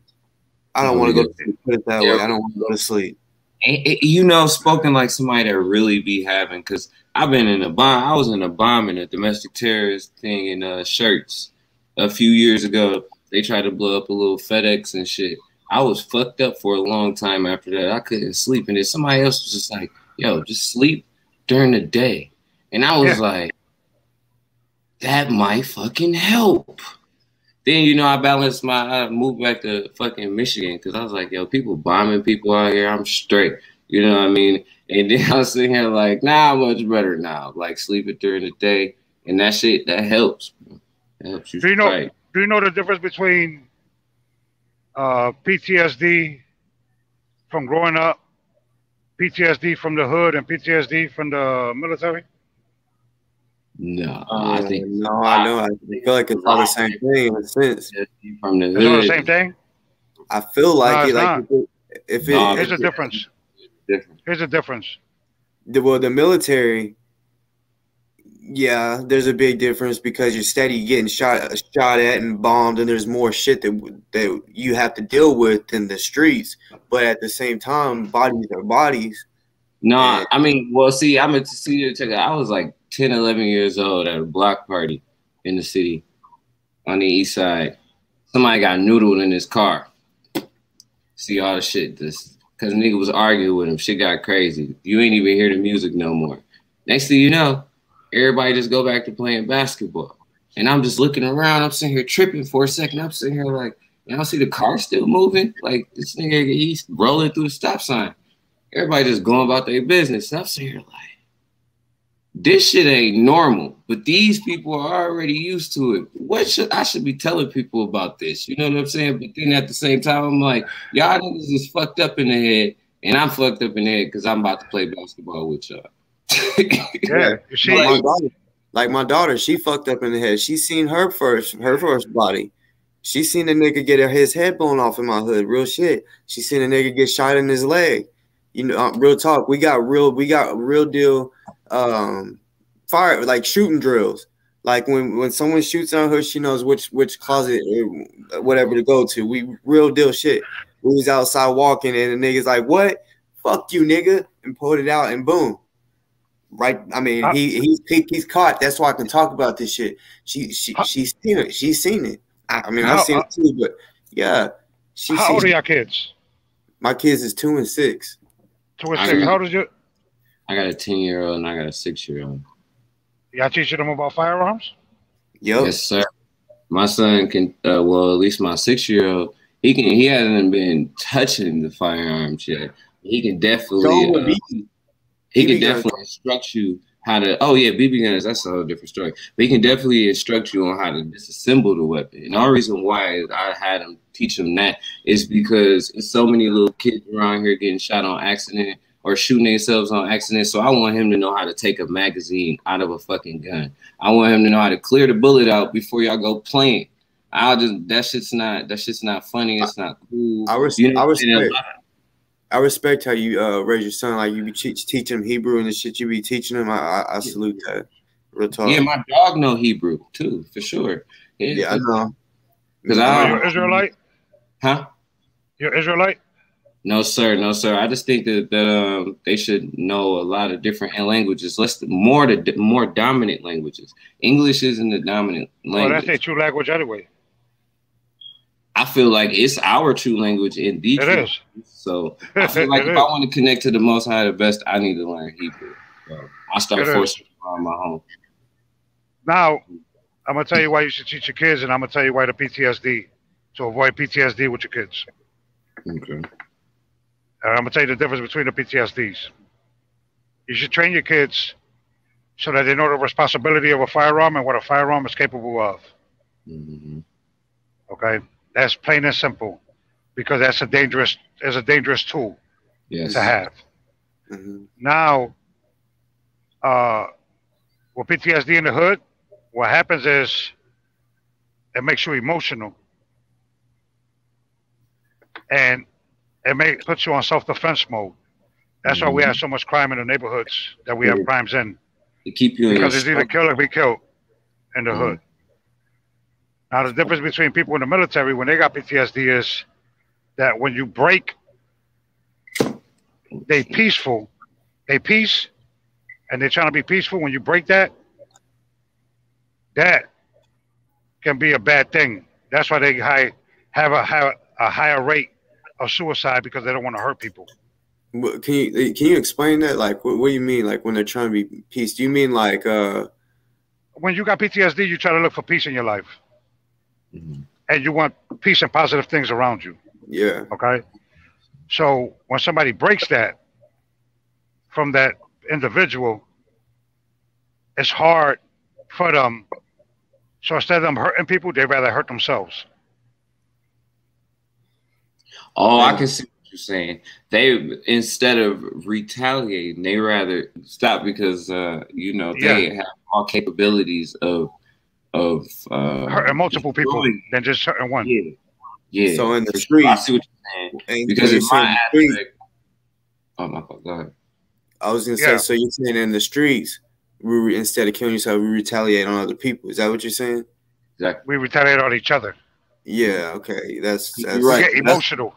[SPEAKER 1] I don't want to go to sleep. Put it that way. I don't want to go to sleep.
[SPEAKER 6] You know, spoken like somebody that really be having, because I've been in a bomb. I was in a bombing, a domestic terrorist thing in Shirts a few years ago. They tried to blow up a little FedEx and shit. I was fucked up for a long time after that. I couldn't sleep. And then somebody else was just like, yo, just sleep during the day. And I was like, that might fucking help. Then, you know, I moved back to fucking Michigan because I was like, yo, people bombing people out here. I'm straight. You know what I mean? And then I was sitting here like, nah, I'm much better now. Like sleeping during the day. And that shit, that helps. That helps you.
[SPEAKER 4] Do you know the difference between PTSD from growing up, PTSD from the hood, and PTSD from the military?
[SPEAKER 6] No, I think
[SPEAKER 1] no. I know. I feel like it's all the same thing in a sense.
[SPEAKER 6] From the hood.
[SPEAKER 4] It's all the same thing.
[SPEAKER 1] I feel like
[SPEAKER 4] here's a difference. Here's a difference.
[SPEAKER 1] The military. Yeah, there's a big difference because you're steady getting shot at and bombed, and there's more shit that you have to deal with in the streets. But at the same time, bodies are bodies.
[SPEAKER 6] No, I mean, well, see, I was like 10, 11 years old at a block party in the city on the east side. Somebody got noodled in his car. See all the shit, because nigga was arguing with him. Shit got crazy. You ain't even hear the music no more. Next thing you know, everybody just go back to playing basketball. And I'm just looking around. I'm sitting here tripping for a second. I'm sitting here like, y'all see the car still moving? Like, this nigga, he's rolling through the stop sign. Everybody just going about their business. I'm sitting here like, this shit ain't normal. But these people are already used to it. I should be telling people about this? You know what I'm saying? But then at the same time, I'm like, y'all niggas is fucked up in the head. And I'm fucked up in the head because I'm about to play basketball with y'all.
[SPEAKER 1] Yeah, like my daughter, she fucked up in the head. She seen her first body. She seen a nigga get his head blown off in my hood. Real shit. She seen a nigga get shot in his leg. You know, real talk. We got real deal fire, like shooting drills. Like when someone shoots on her, she knows which closet or whatever to go to. We real deal shit. We was outside walking and the nigga's like, what? Fuck you, nigga, and pulled it out and boom. Right, I mean, he's caught. That's why I can talk about this shit. She's seen it. She's seen it. I mean, I've seen it too, but yeah.
[SPEAKER 4] How old are your kids?
[SPEAKER 1] My kids is 2 and 6.
[SPEAKER 4] 2 and 6. How old is your?
[SPEAKER 6] I got a 10-year-old and I got a 6-year-old.
[SPEAKER 4] Y'all teaching them about firearms?
[SPEAKER 1] Yep.
[SPEAKER 6] Yes, sir. My son can. Well, at least my 6-year-old. He hasn't been touching the firearms yet. He can definitely. He can definitely instruct you how to. Oh yeah, BB guns. That's a whole different story. But he can definitely instruct you on how to disassemble the weapon. And the only reason why I had him teach him that is because there's so many little kids around here getting shot on accident or shooting themselves on accident. So I want him to know how to take a magazine out of a fucking gun. I want him to know how to clear the bullet out before y'all go playing. That shit's not funny. It's not cool.
[SPEAKER 1] I respect how you raise your son. Like you be teaching him Hebrew and the shit you be teaching him. I salute that. Real talk.
[SPEAKER 6] Yeah, my dog know Hebrew too, for sure.
[SPEAKER 1] Yeah, I know.
[SPEAKER 4] Because you're Israelite?
[SPEAKER 6] Huh?
[SPEAKER 4] You're Israelite?
[SPEAKER 6] No, sir. No, sir. I just think that they should know a lot of different languages. More dominant languages. English isn't the dominant language.
[SPEAKER 4] Well, that's their true language anyway.
[SPEAKER 6] I feel like it's our true language in Detroit.
[SPEAKER 4] It is.
[SPEAKER 6] So I feel like if I want to connect to the Most High the best, I need to learn Hebrew. So I start forcing it on my home.
[SPEAKER 4] Now, I'm gonna tell you why you should teach your kids, and I'm gonna tell you why the PTSD, to avoid PTSD with your kids.
[SPEAKER 6] Okay.
[SPEAKER 4] And I'm gonna tell you the difference between the PTSDs. You should train your kids so that they know the responsibility of a firearm and what a firearm is capable of.
[SPEAKER 6] Mm-hmm.
[SPEAKER 4] Okay, that's plain and simple, because that's a dangerous tool to have.
[SPEAKER 1] Mm-hmm.
[SPEAKER 4] Now, with PTSD in the hood, what happens is it makes you emotional, and it puts you on self-defense mode. That's why we have so much crime in the neighborhoods that we have crimes in.
[SPEAKER 6] To keep you
[SPEAKER 4] because it's either kill or be killed in the hood. Now, the difference between people in the military when they got PTSD is that when you break, they peace, and they're trying to be peaceful. When you break that can be a bad thing. That's why they have a higher rate of suicide, because they don't want to hurt people.
[SPEAKER 1] Can you explain that? Like, what do you mean? Like, when they're trying to be peace? Do you mean like
[SPEAKER 4] when you got PTSD, you try to look for peace in your life, and you want peace and positive things around you.
[SPEAKER 1] Yeah.
[SPEAKER 4] Okay. So when somebody breaks that from that individual, it's hard for them. So instead of them hurting people, they rather hurt themselves.
[SPEAKER 6] Oh, I can see what you're saying. They, instead of retaliating, they rather stop because they have all capabilities of
[SPEAKER 4] hurting multiple people than just hurting one.
[SPEAKER 6] Yeah.
[SPEAKER 1] So in the streets,
[SPEAKER 6] I see what you're saying. Because in my aspect, oh my God, go ahead.
[SPEAKER 1] I was gonna say, so you're saying in the streets, instead of killing yourself, we retaliate on other people. Is that what you're saying?
[SPEAKER 6] Exactly.
[SPEAKER 4] We retaliate on each other.
[SPEAKER 1] Yeah. Okay. That's
[SPEAKER 4] right. Get emotional.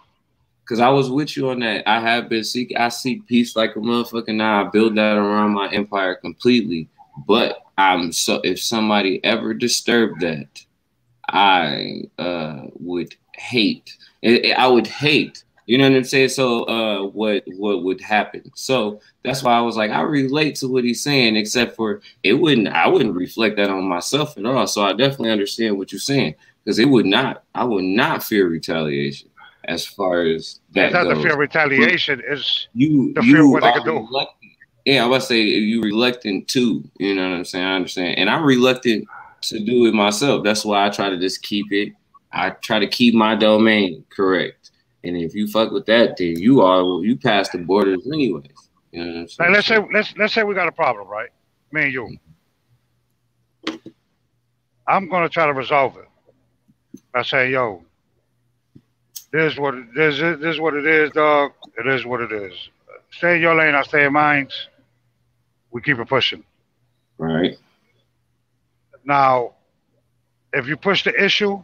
[SPEAKER 6] Because I was with you on that. I seek peace like a motherfucker now. I build that around my empire completely. But if somebody ever disturbed that, I would hate. I would hate. You know what I'm saying? So what would happen? So that's why I was like, I relate to what he's saying, except for I wouldn't reflect that on myself at all. So I definitely understand what you're saying, because I would not fear retaliation as far as that
[SPEAKER 4] it's not
[SPEAKER 6] goes.
[SPEAKER 4] The fear of retaliation is the
[SPEAKER 6] you
[SPEAKER 4] fear of what they could do.
[SPEAKER 6] Yeah, I was about to say you reluctant too. You know what I'm saying? I understand. And I'm reluctant to do it myself. That's why I try to just keep it. I try to keep my domain correct. And if you fuck with that, then you pass the borders anyways. You know what I'm saying?
[SPEAKER 4] Like let's say we got a problem, right? Me and you. I'm gonna try to resolve it. I say, yo, this is what it is, dog. It is what it is. Stay in your lane, I stay in mine. We keep it pushing.
[SPEAKER 6] Right.
[SPEAKER 4] Now, if you push the issue,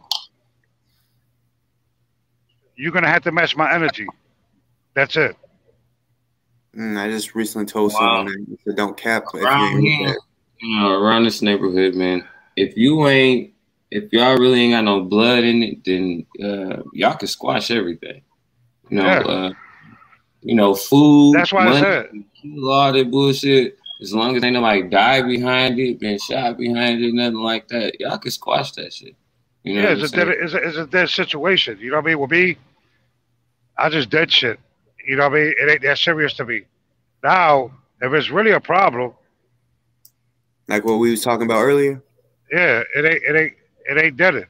[SPEAKER 4] you're gonna have to match my energy. That's it.
[SPEAKER 1] I just recently told someone that don't cap.
[SPEAKER 6] Around this neighborhood, man. If y'all really ain't got no blood in it, then y'all can squash everything. Food.
[SPEAKER 4] That's why
[SPEAKER 6] money,
[SPEAKER 4] I said
[SPEAKER 6] all that bullshit. As long as ain't nobody die behind it, been shot behind it, nothing like that, y'all can squash that shit. You know
[SPEAKER 4] it's a dead situation. You know what I mean? With me, I just dead shit. You know what I mean? It ain't that serious to me. Now, if it's really a problem,
[SPEAKER 1] like what we was talking about earlier,
[SPEAKER 4] yeah, it ain't dead it.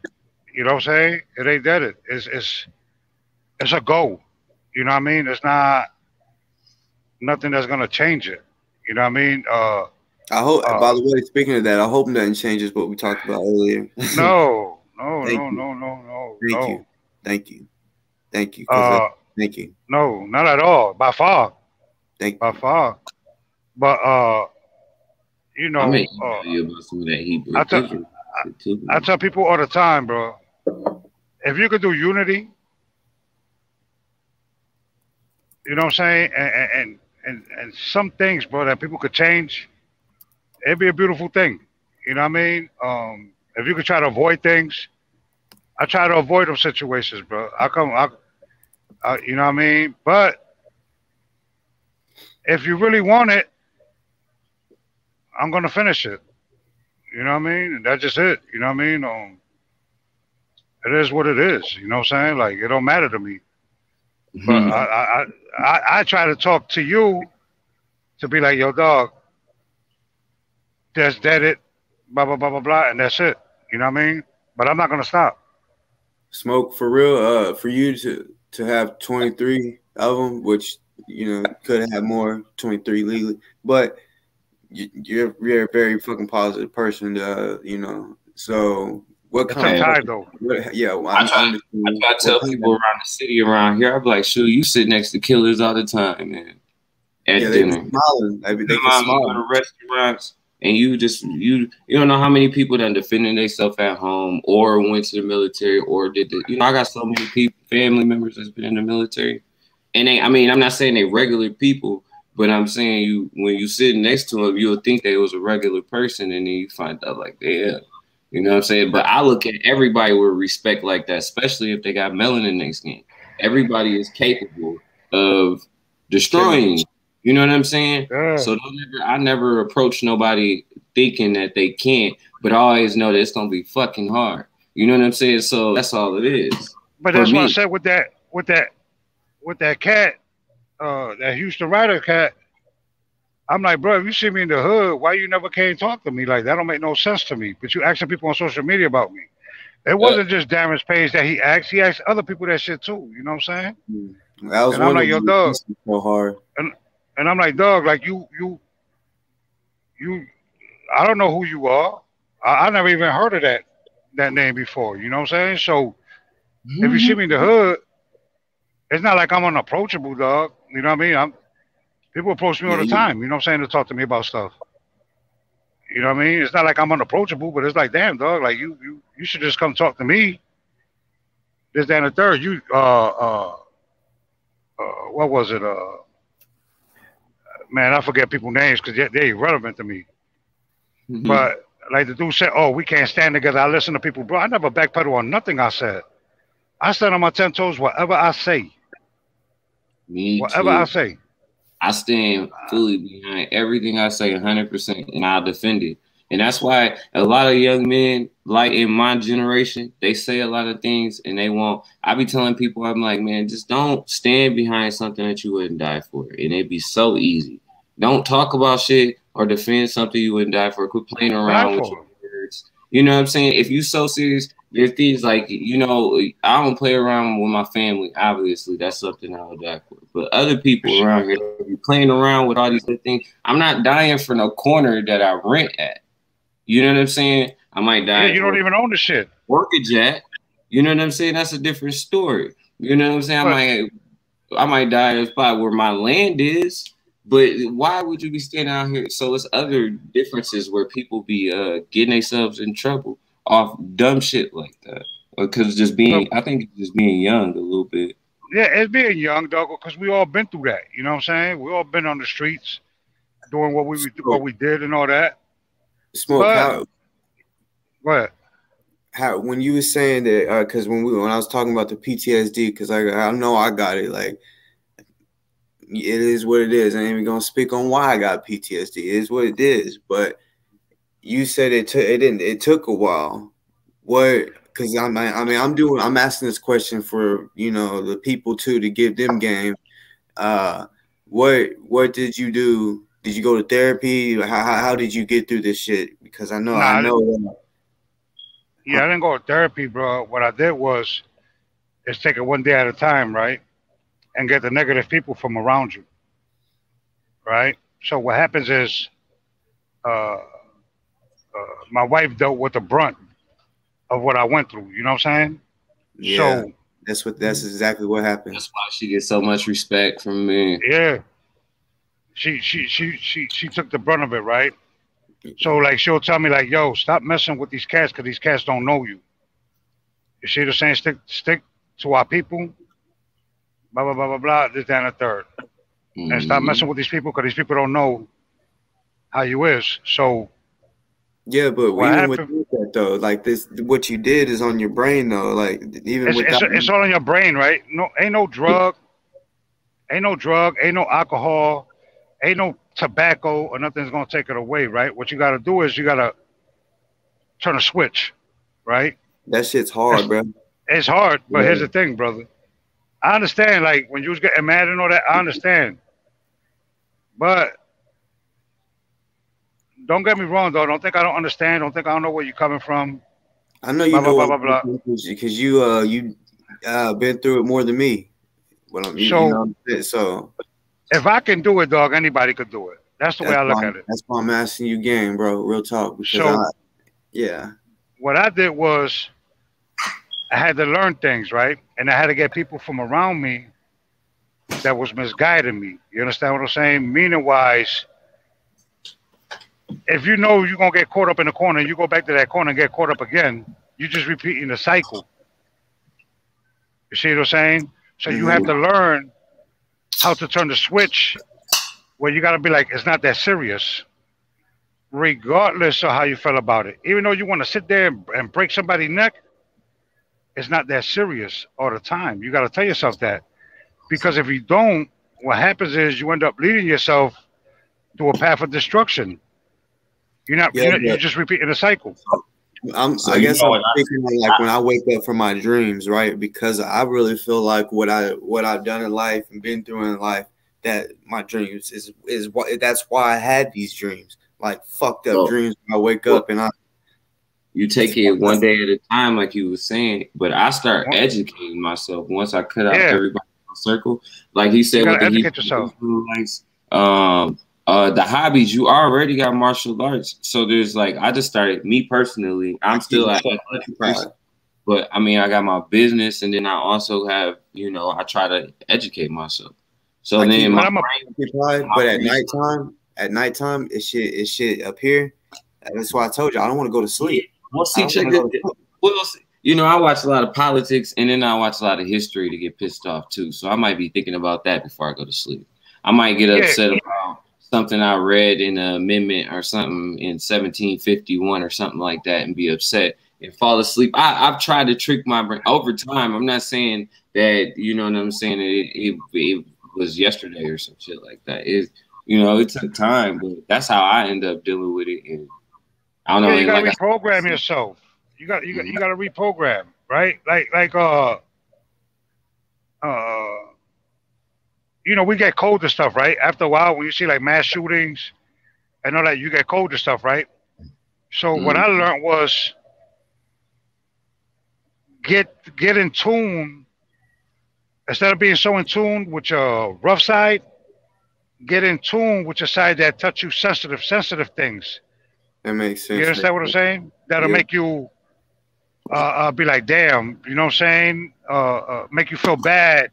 [SPEAKER 4] You know what I'm saying? It ain't dead it. It's a go. You know what I mean? It's not nothing that's gonna change it. You know what I mean?
[SPEAKER 1] I hope. By the way, speaking of that, I hope nothing changes what we talked about earlier.
[SPEAKER 4] No.
[SPEAKER 1] Thank you. Thank you.
[SPEAKER 4] No, not at all. By far. By far. But I tell people all the time, bro. If you could do unity, you know what I'm saying, and some things, bro, that people could change, it'd be a beautiful thing. You know what I mean? If you could try to avoid things, I try to avoid those situations, bro. You know what I mean? But if you really want it, I'm gonna finish it. You know what I mean? And that's just it. You know what I mean? It is what it is. You know what I'm saying? Like, it don't matter to me. But I try to talk to you to be like, yo, dog, that's it, blah, blah, blah, blah, blah, and that's it. You know what I mean? But I'm not going to stop.
[SPEAKER 1] Smoke, for real, for you to have 23 of them, which, you know, could have had more, 23 legally, but you're a very fucking positive person, you know, so what kind of
[SPEAKER 4] though?
[SPEAKER 6] Yeah, well, I try to tell people around the city around here. I'm like, shoot, you sit next to killers all the time, man. At dinner, they can smile at restaurants, and you don't know how many people that defended themselves at home or went to the military or did the. You know, I got so many people, family members that's been in the military, and I mean, I'm not saying they regular people, but I'm saying when you sit next to them, you'll think they was a regular person, and then you find out like, yeah. You know what I'm saying? But I look at everybody with respect like that, especially if they got melanin in their skin. Everybody is capable of destroying. You know what I'm saying? Yeah. So I never approach nobody thinking that they can't, but I always know that it's gonna be fucking hard. You know what I'm saying? So that's all it is.
[SPEAKER 4] But that's what I said with that cat, that Houston Rider cat. I'm like, bro, if you see me in the hood, why you never came talk to me? Like, that don't make no sense to me. But you asking people on social media about me. It wasn't just Darren's page that he asked other people that shit too. You know what I'm saying? And I'm like, yo, dog.
[SPEAKER 1] So hard.
[SPEAKER 4] And I'm like, dog, like you, I don't know who you are. I never even heard of that name before. You know what I'm saying? So if you see me in the hood, it's not like I'm unapproachable, dog. You know what I mean? People approach me all the time, you know what I'm saying, to talk to me about stuff. You know what I mean? It's not like I'm unapproachable, but it's like, damn, dog, like you should just come talk to me. This, that, and the third. You what was it? Man, I forget people's names because they're irrelevant to me. But like the dude said, oh, we can't stand together. I listen to people, bro. I never backpedal on nothing I said. I stand on my 10 toes, whatever I say. Whatever I say.
[SPEAKER 6] I stand fully behind everything I say 100%, and I'll defend it. And that's why a lot of young men, like in my generation, they say a lot of things and they won't. I be telling people, I'm like, man, just don't stand behind something that you wouldn't die for. And it'd be so easy. Don't talk about shit or defend something you wouldn't die for. Quit playing around with your words. You know what I'm saying? If you so serious, there's things like, you know, I don't play around with my family. Obviously, that's something I would die for. But other people around here, you're playing around with all these other things. I'm not dying for no corner that I rent at. You know what I'm saying? I might die.
[SPEAKER 4] Yeah, you don't even own the shit.
[SPEAKER 6] Mortgage at. You know what I'm saying? That's a different story. You know what I'm saying? I might die at a spot where my land is. But why would you be standing out here? So it's other differences where people be getting themselves in trouble off dumb shit like that. Because I think it's just being young a little bit.
[SPEAKER 4] Yeah, it's being young, dog, because we all been through that. You know what I'm saying? We all been on the streets doing what we did and all that.
[SPEAKER 1] Smoke,
[SPEAKER 4] what?
[SPEAKER 1] How when you were saying that, because when I was talking about the PTSD, because I know I got it, like, it is what it is. I ain't even gonna speak on why I got PTSD. It is what it is. But you said it took a while. What? Because I'm asking this question for, you know, the people too, to give them game. What did you do? Did you go to therapy? How did you get through this shit? Because I know.
[SPEAKER 4] Yeah, I didn't go to therapy, bro. What I did was take it one day at a time, right? And get the negative people from around you, right? So what happens is my wife dealt with the brunt of what I went through. You know what I'm saying?
[SPEAKER 1] Yeah, so that's exactly what happened.
[SPEAKER 6] That's why she gets so much respect from me.
[SPEAKER 4] Yeah, she took the brunt of it, right? So like she'll tell me like, yo, stop messing with these cats because these cats don't know you. You see what I'm saying? Stick to our people. Blah blah blah blah blah. This, that, and the third. And stop messing with these people because these people don't know how you is. So
[SPEAKER 1] yeah, but even with that though, like this, what you did is on your brain though. Like even
[SPEAKER 4] it's all on your brain, right? No, ain't no drug, ain't no alcohol, ain't no tobacco or nothing's gonna take it away, right? What you gotta do is you gotta turn a switch, right?
[SPEAKER 1] That shit's hard, bro.
[SPEAKER 4] It's hard, but here's the thing, brother. I understand, like, when you was getting mad and all that, I understand. But don't get me wrong, though. Don't think I don't understand. Don't think I don't know where you're coming from.
[SPEAKER 1] I know you know because you been through it more than me. So
[SPEAKER 4] if I can do it, dog, anybody could do it. That's the way I look at it.
[SPEAKER 1] That's why I'm asking you game, bro. Real talk. Yeah.
[SPEAKER 4] What I did was I had to learn things, right? And I had to get people from around me that was misguiding me. You understand what I'm saying? Meaning wise, if you know you're going to get caught up in a corner, you go back to that corner and get caught up again, you're just repeating the cycle. You see what I'm saying? So you have to learn how to turn the switch where you got to be like, it's not that serious, regardless of how you feel about it. Even though you want to sit there and break somebody's neck, it's not that serious all the time. You got to tell yourself that. Because if you don't, what happens is you end up leading yourself to a path of destruction. You're just repeating the cycle.
[SPEAKER 1] I guess I'm thinking like when I wake up from my dreams, right? Because I really feel like what I've done in life and been through in life, that my dreams is that's why I had these dreams, like fucked up dreams. When I wake up and
[SPEAKER 6] you take it one day at a time, like you were saying. But I start educating myself once I cut out everybody in the circle. Like he said, with the hobbies, you already got martial arts. So there's like, I just started, me personally, I'm still at athletic, but I mean, I got my business, and then I also have, I try to educate myself. So but
[SPEAKER 1] at nighttime, it's shit up here. That's why I told you I don't want to go to sleep.
[SPEAKER 6] Well, see, I watch a lot of politics, and then I watch a lot of history to get pissed off too. So I might be thinking about that before I go to sleep. I might get upset about something I read in an amendment or something in 1751 or something like that, and be upset and fall asleep. I've tried to trick my brain over time. I'm not saying that, you know what I'm saying, it was yesterday or some shit like that. It took time, but that's how I end up dealing with it. And I don't know.
[SPEAKER 4] You gotta reprogram yourself. You got to reprogram, right? We get cold to stuff, right? After a while, when you see like mass shootings and all that, you get cold to stuff, right? So what I learned was get in tune. Instead of being so in tune with your rough side, get in tune with your side that touch you sensitive things.
[SPEAKER 1] That makes sense.
[SPEAKER 4] You understand what I'm saying? That'll make you be like, damn, you know what I'm saying? Make you feel bad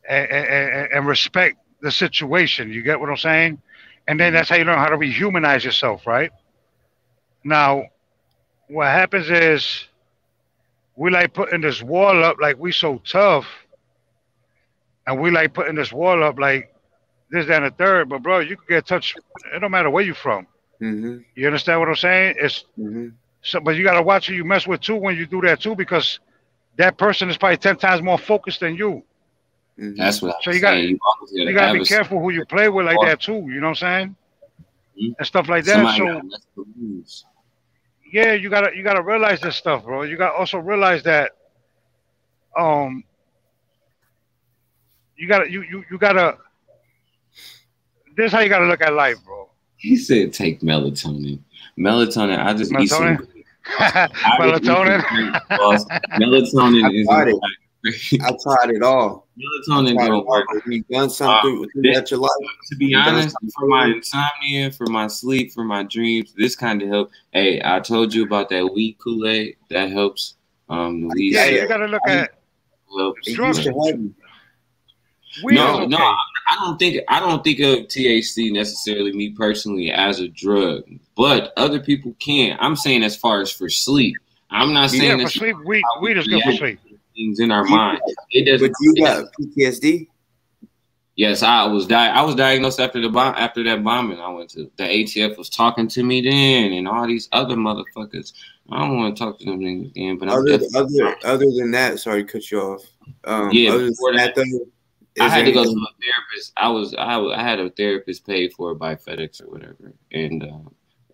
[SPEAKER 4] and respect the situation. You get what I'm saying? And then that's how you learn how to rehumanize yourself, right? Now, what happens is we like putting this wall up like we so tough, and we like putting this wall up like this, that, and the third. But bro, you can get touched. It don't matter where you're from. You understand what I'm saying? It's so, but you gotta watch who you mess with too when you do that too, because that person is probably 10 times more focused than you.
[SPEAKER 6] That's what.
[SPEAKER 4] So you gotta be careful who you play with like that too. You know what I'm saying? And stuff like that. Yeah, you gotta realize this stuff, bro. You gotta also realize that you gotta this is how you gotta look at life, bro.
[SPEAKER 6] He said take melatonin. Melatonin, I just eat some
[SPEAKER 1] melatonin.
[SPEAKER 6] Melatonin is
[SPEAKER 1] I tried it all.
[SPEAKER 6] Melatonin don't work.
[SPEAKER 1] You've done something with your life.
[SPEAKER 6] To be honest, for my insomnia, for my sleep, for my dreams, this kind of help. Hey, I told you about that wheat Kool-Aid. That helps.
[SPEAKER 4] You gotta look at drugs.
[SPEAKER 6] No, I don't think of THC necessarily, me personally, as a drug, but other people can. I'm saying as far as for sleep. I'm not saying
[SPEAKER 4] for sleep. Weed is good for sleep.
[SPEAKER 6] Things in our mind. It doesn't.
[SPEAKER 1] But you got PTSD?
[SPEAKER 6] Yes, I was diagnosed after that bombing I went to. The ATF was talking to me then, and all these other motherfuckers. I don't want to talk to them again. But
[SPEAKER 1] other than that, sorry to cut you off.
[SPEAKER 6] Before that, I had to go to a therapist. I had a therapist paid for by FedEx or whatever, and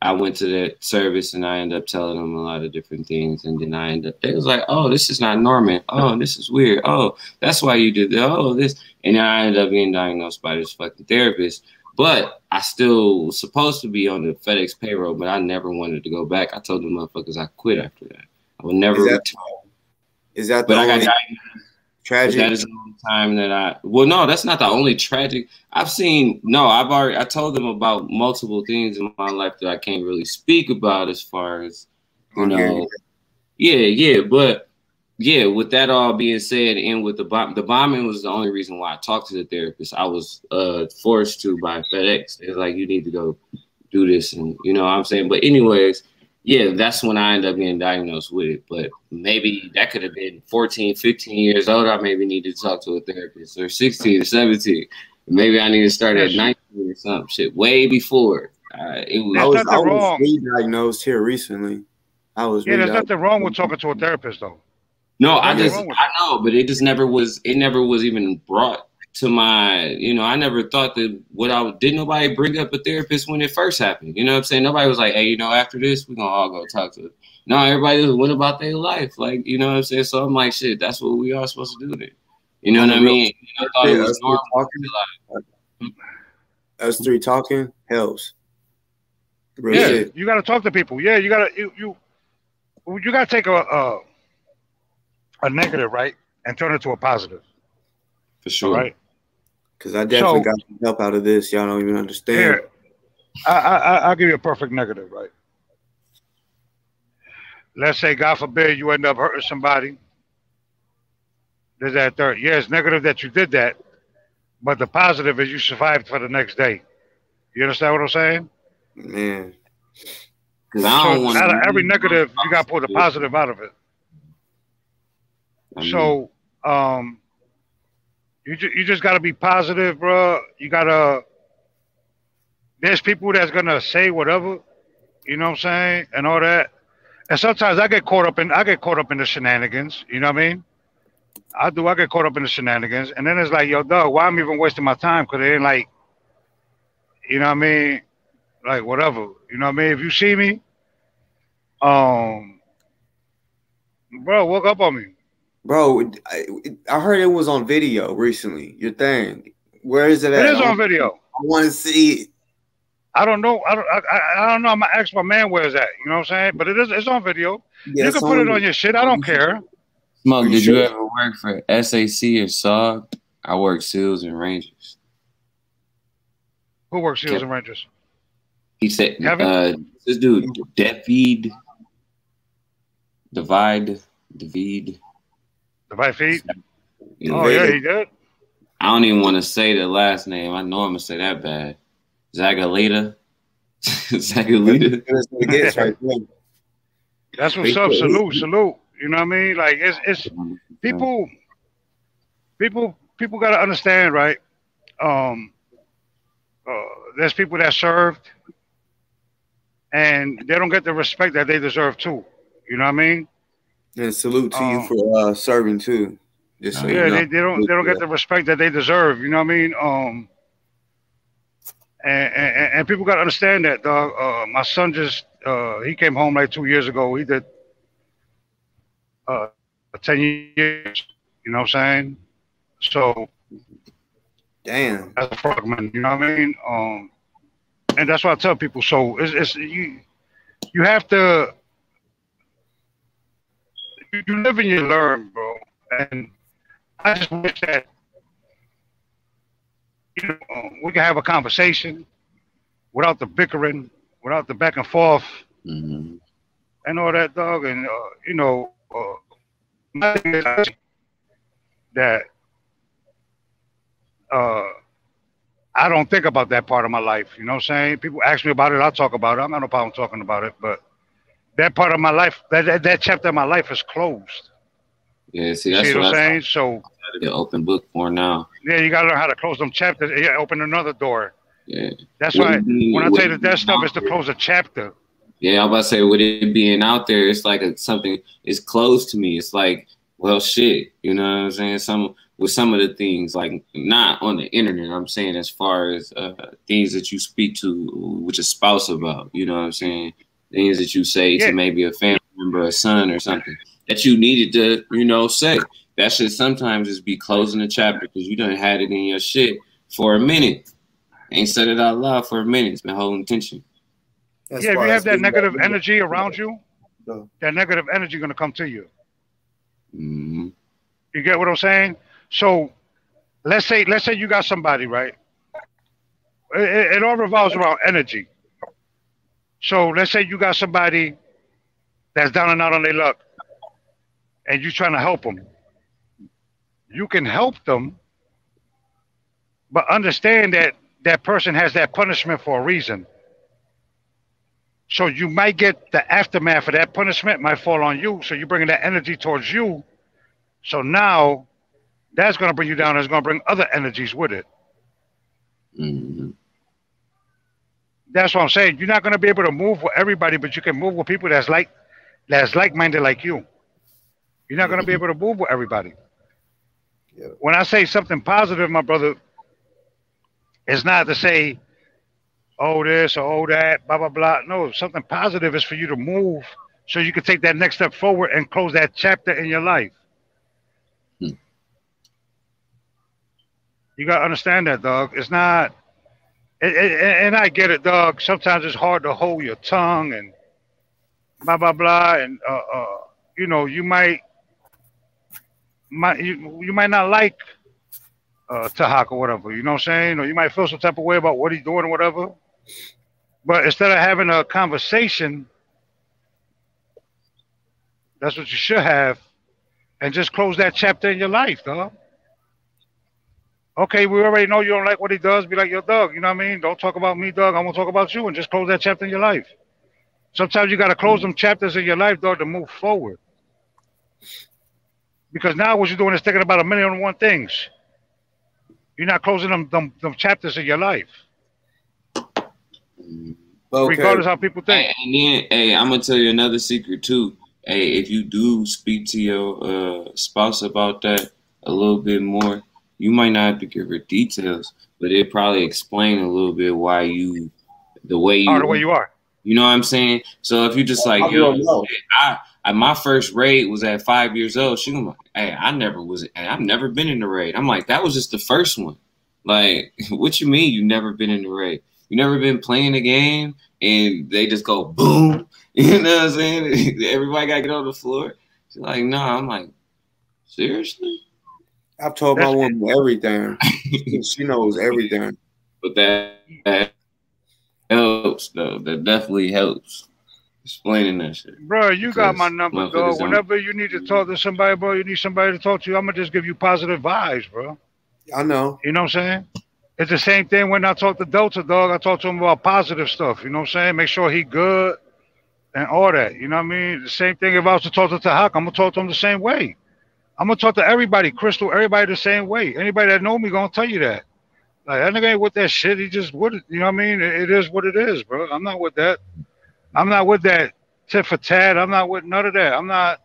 [SPEAKER 6] I went to that service and I ended up telling them a lot of different things. And then I ended up, they was like, oh, this is not Norman. Oh, this is weird. Oh, that's why you did that. Oh, this. And then I ended up getting diagnosed by this fucking therapist. But I still was supposed to be on the FedEx payroll, but I never wanted to go back. I told the motherfuckers I quit after that. I will never return.
[SPEAKER 1] Is that
[SPEAKER 6] but
[SPEAKER 1] the
[SPEAKER 6] I got
[SPEAKER 1] only tragic?
[SPEAKER 6] That is the only time that well, no, that's not the only tragic. I told them about multiple things in my life that I can't really speak about as far as, you know. Yeah. But yeah, with that all being said, and with the bombing was the only reason why I talked to the therapist. I was forced to by FedEx. It's like, you need to go do this, and you know what I'm saying. But anyways, yeah, that's when I ended up getting diagnosed with it. But maybe that could have been 14, 15 years old. I maybe needed to talk to a therapist, or 16 or 17. Maybe I need to start at 19 or something. Shit, way before. It was.
[SPEAKER 1] I was re-diagnosed here recently.
[SPEAKER 4] There's nothing wrong with talking to a therapist, though.
[SPEAKER 6] No, I know, but it just never was. It never was even brought to my. You know, I never thought that didn't nobody bring up a therapist when it first happened. You know what I'm saying? Nobody was like, hey, you know, after this, we're gonna all go talk to. No, everybody just went about their life, like, you know what I'm saying. So I'm like, shit, that's what we are supposed to do then. You know what I mean? I thought it was normal.
[SPEAKER 1] Us three talking helps.
[SPEAKER 4] Shit. You got to talk to people. Yeah, you got to you got to take a negative, right, and turn it to a positive.
[SPEAKER 6] For sure,
[SPEAKER 4] right?
[SPEAKER 1] Because I definitely got some help out of this. Y'all don't even understand.
[SPEAKER 4] I'll give you a perfect negative, right? Let's say, God forbid, you end up hurting somebody. There's that third. Yeah, it's negative that you did that, but the positive is you survived for the next day. You understand what I'm saying?
[SPEAKER 1] Man.
[SPEAKER 6] Because out
[SPEAKER 4] of every negative, you got to pull the positive out of it. So, you just got to be positive, bro. You got to. There's people that's gonna say whatever, you know what I'm saying, and all that. And sometimes I get caught up in the shenanigans. You know what I mean? I get caught up in the shenanigans, and then it's like, yo, dog, why I'm even wasting my time? Because it ain't like, you know what I mean? Like, whatever. You know what I mean? If you see me, bro, walk up on me.
[SPEAKER 1] Bro, I heard it was on video recently. Your thing. Where is it at?
[SPEAKER 4] It is on video.
[SPEAKER 1] I want to see it.
[SPEAKER 4] I don't know. I don't know. I'm gonna ask my man where's that. You know what I'm saying? But it's on video. Yeah, you can put it on your shit. I don't care.
[SPEAKER 6] Smoke, did you ever work for SAC or SOG? I work SEALs and Rangers.
[SPEAKER 4] Who works SEALs and Rangers?
[SPEAKER 6] He said, this dude, David Feed.
[SPEAKER 4] Oh, yeah, he did.
[SPEAKER 6] I don't even want to say the last name. I know I'm going to say that bad. Zagalita. Zagalita.
[SPEAKER 4] That's what's up. Salute. You know what I mean? Like, it's people got to understand, right? There's people that served, and they don't get the respect that they deserve too. You know what I mean?
[SPEAKER 1] And salute to you for serving too. Just so you know.
[SPEAKER 4] they don't get the respect that they deserve. You know what I mean? And people got to understand that, dog. My son just he came home like 2 years ago. He did 10 years. You know what I'm saying? So,
[SPEAKER 1] damn,
[SPEAKER 4] that's a frogman. You know what I mean? And that's what I tell people. So it's you have to you live and you learn, bro. And I just wish that we can have a conversation without the bickering, without the back and forth, and all that, dog. And my thing is that I don't think about that part of my life. You know what I'm saying? People ask me about it, I'll talk about it. I'm not no problem talking about it, but that part of my life, that chapter of my life is closed.
[SPEAKER 6] Yeah, see, that's what I'm saying.
[SPEAKER 4] So
[SPEAKER 6] the open book for now.
[SPEAKER 4] Yeah, you gotta learn how to close them chapters. Yeah, open another door.
[SPEAKER 6] Yeah,
[SPEAKER 4] that's why when I tell you that stuff is to close a chapter.
[SPEAKER 6] Yeah, I'm about to say, with it being out there, it's like something is closed to me. It's like, well, shit, you know what I'm saying? with some of the things, like not on the internet. I'm saying as far as things that you speak to with your spouse about, you know what I'm saying? Things that you say to maybe a family member, a son or something that you needed to, you know, say. That should sometimes just be closing the chapter because you done had it in your shit for a minute. Ain't said it out loud for a minute. It's been holding tension.
[SPEAKER 4] If you have that negative energy around you, that negative energy going to come to you.
[SPEAKER 6] Mm-hmm.
[SPEAKER 4] You get what I'm saying? So let's say you got somebody, right? It all revolves around energy. So let's say you got somebody that's down and out on their luck, and you're trying to help them. You can help them, but understand that that person has that punishment for a reason. So you might get the aftermath of that punishment might fall on you. So you're bringing that energy towards you. So now that's going to bring you down. It's going to bring other energies with it.
[SPEAKER 6] Mm-hmm.
[SPEAKER 4] That's what I'm saying. You're not going to be able to move with everybody, but you can move with people that's like-minded like you. You're not going to be able to move with everybody.
[SPEAKER 1] Yeah.
[SPEAKER 4] When I say something positive, my brother, it's not to say, oh, this or oh, that, blah, blah, blah. No, something positive is for you to move so you can take that next step forward and close that chapter in your life. You got to understand that, dog. It's not, and I get it, dog. Sometimes it's hard to hold your tongue and blah, blah, blah. And, you know, you might not like Tahak or whatever, you know what I'm saying? Or you might feel some type of way about what he's doing or whatever. But instead of having a conversation, that's what you should have, and just close that chapter in your life, dog. Okay, we already know you don't like what he does. Be like, yo, dog, you know what I mean? Don't talk about me, dog. I'm going to talk about you, and just close that chapter in your life. Sometimes you got to close them chapters in your life, dog, to move forward. Because now what you're doing is thinking about 1,000,001 things. You're not closing them chapters in your life. Okay. Regardless how people think.
[SPEAKER 6] And then, hey, I'm going to tell you another secret, too. Hey, if you do speak to your spouse about that a little bit more, you might not have to give her details, but it probably explain a little bit why you, the way you
[SPEAKER 4] are.
[SPEAKER 6] You know what I'm saying? So if you just like, yo, my first raid was at 5 years old. She was like, hey, I've never been in the raid. I'm like, that was just the first one. Like, what you mean you never been in the raid? You never been playing the game and they just go boom. You know what I'm saying? Everybody got to get on the floor. She's like, no. I'm like, seriously?
[SPEAKER 1] I've told my woman everything. She knows everything.
[SPEAKER 6] But that helps, though. That definitely helps. Explaining that shit.
[SPEAKER 4] Bro, you got my number, though. Whenever you need to talk to somebody, bro, you need somebody to talk to you, I'm going to just give you positive vibes, bro.
[SPEAKER 1] I know.
[SPEAKER 4] You know what I'm saying? It's the same thing when I talk to Delta, dog. I talk to him about positive stuff. You know what I'm saying? Make sure he good and all that. You know what I mean? The same thing if I was to talk to Tahak, I'm going to talk to him the same way. I'm going to talk to everybody, Crystal, everybody the same way. Anybody that know me going to tell you that. Like, that nigga ain't with that shit. He just would it. You know what I mean? It is what it is, bro. I'm not with that. I'm not with that tit for tat. I'm not with none of that. I'm not.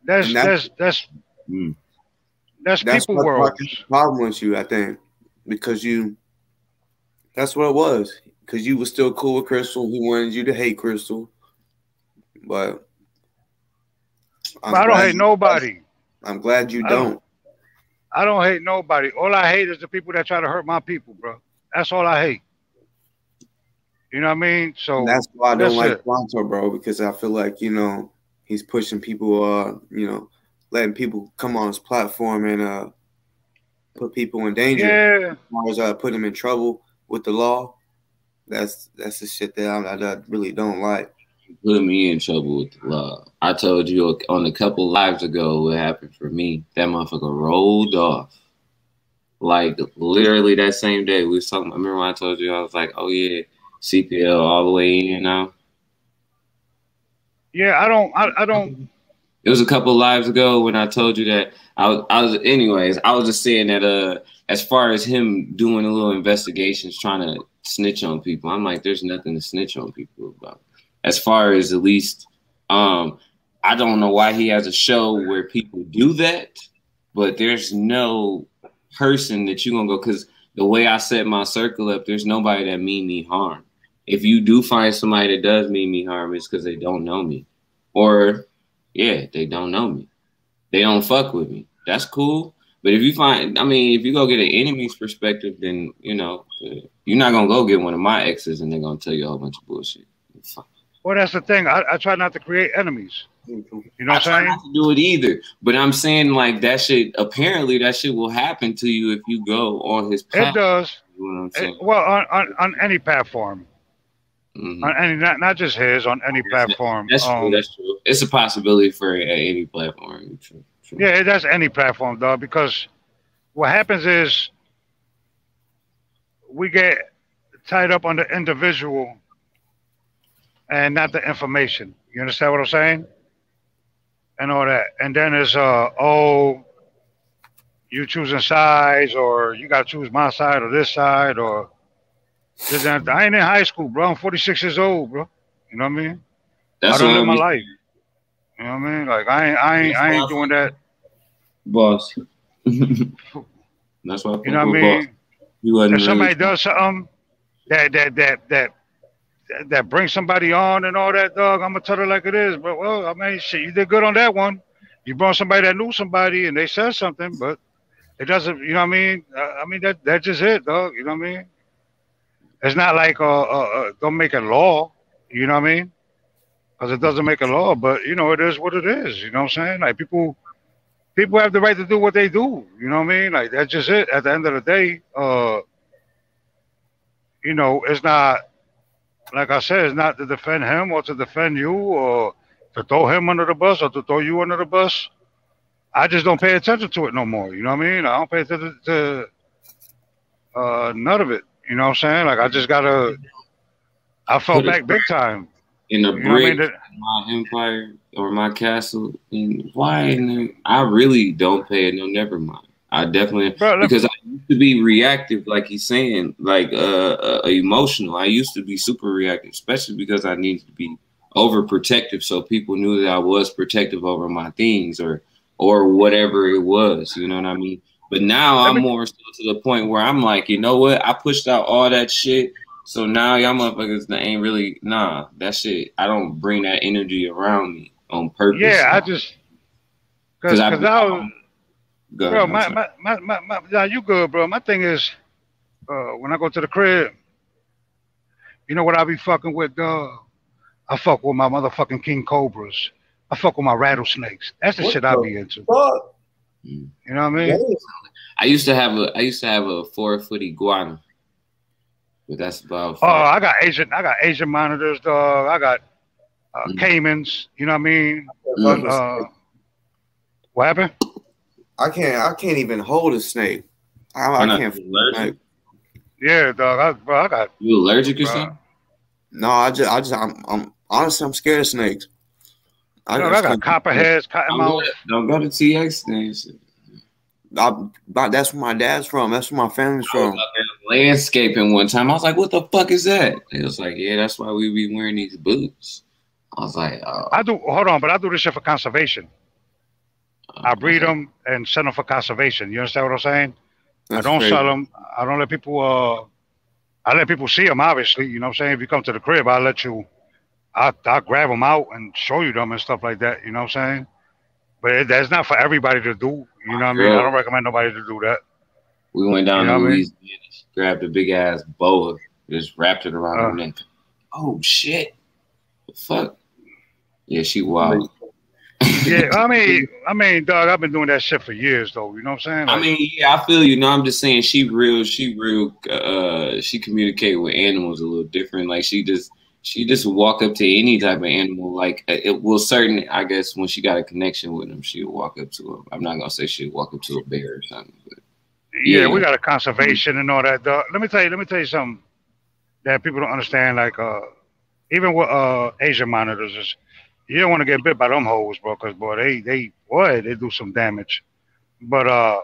[SPEAKER 4] That's people world.
[SPEAKER 1] Problem with you, I think, because that's what it was. Because you were still cool with Crystal. He wanted you to hate Crystal, but
[SPEAKER 4] I don't hate nobody.
[SPEAKER 1] I'm glad you don't.
[SPEAKER 4] I don't hate nobody. All I hate is the people that try to hurt my people, bro. That's all I hate. You know what I mean? So
[SPEAKER 1] and that's why I don't like Pronto, bro, because I feel like, you know, he's pushing people, you know, letting people come on his platform and put people in danger.
[SPEAKER 4] Yeah.
[SPEAKER 1] As far as put them in trouble with the law. That's the shit that I really don't like.
[SPEAKER 6] Put me in trouble with the law. I told you on a couple lives ago what happened for me. That motherfucker rolled off. Like literally that same day we was talking. I remember when I told you I was like, oh yeah, CPL all the way in now.
[SPEAKER 4] Yeah, I don't.
[SPEAKER 6] It was a couple lives ago when I told you that I was just saying that as far as him doing a little investigations, trying to snitch on people, I'm like, there's nothing to snitch on people about. As far as at least, I don't know why he has a show where people do that, but there's no person that you're gonna go, because the way I set my circle up, there's nobody that mean me harm. If you do find somebody that does mean me harm, it's because they don't know me, or yeah, they don't know me. They don't fuck with me. That's cool. But if you find, I mean, if you go get an enemy's perspective, then you know you're not gonna go get one of my exes and they're gonna tell you a whole bunch of bullshit.
[SPEAKER 4] Well, that's the thing. I try not to create enemies. You know what I'm saying? I try not
[SPEAKER 6] to do it either. But I'm saying like that shit. Apparently, that shit will happen to you if you go on his path.
[SPEAKER 4] It does.
[SPEAKER 6] You know what I'm saying?
[SPEAKER 4] Well, on any platform. Mm-hmm. On any, not just his, on any platform.
[SPEAKER 6] That's true. That's true. It's a possibility for any platform. True.
[SPEAKER 4] Yeah, that's any platform, dog. Because what happens is we get tied up on the individual and not the information. You understand what I'm saying? And all that. And then it's oh, you choosing sides, or you gotta choose my side or this side, or this. I ain't in high school, bro. I'm 46 years old, bro. You know what I mean? I don't live my life. You know what I mean? Like I ain't doing that.
[SPEAKER 6] Boss. That's why
[SPEAKER 4] you know what I mean? If somebody does something that brings somebody on and all that, dog, I'm gonna tell her like it is. But well, I mean, shit, you did good on that one. You brought somebody that knew somebody and they said something, but it doesn't. You know what I mean? That's just it, dog. You know what I mean? It's not like don't make a law. You know what I mean? Because it doesn't make a law, but you know it is what it is. You know what I'm saying? Like people have the right to do what they do. You know what I mean? Like that's just it. At the end of the day, you know, it's not. Like I said, it's not to defend him or to defend you or to throw him under the bus or to throw you under the bus. I just don't pay attention to it no more. You know what I mean? I don't pay attention to none of it. You know what I'm saying? Like I fell back big time.
[SPEAKER 6] In a brick, my empire or my castle. And why? I really don't pay it. No, never mind. I definitely, because I used to be reactive, like he's saying, like emotional. I used to be super reactive, especially because I needed to be overprotective, so people knew that I was protective over my things or whatever it was. You know what I mean? But now I'm more still to the point where I'm like, you know what? I pushed out all that shit, so now y'all motherfuckers ain't really that shit. I don't bring that energy around me on purpose.
[SPEAKER 4] Yeah, I just because I was. Bro, my you good, bro. My thing is, when I go to the crib, you know what I be fucking with, dog? I fuck with my motherfucking king cobras. I fuck with my rattlesnakes. That's the shit I be into. You know what I mean?
[SPEAKER 6] I used to have a 4-foot iguana, but that's about.
[SPEAKER 4] Oh, I got Asian monitors, dog. I got caimans. You know what I mean? What happened?
[SPEAKER 1] I can't even hold a snake. I can't. Like,
[SPEAKER 4] yeah, dog. I got.
[SPEAKER 6] You allergic or something?
[SPEAKER 1] No, I'm honestly, I'm scared of snakes.
[SPEAKER 4] I got copperheads, cottonmouths.
[SPEAKER 6] Don't go to TX then.
[SPEAKER 1] That's where my dad's from. That's where my family's from.
[SPEAKER 6] Landscaping one time. I was like, what the fuck is that? It was like, yeah, that's why we be wearing these boots. I was like, oh.
[SPEAKER 4] I do this shit for conservation. I breed them and send them for conservation. You understand what I'm saying? That's I don't crazy. Sell them. I don't let people. I let people see them. Obviously, you know what I'm saying. If you come to the crib, I'll let you. I'll grab them out and show you them and stuff like that. You know what I'm saying? But that's not for everybody to do. You know what I mean? I don't recommend nobody to do that.
[SPEAKER 6] We went down to Louisiana, grabbed a big ass boa, just wrapped it around her neck. Oh shit! The fuck? Yeah, she wild.
[SPEAKER 4] Yeah, I mean, dog, I've been doing that shit for years, though. You know what I'm saying? Like,
[SPEAKER 6] I mean, yeah, I feel you. No, I'm just saying she real. She communicate with animals a little different. Like she just walk up to any type of animal. Like it will certain, I guess, when she got a connection with them, she'll walk up to them. I'm not gonna say she'll walk up to a bear or something. But
[SPEAKER 4] yeah, we got a conservation and all that, dog. Let me tell you something that people don't understand. Like even with Asian monitors is. You don't want to get bit by them hoes, bro, because boy, they do some damage. But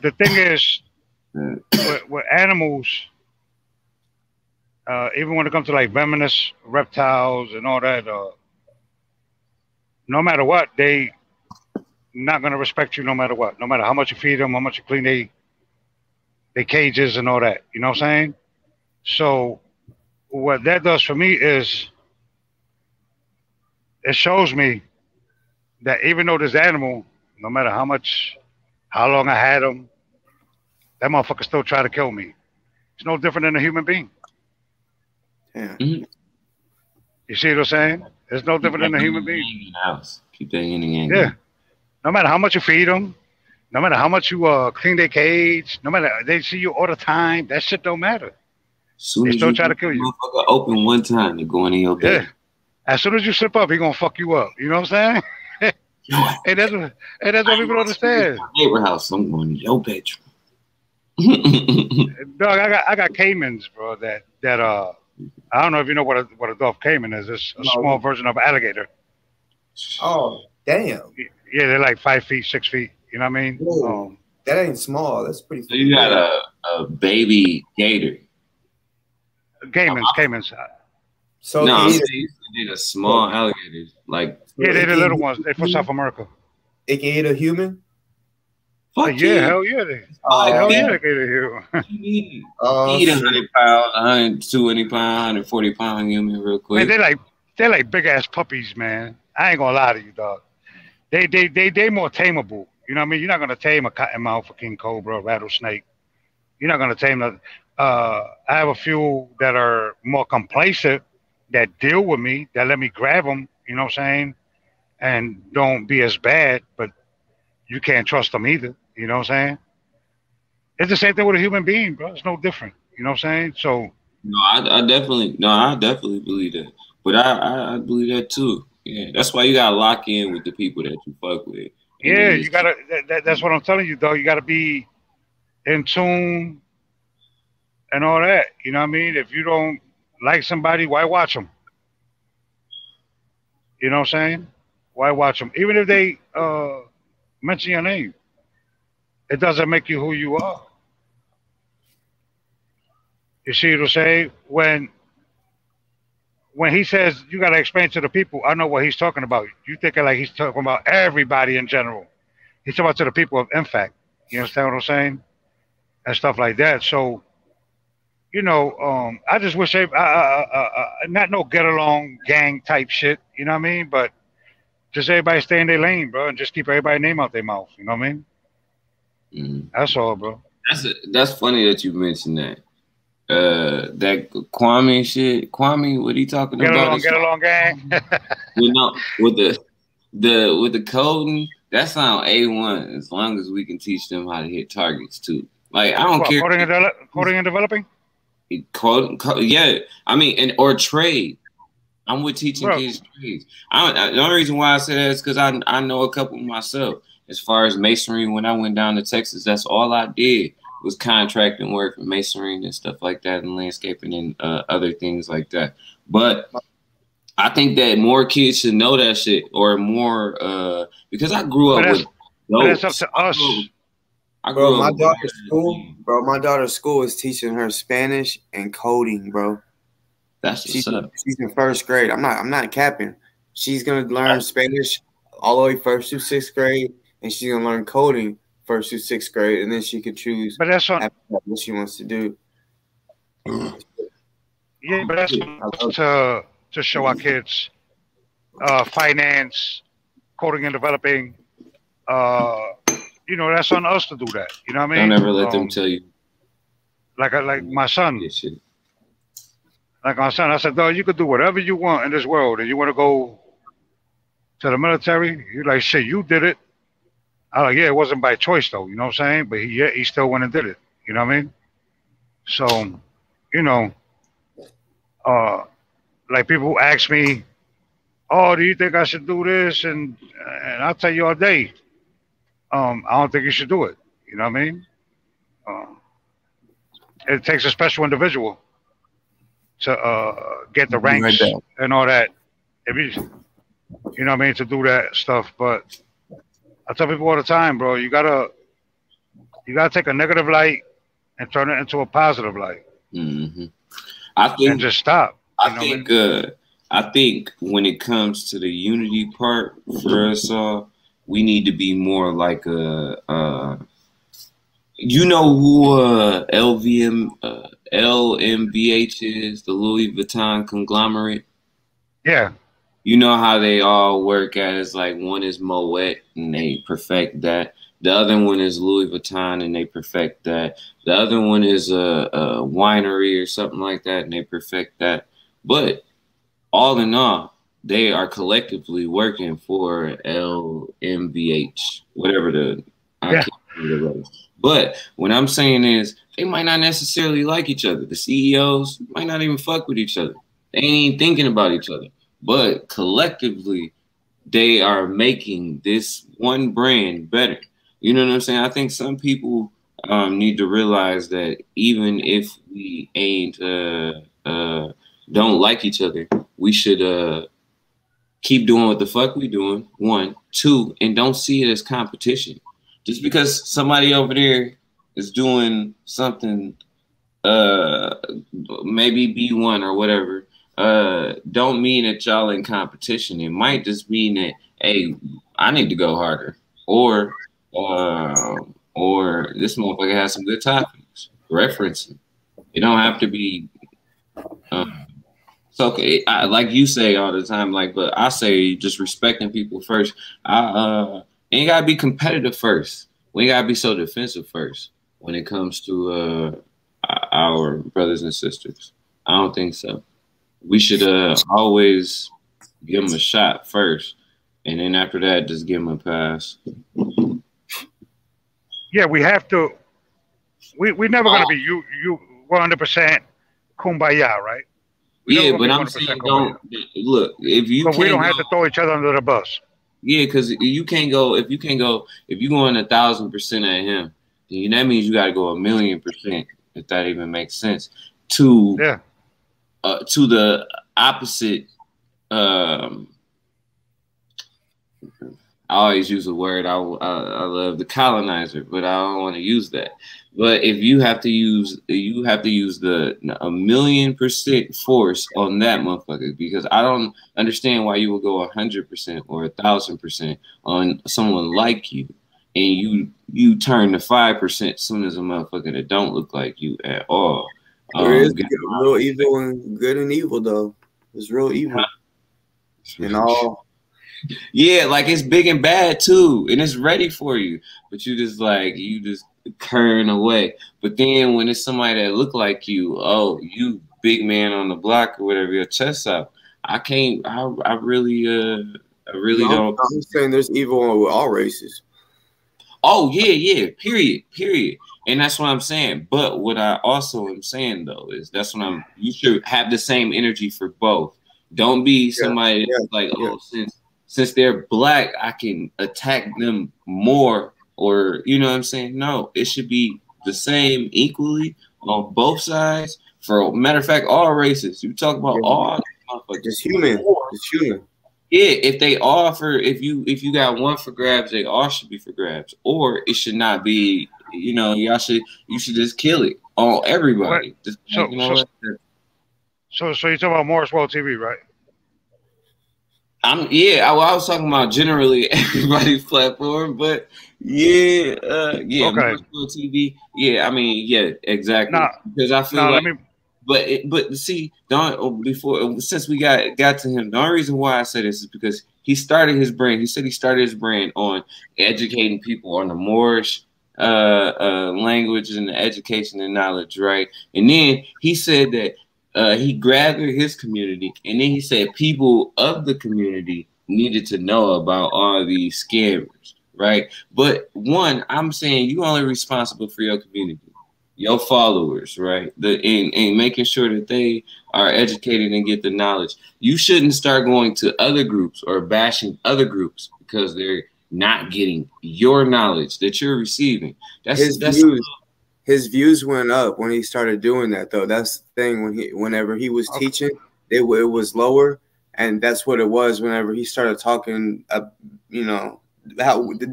[SPEAKER 4] the thing is, with animals, even when it comes to like venomous reptiles and all that, no matter what, they not gonna respect you no matter what, no matter how much you feed them, how much you clean they cages and all that. You know what I'm saying? So what that does for me is it shows me that even though this animal, no matter how long I had him, that motherfucker still try to kill me. It's no different than a human being.
[SPEAKER 1] Yeah.
[SPEAKER 6] Mm-hmm.
[SPEAKER 4] You see what I'm saying? It's no different than a human being.
[SPEAKER 6] In the house. Keep that yin and yang.
[SPEAKER 4] Yeah. No matter how much you feed them, no matter how much you clean their cage, no matter they see you all the time, that shit don't matter.
[SPEAKER 6] Soon
[SPEAKER 4] they still try to kill you.
[SPEAKER 6] Motherfucker open one time, they're going in your bed.
[SPEAKER 4] Yeah. As soon as you slip up, he gonna fuck you up. You know what I'm saying? and that's what people don't understand.
[SPEAKER 6] Neighbor house, I'm going in your bedroom.
[SPEAKER 4] Dog, I got caimans, bro. That I don't know if you know what a Dolph Cayman is. It's a small version of an alligator.
[SPEAKER 10] Oh, damn.
[SPEAKER 4] Yeah, they're like 5 feet, 6 feet. You know what I mean?
[SPEAKER 10] That ain't small. That's pretty.
[SPEAKER 6] So you got a baby gator.
[SPEAKER 4] Caimans.
[SPEAKER 10] So
[SPEAKER 6] no, they did a small alligator, like
[SPEAKER 4] they're the little ones. They're from South America.
[SPEAKER 10] It can eat a human.
[SPEAKER 4] Fuck yeah, hell yeah, hell yeah, they can
[SPEAKER 6] eat a 100 pound, 120 pound, 140 pound human real quick.
[SPEAKER 4] Man, they're like big ass puppies, man. I ain't gonna lie to you, dog. They more tameable. You know what I mean? You're not gonna tame a cottonmouth, a king cobra, a rattlesnake. You're not gonna tame that. I have a few that are more complacent, that deal with me, that let me grab them. You know what I'm saying? And don't be as bad, but you can't trust them either. You know what I'm saying? It's the same thing with a human being, bro. It's no different. You know what I'm saying? So
[SPEAKER 6] no, I definitely believe that. But I believe that too. Yeah, that's why you gotta lock in with the people that you fuck with.
[SPEAKER 4] Yeah, you gotta. That's what I'm telling you, though. You gotta be in tune and all that. You know what I mean? If you don't like somebody, why watch them? You know what I'm saying? Why watch them? Even if they mention your name, it doesn't make you who you are. You see what I'm saying? When he says you got to explain to the people, I know what he's talking about. You thinking like he's talking about everybody in general. He's talking about to the people of Impact. You understand what I'm saying? And stuff like that. So, you know, I just wish not no get along gang type shit. You know what I mean? But just everybody stay in their lane, bro, and just keep everybody's name out their mouth. You know what I mean? That's all, bro.
[SPEAKER 6] That's funny that you mentioned that. That Kwame shit. Kwame, what he talking about?
[SPEAKER 4] Get along, gang.
[SPEAKER 6] You know, with the coding, that sound A1. As long as we can teach them how to hit targets too. Like I don't care.
[SPEAKER 4] Coding and developing.
[SPEAKER 6] Yeah, I mean, or trade. I'm with teaching kids trades. The only reason why I say that is because I know a couple myself. As far as masonry, when I went down to Texas, that's all I did was contracting work for masonry and stuff like that, and landscaping and other things like that. But I think that more kids should know that shit, or more because I grew up with.
[SPEAKER 4] That's up to us.
[SPEAKER 1] Bro, my daughter's school is teaching her Spanish and coding, bro.
[SPEAKER 6] She's
[SPEAKER 1] in first grade. I'm not capping. She's gonna learn Spanish all the way first through sixth grade, and she's gonna learn coding first through sixth grade, and then she could choose.
[SPEAKER 4] But that's what
[SPEAKER 1] she wants to do.
[SPEAKER 4] Yeah, but that's to show our kids finance, coding and developing. You know, that's on us to do that. You know what I mean?
[SPEAKER 6] Don't ever let them tell you.
[SPEAKER 4] Like my son. Like my son, I said, dog, you could do whatever you want in this world, and you want to go to the military. You're like, shit, you did it. I'm like, yeah, it wasn't by choice though. You know what I'm saying? But he still went and did it. You know what I mean? So, you know, like people who ask me, oh, do you think I should do this? And I'll tell you all day, I don't think you should do it. You know what I mean? It takes a special individual to get the ranks and all that. If you know what I mean, to do that stuff. But I tell people all the time, bro, you gotta take a negative light and turn it into a positive light.
[SPEAKER 6] I think,
[SPEAKER 4] and just stop.
[SPEAKER 6] I think when it comes to the unity part for us all, we need to be more like a you know who LMVH is, the Louis Vuitton conglomerate?
[SPEAKER 4] Yeah.
[SPEAKER 6] You know how they all work as like one is Moet and they perfect that. The other one is Louis Vuitton and they perfect that. The other one is a winery or something like that and they perfect that. But all in all, they are collectively working for LMVH, whatever the I can't remember the rest. But what I'm saying is they might not necessarily like each other. The CEOs might not even fuck with each other. They ain't even thinking about each other. But collectively, they are making this one brand better. You know what I'm saying? I think some people need to realize that even if we ain't don't like each other, we should keep doing what the fuck we doing. 1, 2, and don't see it as competition. Just because somebody over there is doing something, maybe B1 or whatever, don't mean that y'all in competition. It might just mean that, hey, I need to go harder, or this motherfucker has some good topics. Referencing. It don't have to be. So okay, like you say all the time, like, but I say just respecting people first. Ain't gotta be competitive first. We ain't gotta be so defensive first when it comes to our brothers and sisters. I don't think so. We should always give them a shot first, and then after that, just give them a pass.
[SPEAKER 4] Yeah, we have to. We're never gonna be you 100% kumbaya, right?
[SPEAKER 6] Yeah, but I'm saying don't look if you.
[SPEAKER 4] But we don't have to throw each other under the bus.
[SPEAKER 6] Yeah, because you can't go if you going 1,000% at him, then that means you got to go 1,000,000%, if that even makes sense. To the opposite. I always use the word I love, the colonizer, but I don't want to use that. But if you have to use the 1,000,000% force on that motherfucker, because I don't understand why you would go 100% or 1,000% on someone like you, and you turn to 5% as soon as a motherfucker that don't look like you at all.
[SPEAKER 1] There is real evil and good and evil though. There's real evil and all.
[SPEAKER 6] Yeah, like it's big and bad too, and it's ready for you, but you just turn away. But then when it's somebody that look like you, oh, you big man on the block or whatever, your chest out. I can't. I really don't.
[SPEAKER 1] I'm saying there's evil with all races.
[SPEAKER 6] Oh yeah, period. And that's what I'm saying. But what I also am saying though is you should have the same energy for both. Don't be somebody that's like, oh, since they're black, I can attack them more, or you know what I'm saying? No, it should be the same equally on both sides. For matter of fact, all races. You talk about all
[SPEAKER 1] just human. It's human.
[SPEAKER 6] Yeah, if they offer, if you got one for grabs, they all should be for grabs. Or it should not be, you should just kill it on everybody.
[SPEAKER 4] So you're talking about Morris World TV, right?
[SPEAKER 6] I was talking about generally everybody's platform, but okay. Morris World TV. Yeah, I mean, yeah, exactly. Because I feel but see, since we got to him, the only reason why I say this is because he started his brand. He said he started his brand on educating people on the Moorish language and the education and knowledge, right? And then he said that he gathered his community, and then he said people of the community needed to know about all these scammers, right? But I'm saying you only responsible for your community, your followers, right? And making sure that they are educated and get the knowledge. You shouldn't start going to other groups or bashing other groups because they're not getting your knowledge that you're receiving.
[SPEAKER 1] His views went up when he started doing that, though. That's the thing. Whenever he was teaching, it was lower, and that's what it was. Whenever he started talking, how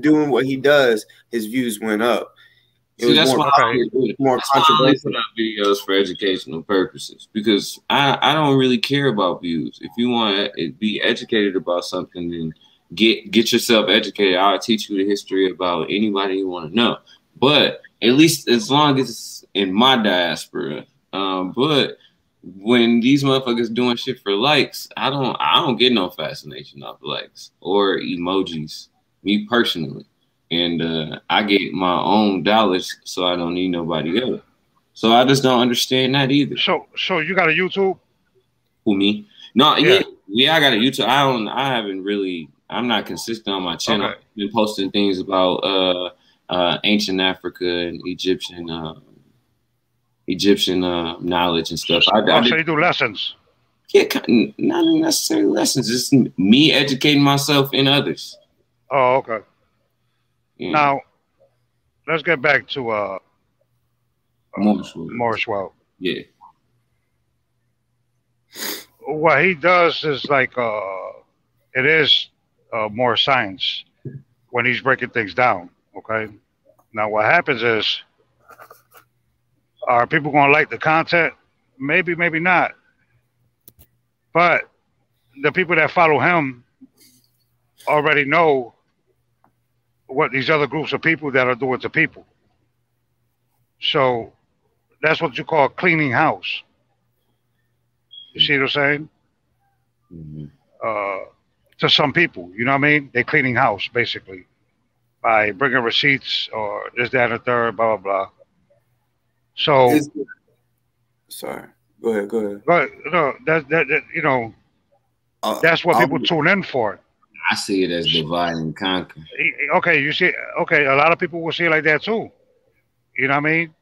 [SPEAKER 1] doing what he does, his views went up. It was more controversial.
[SPEAKER 6] Put out videos for educational purposes because I don't really care about views. If you want to be educated about something, then get yourself educated. I'll teach you the history about anybody you want to know. But at least as long as it's in my diaspora. But when these motherfuckers doing shit for likes, I don't get no fascination off likes or emojis, me personally. And I get my own dollars, so I don't need nobody else. So I just don't understand that either.
[SPEAKER 4] So you got a YouTube?
[SPEAKER 6] Who, me? No, yeah, I got a YouTube. I'm not consistent on my channel. Okay. I've been posting things about ancient Africa and Egyptian knowledge and stuff.
[SPEAKER 4] So you do lessons?
[SPEAKER 6] Yeah, not necessarily lessons. Just me educating myself and others.
[SPEAKER 4] Oh, okay. Yeah. Now, let's get back to Morris World.
[SPEAKER 6] Yeah.
[SPEAKER 4] What he does is like it is more science when he's breaking things down. Okay. Now, what happens is, are people going to like the content? Maybe, maybe not. But the people that follow him already know what these other groups of people that are doing to people. So that's what you call cleaning house. You see what I'm saying?
[SPEAKER 6] Mm-hmm.
[SPEAKER 4] To some people, you know what I mean? They're cleaning house, basically, by bringing receipts or this, that, and the third, blah, blah, blah. So,
[SPEAKER 1] sorry. Go ahead.
[SPEAKER 4] But no, that you know, that's what people tune in for.
[SPEAKER 6] I see it as divide and conquer.
[SPEAKER 4] Okay, you see, okay, a lot of people will see it like that too. You know what I mean?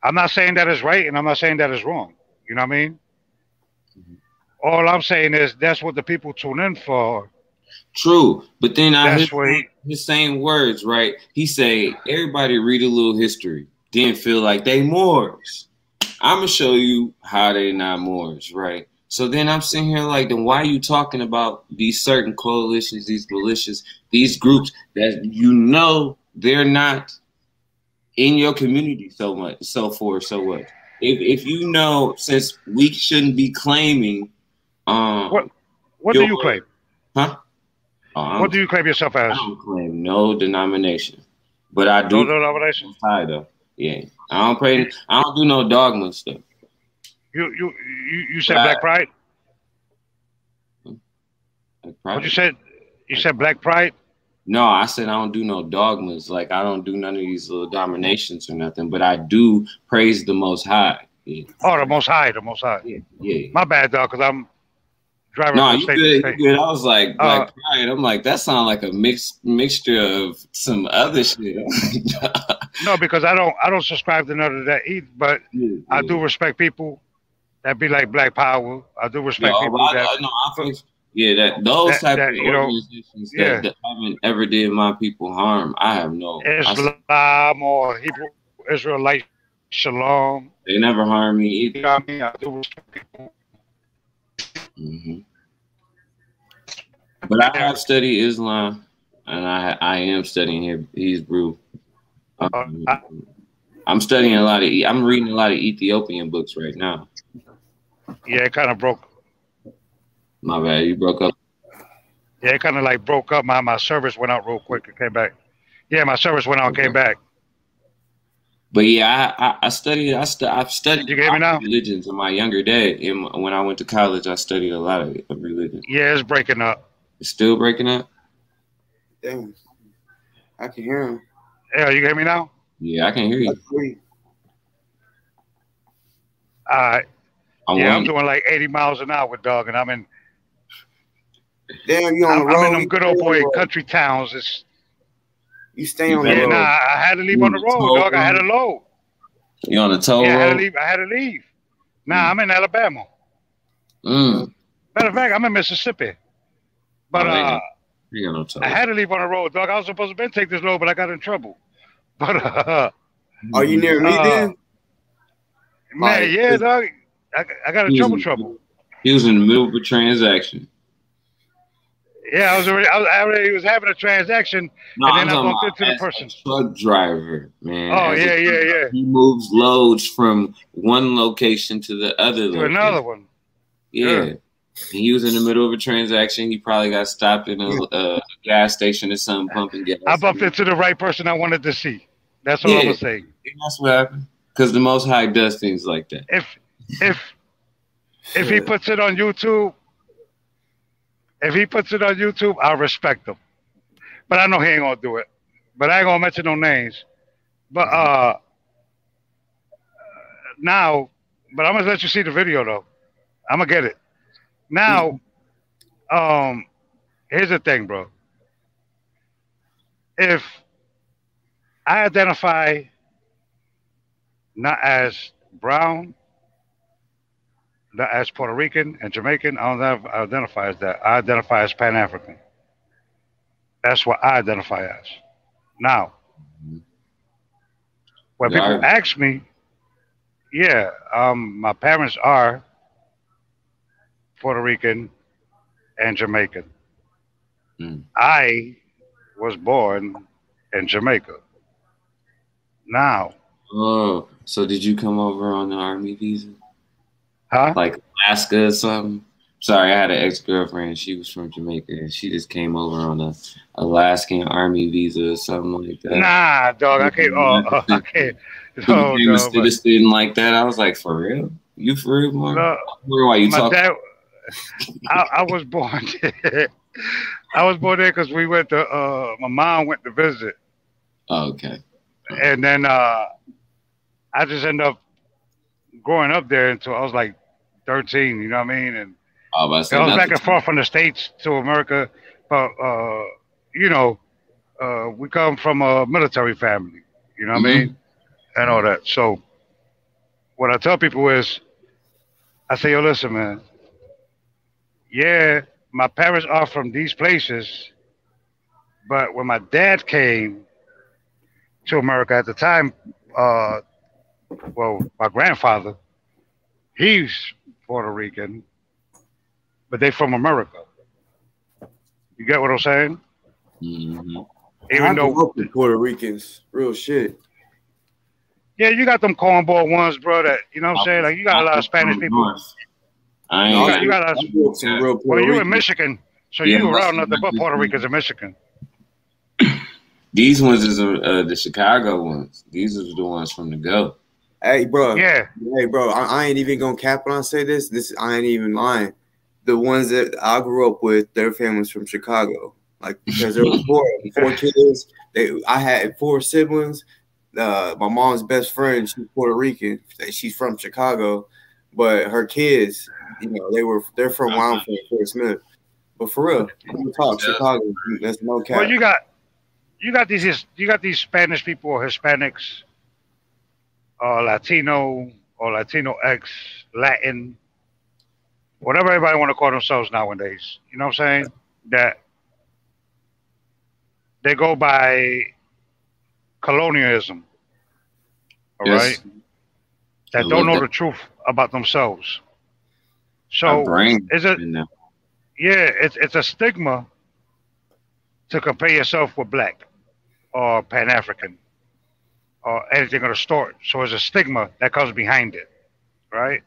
[SPEAKER 4] I'm not saying that is right, and I'm not saying that is wrong. You know what I mean? Mm-hmm. All I'm saying is that's what the people tune in for.
[SPEAKER 6] True, but then I heard his same words, right? He say everybody read a little history, then feel like they Moors. I'm gonna show you how they not Moors, right? So then I'm sitting here like, then why are you talking about these certain coalitions, these militias, these groups that you know they're not in your community so much, so forth, so what? If you know, since we shouldn't be claiming,
[SPEAKER 4] what do you claim?
[SPEAKER 6] Huh?
[SPEAKER 4] What do you claim yourself as?
[SPEAKER 6] I don't claim no denomination, but I do.
[SPEAKER 4] No denomination.
[SPEAKER 6] Though, yeah, I don't pray. I don't do no dogma stuff.
[SPEAKER 4] You said Black Pride? What you said? You said Black Pride?
[SPEAKER 6] No, I said I don't do no dogmas. Like I don't do none of these little dominations or nothing. But I do praise the Most High. Yeah.
[SPEAKER 4] Oh, the Most High, the Most High.
[SPEAKER 6] Yeah.
[SPEAKER 4] My bad, dog, because I'm driving.
[SPEAKER 6] No, you good. I was like Black Pride. I'm like that sounds like a mixture of some other shit.
[SPEAKER 4] No, because I don't subscribe to none of that either. But I do respect people that be like Black Power. I do respect people
[SPEAKER 6] those type of organizations that haven't ever did my people harm. I have no
[SPEAKER 4] Islam or Hebrew Israelite Shalom.
[SPEAKER 6] They never harm me either.
[SPEAKER 4] You know what I mean? I do respect people.
[SPEAKER 6] Mm-hmm. But I have studied Islam, and I am studying Hebrew. I'm studying I'm reading a lot of Ethiopian books right now.
[SPEAKER 4] Yeah, it kind of broke.
[SPEAKER 6] My bad, you broke up.
[SPEAKER 4] Yeah, it kind of like broke up. My service went out real quick. It came back. Yeah, my service went out and came back.
[SPEAKER 6] But yeah, I've studied.
[SPEAKER 4] You gave me now?
[SPEAKER 6] Religions in my younger days. When I went to college, I studied a lot of religion.
[SPEAKER 4] Yeah, it's breaking up.
[SPEAKER 6] It's still breaking up.
[SPEAKER 1] Damn, I can hear him.
[SPEAKER 4] Yeah, you hear me now?
[SPEAKER 6] Yeah, I can hear you.
[SPEAKER 4] All right. I'm doing like 80 miles an hour, dog, and I'm in.
[SPEAKER 1] Damn, you on the road?
[SPEAKER 4] I'm in them good old boy country towns.
[SPEAKER 1] You stay on the road?
[SPEAKER 4] Yeah, nah, I had to leave on the road, dog. I had to load.
[SPEAKER 6] You on the toll road?
[SPEAKER 4] I had to leave. Nah, I'm in Alabama. Matter of fact, I'm in Mississippi. But I had to leave on the road, dog. I was supposed to take this load, but I got in trouble. But
[SPEAKER 1] are you near me then?
[SPEAKER 4] Man, yeah, dog. I got in trouble.
[SPEAKER 6] He was in the middle of a transaction.
[SPEAKER 4] Yeah, I already was having a transaction, and then I bumped into the person.
[SPEAKER 6] Truck driver, man.
[SPEAKER 4] Oh, yeah.
[SPEAKER 6] He moves loads from one location to the other
[SPEAKER 4] to another one.
[SPEAKER 6] Yeah. And he was in the middle of a transaction. He probably got stopped in a gas station or something pumping gas.
[SPEAKER 4] I bumped into the right person I wanted to see. That's all I'm gonna say.
[SPEAKER 6] That's what happened. Because the Most High does things like that.
[SPEAKER 4] If he puts it on YouTube, I'll respect him. But I know he ain't gonna do it. But I ain't gonna mention no names. But now, but I'm gonna let you see the video though. I'm gonna get it. Now, here's the thing, bro. If I identify not as brown, not as Puerto Rican and Jamaican, I don't identify as that. I identify as Pan-African. That's what I identify as. Now, when people ask me, yeah, my parents are Puerto Rican and Jamaican. I was born in Jamaica. Now.
[SPEAKER 6] Oh, so did you come over on the Army visa?
[SPEAKER 4] Huh?
[SPEAKER 6] Like Alaska or something? Sorry, I had an ex-girlfriend. She was from Jamaica, and she just came over on a Alaskan Army visa or something like that.
[SPEAKER 4] Nah, dog, I can't. I can't.
[SPEAKER 6] No, became a student like that. I was like, for real? You for real, Mark? No, why you talking?
[SPEAKER 4] I was born there. I was born there because we went to. My mom went to visit.
[SPEAKER 6] Oh, okay.
[SPEAKER 4] And then I just ended up growing up there until I was like 13. You know what I mean? And I was back and forth from the States to America, but you know, we come from a military family. You know what I mean? And all that. So what I tell people is, I say, yo, listen, man. Yeah, my parents are from these places, but when my dad came to America at the time, well, my grandfather, he's Puerto Rican, but they from America. You get what I'm saying?
[SPEAKER 1] Even though Puerto Ricans, real shit.
[SPEAKER 4] Yeah, you got them cornball ones, bro. That you know what I'm saying. Like you got a lot of Spanish people. You got a lot of some real. Well, you in Michigan, so you around nothing but Puerto Ricans in Michigan.
[SPEAKER 6] These ones is the Chicago ones. These are the ones from the go.
[SPEAKER 1] Hey, bro.
[SPEAKER 4] Yeah.
[SPEAKER 1] Hey, bro. I ain't even gonna cap when I say this. I ain't even lying. The ones that I grew up with, their families from Chicago. Like because there was four kids. I had 4 siblings. My mom's best friend, she's Puerto Rican. She's from Chicago, but her kids, you know, they're from Wildfire, Fort Smith. But for real, we talk Chicago. That's no cap.
[SPEAKER 4] Well, you got these Spanish people or Hispanics, Latino or Latinx, Latin, whatever everybody want to call themselves nowadays. You know what I'm saying? That they go by colonialism. All right? That don't know the truth about themselves. So it's a stigma to compare yourself with black or Pan-African or anything of the sort. So it's a stigma that comes behind it, right?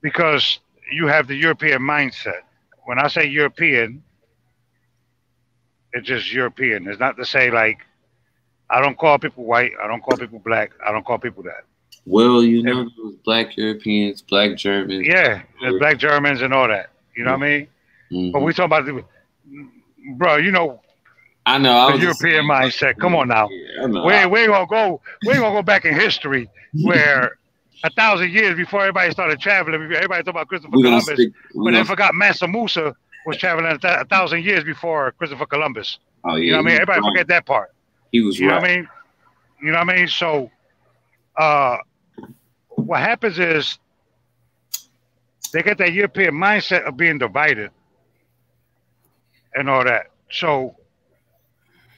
[SPEAKER 4] Because you have the European mindset. When I say European, it's just European. It's not to say like, I don't call people white. I don't call people black. I don't call people that.
[SPEAKER 6] Well, you know, those black Europeans, black Germans.
[SPEAKER 4] Yeah, there's black Germans and all that. You know what I mean? But we talk about bro, you know.
[SPEAKER 6] I know.
[SPEAKER 4] The European mindset. Come on now. We ain't gonna go back in history where 1,000 years before everybody started traveling. Everybody talk about Christopher Columbus, but then forgot Mansa Musa was traveling 1,000 years before Christopher Columbus.
[SPEAKER 6] Oh yeah.
[SPEAKER 4] You know what I mean? Everybody forget that part.
[SPEAKER 6] He was
[SPEAKER 4] You know what I mean? You know what I mean? So, what happens is they get that European mindset of being divided and all that. So,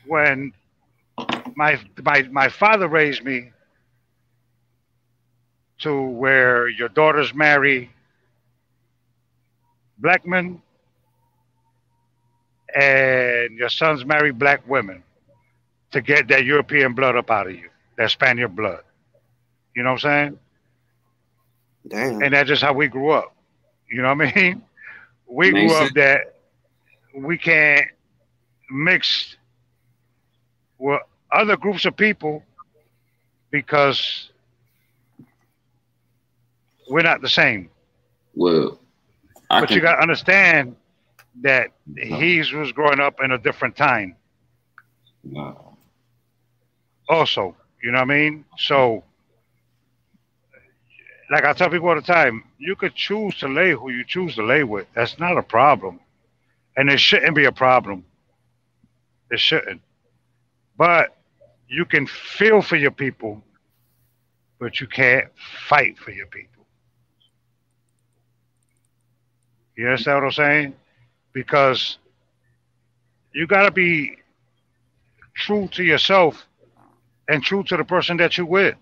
[SPEAKER 4] when my father raised me to where your daughters marry black men and your sons marry black women to get that European blood up out of you, that Spaniard blood. You know what I'm saying?
[SPEAKER 1] Damn.
[SPEAKER 4] And that's just how we grew up. You know what I mean? We grew up that we can't mixed with other groups of people because we're not the same.
[SPEAKER 6] Well,
[SPEAKER 4] but you got to understand that he was growing up in a different time.
[SPEAKER 6] No.
[SPEAKER 4] Also, you know what I mean? So, like I tell people all the time, you could choose to lay who you choose to lay with. That's not a problem. And it shouldn't be a problem. It shouldn't. But you can feel for your people, but you can't fight for your people. You understand what I'm saying? Because you got to be true to yourself and true to the person that you're with.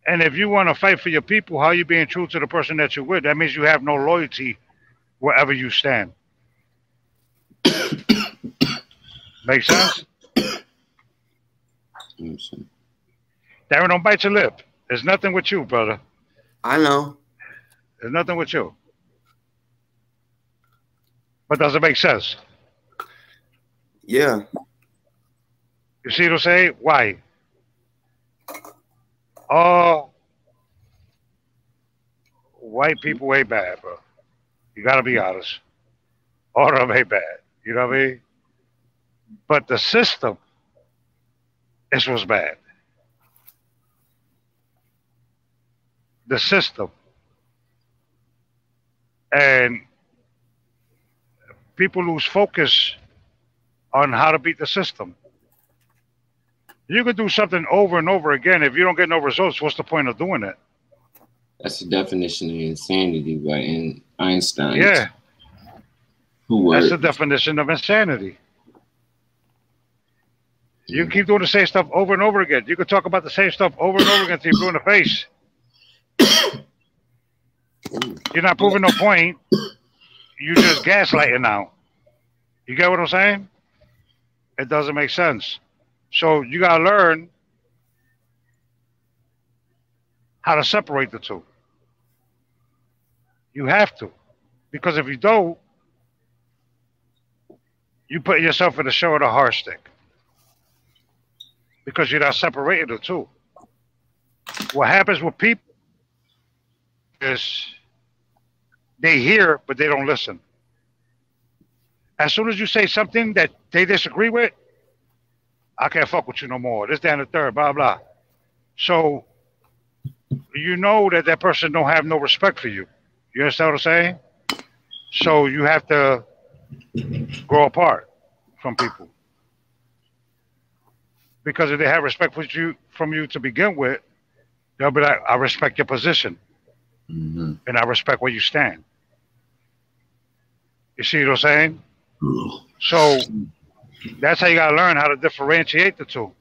[SPEAKER 4] And if you want to fight for your people, how are you being true to the person that you're with? That means you have no loyalty wherever you stand. Make sense? Darren, don't bite your lip. There's nothing with you, brother.
[SPEAKER 1] I know.
[SPEAKER 4] There's nothing with you. But does it make sense?
[SPEAKER 1] Yeah.
[SPEAKER 4] You see what I'm saying? Why? Oh, white people ain't bad, bro. You gotta be honest. All of them ain't bad. You know what I mean? But the system is what's bad. The system. And people lose focus on how to beat the system. You could do something over and over again. If you don't get no results, what's the point of doing it?
[SPEAKER 6] That's the definition of insanity by Einstein.
[SPEAKER 4] Yeah. That's the definition of insanity. You keep doing the same stuff over and over again. You could talk about the same stuff over and over again until you're blue in the face. You're not proving no point. You're just gaslighting now. You get what I'm saying? It doesn't make sense. So you got to learn how to separate the two. You have to. Because if you don't, you put yourself in the show of the hard stick. Because you're not separating the two. What happens with people is they hear, but they don't listen. As soon as you say something that they disagree with, I can't fuck with you no more. This, that, and the third, blah, blah. So you know that that person don't have no respect for you. You understand what I'm saying? So you have to grow apart from people. Because if they have respect for you, from you to begin with, they'll be like, I respect your position. Mm-hmm. And I respect where you stand. You see what I'm saying? So that's how you got to learn how to differentiate the two.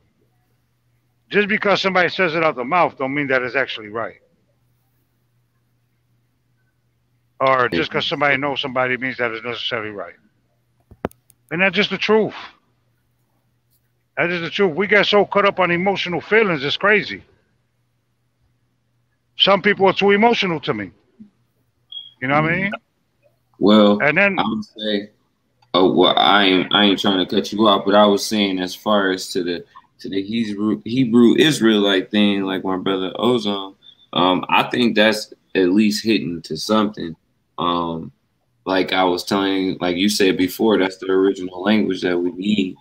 [SPEAKER 4] Just because somebody says it out the mouth don't mean that it's actually right. Or just because somebody knows somebody means that it's necessarily right. And that's just the truth. That is the truth. We get so caught up on emotional feelings, it's crazy. Some people are too emotional to me. You know what I mean?
[SPEAKER 6] Well,
[SPEAKER 4] and then
[SPEAKER 6] I would say, oh well, I ain't trying to cut you off, but I was saying as far as to the Hebrew Israelite thing, like my brother Ozone, I think that's at least hitting to something. Like I was telling, like you said before, that's the original language that we need.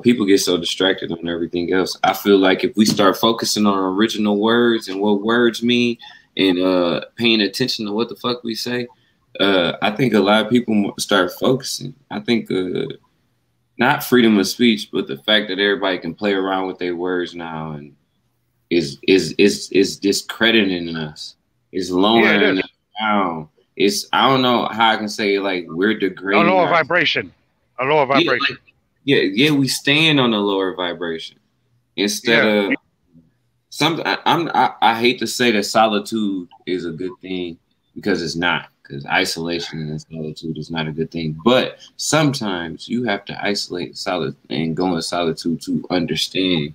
[SPEAKER 6] People get so distracted on everything else. I feel like if we start focusing on original words and what words mean and paying attention to what the fuck we say, I think a lot of people start focusing. I think not freedom of speech, but the fact that everybody can play around with their words now and is discrediting us. It's lowering us down. I don't know how I can say, like, we're degrading.
[SPEAKER 4] A lower vibration. A lower vibration.
[SPEAKER 6] Yeah, we stand on a lower vibration instead of some. I hate to say that solitude is a good thing because it's not. Because isolation and solitude is not a good thing. But sometimes you have to isolate and go in solitude to understand,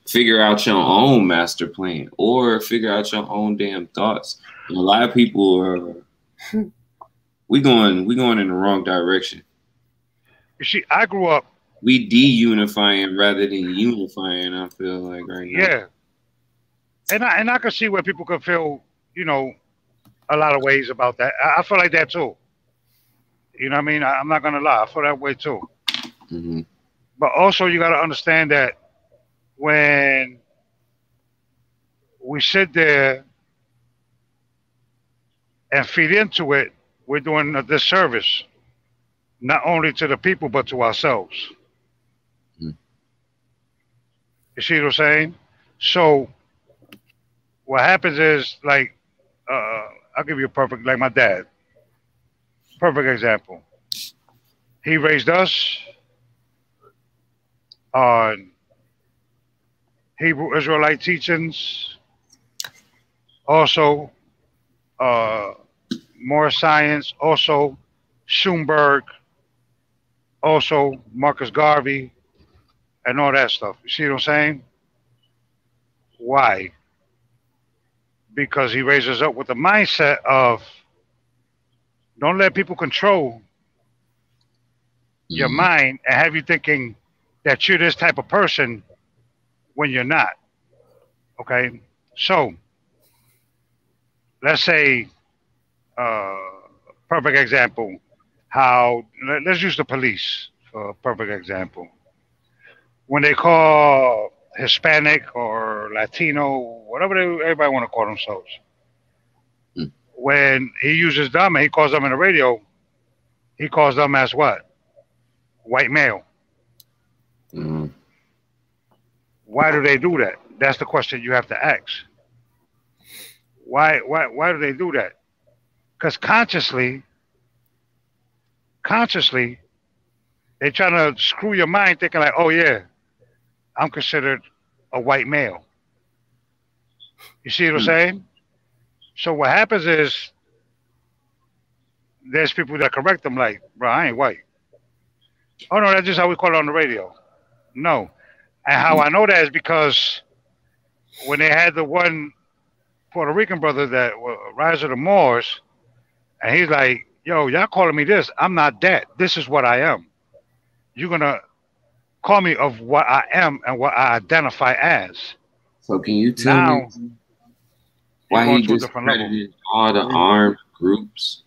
[SPEAKER 6] figure out your own master plan or figure out your own damn thoughts. And a lot of people are we going in the wrong direction.
[SPEAKER 4] You see, I grew up.
[SPEAKER 6] We de-unifying rather than unifying. I feel like right now.
[SPEAKER 4] Yeah, and I can see where people could feel, you know, a lot of ways about that. I feel like that too. You know what I mean? I'm not gonna lie, I feel that way too.
[SPEAKER 6] Mm-hmm.
[SPEAKER 4] But also, you got to understand that when we sit there and feed into it, we're doing a disservice, not only to the people, but to ourselves.
[SPEAKER 6] Mm-hmm.
[SPEAKER 4] You see what I'm saying? So what happens is, like, I'll give you a perfect, like my dad. Perfect example. He raised us on Hebrew Israelite teachings, also more science, also Schoenberg, also Marcus Garvey, and all that stuff. You see what I'm saying? Why? Because he raises up with the mindset of don't let people control your mind and have you thinking that you're this type of person when you're not. Okay? So, let's say, perfect example, how, let's use the police for a perfect example. When they call Hispanic or Latino, whatever everybody want to call themselves, when he uses them and he calls them in the radio, he calls them as what? White male.
[SPEAKER 6] Mm-hmm.
[SPEAKER 4] Why do they do that? That's the question you have to ask. Why do they do that? Because consciously, they're trying to screw your mind thinking like, oh yeah, I'm considered a white male. You see what I'm saying? So what happens is there's people that correct them like, bro, I ain't white. Oh no, that's just how we call it on the radio. No. And how I know that is because when they had the one Puerto Rican brother that Rise of the Moors, and he's like, yo, y'all calling me this. I'm not that. This is what I am. You're going to call me of what I am and what I identify as.
[SPEAKER 6] So can you tell me why he discredited all the armed groups?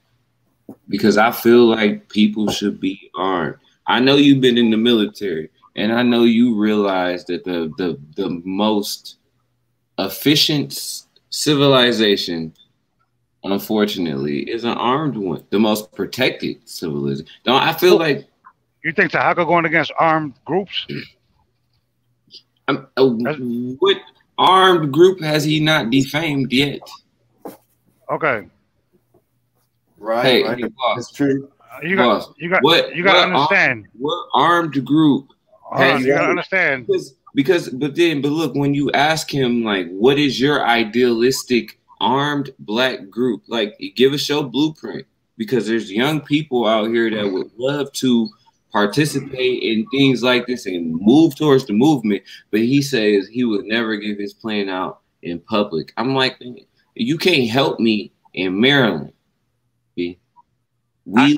[SPEAKER 6] Because I feel like people should be armed. I know you've been in the military, and I know you realize that the most efficient civilization, unfortunately, is an armed one. The most protected civilization. Don't I feel like
[SPEAKER 4] you think Tahaka going against armed groups?
[SPEAKER 6] What armed group has he not defamed yet?
[SPEAKER 4] Okay.
[SPEAKER 10] Right.
[SPEAKER 6] Hey,
[SPEAKER 10] right.
[SPEAKER 6] Boss,
[SPEAKER 10] That's true.
[SPEAKER 4] You got to understand.
[SPEAKER 6] What armed group has
[SPEAKER 4] you got to understand.
[SPEAKER 6] But look, when you ask him, like, what is your idealistic armed black group? Like, give us your blueprint, because there's young people out here that would love to participate in things like this and move towards the movement. But he says he would never give his plan out in public. I'm like, you can't help me in Maryland. We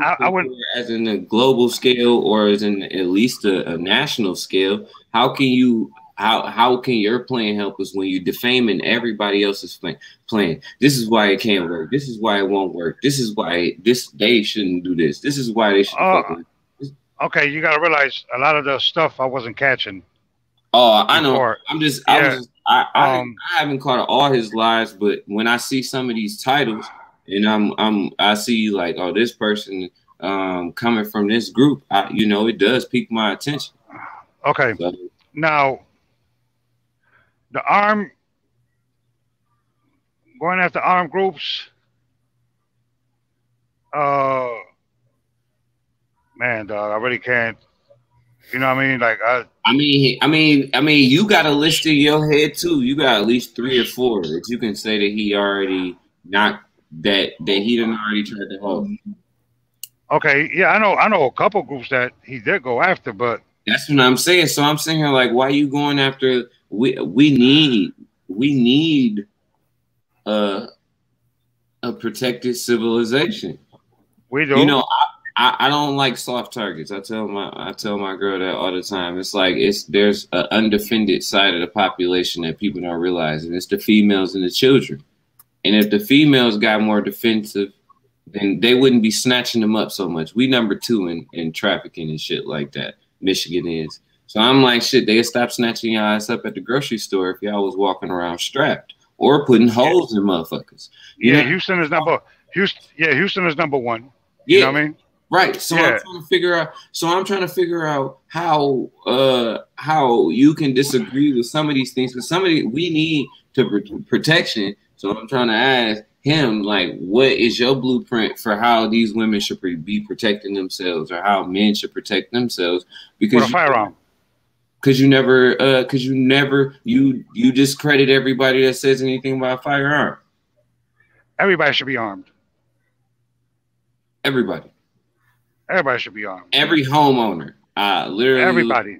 [SPEAKER 6] as in a global scale or as in at least a national scale. How can your plan help us when you're defaming everybody else's plan? This is why it can't work. This is why it won't work. This is why they shouldn't do this. This is why they should.
[SPEAKER 4] Okay, you gotta realize a lot of the stuff I wasn't catching.
[SPEAKER 6] Oh, I know. I haven't caught all his lies, but when I see some of these titles. And I see like, oh, this person coming from this group, it does pique my attention.
[SPEAKER 4] Okay. So, now, going after armed groups, man, dog, I really can't. You know what I mean? Like,
[SPEAKER 6] I mean, you got a list in your head too. You got at least 3 or 4 that you can say that he already not. That he done already tried to hold.
[SPEAKER 4] Okay, yeah, I know a couple groups that he did go after, but
[SPEAKER 6] that's what I'm saying. So I'm saying here, like, why are you going after? We need a protected civilization.
[SPEAKER 4] We do.
[SPEAKER 6] You know, I don't like soft targets. I tell my girl that all the time. It's like there's an undefended side of the population that people don't realize, and it's the females and the children. And if the females got more defensive, then they wouldn't be snatching them up so much. We number 2 in trafficking and shit like that. Michigan is. So I'm like, shit, they'd stop snatching your ass up at the grocery store if y'all was walking around strapped or putting holes in motherfuckers. You know?
[SPEAKER 4] Houston is number 1.
[SPEAKER 6] You
[SPEAKER 4] know what I mean?
[SPEAKER 6] Right. So I'm trying to figure out. So I'm trying to figure out how you can disagree with some of these things, because we need protection. So I'm trying to ask him, like, what is your blueprint for how these women should be protecting themselves, or how men should protect themselves? Because
[SPEAKER 4] with a firearm.
[SPEAKER 6] Because you discredit everybody that says anything about a firearm.
[SPEAKER 4] Everybody should be armed.
[SPEAKER 6] Everybody
[SPEAKER 4] should be armed.
[SPEAKER 6] Every homeowner, literally.
[SPEAKER 4] Everybody.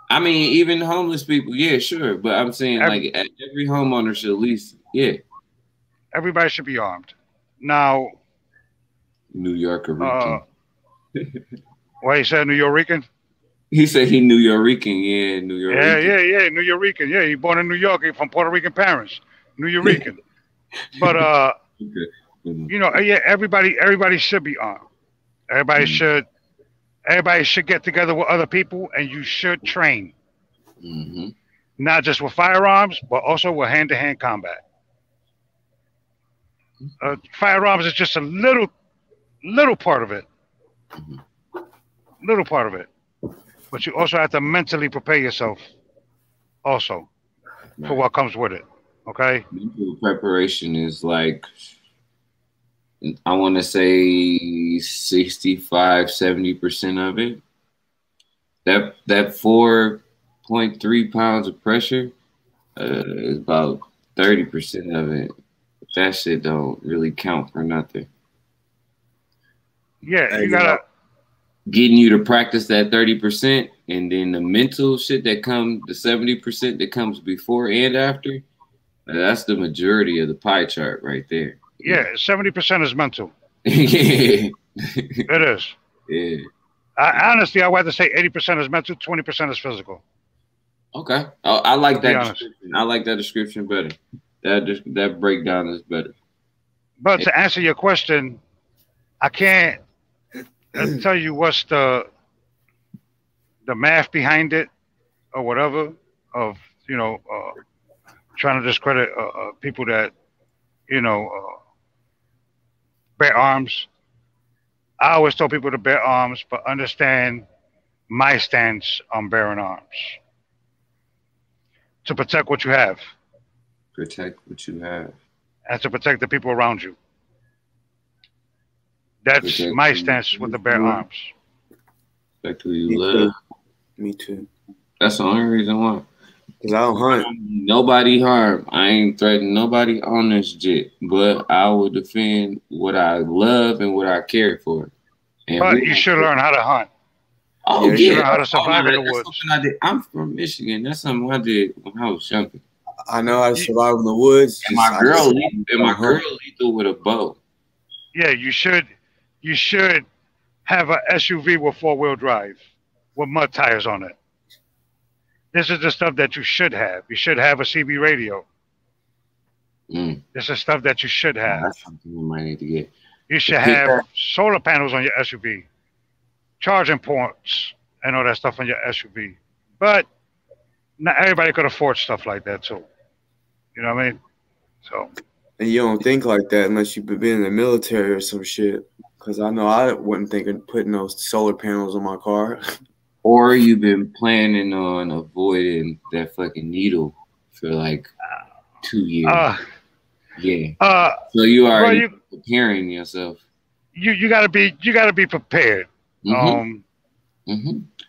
[SPEAKER 6] I mean, even homeless people. Yeah, sure. But I'm saying, like, every homeowner should at least,
[SPEAKER 4] Everybody should be armed. Now,
[SPEAKER 6] New Yorker Rican.
[SPEAKER 4] What he said, New Yorker?
[SPEAKER 6] He said he New Yorican. Yeah, New York.
[SPEAKER 4] Yeah, New Yorican. Yeah, he born in New York. He from Puerto Rican parents. New Yorican. But you know, everybody should be armed. Everybody should get together with other people, and you should train. Not just with firearms, but also with hand-to-hand combat. Firearms is just a little part of it. Little part of it. But you also have to mentally prepare yourself also for what comes with it. Okay?
[SPEAKER 6] Mental preparation is like, I want to say 65, 70% of it. That 4.3 pounds of pressure is about 30% of it. That shit don't really count for nothing.
[SPEAKER 4] Yeah, you gotta
[SPEAKER 6] getting you to practice that 30%, and then the mental shit that comes, the 70% that comes before and after. That's the majority of the pie chart right there.
[SPEAKER 4] Yeah, 70% is mental.
[SPEAKER 6] Yeah,
[SPEAKER 4] it is.
[SPEAKER 6] Yeah.
[SPEAKER 4] Honestly, I'd rather say 80% is mental, 20% is physical.
[SPEAKER 6] Okay, I like that description. I like that description better. That breakdown is better.
[SPEAKER 4] But to answer your question, I can't tell you what's the math behind it or whatever of, you know, trying to discredit people that, you know, bear arms. I always tell people to bear arms, but understand my stance on bearing arms. To protect what you have.
[SPEAKER 6] Protect what you have.
[SPEAKER 4] And to protect the people around you. That's my stance with the bear arms.
[SPEAKER 6] Protect who you love.
[SPEAKER 1] Me too.
[SPEAKER 6] That's the only reason why.
[SPEAKER 1] Because I don't hunt.
[SPEAKER 6] Nobody harm. I ain't threatening nobody on this jet. But I will defend what I love and what I care for. And
[SPEAKER 4] but you should learn how to hunt.
[SPEAKER 6] Oh,
[SPEAKER 4] you should learn how to survive in the woods.
[SPEAKER 6] I did. I'm from Michigan. That's something I did when I was younger.
[SPEAKER 1] I know how to survive in the woods.
[SPEAKER 6] And my girl lethal with a bow.
[SPEAKER 4] Yeah, you should have an SUV with 4-wheel drive with mud tires on it. This is the stuff that you should have. You should have a CB radio. This is stuff that you should have.
[SPEAKER 6] That's something you might need to get.
[SPEAKER 4] You should have solar panels on your SUV, charging ports, and all that stuff on your SUV. But not everybody could afford stuff like that too. You know what I mean? So.
[SPEAKER 1] And you don't think like that unless you've been in the military or some shit. Because I know I wouldn't think of putting those solar panels on my car.
[SPEAKER 6] Or you've been planning on avoiding that fucking needle for like 2 years. Yeah. So you are preparing yourself.
[SPEAKER 4] You gotta be prepared.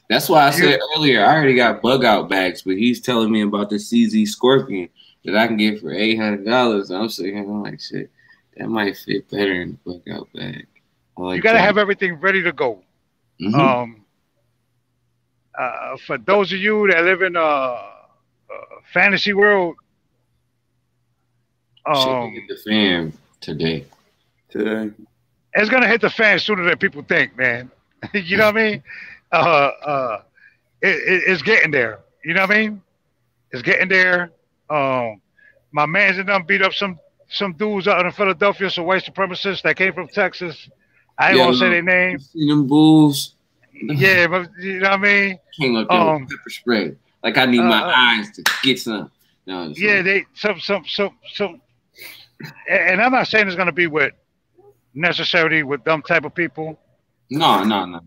[SPEAKER 6] That's why I said earlier I already got bug out bags, but he's telling me about the CZ Scorpion that I can get for $800. I'm saying, I'm like, shit, that might fit better in the bug out bag.
[SPEAKER 4] You gotta have everything ready to go. For those of you that live in a fantasy world,
[SPEAKER 6] the fam today,
[SPEAKER 4] it's gonna hit the fan sooner than people think, man. You know what I mean? It's getting there. You know what I mean? It's getting there. My man's and them beat up some dudes out in Philadelphia, some white supremacists that came from Texas. I ain't gonna say their name.
[SPEAKER 6] See them bulls.
[SPEAKER 4] Yeah, but you know what I mean?
[SPEAKER 6] Came up there with pepper spray. Like I need my eyes to get some. No,
[SPEAKER 4] yeah, they some. And I'm not saying it's gonna be with necessarily with them type of people.
[SPEAKER 6] No.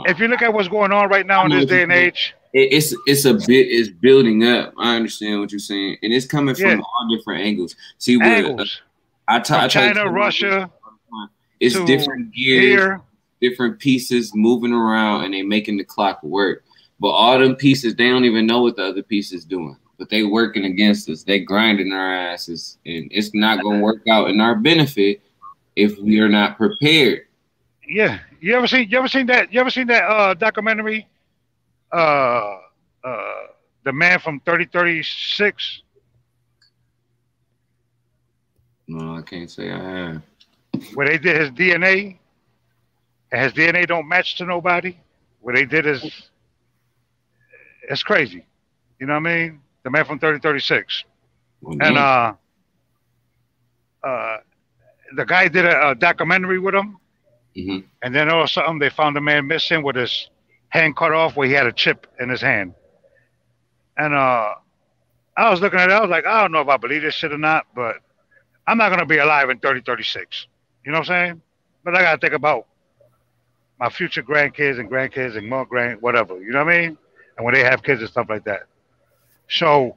[SPEAKER 4] If you look at what's going on right now in this day and age,
[SPEAKER 6] it's building up. I understand what you're saying, and it's coming from all different angles. See,
[SPEAKER 4] China, Russia,
[SPEAKER 6] it's different gears, different pieces moving around, and they making the clock work. But all them pieces, they don't even know what the other piece is doing. But they working against us. They grinding our asses, and it's not gonna work out in our benefit if we are not prepared.
[SPEAKER 4] Yeah, you ever seen that documentary? The Man from 3036.
[SPEAKER 6] No, I can't say I have.
[SPEAKER 4] Where they did his DNA, and his DNA don't match to nobody. What they did is, it's crazy. You know what I mean? The Man from 3036. And the guy did a documentary with him.
[SPEAKER 6] Mm-hmm.
[SPEAKER 4] And then all of a sudden they found a man missing with his hand cut off where he had a chip in his hand. And I was looking at it, I was like, I don't know if I believe this shit or not, but I'm not going to be alive in 3036. You know what I'm saying? But I got to think about my future grandkids and more whatever. You know what I mean? And when they have kids and stuff like that. So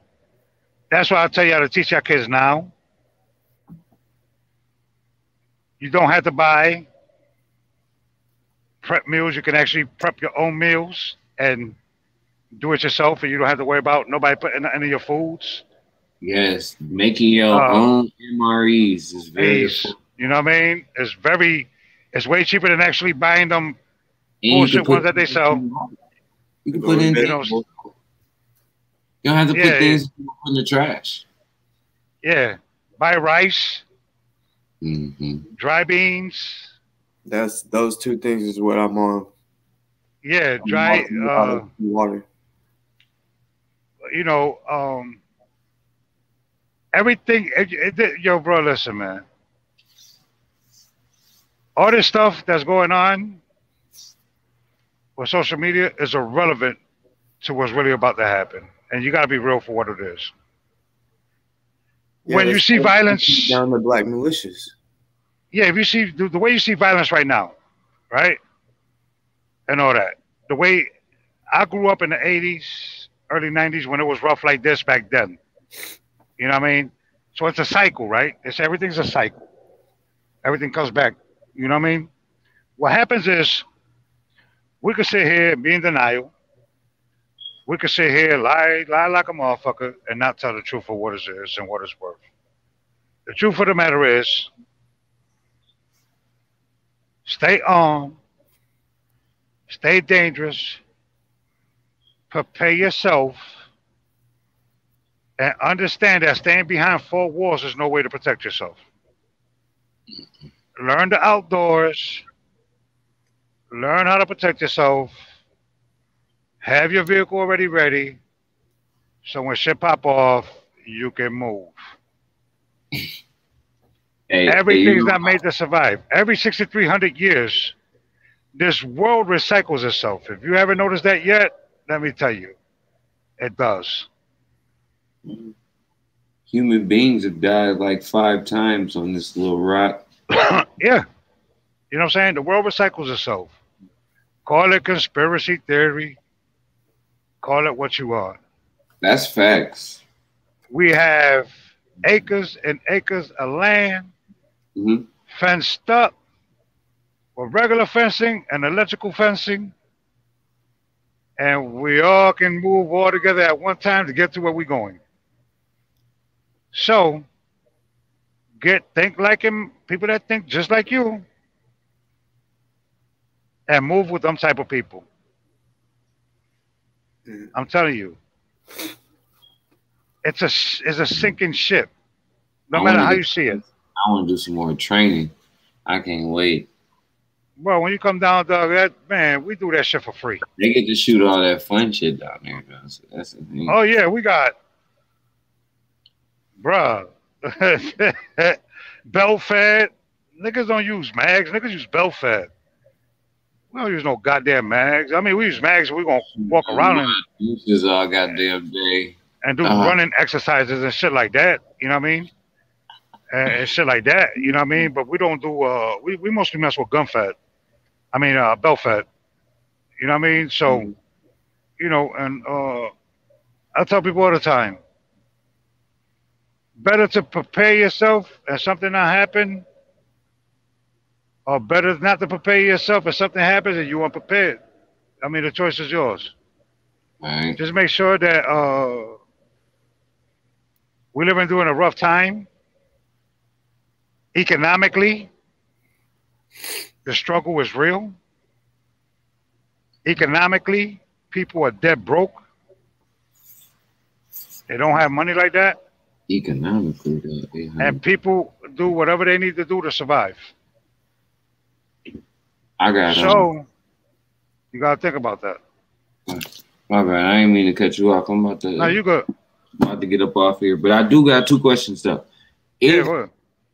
[SPEAKER 4] that's why I tell you how to teach our kids now. You don't have to buy prep meals. You can actually prep your own meals and do it yourself, and you don't have to worry about nobody putting any of your foods.
[SPEAKER 6] Yes, making your own MREs is very important.
[SPEAKER 4] You know what I mean? It's way cheaper than actually buying them bullshit ones that they sell.
[SPEAKER 6] You can put in, you don't have to put things in the trash.
[SPEAKER 4] Yeah, buy rice, dry beans.
[SPEAKER 1] Those two things is what I'm on.
[SPEAKER 4] Yeah, dry
[SPEAKER 1] water.
[SPEAKER 4] You know, everything. Yo, bro, listen, man. All this stuff that's going on with social media is irrelevant to what's really about to happen, and you got to be real for what it is.
[SPEAKER 1] Yeah,
[SPEAKER 4] when you see violence
[SPEAKER 1] down the black militias.
[SPEAKER 4] Yeah, if you see the way you see violence right now, right, and all that, the way I grew up in the 80s, early 90s when it was rough like this back then. You know what I mean? So it's a cycle, right? Everything's a cycle. Everything comes back. You know what I mean? What happens is we could sit here and be in denial. We could sit here, lie like a motherfucker, and not tell the truth of what it is and what it's worth. The truth of the matter is, stay armed, stay dangerous, prepare yourself, and understand that staying behind four walls is no way to protect yourself. Learn the outdoors, learn how to protect yourself, have your vehicle already ready, so when shit pop off, you can move. Everything's not made to survive. Every 6,300 years, this world recycles itself. If you haven't noticed that yet, let me tell you, it does.
[SPEAKER 6] Human beings have died like 5 times on this little rock.
[SPEAKER 4] Yeah. You know what I'm saying? The world recycles itself. Call it conspiracy theory. Call it what you want.
[SPEAKER 6] That's facts.
[SPEAKER 4] We have acres and acres of land fenced up with regular fencing and electrical fencing. And we all can move all together at one time to get to where we're going. So, think like him, people that think just like you, and move with them type of people. I'm telling you, it's a sinking ship. No matter how you see it.
[SPEAKER 6] I want to do some more training. I can't wait.
[SPEAKER 4] Well, when you come down, dog, that man, we do that shit for free.
[SPEAKER 6] They get to shoot all that fun shit down there. That's the thing.
[SPEAKER 4] Oh yeah, we got, bruh, belt fed. Niggas don't use mags. Niggas use belt fed. We don't use no goddamn mags. I mean, we use mags. We gonna walk around and
[SPEAKER 6] uses all goddamn day
[SPEAKER 4] and do running exercises and shit like that. You know what I mean? And shit like that. You know what I mean? But we don't do. We mostly mess with gun fed. I mean, belt fed. You know what I mean? So, you know, and I tell people all the time, better to prepare yourself and something not happen, or better not to prepare yourself if something happens and you unprepared. I mean, the choice is yours.
[SPEAKER 6] Right.
[SPEAKER 4] Just make sure that we're living during a rough time. Economically, the struggle is real. Economically, people are dead broke. They don't have money like that.
[SPEAKER 6] Economically,
[SPEAKER 4] and people do whatever they need to do to survive.
[SPEAKER 6] I got
[SPEAKER 4] so you gotta think about that.
[SPEAKER 6] My bad, I ain't mean to cut you off. I'm about to.
[SPEAKER 4] No, you good.
[SPEAKER 6] About to get up off here, but I do got 2 questions though.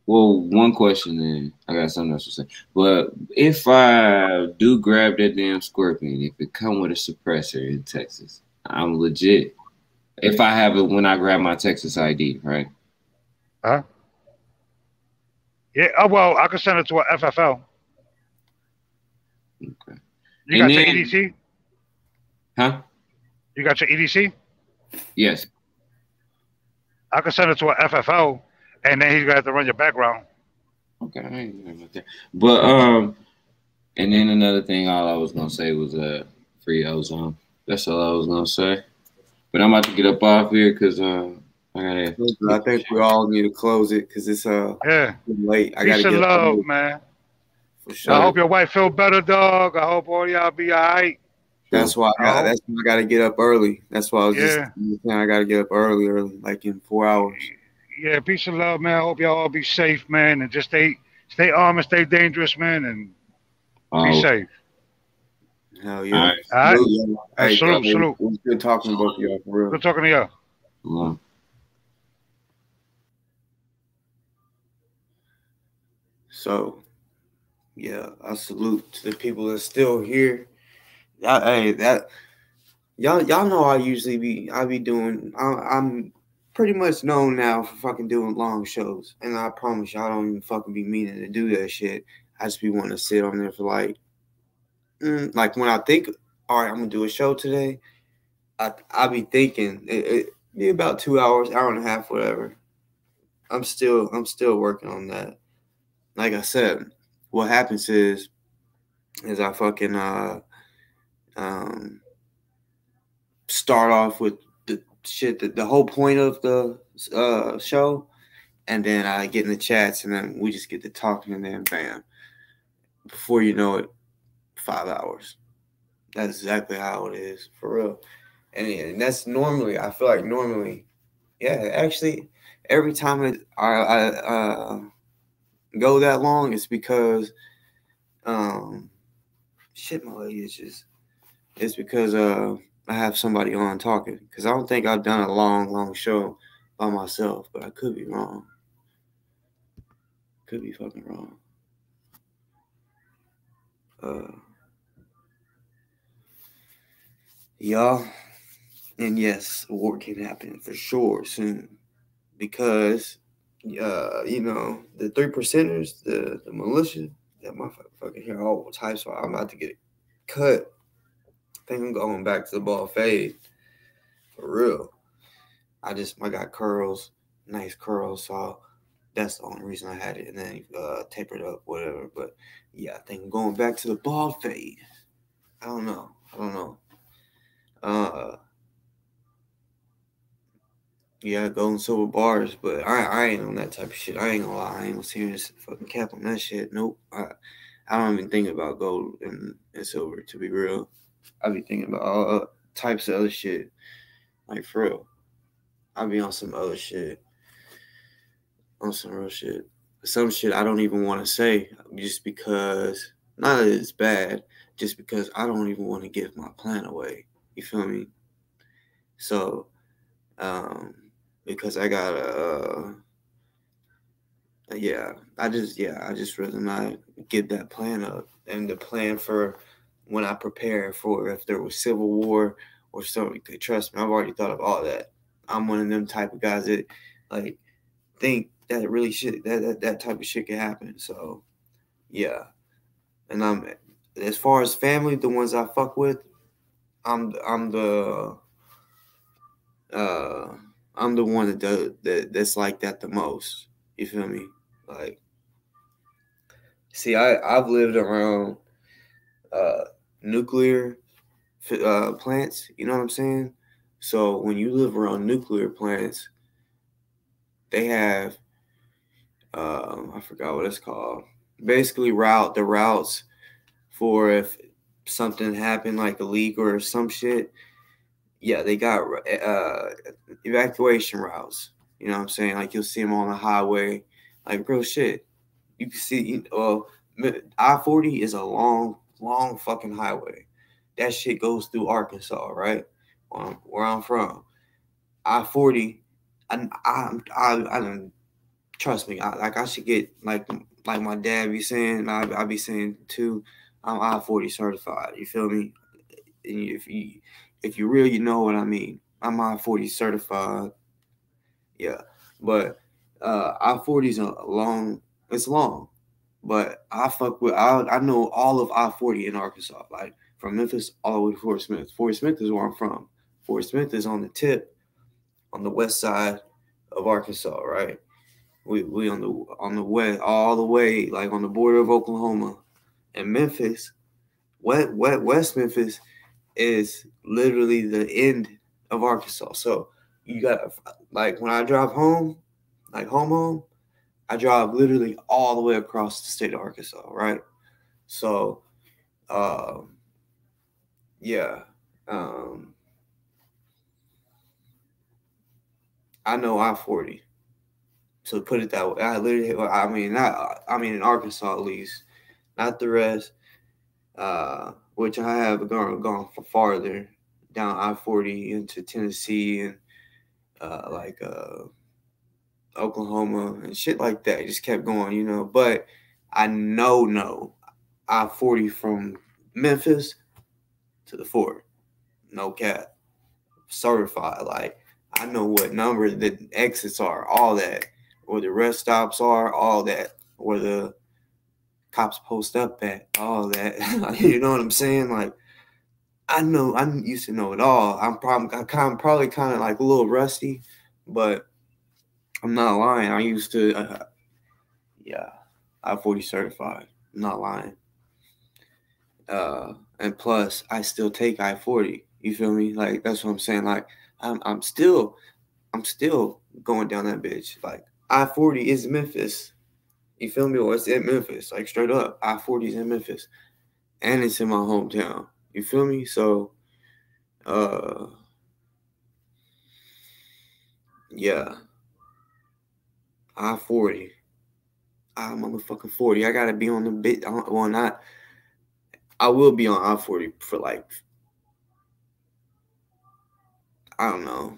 [SPEAKER 6] Well, one question, and I got something else to say. But if I do grab that damn Scorpion, if it come with a suppressor in Texas, I'm legit. If I have it when I grab my Texas ID, right?
[SPEAKER 4] Huh? Yeah. Oh well, I could send it to a FFL.
[SPEAKER 6] Okay.
[SPEAKER 4] You got your EDC?
[SPEAKER 6] Huh?
[SPEAKER 4] You got your EDC?
[SPEAKER 6] Yes.
[SPEAKER 4] I could send it to a FFL, and then he's gonna have to run your background.
[SPEAKER 6] Okay, I ain't know about that. But and then another thing, all I was gonna say was free ozone. That's all I was gonna say. But I'm about to get up off here because I
[SPEAKER 1] think we all need to close it because it's late. I gotta
[SPEAKER 4] get love, man. For sure. I hope your wife feel better, dog. I hope all y'all be all right.
[SPEAKER 1] That's why I gotta get up early. That's why I was just saying I gotta get up early, like in 4 hours.
[SPEAKER 4] Yeah, peace and love, man. I hope y'all all be safe, man, and just stay armed and stay dangerous, man, and be safe.
[SPEAKER 1] Hell yeah.
[SPEAKER 4] All right. Salute.
[SPEAKER 1] It was good talking to both of y'all, for real.
[SPEAKER 4] Good talking to y'all.
[SPEAKER 1] So, yeah, I salute to the people that's still here. Y'all know I be doing. I'm pretty much known now for fucking doing long shows, and I promise y'all don't even fucking be meaning to do that shit. I just be wanting to sit on there for like when I think, all right, I'm gonna do a show today. I be thinking it be about 2 hours, hour and a half, whatever. I'm still working on that. Like I said, what happens is I fucking start off with the shit the whole point of the show, and then I get in the chats, and then we just get to talking, and then bam, before you know it, 5 hours. That's exactly how it is, for real. And that's normally, I feel like actually every time I go that long, it's because shit, my lady is just, it's because I have somebody on talking, because I don't think I've done a long show by myself, but I could be wrong. Could be fucking wrong. Y'all, and yes, war can happen for sure soon, because you know, the 3%ers, the militia, that motherfucking hear all types. So I'm about to get it cut. I think I'm going back to the ball fade for real. I got curls, nice curls, so that's the only reason I had it, and then tapered up, whatever. But yeah, I think I'm going back to the ball fade. I don't know. Yeah, gold and silver bars, but I ain't on that type of shit. I ain't gonna lie. I ain't gonna serious fucking cap on that shit. Nope. I don't even think about gold and silver, to be real. I be thinking about all types of other shit. Like, for real. I be on some other shit. On some real shit. Some shit I don't even want to say, just because Not that it's bad, just because I don't even want to give my plan away. You feel me? So, because I gotta, I just rather not give that plan up. And the plan for when I prepare for if there was civil war or something, trust me, I've already thought of all that. I'm one of them type of guys that like think that really shit that type of shit can happen. So yeah. And I'm as far as family, the ones I fuck with, I'm the one that's like that the most. You feel me? Like, see, I've lived around nuclear plants. You know what I'm saying? So when you live around nuclear plants, they have I forgot what it's called. Basically, the routes for if something happened, like a leak or some shit. Yeah, they got evacuation routes. You know what I'm saying? Like, you'll see them on the highway. Like, real shit. You can see, I-40 is a long fucking highway. That shit goes through Arkansas, right? Where I'm from. I-40, I trust me. I should get, like my dad be saying, I be saying too, I'm I-40 certified. You feel me? And if you real, you know what I mean. I'm I-40 certified. Yeah. But I-40 is it's long. But I know all of I-40 in Arkansas, like from Memphis all the way to Fort Smith. Fort Smith is where I'm from. Fort Smith is on the tip, on the west side of Arkansas, right? We on the west, all the way, like on the border of Oklahoma. And Memphis, West Memphis is literally the end of Arkansas. So you got, like, when I drive home, like home, I drive literally all the way across the state of Arkansas, right? So, yeah. I know I-40. So put it that way. I mean in Arkansas at least, not the rest. Which I have gone farther down I-40 into Tennessee and Oklahoma and shit like that. Just kept going, you know. But I know I-40 from Memphis to the fort. No cap. Certified. Like, I know what number the exits are, all that. Where the rest stops are, all that. Where the cops post up at, all that. You know what I'm saying? Like, I used to know it all. I'm probably kind of like a little rusty, but I'm not lying. I used to, I-40 certified. I'm not lying. And plus, I still take I-40. You feel me? Like, that's what I'm saying. Like, I'm still going down that bitch. Like, I-40 is Memphis. You feel me? Or it's in Memphis. Like, straight up, I-40 is in Memphis, and it's in my hometown. You feel me? So, yeah. I-40. I'm motherfucking 40. I gotta be on the bit. Well, not. I will be on I-40 for like, I don't know,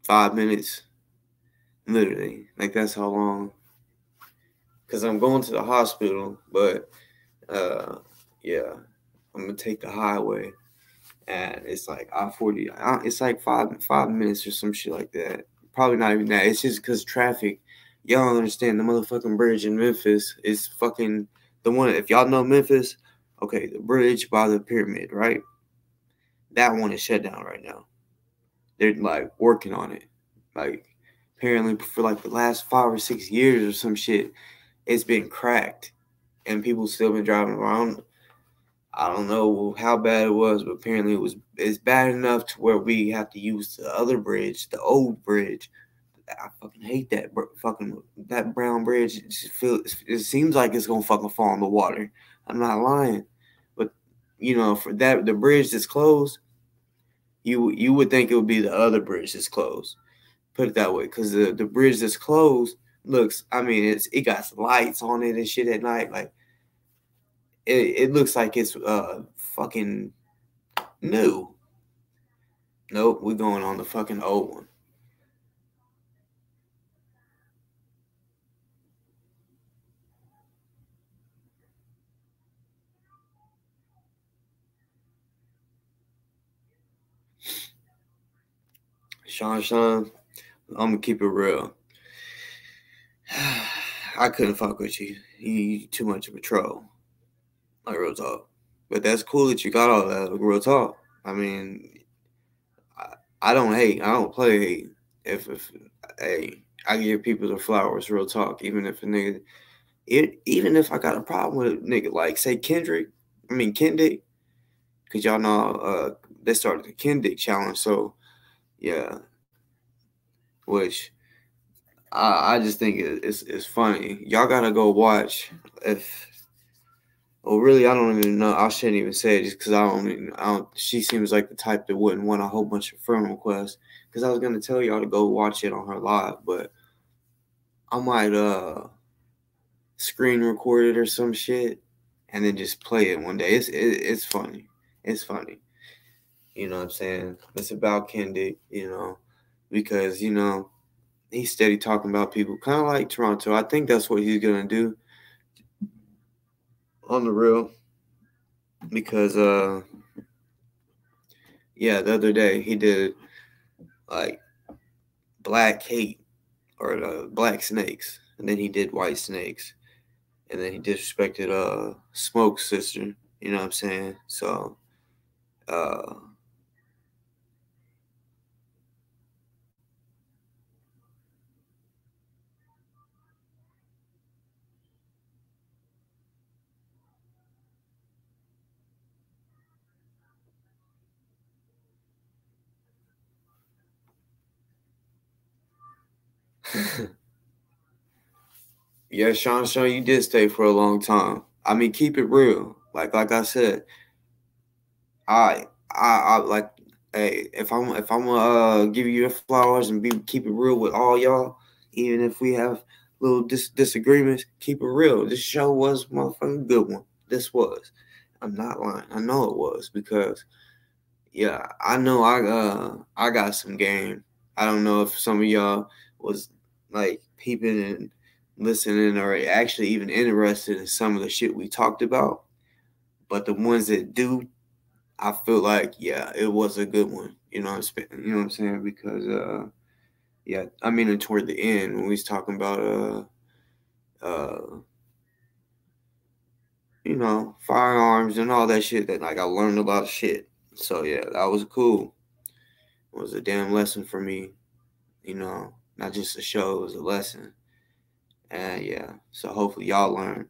[SPEAKER 1] 5 minutes. Literally. Like, that's how long. Because I'm going to the hospital, but yeah, I'm gonna take the highway, and it's like I-40. It's like 5 minutes or some shit like that. Probably not even that. It's just because traffic. Y'all don't understand. The motherfucking bridge in Memphis is fucking the one. If y'all know Memphis, okay, the bridge by the pyramid, right? That one is shut down right now. They're like working on it. Like, apparently for like the last 5 or 6 years or some shit, it's been cracked, and people still been driving around. I don't know how bad it was, but apparently it's bad enough to where we have to use the other bridge, the old bridge. I fucking hate that brown bridge. It seems like it's gonna fucking fall in the water. I'm not lying, but you know, for that, the bridge that's closed, you would think it would be the other bridge that's closed. Put it that way, because the bridge that's closed looks. I mean, it got lights on it and shit at night. Like, it looks like it's fucking new. Nope, we're going on the fucking old one. Sean, I'm gonna keep it real. I couldn't fuck with you. You too much of a troll. Like, real talk. But that's cool that you got all that. Like, real talk. I mean, I don't hate. I don't play hate. If hey, I give people their flowers. Real talk. Even if a nigga, even if I got a problem with a nigga, like say Kendrick, because y'all know they started the Kendrick challenge. So yeah, which I just think it's funny. Y'all gotta go watch. Well, really, I don't even know. I shouldn't even say it just because I don't. She seems like the type that wouldn't want a whole bunch of friend requests. Because I was gonna tell y'all to go watch it on her live, but I might screen record it or some shit, and then just play it one day. It's funny. It's funny. You know what I'm saying? It's about Kendrick. You know, because he's steady talking about people, kind of like Toronto. I think that's what he's gonna do on the real, because yeah, the other day he did like black hate or black snakes, and then he did white snakes, and then he disrespected Smoke's sister. You know what I'm saying? So yeah, Sean, you did stay for a long time. I mean, keep it real. Like I said, I like, hey, if I'm gonna give you your flowers and keep it real with all y'all, even if we have little disagreements, keep it real. This show was a motherfucking good one. This was. I'm not lying. I know it was, because yeah, I know I got some game. I don't know if some of y'all was like peeping and listening or actually even interested in some of the shit we talked about. But the ones that do, I feel like, yeah, it was a good one. You know what I'm saying? Because yeah, I mean, toward the end when we was talking about firearms and all that shit, that like I learned a lot of shit. So yeah, that was cool. It was a damn lesson for me. Not just a show, it was a lesson. And yeah, so hopefully y'all learn.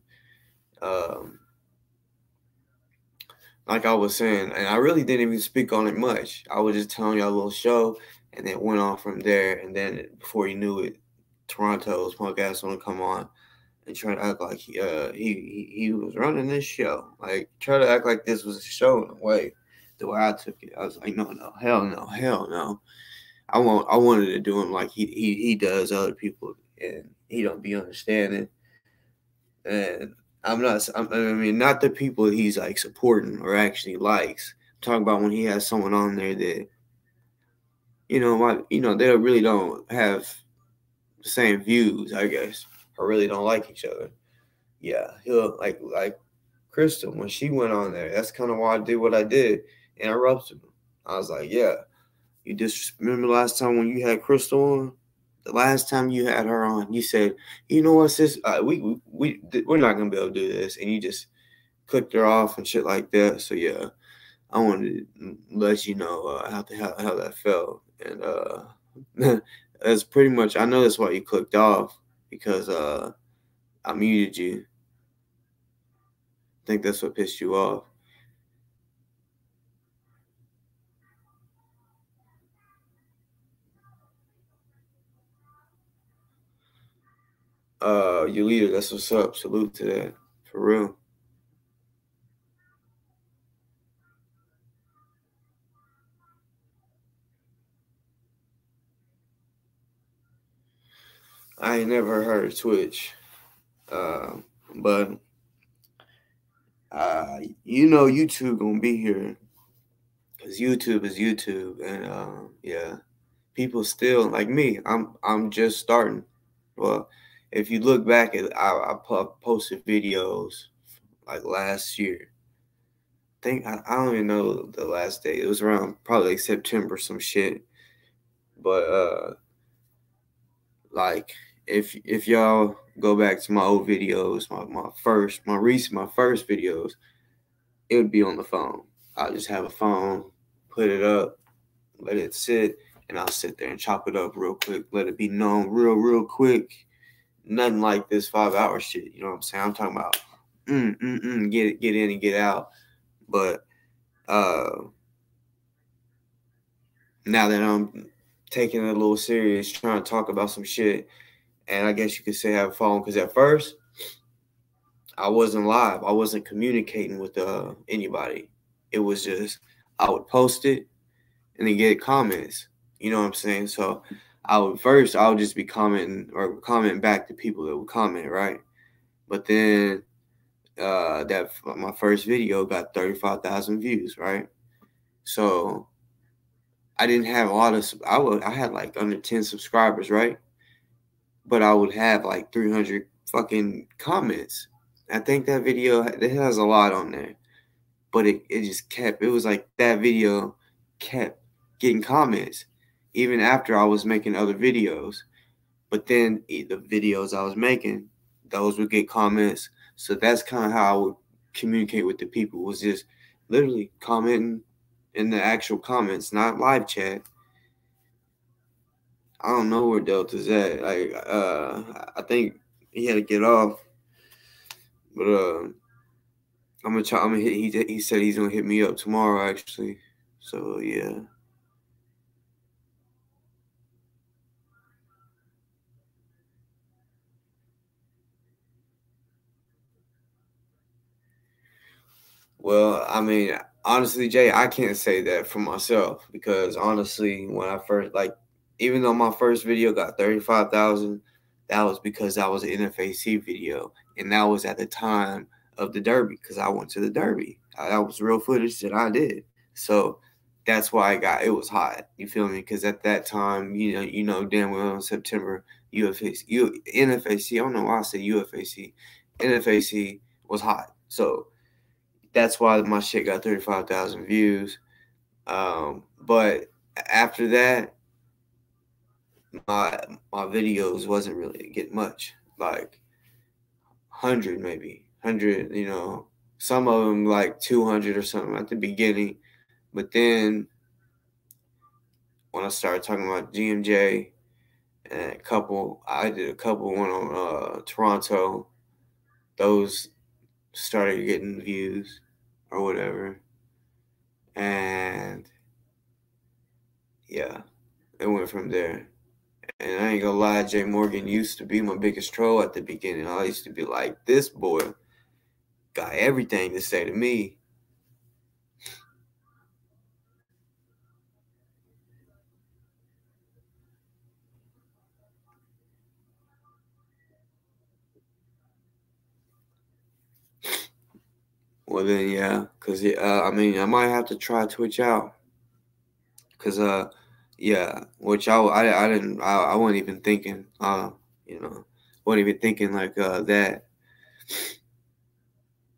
[SPEAKER 1] Like I was saying, and I really didn't even speak on it much. I was just telling y'all a little show, and then went on from there. And then before you knew it, Toronto's punk ass want to come on and try to act like he was running this show. Like, try to act like this was a show in a way. The way I took it, I was like, no, hell no. I wanted to do him like he does other people, and he don't be understanding. And I mean, not the people he's like supporting or actually likes. I'm talking about when he has someone on there that, they really don't have the same views, I guess, or really don't like each other. Yeah, he'll like Crystal, when she went on there. That's kind of why I did what I did, interrupted him. I was like, yeah, you just remember last time when you had Crystal on? The last time you had her on, you said, "You know what, sis? We're not gonna be able to do this," and you just clicked her off and shit like that. So yeah, I wanted to let you know how that felt, and that's pretty much. I know that's why you clicked off, because I muted you. I think that's what pissed you off. Your leader, that's what's up. Salute to that, for real. I ain't never heard of Twitch, but you know YouTube gonna be here because YouTube is YouTube, and yeah, people still like me. I'm just starting. Well, if you look back at I posted videos like last year. I don't even know the last day. It was around probably like September, some shit. But like if y'all go back to my old videos, my first videos, it would be on the phone. I'll just have a phone, put it up, let it sit, and I'll sit there and chop it up real quick, let it be known real quick. Nothing like this 5-hour shit. You know what I'm saying? I'm talking about get in and get out. But now that I'm taking it a little serious, trying to talk about some shit, and I guess you could say have a phone, because at first I wasn't live. I wasn't communicating with anybody. It was just I would post it and then get comments. You know what I'm saying? So I would just be commenting back to people that would comment, right? But then my first video got 35,000 views, right? So I didn't have a lot of I had like under 10 subscribers, right? But I would have like 300 fucking comments. I think that video, it has a lot on there, but it just kept, it was like that video kept getting comments even after I was making other videos. But then the videos I was making, those would get comments. So that's kind of how I would communicate with the people, was just literally commenting in the actual comments, not live chat. I don't know where Delta's at. Like, I think he had to get off. But I'm gonna try. He said he's gonna hit me up tomorrow, actually. So yeah. Well, I mean, honestly, Jay, I can't say that for myself, because honestly, when I first, like, even though my first video got 35,000, that was because that was an NFAC video, and that was at the time of the Derby, because I went to the Derby. That was real footage that I did. So that's why it was hot. You feel me? Because at that time, you know damn well in September, NFAC, I don't know why I said UFAC, NFAC was hot. So that's why my shit got 35,000 views. But after that, my videos wasn't really getting much, like 100 maybe, 100, you know, some of them like 200 or something at the beginning. But then when I started talking about GMJ and I did a couple, one on Toronto, those started getting views or whatever. And yeah, it went from there. And I ain't gonna lie, Jay Morgan used to be my biggest troll at the beginning. I used to be like, this boy got everything to say to me. Well then, yeah, cause I mean, I might have to try Twitch out, cause yeah, which I wasn't even thinking, you know, wasn't even thinking like that.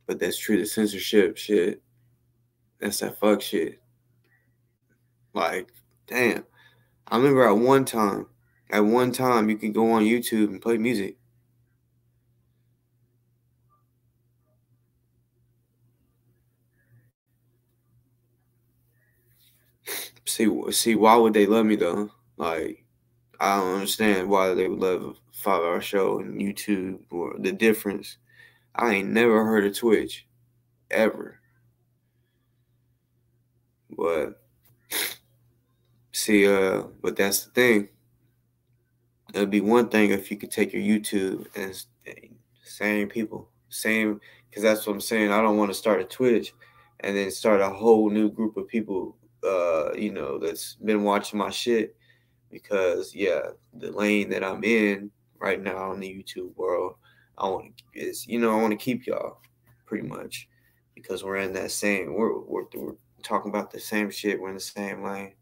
[SPEAKER 1] But that's true. The censorship shit, that's that fuck shit. Like, damn, I remember at one time you could go on YouTube and play music. See, why would they love me though? Like, I don't understand why they would love a 5-hour show and YouTube, or the difference. I ain't never heard of Twitch, ever. But see, but that's the thing. It'd be one thing if you could take your YouTube and same people, because that's what I'm saying. I don't want to start a Twitch and then start a whole new group of people, you know, that's been watching my shit, because yeah, the lane that I'm in right now in the YouTube world, I want to keep y'all pretty much. because we're in that same. We're talking about the same shit. We're in the same lane.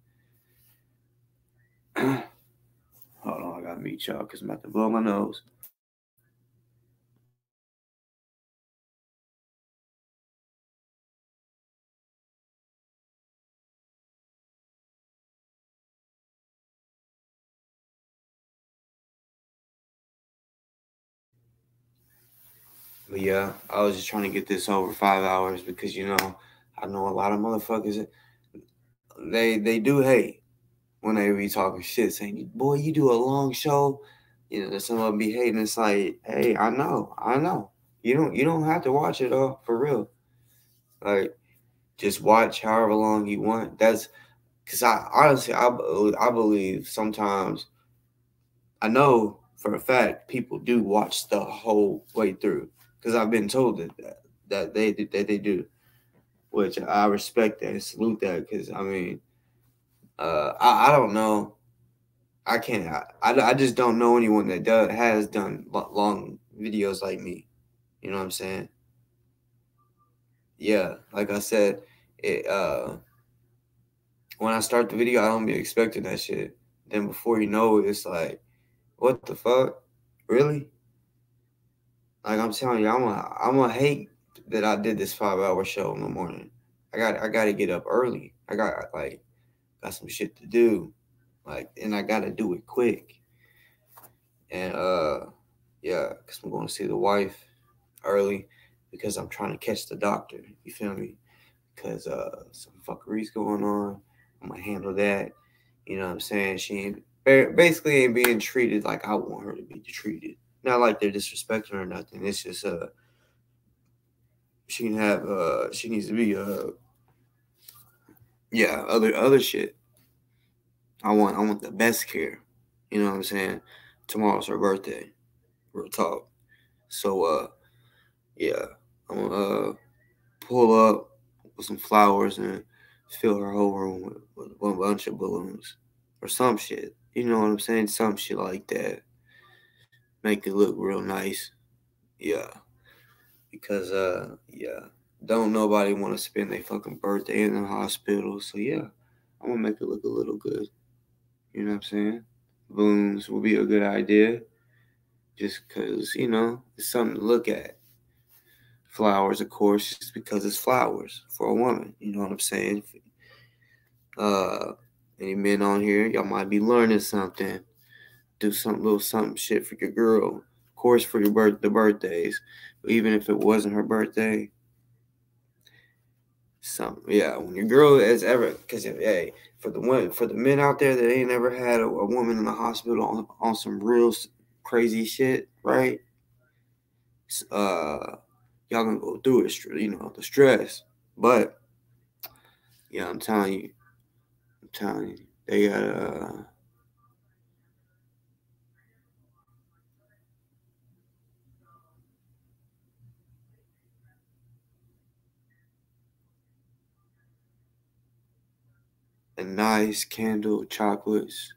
[SPEAKER 1] Hold on, I gotta meet y'all because I'm about to blow my nose. But yeah, I was just trying to get this over 5 hours because I know a lot of motherfuckers. They do hate when they be talking shit, saying, "Boy, you do a long show." Some of them be hating. It's like, hey, I know. You don't have to watch it all for real. Like, just watch however long you want. That's because I honestly I believe sometimes. I know for a fact people do watch the whole way through because I've been told that they do, which I respect that and salute that because I don't know. I can't. I just don't know anyone that has done long videos like me. You know what I'm saying? Yeah, like I said, when I start the video, I don't be expecting that shit. Then before you know it, it's like, what the fuck? Really? Like I'm telling you, I'm gonna hate that I did this 5-hour show in the morning. I got to get up early. I got some shit to do, and I gotta do it quick. And yeah, because I'm going to see the wife early because I'm trying to catch the doctor. You feel me? Because some fuckery's going on. I'm gonna handle that. You know what I'm saying? She basically ain't being treated like I want her to be treated. Not like they're disrespecting her or nothing. It's just she needs to be other shit. I want the best care. You know what I'm saying? Tomorrow's her birthday. Real talk. So yeah, I'm gonna pull up with some flowers and fill her whole room with a bunch of balloons or some shit. You know what I'm saying? Some shit like that. Make it look real nice. Yeah. Because yeah, don't nobody want to spend their fucking birthday in the hospital. So yeah, I'm gonna make it look a little good. You know what I'm saying? Balloons will be a good idea. Just because, it's something to look at. Flowers, of course, just because it's flowers for a woman. You know what I'm saying? Any men on here, y'all might be learning something. Do something shit for your girl. Of course, for the birthdays. But even if it wasn't her birthday, when your girl has ever, because hey, for the men out there that ain't ever had a woman in the hospital on some real crazy shit, right? Y'all gonna go through it, the stress. But yeah, I'm telling you, they got a nice candle, chocolates,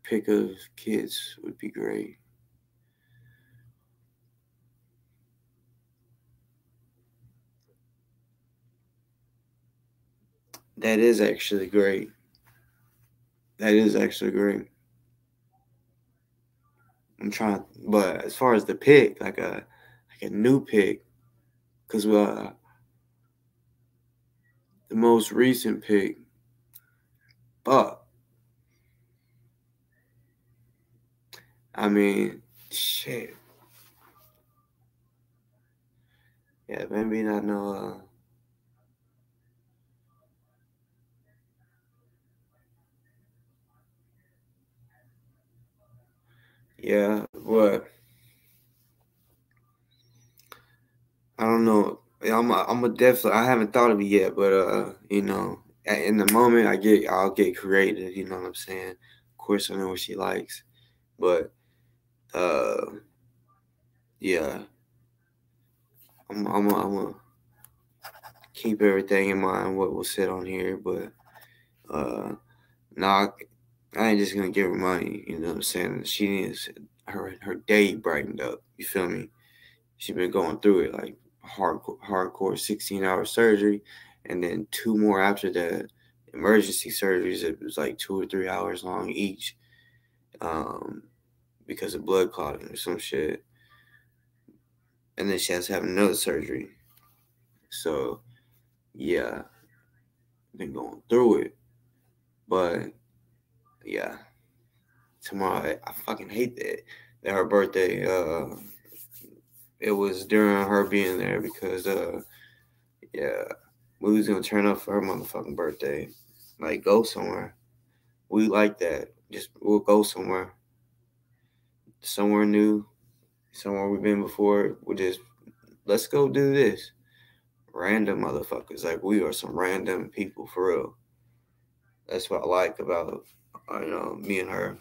[SPEAKER 1] pick of kids would be great. That is actually great. I'm trying, but as far as the pick, like a new pick, because the most recent pick, but I mean, shit. Yeah, maybe not no. Yeah, but I don't know. I'm a definitely. I haven't thought of it yet, but in the moment I'll get creative. You know what I'm saying? Of course, I know what she likes, but yeah, I'm gonna keep everything in mind what will sit on here, but nah, I ain't just gonna give her money. You know what I'm saying? She needs her day brightened up. You feel me? She's been going through it like hardcore 16-hour surgery, and then 2 more after that, emergency surgeries. It was like 2 or 3 hours long each, because of blood clotting or some shit. And then she has to have another surgery. So, yeah, been going through it. But, yeah, tomorrow, I fucking hate that her birthday, it was during her being there because, yeah, we was going to turn up for her motherfucking birthday. Like, go somewhere. We like that. We'll go somewhere. Somewhere new. Somewhere we've been before. Let's go do this. Random motherfuckers. Like, we are some random people, for real. That's what I like about, me and her.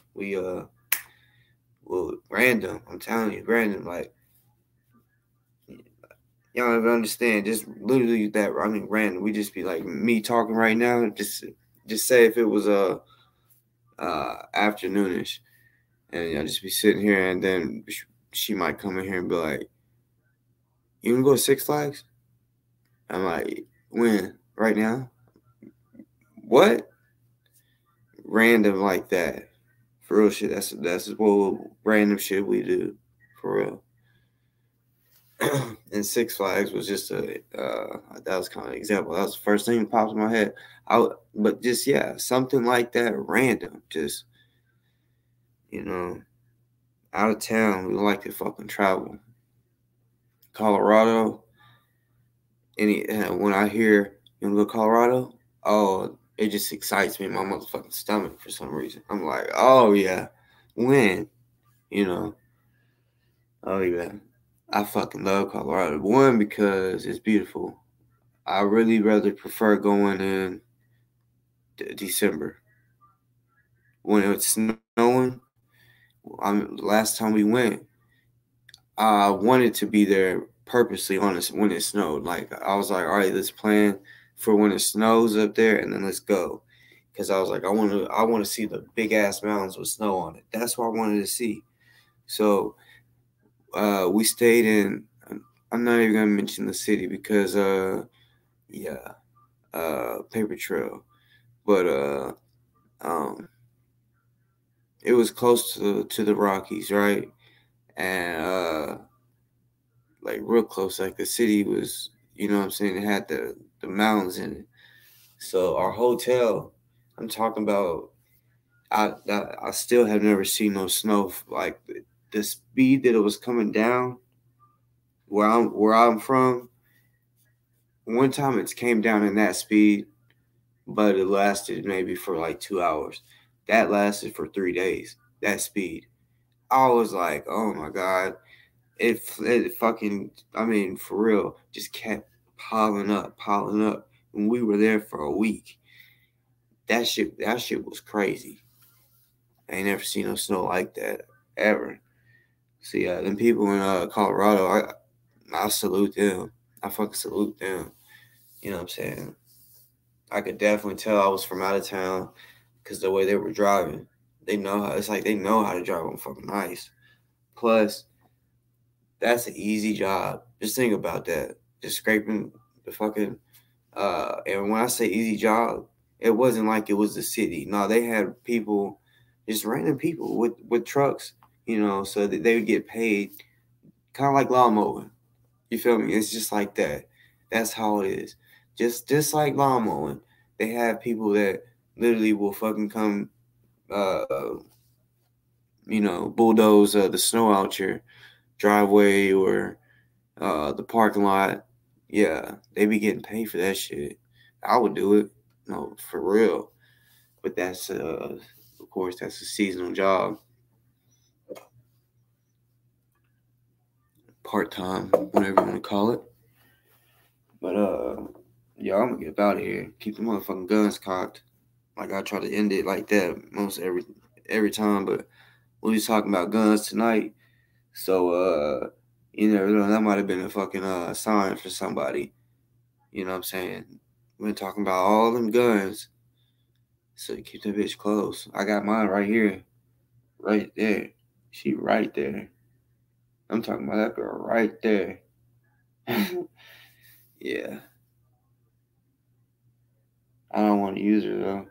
[SPEAKER 1] Well, random. I'm telling you, random. Like, y'all don't even understand. Just literally that. I mean, random. We just be like me talking right now. Just say if it was afternoonish, and I just be sitting here, and then she might come in here and be like, "You wanna go to Six Flags?" I'm like, "When? Right now?" What? Random like that. For real shit. That's what random shit we do. For real. And Six Flags was just that was kind of an example. That was the first thing that popped in my head. But just, yeah, something like that, random. Just, out of town, we like to fucking travel. Colorado, when I hear you want to go to Colorado, oh, it just excites me in my motherfucking stomach for some reason. I'm like, oh yeah, when? Oh yeah. I fucking love Colorado. One, because it's beautiful. I really rather prefer going in December when it's snowing. Last time we went, I wanted to be there purposely when it snowed. Like, I was like, all right, let's plan for when it snows up there, and then let's go. Because I was like, I want to see the big ass mountains with snow on it. That's what I wanted to see. So we stayed in. I'm not even gonna mention the city because Paper Trail, but it was close to the Rockies, right? And like real close. Like the city was, you know what I'm saying, it had the mountains in it. So our hotel, I'm talking about, I still have never seen no snow. Like the speed that it was coming down where I'm from. One time it came down in that speed, but it lasted maybe for like 2 hours. That lasted for 3 days. That speed. I was like, oh my God. It fucking, I mean, for real, just kept piling up. And we were there for a week. That shit was crazy. I ain't never seen no snow like that ever. So yeah, them people in Colorado, I salute them. I fucking salute them. You know what I'm saying? I could definitely tell I was from out of town because the way they were driving. They know how to drive on fucking ice. Plus, that's an easy job. Just think about that. Just scraping the fucking and when I say easy job, it wasn't like it was the city. No, they had people, just random people with trucks, so that they would get paid kind of like lawn mowing. You feel me? It's just like that. That's how it is. Just like lawn mowing. They have people that literally will fucking come bulldoze the snow out your driveway or the parking lot. Yeah, they be getting paid for that shit. I would do it. No, for real. But that's of course that's a seasonal job. Part-time, whatever you want to call it. But yeah, I'm gonna get out of here. Keep the motherfucking guns cocked. Like, I try to end it like that most every time, but we was talking about guns tonight. So that might have been a fucking sign for somebody. You know what I'm saying? We're talking about all them guns. So you keep that bitch close. I got mine right here. Right there. She right there. I'm talking about that girl right there. Yeah. I don't want to use her though.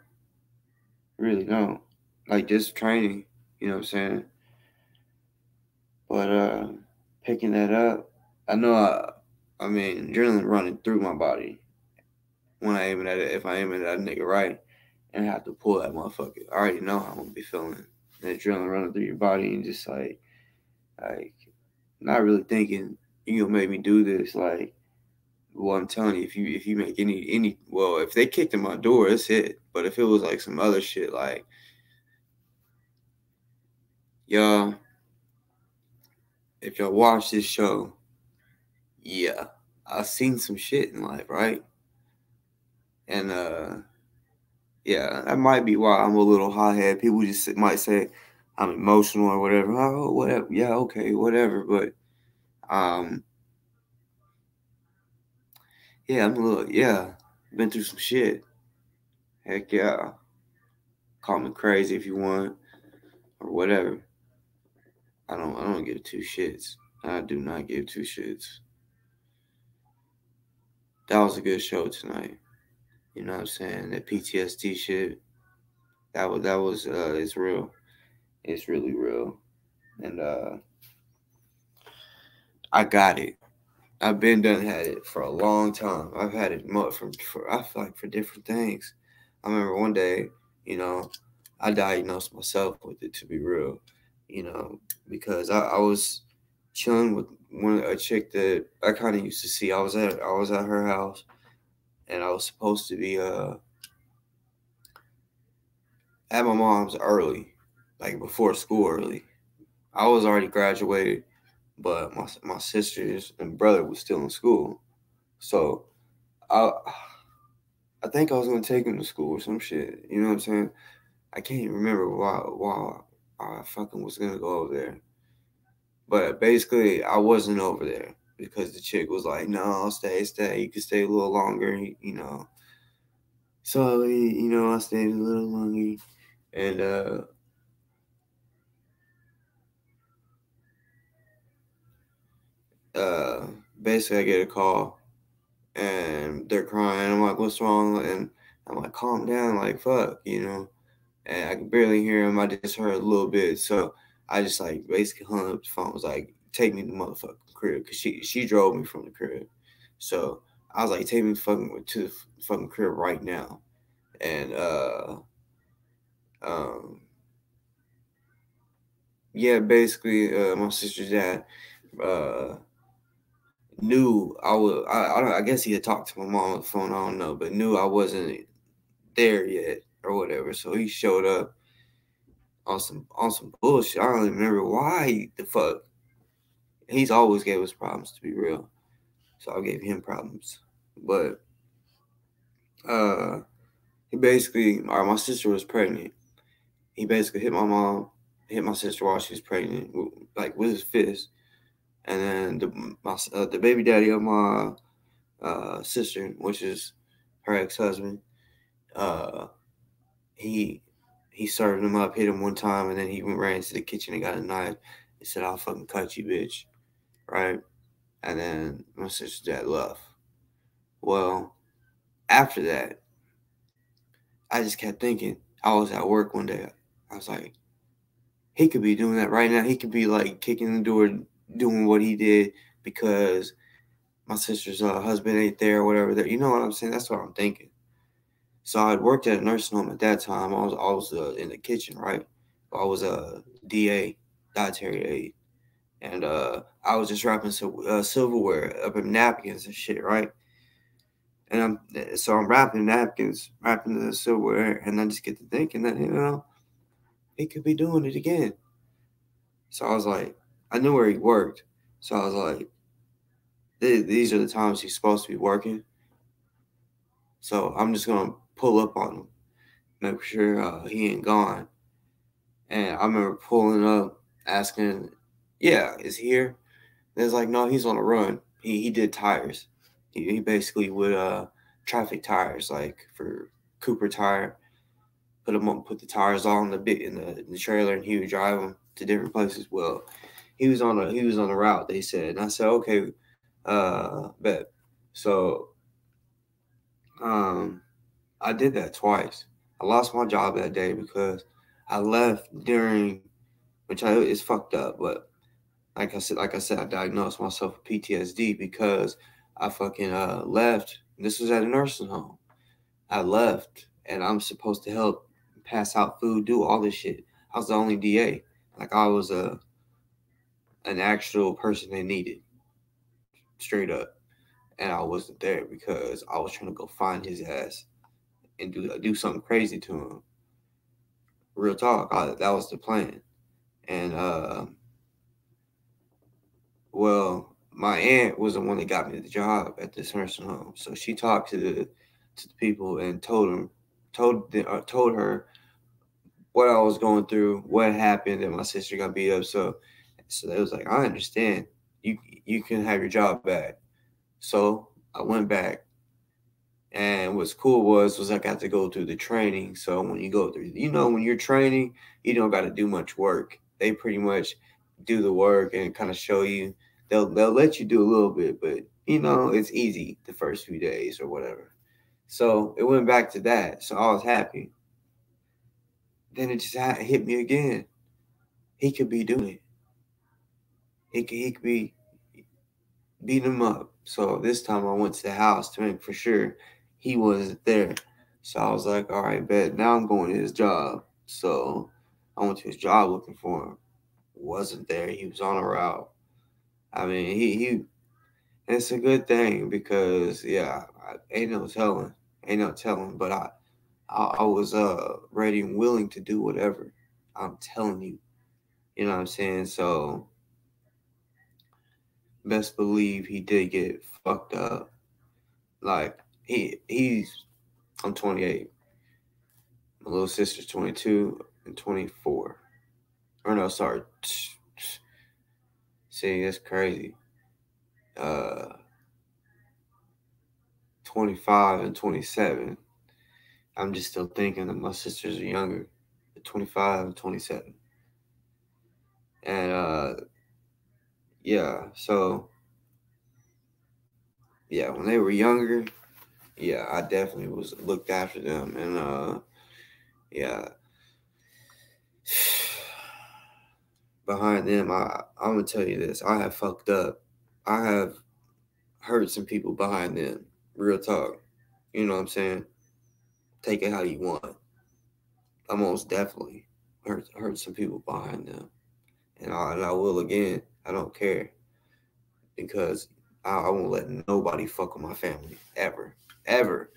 [SPEAKER 1] Really don't. Like just training, you know what I'm saying? But picking that up, I know I mean adrenaline running through my body when I aim at it. If I aim at that nigga right and I have to pull that motherfucker, I already know how I'm gonna be feeling. The adrenaline running through your body and just like not really thinking you gonna make me do this. Like, well, I'm telling you, if you make any well, if they kicked in my door, it's it. But if it was like some other shit, like y'all, if y'all watch this show, yeah, I've seen some shit in life, right? And yeah, that might be why I'm a little hothead. People just might say I'm emotional or whatever. Oh, whatever. Yeah, okay, whatever. But yeah, I'm a little been through some shit. Heck yeah. Call me crazy if you want or whatever. I don't give two shits. I do not give two shits. That was a good show tonight. You know what I'm saying? That PTSD shit. That was it's real. It's really real. And I got it. I've been done had it for a long time. I've had it for I feel like for different things. I remember one day, you know, I diagnosed myself with it, to be real, you know, because I was chilling with a chick that I kind of used to see. I was at her house, and I was supposed to be at my mom's early, like before school early. I was already graduated, but my sisters and brother was still in school, so I think I was gonna take him to school or some shit. You know what I'm saying? I can't even remember why I fucking was gonna go over there. But basically, I wasn't over there because the chick was like, "No, stay. You can stay a little longer." You know. So you know, I stayed a little longer, and basically, I get a call, and they're crying. I'm like, "What's wrong?" And I'm like, "Calm down, like fuck," you know. And I could barely hear him. I just heard a little bit, so I just like basically hung up the phone. I was like, "Take me to the motherfucking crib," because she drove me from the crib. So I was like, "Take me to the fucking crib right now." And yeah, basically, my sister's dad knew I was. I guess he had talked to my mom on the phone. I don't know, but knew I wasn't there yet or whatever. So he showed up on some bullshit. I don't even remember why the fuck. He's always gave us problems, to be real. So I gave him problems. But he basically, my sister was pregnant. He basically hit my mom, hit my sister while she was pregnant, like with his fist. And then the baby daddy of my sister, which is her ex-husband, he served him up, hit him one time, and then he ran into the kitchen and got a knife. He said, "I'll fucking cut you, bitch." Right? And then my sister's dad left. Well, after that, I just kept thinking. I was at work one day. I was like, he could be doing that right now. He could be like kicking the door, doing what he did because my sister's husband ain't there or whatever. You know what I'm saying? That's what I'm thinking. So I had worked at a nursing home at that time. I was in the kitchen, right? I was a DA, dietary aide. And I was just wrapping silverware up in napkins and shit, right? And I'm wrapping napkins, wrapping the silverware, and I just get to thinking that, you know, he could be doing it again. So I was like, I knew where he worked. So I was like, these are the times he's supposed to be working. So I'm just going to pull up on him, make sure he ain't gone. And I remember pulling up, asking, "Yeah, is he here?" And it's like, "No, he's on a run. He did tires. He basically would traffic tires, like for Cooper Tire, put the tires on in the trailer, and he would drive them to different places." Well, he was on a route, they said, and I said, "Okay, Bet. So, I did that twice. I lost my job that day because I left during, which it's fucked up, but like I said, I diagnosed myself with PTSD because I fucking left. This was at a nursing home. I left, and I'm supposed to help pass out food, do all this shit. I was the only DA. Like I was an actual person they needed, straight up, and I wasn't there because I was trying to go find his ass and do something crazy to him. Real talk, that was the plan. And well, my aunt was the one that got me the job at this nursing home. So she talked to the people and told her what I was going through, what happened, and my sister got beat up. So it was like, I understand. You can have your job back. So I went back. And what's cool was I got to go through the training. So when you go through, when you're training, you don't got to do much work. They pretty much do the work and kind of show you. They'll let you do a little bit, but it's easy the first few days or whatever. So it went back to that. So I was happy. Then it just hit me again. He could be doing it. He could be beating him up. So this time I went to the house to make for sure he wasn't there. So I was like, all right, bet. Now I'm going to his job. So I went to his job looking for him. Wasn't there. He was on a route. I mean, he it's a good thing because, ain't no telling. But I was ready and willing to do whatever. I'm telling you. You know what I'm saying? So best believe he did get fucked up. Like, I'm 28. My little sister's 22 and 24. Or no, sorry. See, that's crazy. 25 and 27. I'm just still thinking that my sisters are younger. 25 and 27. And so when they were younger, I definitely was looked after them. And behind them, I'm gonna tell you this, I have fucked up. I have hurt some people behind them. Real talk. You know what I'm saying? Take it how you want. I most definitely hurt some people behind them. And I will again. I don't care. Because I won't let nobody fuck with my family. Ever. Ever.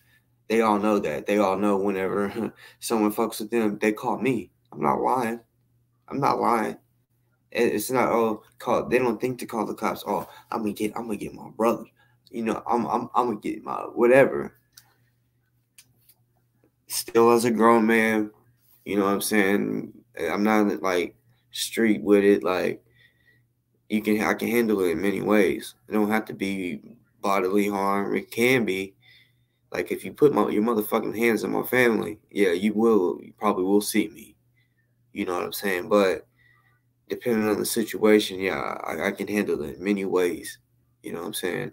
[SPEAKER 1] They all know that. They all know whenever someone fucks with them, they call me. I'm not lying. It's not they don't think to call the cops. I'm gonna get my brother. I'm gonna get my whatever. Still as a grown man, you know what I'm saying? I'm not like street with it. Like I can handle it in many ways. It don't have to be bodily harm. It can be. Like if you put your motherfucking hands on my family, you probably will see me. You know what I'm saying? But depending on the situation, I can handle it in many ways. You know what I'm saying?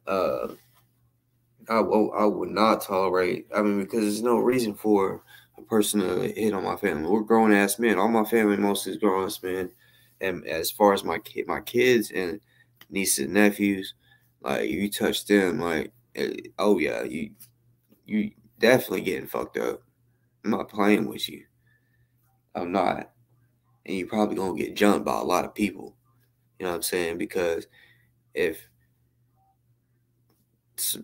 [SPEAKER 1] I would not tolerate. I mean, because there's no reason for a person to hit on my family. We're grown ass men. All my family mostly is grown ass men. And as far as my kids and nieces and nephews, like you touch them, like you definitely getting fucked up. I'm not playing with you. I'm not. And you're probably gonna get jumped by a lot of people. You know what I'm saying? Because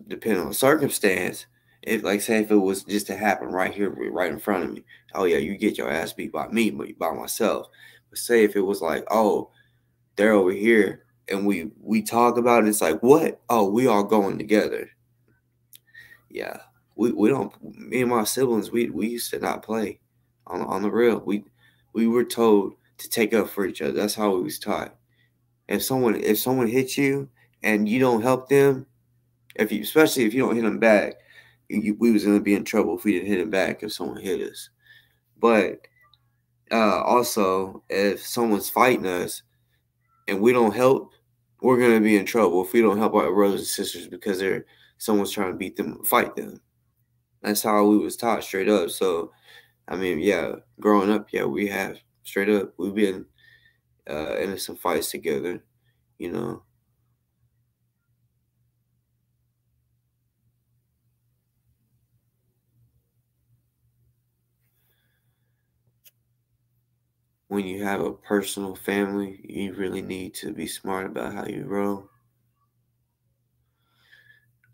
[SPEAKER 1] depending on the circumstance, if it was just to happen right here, right in front of me, you get your ass beat by me, but by myself. But say if it was like, they're over here and we talk about it, it's like, what? We all going together. Yeah. We don't, me and my siblings, we used to not play on the real. We were told to take up for each other. That's how we was taught. If someone hits you and you don't help them, especially if you don't hit them back, we was gonna be in trouble if we didn't hit them back if someone hit us. But also, if someone's fighting us and we don't help, we're gonna be in trouble if we don't help our brothers and sisters because someone's trying to beat them, fight them. That's how we was taught straight up. So, I mean, yeah, growing up, yeah, we have straight up. We've been in some fights together, you know. When you have a personal family, you really need to be smart about how you roll.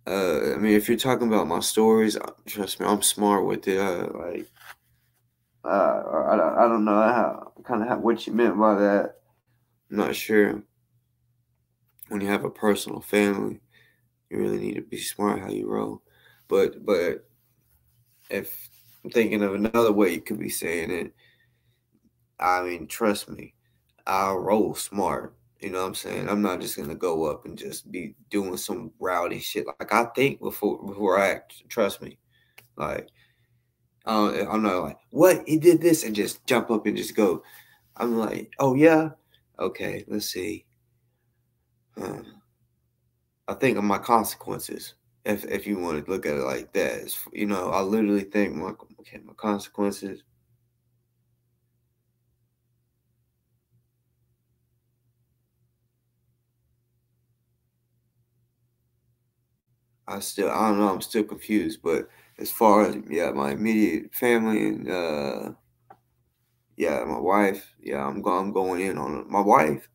[SPEAKER 1] I mean, if you're talking about my stories, trust me, I'm smart with it. I don't know what you meant by that. I'm not sure. When you have a personal family, you really need to be smart how you roll. But if I'm thinking of another way you could be saying it, I mean, trust me, I'll roll smart. You know what I'm saying? I'm not just gonna go up and just be doing some rowdy shit. Like, I think before I act. Trust me. Like, I'm not like, what? He did this, and just jump up and just go. I'm like, oh yeah, okay. Let's see. I think of my consequences. If you want to look at it like that, it's, you know, I literally think my consequences. I don't know. I'm still confused, but as far as my immediate family and my wife, I'm going in on it. My wife,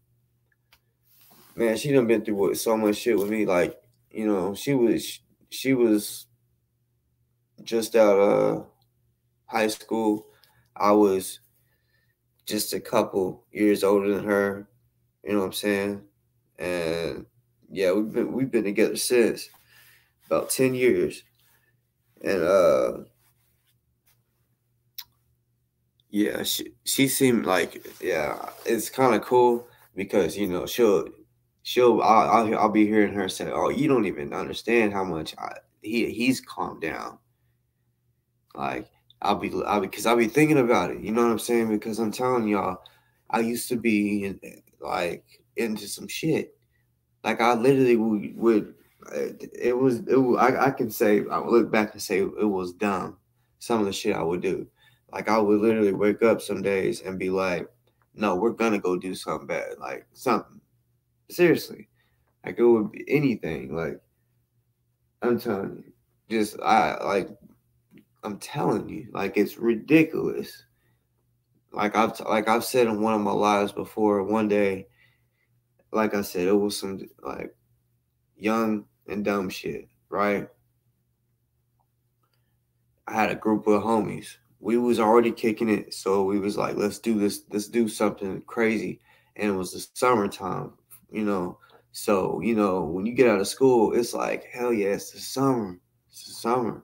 [SPEAKER 1] man, she done been through so much shit with me. Like, you know, she was just out of high school. I was just a couple years older than her. You know what I'm saying? And yeah, we've been together since about 10 years. And yeah, she seemed like, yeah, it's kind of cool because, you know, I'll be hearing her say, "Oh, you don't even understand how much he's calmed down." Like, I'll be thinking about it. You know what I'm saying? Because I'm telling y'all, I used to be into some shit. Like, I literally would I can say, I would look back and say it was dumb. Some of the shit I would do. Like, I would literally wake up some days and be like, no, we're gonna go do something bad. Like, something. Seriously. Like, it would be anything. Like, I'm telling you. I'm telling you, like, it's ridiculous. Like I've said in one of my lives before, one day, like I said, it was some like young and dumb shit, right? I had a group of homies. We was already kicking it, so we was like, let's do this, let's do something crazy. And it was the summertime, you know. So, you know, when you get out of school, it's like, hell yeah, it's the summer. It's the summer.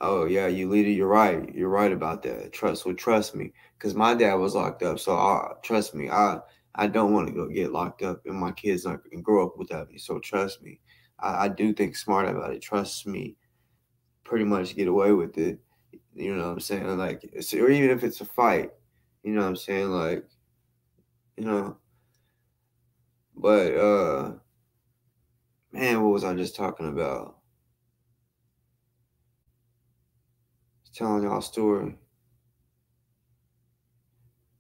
[SPEAKER 1] Oh yeah, you leader, you're right. You're right about that. Trust me, because my dad was locked up. So trust me, I don't want to go get locked up, and my kids not and grow up without me. So trust me, I do think smart about it. Trust me, pretty much get away with it. You know what I'm saying? Like, or even if it's a fight, you know what I'm saying? Like, you know. But man, what was I just talking about? Telling y'all a story.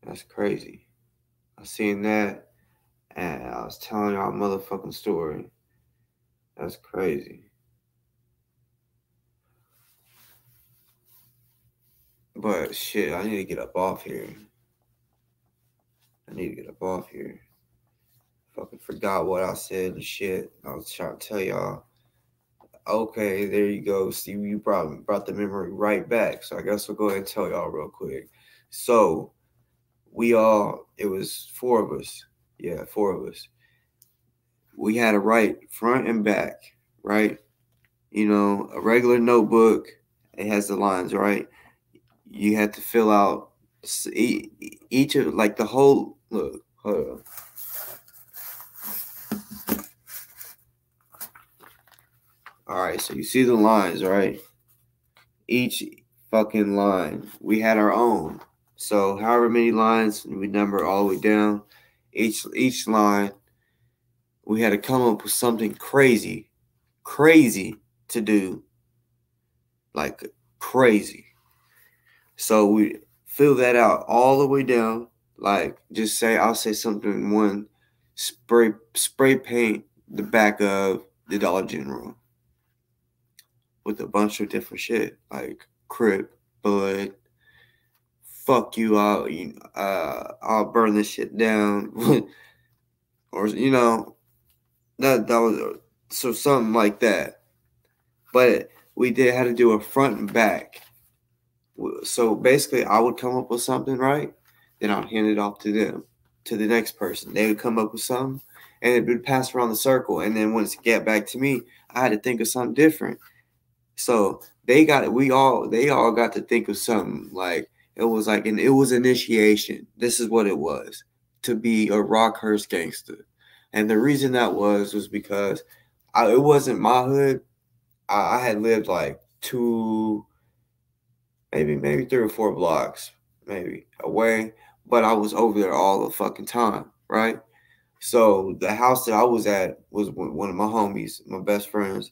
[SPEAKER 1] That's crazy. I seen that, and I was telling y'all a motherfucking story. That's crazy. But shit, I need to get up off here. Fucking forgot what I said and shit. I was trying to tell y'all. Okay, there you go. See, you brought the memory right back. So I guess we'll go ahead and tell y'all real quick. So it was 4 of us. Yeah, 4 of us. We had to write front and back, right? You know, a regular notebook, it has the lines, right? You had to fill out each of, like, the whole, look, hold on. All right, so you see the lines, right? Each fucking line. We had our own. So however many lines, we number all the way down. Each line, we had to come up with something crazy to do. Like crazy. So we fill that out all the way down. Like just say, I'll say something, one, spray paint the back of the Dollar General with a bunch of different shit like Crip, Bud, fuck you, I'll burn this shit down. Or that was so something like that. But we had to do a front and back. So basically I would come up with something, right? Then I'll hand it off to them, to the next person. They would come up with something and it would pass around the circle. And then once it get back to me, I had to think of something different. So they all got to think of something. Like it was initiation. This is what it was to be a Rockhurst gangster. And the reason that was because it wasn't my hood. I had lived like maybe 3 or 4 blocks maybe away, but I was over there all the fucking time, right? So the house that I was at was one of my homies, my best friends,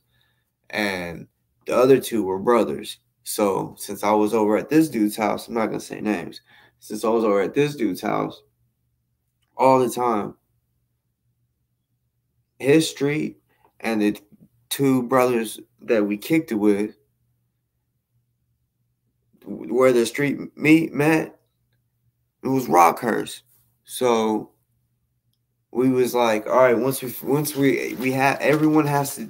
[SPEAKER 1] and the other 2 were brothers. So since I was over at this dude's house, I'm not gonna say names. Since I was over at this dude's house all the time, his street and the 2 brothers that we kicked it with, where the street met, it was Rockhurst. So we was like, all right, once we have, everyone has to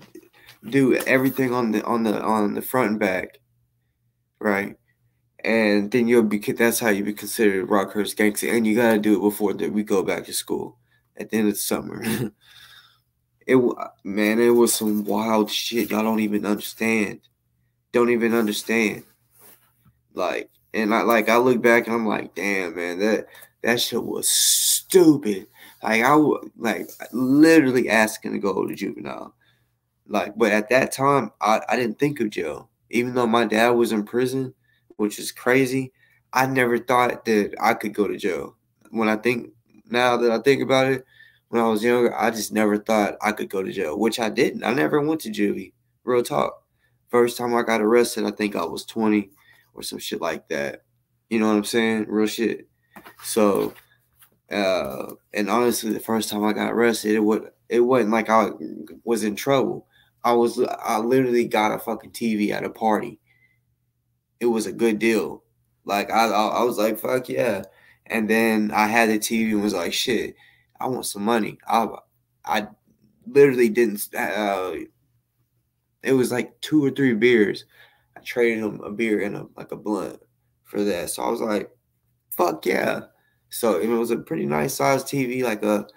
[SPEAKER 1] do everything on the front and back, right? And then that's how you be considered Rockhurst gangster, and you gotta do it before we go back to school at the end of the summer. It was some wild shit y'all don't even understand. Like, and I look back and I'm like, damn, man, that shit was stupid. Like I was literally asking to go to juvenile. Like, but at that time, I didn't think of jail. Even though my dad was in prison, which is crazy, I never thought that I could go to jail. Now that I think about it, when I was younger, I just never thought I could go to jail, which I didn't. I never went to juvie. Real talk. First time I got arrested, I think I was 20 or some shit like that. You know what I'm saying? Real shit. So, and honestly, the first time I got arrested, it wasn't like I was in trouble. I literally got a fucking TV at a party. It was a good deal. Like I was like, fuck yeah. And then I had the TV and was like, shit, I want some money. I literally didn't. It was like 2 or 3 beers. I traded him a beer and a blunt for that. So I was like, fuck yeah. So it was a pretty nice sized TV, like a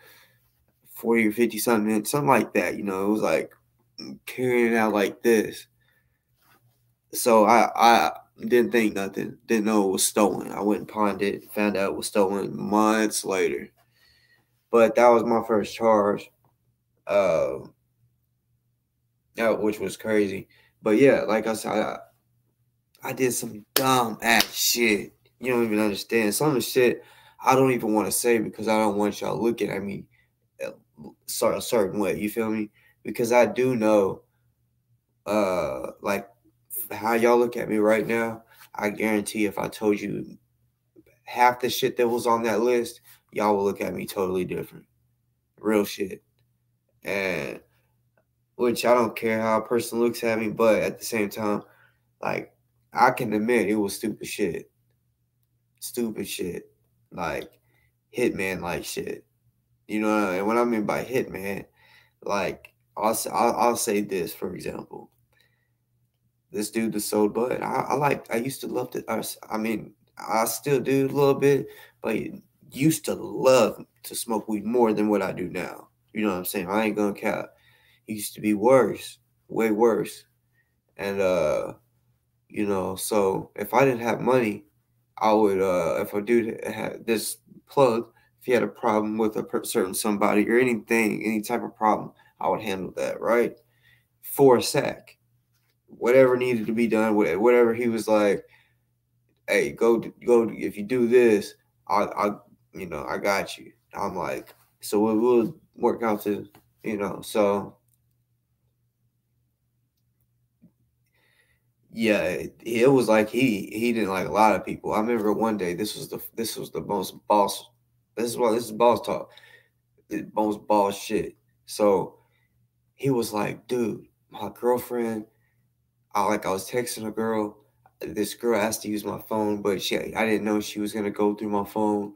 [SPEAKER 1] 40 or 50 something like that. It was like carrying it out like this. So I didn't think nothing. Didn't know it was stolen. I went and pawned it. Found out it was stolen months later. But that was my first charge, which was crazy. But yeah, like I said, I did some dumb ass shit. You don't even understand. Some of the shit I don't even want to say because I don't want y'all looking at me a certain way. You feel me? Because I do know, like how y'all look at me right now. I guarantee if I told you half the shit that was on that list, y'all will look at me totally different. Real shit. And which I don't care how a person looks at me, but at the same time, like I can admit it was stupid shit. Stupid shit. Like hitman like shit. You know, and what I mean by hitman, like I'll say this, for example. This dude that sold bud, I used to love I mean, I still do a little bit, but used to love to smoke weed more than what I do now. You know what I'm saying? I ain't gonna cap. It used to be worse, way worse. And so if I didn't have money, I would if a dude had this plug, if he had a problem with a certain somebody or anything, any type of problem, I would handle that, right? For a sack. Whatever needed to be done, whatever he was like, hey, go. If you do this, I got you. I'm like, so we'll work out to, so. Yeah, it was like he didn't like a lot of people. I remember one day, this was the most boss. This is boss talk. The most boss shit. So he was like, dude, my girlfriend, I was texting a girl. This girl asked to use my phone, but I didn't know she was gonna go through my phone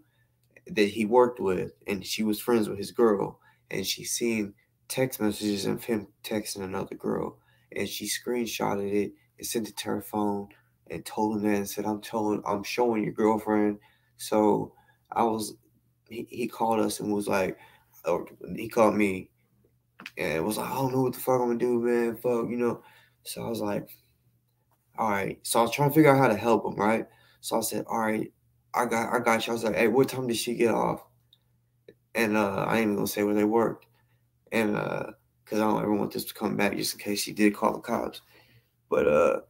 [SPEAKER 1] that he worked with, and she was friends with his girl, and she seen text messages of him texting another girl, and she screenshotted it and sent it to her phone and told him that and said, I'm showing your girlfriend. So he called us and was like, or he called me and was like, I don't know what the fuck I'm gonna do, man. Fuck. So I was like, all right. So I was trying to figure out how to help him, right? So I said, all right, I got you. I was like, hey, what time did she get off? And I ain't even gonna say where they worked. And because I don't ever want this to come back just in case she did call the cops. But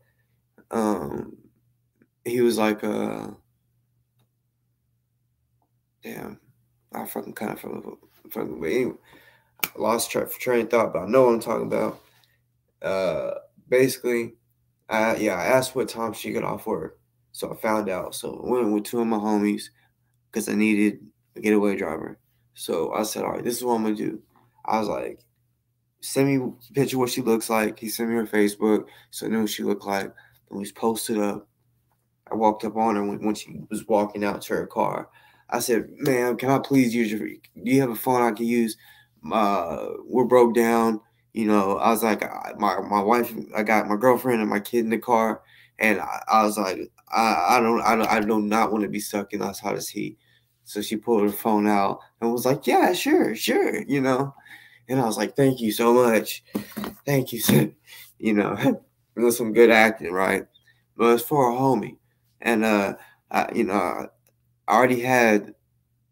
[SPEAKER 1] he was like, damn, I fucking kind of but anyway, I lost train of thought, but I know what I'm talking about. Basically, I asked what time she got off work. So I found out. So I went with two of my homies because I needed a getaway driver. So I said, all right, this is what I'm going to do. I was like, send me a picture of what she looks like. He sent me her Facebook, so I knew what she looked like. And we posted up. I walked up on her when she was walking out to her car. I said, ma'am, can I please use do you have a phone I can use? We're broke down. I was like, my wife, I got my girlfriend and my kid in the car. And I was like, I do not want to be stuck in this hot as heat. So she pulled her phone out and was like, yeah, sure. And I was like, thank you so much. Thank you. It was some good acting, right? But it's for a homie. And, I already had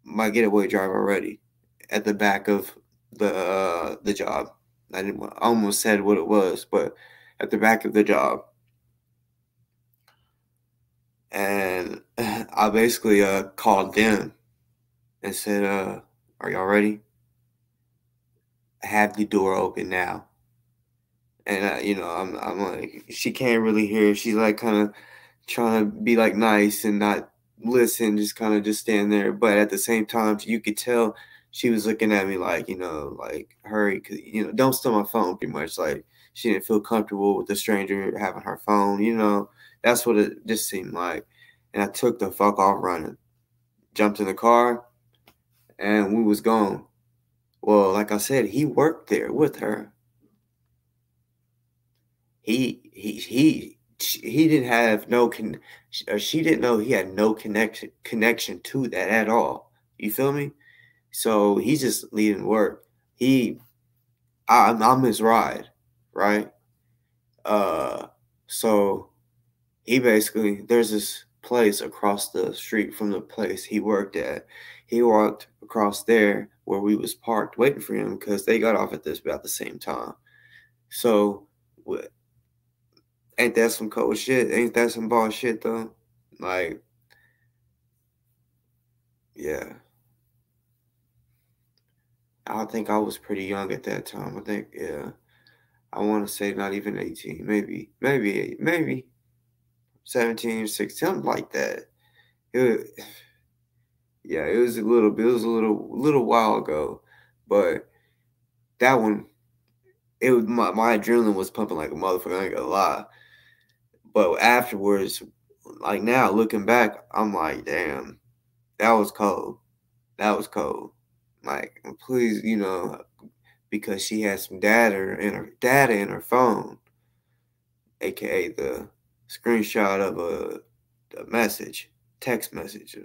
[SPEAKER 1] my getaway driver already at the back of the job. I almost said what it was, but at the back of the job. And I basically called them and said, are y'all ready? Have the door open now. And I'm like, she can't really hear. She's like kind of trying to be like nice and not listen, just kind of just stand there. But at the same time, you could tell she was looking at me like, like hurry, cause don't steal my phone. Pretty much like she didn't feel comfortable with the stranger having her phone. That's what it just seemed like. And I took the fuck off running, jumped in the car, and we was gone. Well, like I said, he worked there with her. He didn't have she didn't know he had no connection to that at all. You feel me? So he's just leaving work. I'm his ride, right? So he basically, there's this place across the street from the place he worked at. He walked across there where we was parked waiting for him because they got off at about the same time. So ain't that some cold shit? Ain't that some boss shit though? Like, yeah. I think I was pretty young at that time. I think, yeah. I want to say not even 18, maybe 17 or 16, something like that. It was a little while ago, but that one, my adrenaline was pumping like a motherfucker. I ain't gonna lie. But afterwards, like now looking back, I'm like, damn, that was cold. That was cold. Like, please, because she had some data in her phone, aka the screenshot of a text message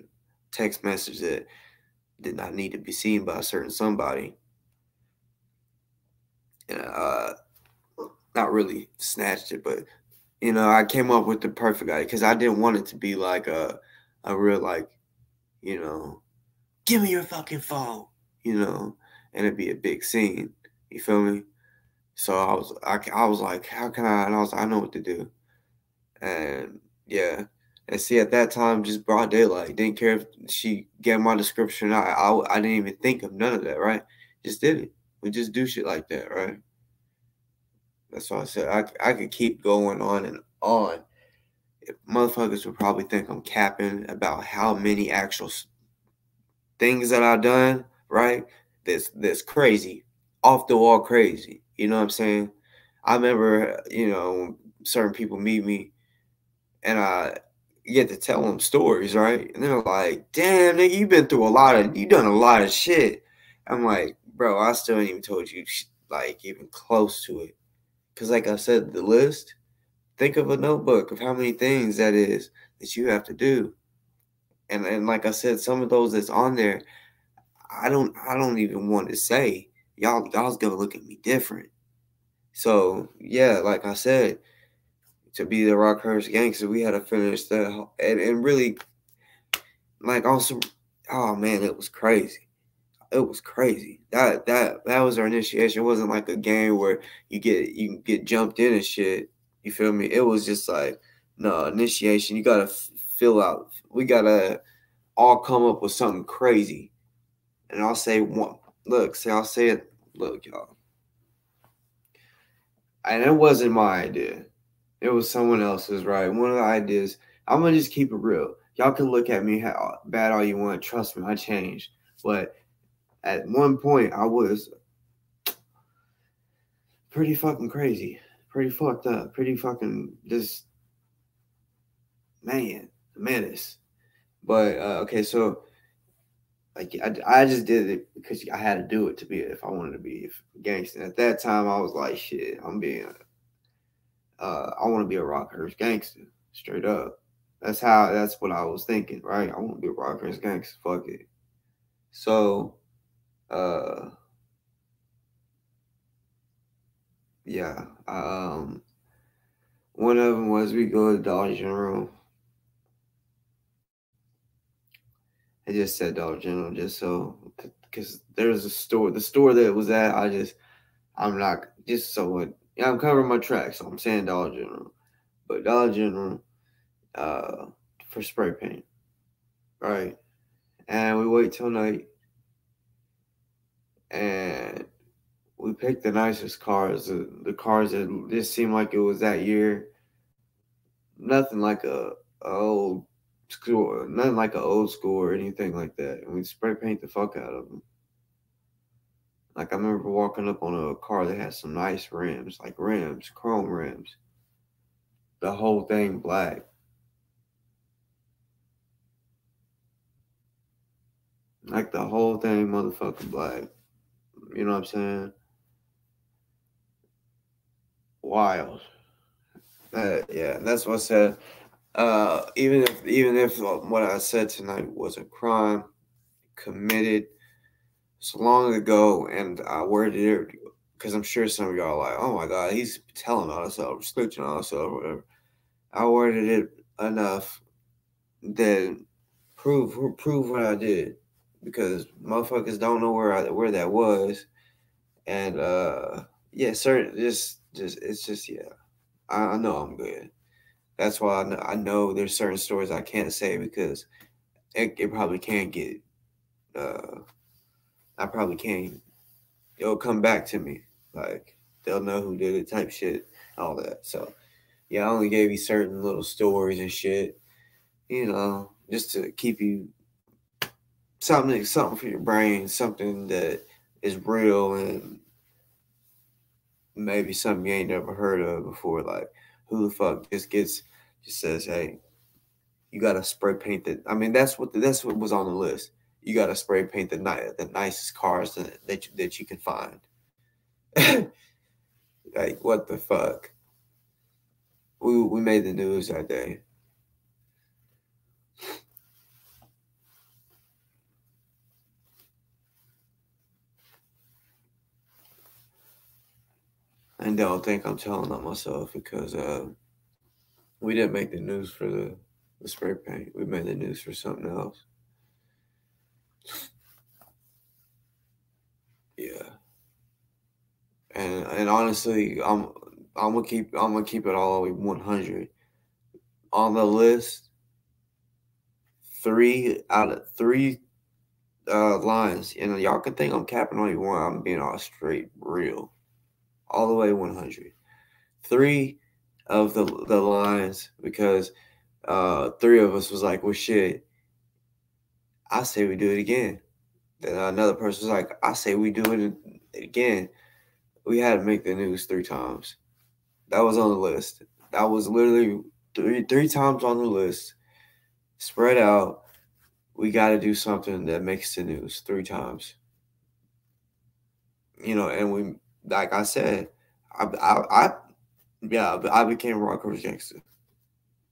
[SPEAKER 1] that did not need to be seen by a certain somebody. And not really snatched it, but I came up with the perfect idea because I didn't want it to be like a real like, give me your fucking phone, and it'd be a big scene. You feel me? So I was like, how can I? And I was like, I know what to do. And yeah, And see, at that time, just broad daylight. Didn't care if she gave my description. I didn't even think of none of that, right? Just did it. We just do shit like that, right? That's why I said I could keep going on and on. If motherfuckers would probably think I'm capping about how many actual things that I've done, right? That's crazy. Off the wall crazy. You know what I'm saying? I remember, you know, certain people meet me and I get to tell them stories, right? And they're like, damn, nigga, you done a lot of shit. I'm like, bro, I still ain't even told you, like, even close to it. Because, like I said, the list, think of a notebook of how many things that is that you have to do. And like I said, some of those that's on there, I don't even want to say. Y'all's gonna look at me different. So, yeah, like I said, to be the Rockhurst Gangster, we had to finish that. And really, like, also, oh, man, it was crazy. It was crazy. That was our initiation. It wasn't like a game where you get jumped in and shit. You feel me? It was just like, no, initiation. You gotta fill out. We gotta all come up with something crazy. And I'll say one. Look, I'll say it. Look, y'all. And it wasn't my idea. It was someone else's, right? One of the ideas. I'm gonna just keep it real. Y'all can look at me how bad all you want. Trust me, I changed. But at one point, I was pretty fucking crazy, pretty fucked up, pretty fucking just menace. But okay, so like I just did it because I had to do it to be if I wanted to be a gangster. At that time, I was like, shit, I want to be a Rockhurst gangster, straight up. That's what I was thinking, right? I want to be a Rockhurst gangster. Fuck it. So, yeah. One of them was we go to Dollar General. I just said Dollar General just so because there's a store. The store that it was at, I'm not just so what. Yeah, I'm covering my tracks, so I'm saying Dollar General. But Dollar General, for spray paint, right? And we wait till night, and we picked the nicest cars. The cars that just seemed like it was that year. Nothing like a old school, nothing like an old school or anything like that. And we spray paint the fuck out of them. Like I remember walking up on a car that had some nice rims, like rims, chrome rims. The whole thing black. Like the whole thing motherfucking black. You know what I'm saying? Wild. Yeah, that's what I said. Even if what I said tonight was a crime committed so long ago, and I worded it because I'm sure some of y'all are like, oh my god, he's telling on himself, snitching on himself, whatever. I worded it enough that prove what I did, because motherfuckers don't know where that was, and yeah, certain it's just yeah, I know I'm good. That's why I know there's certain stories I can't say because it probably can't get. I probably can't. It'll come back to me. Like they'll know who did it, type shit, all that. So yeah, I only gave you certain little stories and shit, you know, just to keep you something for your brain, something that is real and maybe something you ain't never heard of before. Like who the fuck just says, hey, you gotta spray paint that. I mean, that's what was on the list. You gotta spray paint the nicest cars that you can find. Like what the fuck? We made the news that day. And don't think I'm telling on myself because we didn't make the news for the spray paint. We made the news for something else. Yeah. And honestly, I'm gonna keep it all the way 100 on the list. 3 out of 3 lines. And y'all can think I'm capping on you one. I'm being all straight real. All the way 100. 3 of the lines, because 3 of us was like, well, shit, I say we do it again. Then another person was like, I say we do it again. We had to make the news 3 times. That was on the list. That was literally three times on the list. Spread out. We got to do something that makes the news 3 times. You know, and we, like I said, I became Rock Curse Gangster.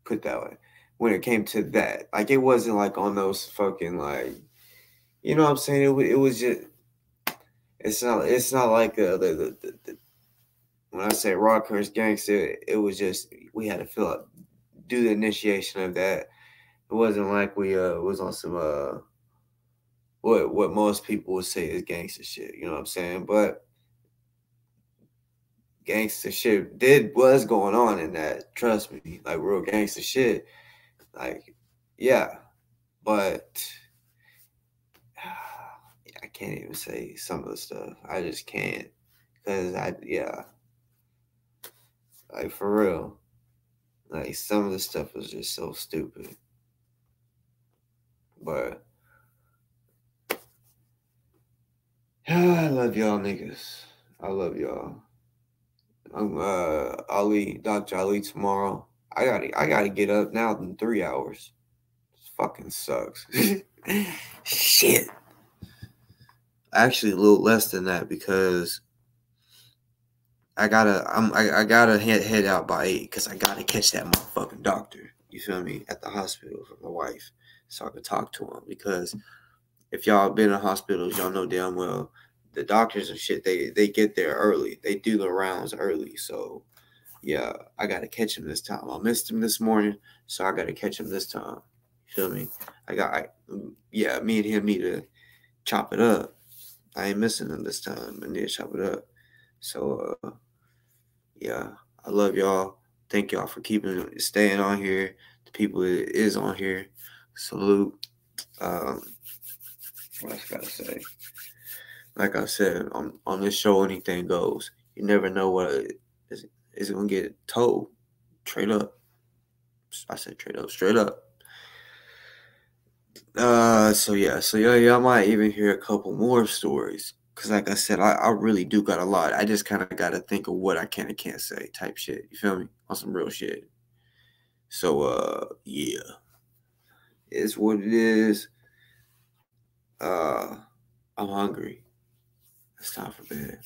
[SPEAKER 1] Put it that way. When it came to that, like, it wasn't like on those fucking, like, you know what I'm saying? It was just, it's not like the when I say Rock Curse Gangster, it was just, we had to do the initiation of that. It wasn't like we was on some what most people would say is gangster shit, you know what I'm saying? But gangster shit was going on in that, trust me, like real gangster shit. Like, yeah. But I can't even say some of the stuff. I just can't. Cause like, for real. Like, some of the stuff was just so stupid. But I love y'all niggas. I love y'all. I'm Dr. Ali tomorrow. I gotta get up now in 3 hours. This fucking sucks. Shit. Actually, a little less than that, because I gotta head out by 8 because I gotta catch that motherfucking doctor. You feel me? At the hospital for my wife, so I can talk to him. Because if y'all been in hospitals, y'all know damn well the doctors and shit, they get there early. They do the rounds early. So yeah, I gotta catch him this time. I missed him this morning, so I gotta catch him this time. You feel me? Me and him need to chop it up. I ain't missing him this time. I need to chop it up. So yeah, I love y'all. Thank y'all for staying on here. The people that is on here, salute. What else I gotta say? Like I said, on this show, anything goes. You never know what is gonna get told. Straight up. I said straight up. So yeah, I might even hear a couple more stories. Cause like I said, I really do got a lot. I just kind of got to think of what I can and can't say type shit. You feel me? On some real shit. So, yeah. It's what it is. I'm hungry. It's time for bed.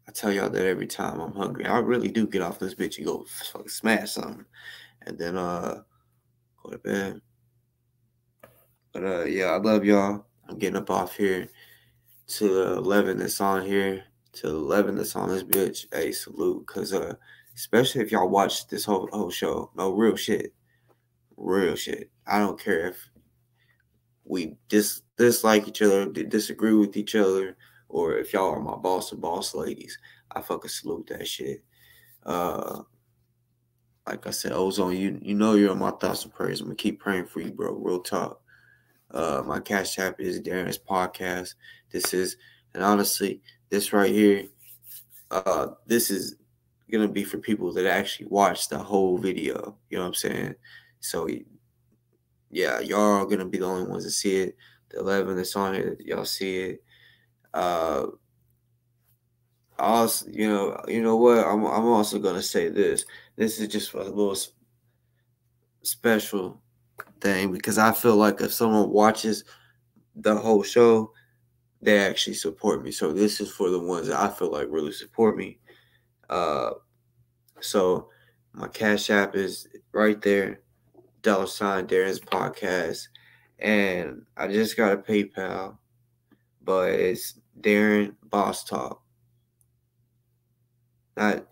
[SPEAKER 1] I tell y'all that every time I'm hungry. I really do get off this bitch and go fucking smash something. And then, go to bed. But, yeah, I love y'all. I'm getting up off here. To the 11 that's on here, to the 11 that's on this bitch, hey, salute. Because especially if y'all watch this whole show, no, real shit. I don't care if we dislike each other, disagree with each other, or if y'all are my boss or boss ladies. I fucking salute that shit. Like I said, Ozone, you know you're on my thoughts and prayers. I'm gonna keep praying for you, bro. Real talk. My Cash App is Darren's Podcast. And honestly, this right here, this is gonna be for people that actually watch the whole video. You know what I'm saying? So yeah, y'all are gonna be the only ones that see it. The 11 that's on here, y'all see it. Also, you know what? I'm also gonna say this. This is just a little special thing, because I feel like if someone watches the whole show, they actually support me. So this is for the ones that I feel like really support me. So my Cash App is right there, $ Darren's Podcast, and I just got a PayPal, but it's Darren Boss Talk. Not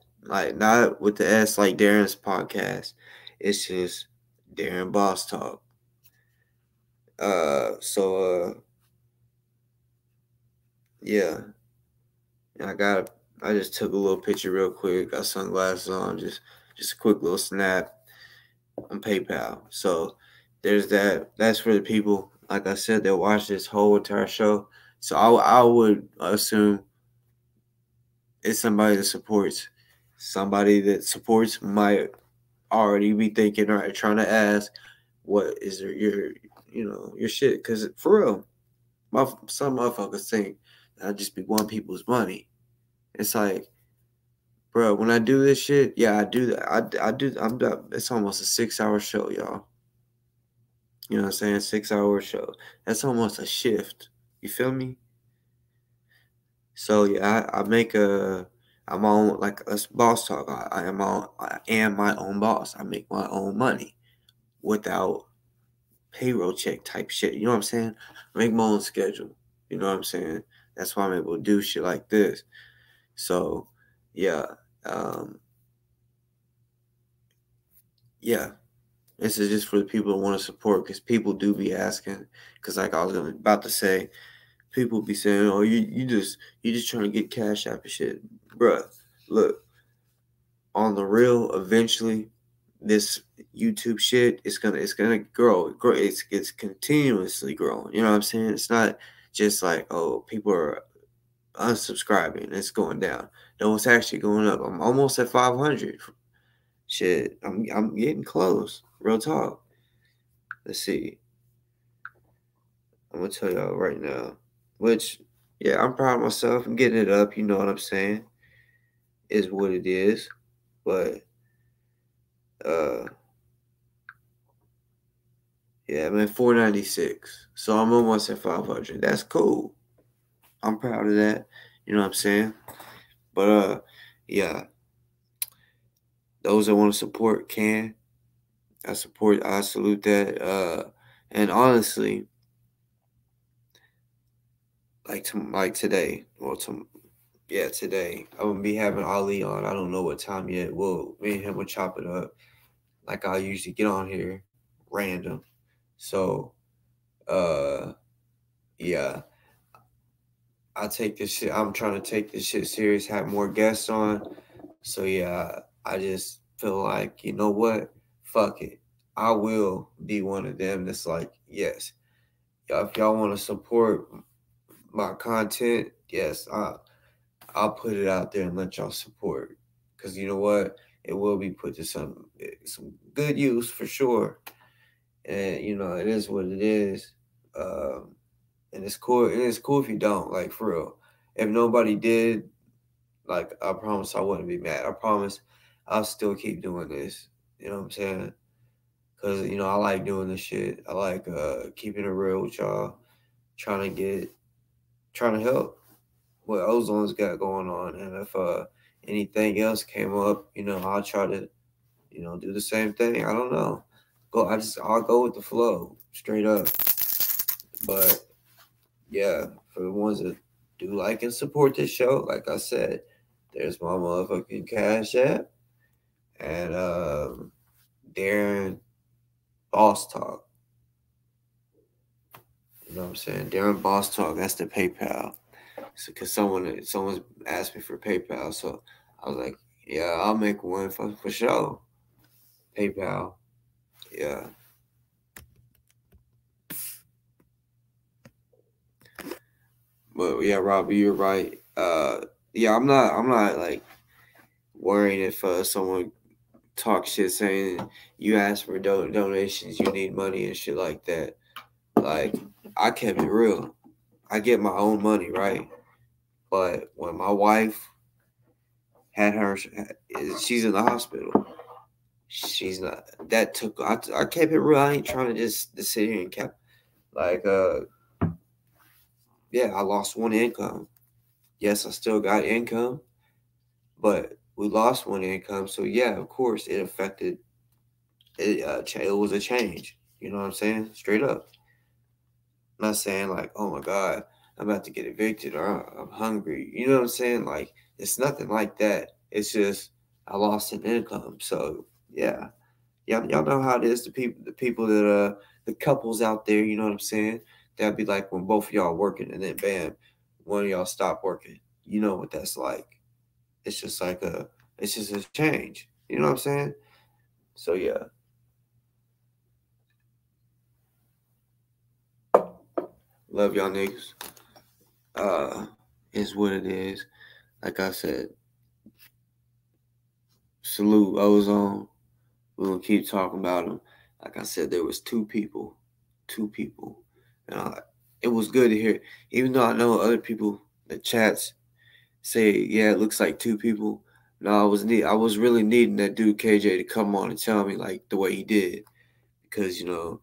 [SPEAKER 1] with the S like Darren's Podcast. It's just Darren Boss Talk. Yeah. I just took a little picture real quick, got sunglasses on, just a quick little snap on PayPal. So there's that. That's for the people, like I said, that watch this whole entire show. So I would assume it's somebody that supports. Somebody that supports might already be thinking, all right, trying to ask, what is your shit? Because for real, some motherfuckers think that I just be wanting people's money. It's like, bro, when I do this shit, yeah, I do that. I do. It's almost a 6-hour show, y'all. You know what I'm saying? 6-hour show. That's almost a shift. You feel me? So yeah, I'm on, like us boss talk. I am my own boss. I make my own money without payroll check type shit. You know what I'm saying? I make my own schedule. You know what I'm saying? That's why I'm able to do shit like this. So yeah. Yeah. This is just for the people that want to support, because people do be asking. Because like I was about to say, people be saying, "Oh, you just trying to get cash app and shit." Bruh, look, on the real, eventually this YouTube shit is gonna grow. It's continuously growing. You know what I'm saying? It's not just like, oh, people are unsubscribing, it's going down. No, it's actually going up. I'm almost at 500. Shit, I'm getting close. Real talk. Let's see. I'm gonna tell y'all right now. Which, yeah, I'm proud of myself. I'm getting it up. You know what I'm saying? Is what it is. But yeah, I'm at 496. So I'm almost at 500. That's cool. I'm proud of that. You know what I'm saying? But yeah. Those that want to support can. I salute that. And honestly, like today, today, I'm gonna be having Ali on. I don't know what time yet. Well, me and him will chop it up. Like I usually get on here random. So yeah. I take this shit. I'm trying to take this shit serious, have more guests on. So yeah, I just feel like, you know what? Fuck it. I will be one of them that's like, yes. If y'all want to support my content, yes, I'll put it out there and let y'all support. Cause you know what? It will be put to some good use for sure. And you know, it is what it is. And it's cool. And it's cool if you don't, like, for real. If nobody did, like, I promise I wouldn't be mad. I promise I'll still keep doing this. You know what I'm saying? Because, you know, I like doing this shit. I like keeping it real with y'all. Trying to help what Ozone's got going on. And if anything else came up, you know, I'll try to, you know, do the same thing. I don't know. I'll go with the flow, straight up. But yeah, for the ones that do like and support this show, like I said, there's my motherfucking Cash App and Darren Boss Talk. You know what I'm saying? Darren Boss Talk, that's the PayPal. So, cause someone's asked me for PayPal, so I was like, yeah, I'll make one for sure. PayPal, yeah. But yeah, Robbie, you're right. Yeah, I'm not like worrying if someone talks shit saying you ask for donations, you need money and shit like that. Like, I kept it real. I get my own money, right? But when my wife had she's in the hospital. She's not. That took. I kept it real. I ain't trying to just sit here and cap. Like, yeah, I lost one income. Yes, I still got income, but we lost one income. So yeah, of course, it affected. It was a change. You know what I'm saying? Straight up. I'm not saying like, oh my God, I'm about to get evicted or I'm hungry. You know what I'm saying? Like, it's nothing like that. It's just I lost an income. So yeah, y'all know how it is. The people that the couples out there. You know what I'm saying? That'd be like when both of y'all working and then bam, one of y'all stop working. You know what that's like. It's just like it's just a change. You know what I'm saying? So yeah. Love y'all niggas. Is what it is. Like I said, salute Ozone. We're gonna keep talking about him. Like I said, there was two people. And it was good to hear. Even though I know other people, the chats say, yeah, it looks like two people. No, I was really needing that dude KJ to come on and tell me like the way he did. Because, you know,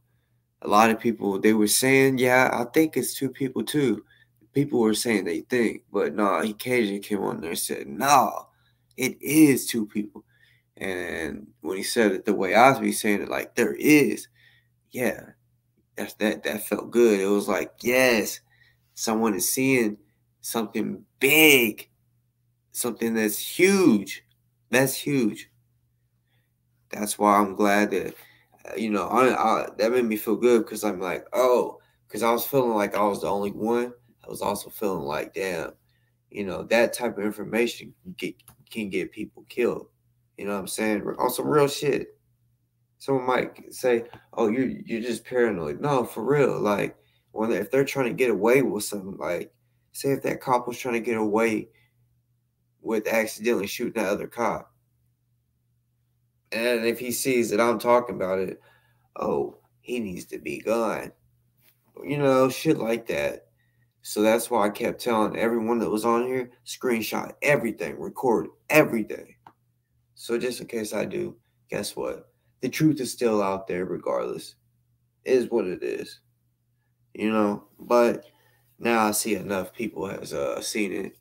[SPEAKER 1] a lot of people, they were saying, yeah, I think it's two people too. People were saying they think, but no, KJ came on there and said, no, it is two people. And when he said it the way I was saying it, like there is, yeah, that felt good. It was like, yes, someone is seeing something big, something that's huge. That's huge. That's why I'm glad that, you know, that made me feel good because I'm like, oh, because I was feeling like I was the only one. I was also feeling like, damn, you know, that type of information can get people killed. You know what I'm saying? On some real shit. Someone might say, oh, you're just paranoid. No, for real. Like, if they're trying to get away with something, like, say if that cop was trying to get away with accidentally shooting that other cop, and if he sees that I'm talking about it, oh, he needs to be gone. You know, shit like that. So that's why I kept telling everyone that was on here, screenshot everything, record everything. So just in case I do, guess what? The truth is still out there regardless. It is what it is. You know, but now I see enough people has seen it.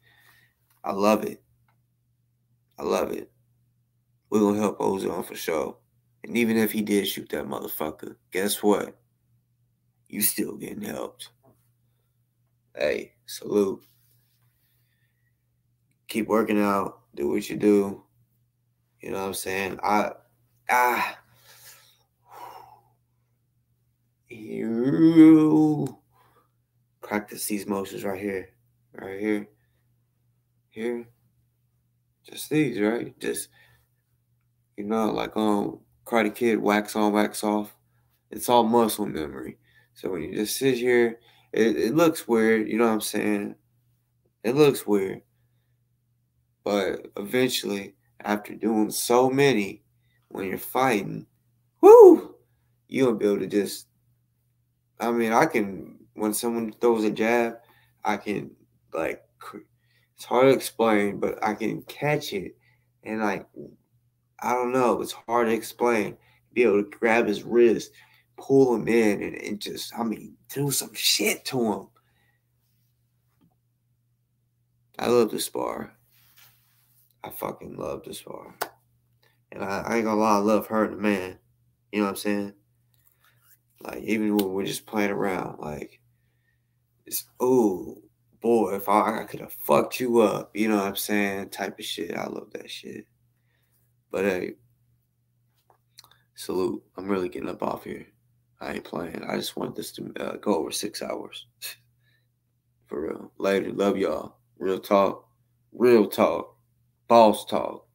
[SPEAKER 1] I love it. I love it. We're going to help Ozone for sure. And even if he did shoot that motherfucker, guess what? You still getting helped. Hey, salute. Keep working out. Do what you do. You know what I'm saying? You practice these motions right here. Right here. Here. Just these, right? Just, you know, like Karate Kid, wax on, wax off. It's all muscle memory. So when you just sit here, it looks weird, you know what I'm saying? It looks weird. But eventually, after doing so many, when you're fighting, whoo, you'll be able to just, I mean, when someone throws a jab, I can, like, it's hard to explain, but I can catch it. And, like, I don't know, it's hard to explain. Be able to grab his wrist, pull him in, and just, I mean, do some shit to him. I love to spar. I fucking love to spar. And I ain't gonna lie, I love hurting a man. You know what I'm saying? Like, even when we're just playing around, like, it's, oh, boy, if I could have fucked you up, you know what I'm saying? Type of shit. I love that shit. But hey, salute. I'm really getting up off here. I ain't playing. I just want this to go over 6 hours. For real. Later. Love y'all. Real talk. Real talk. Boss talk.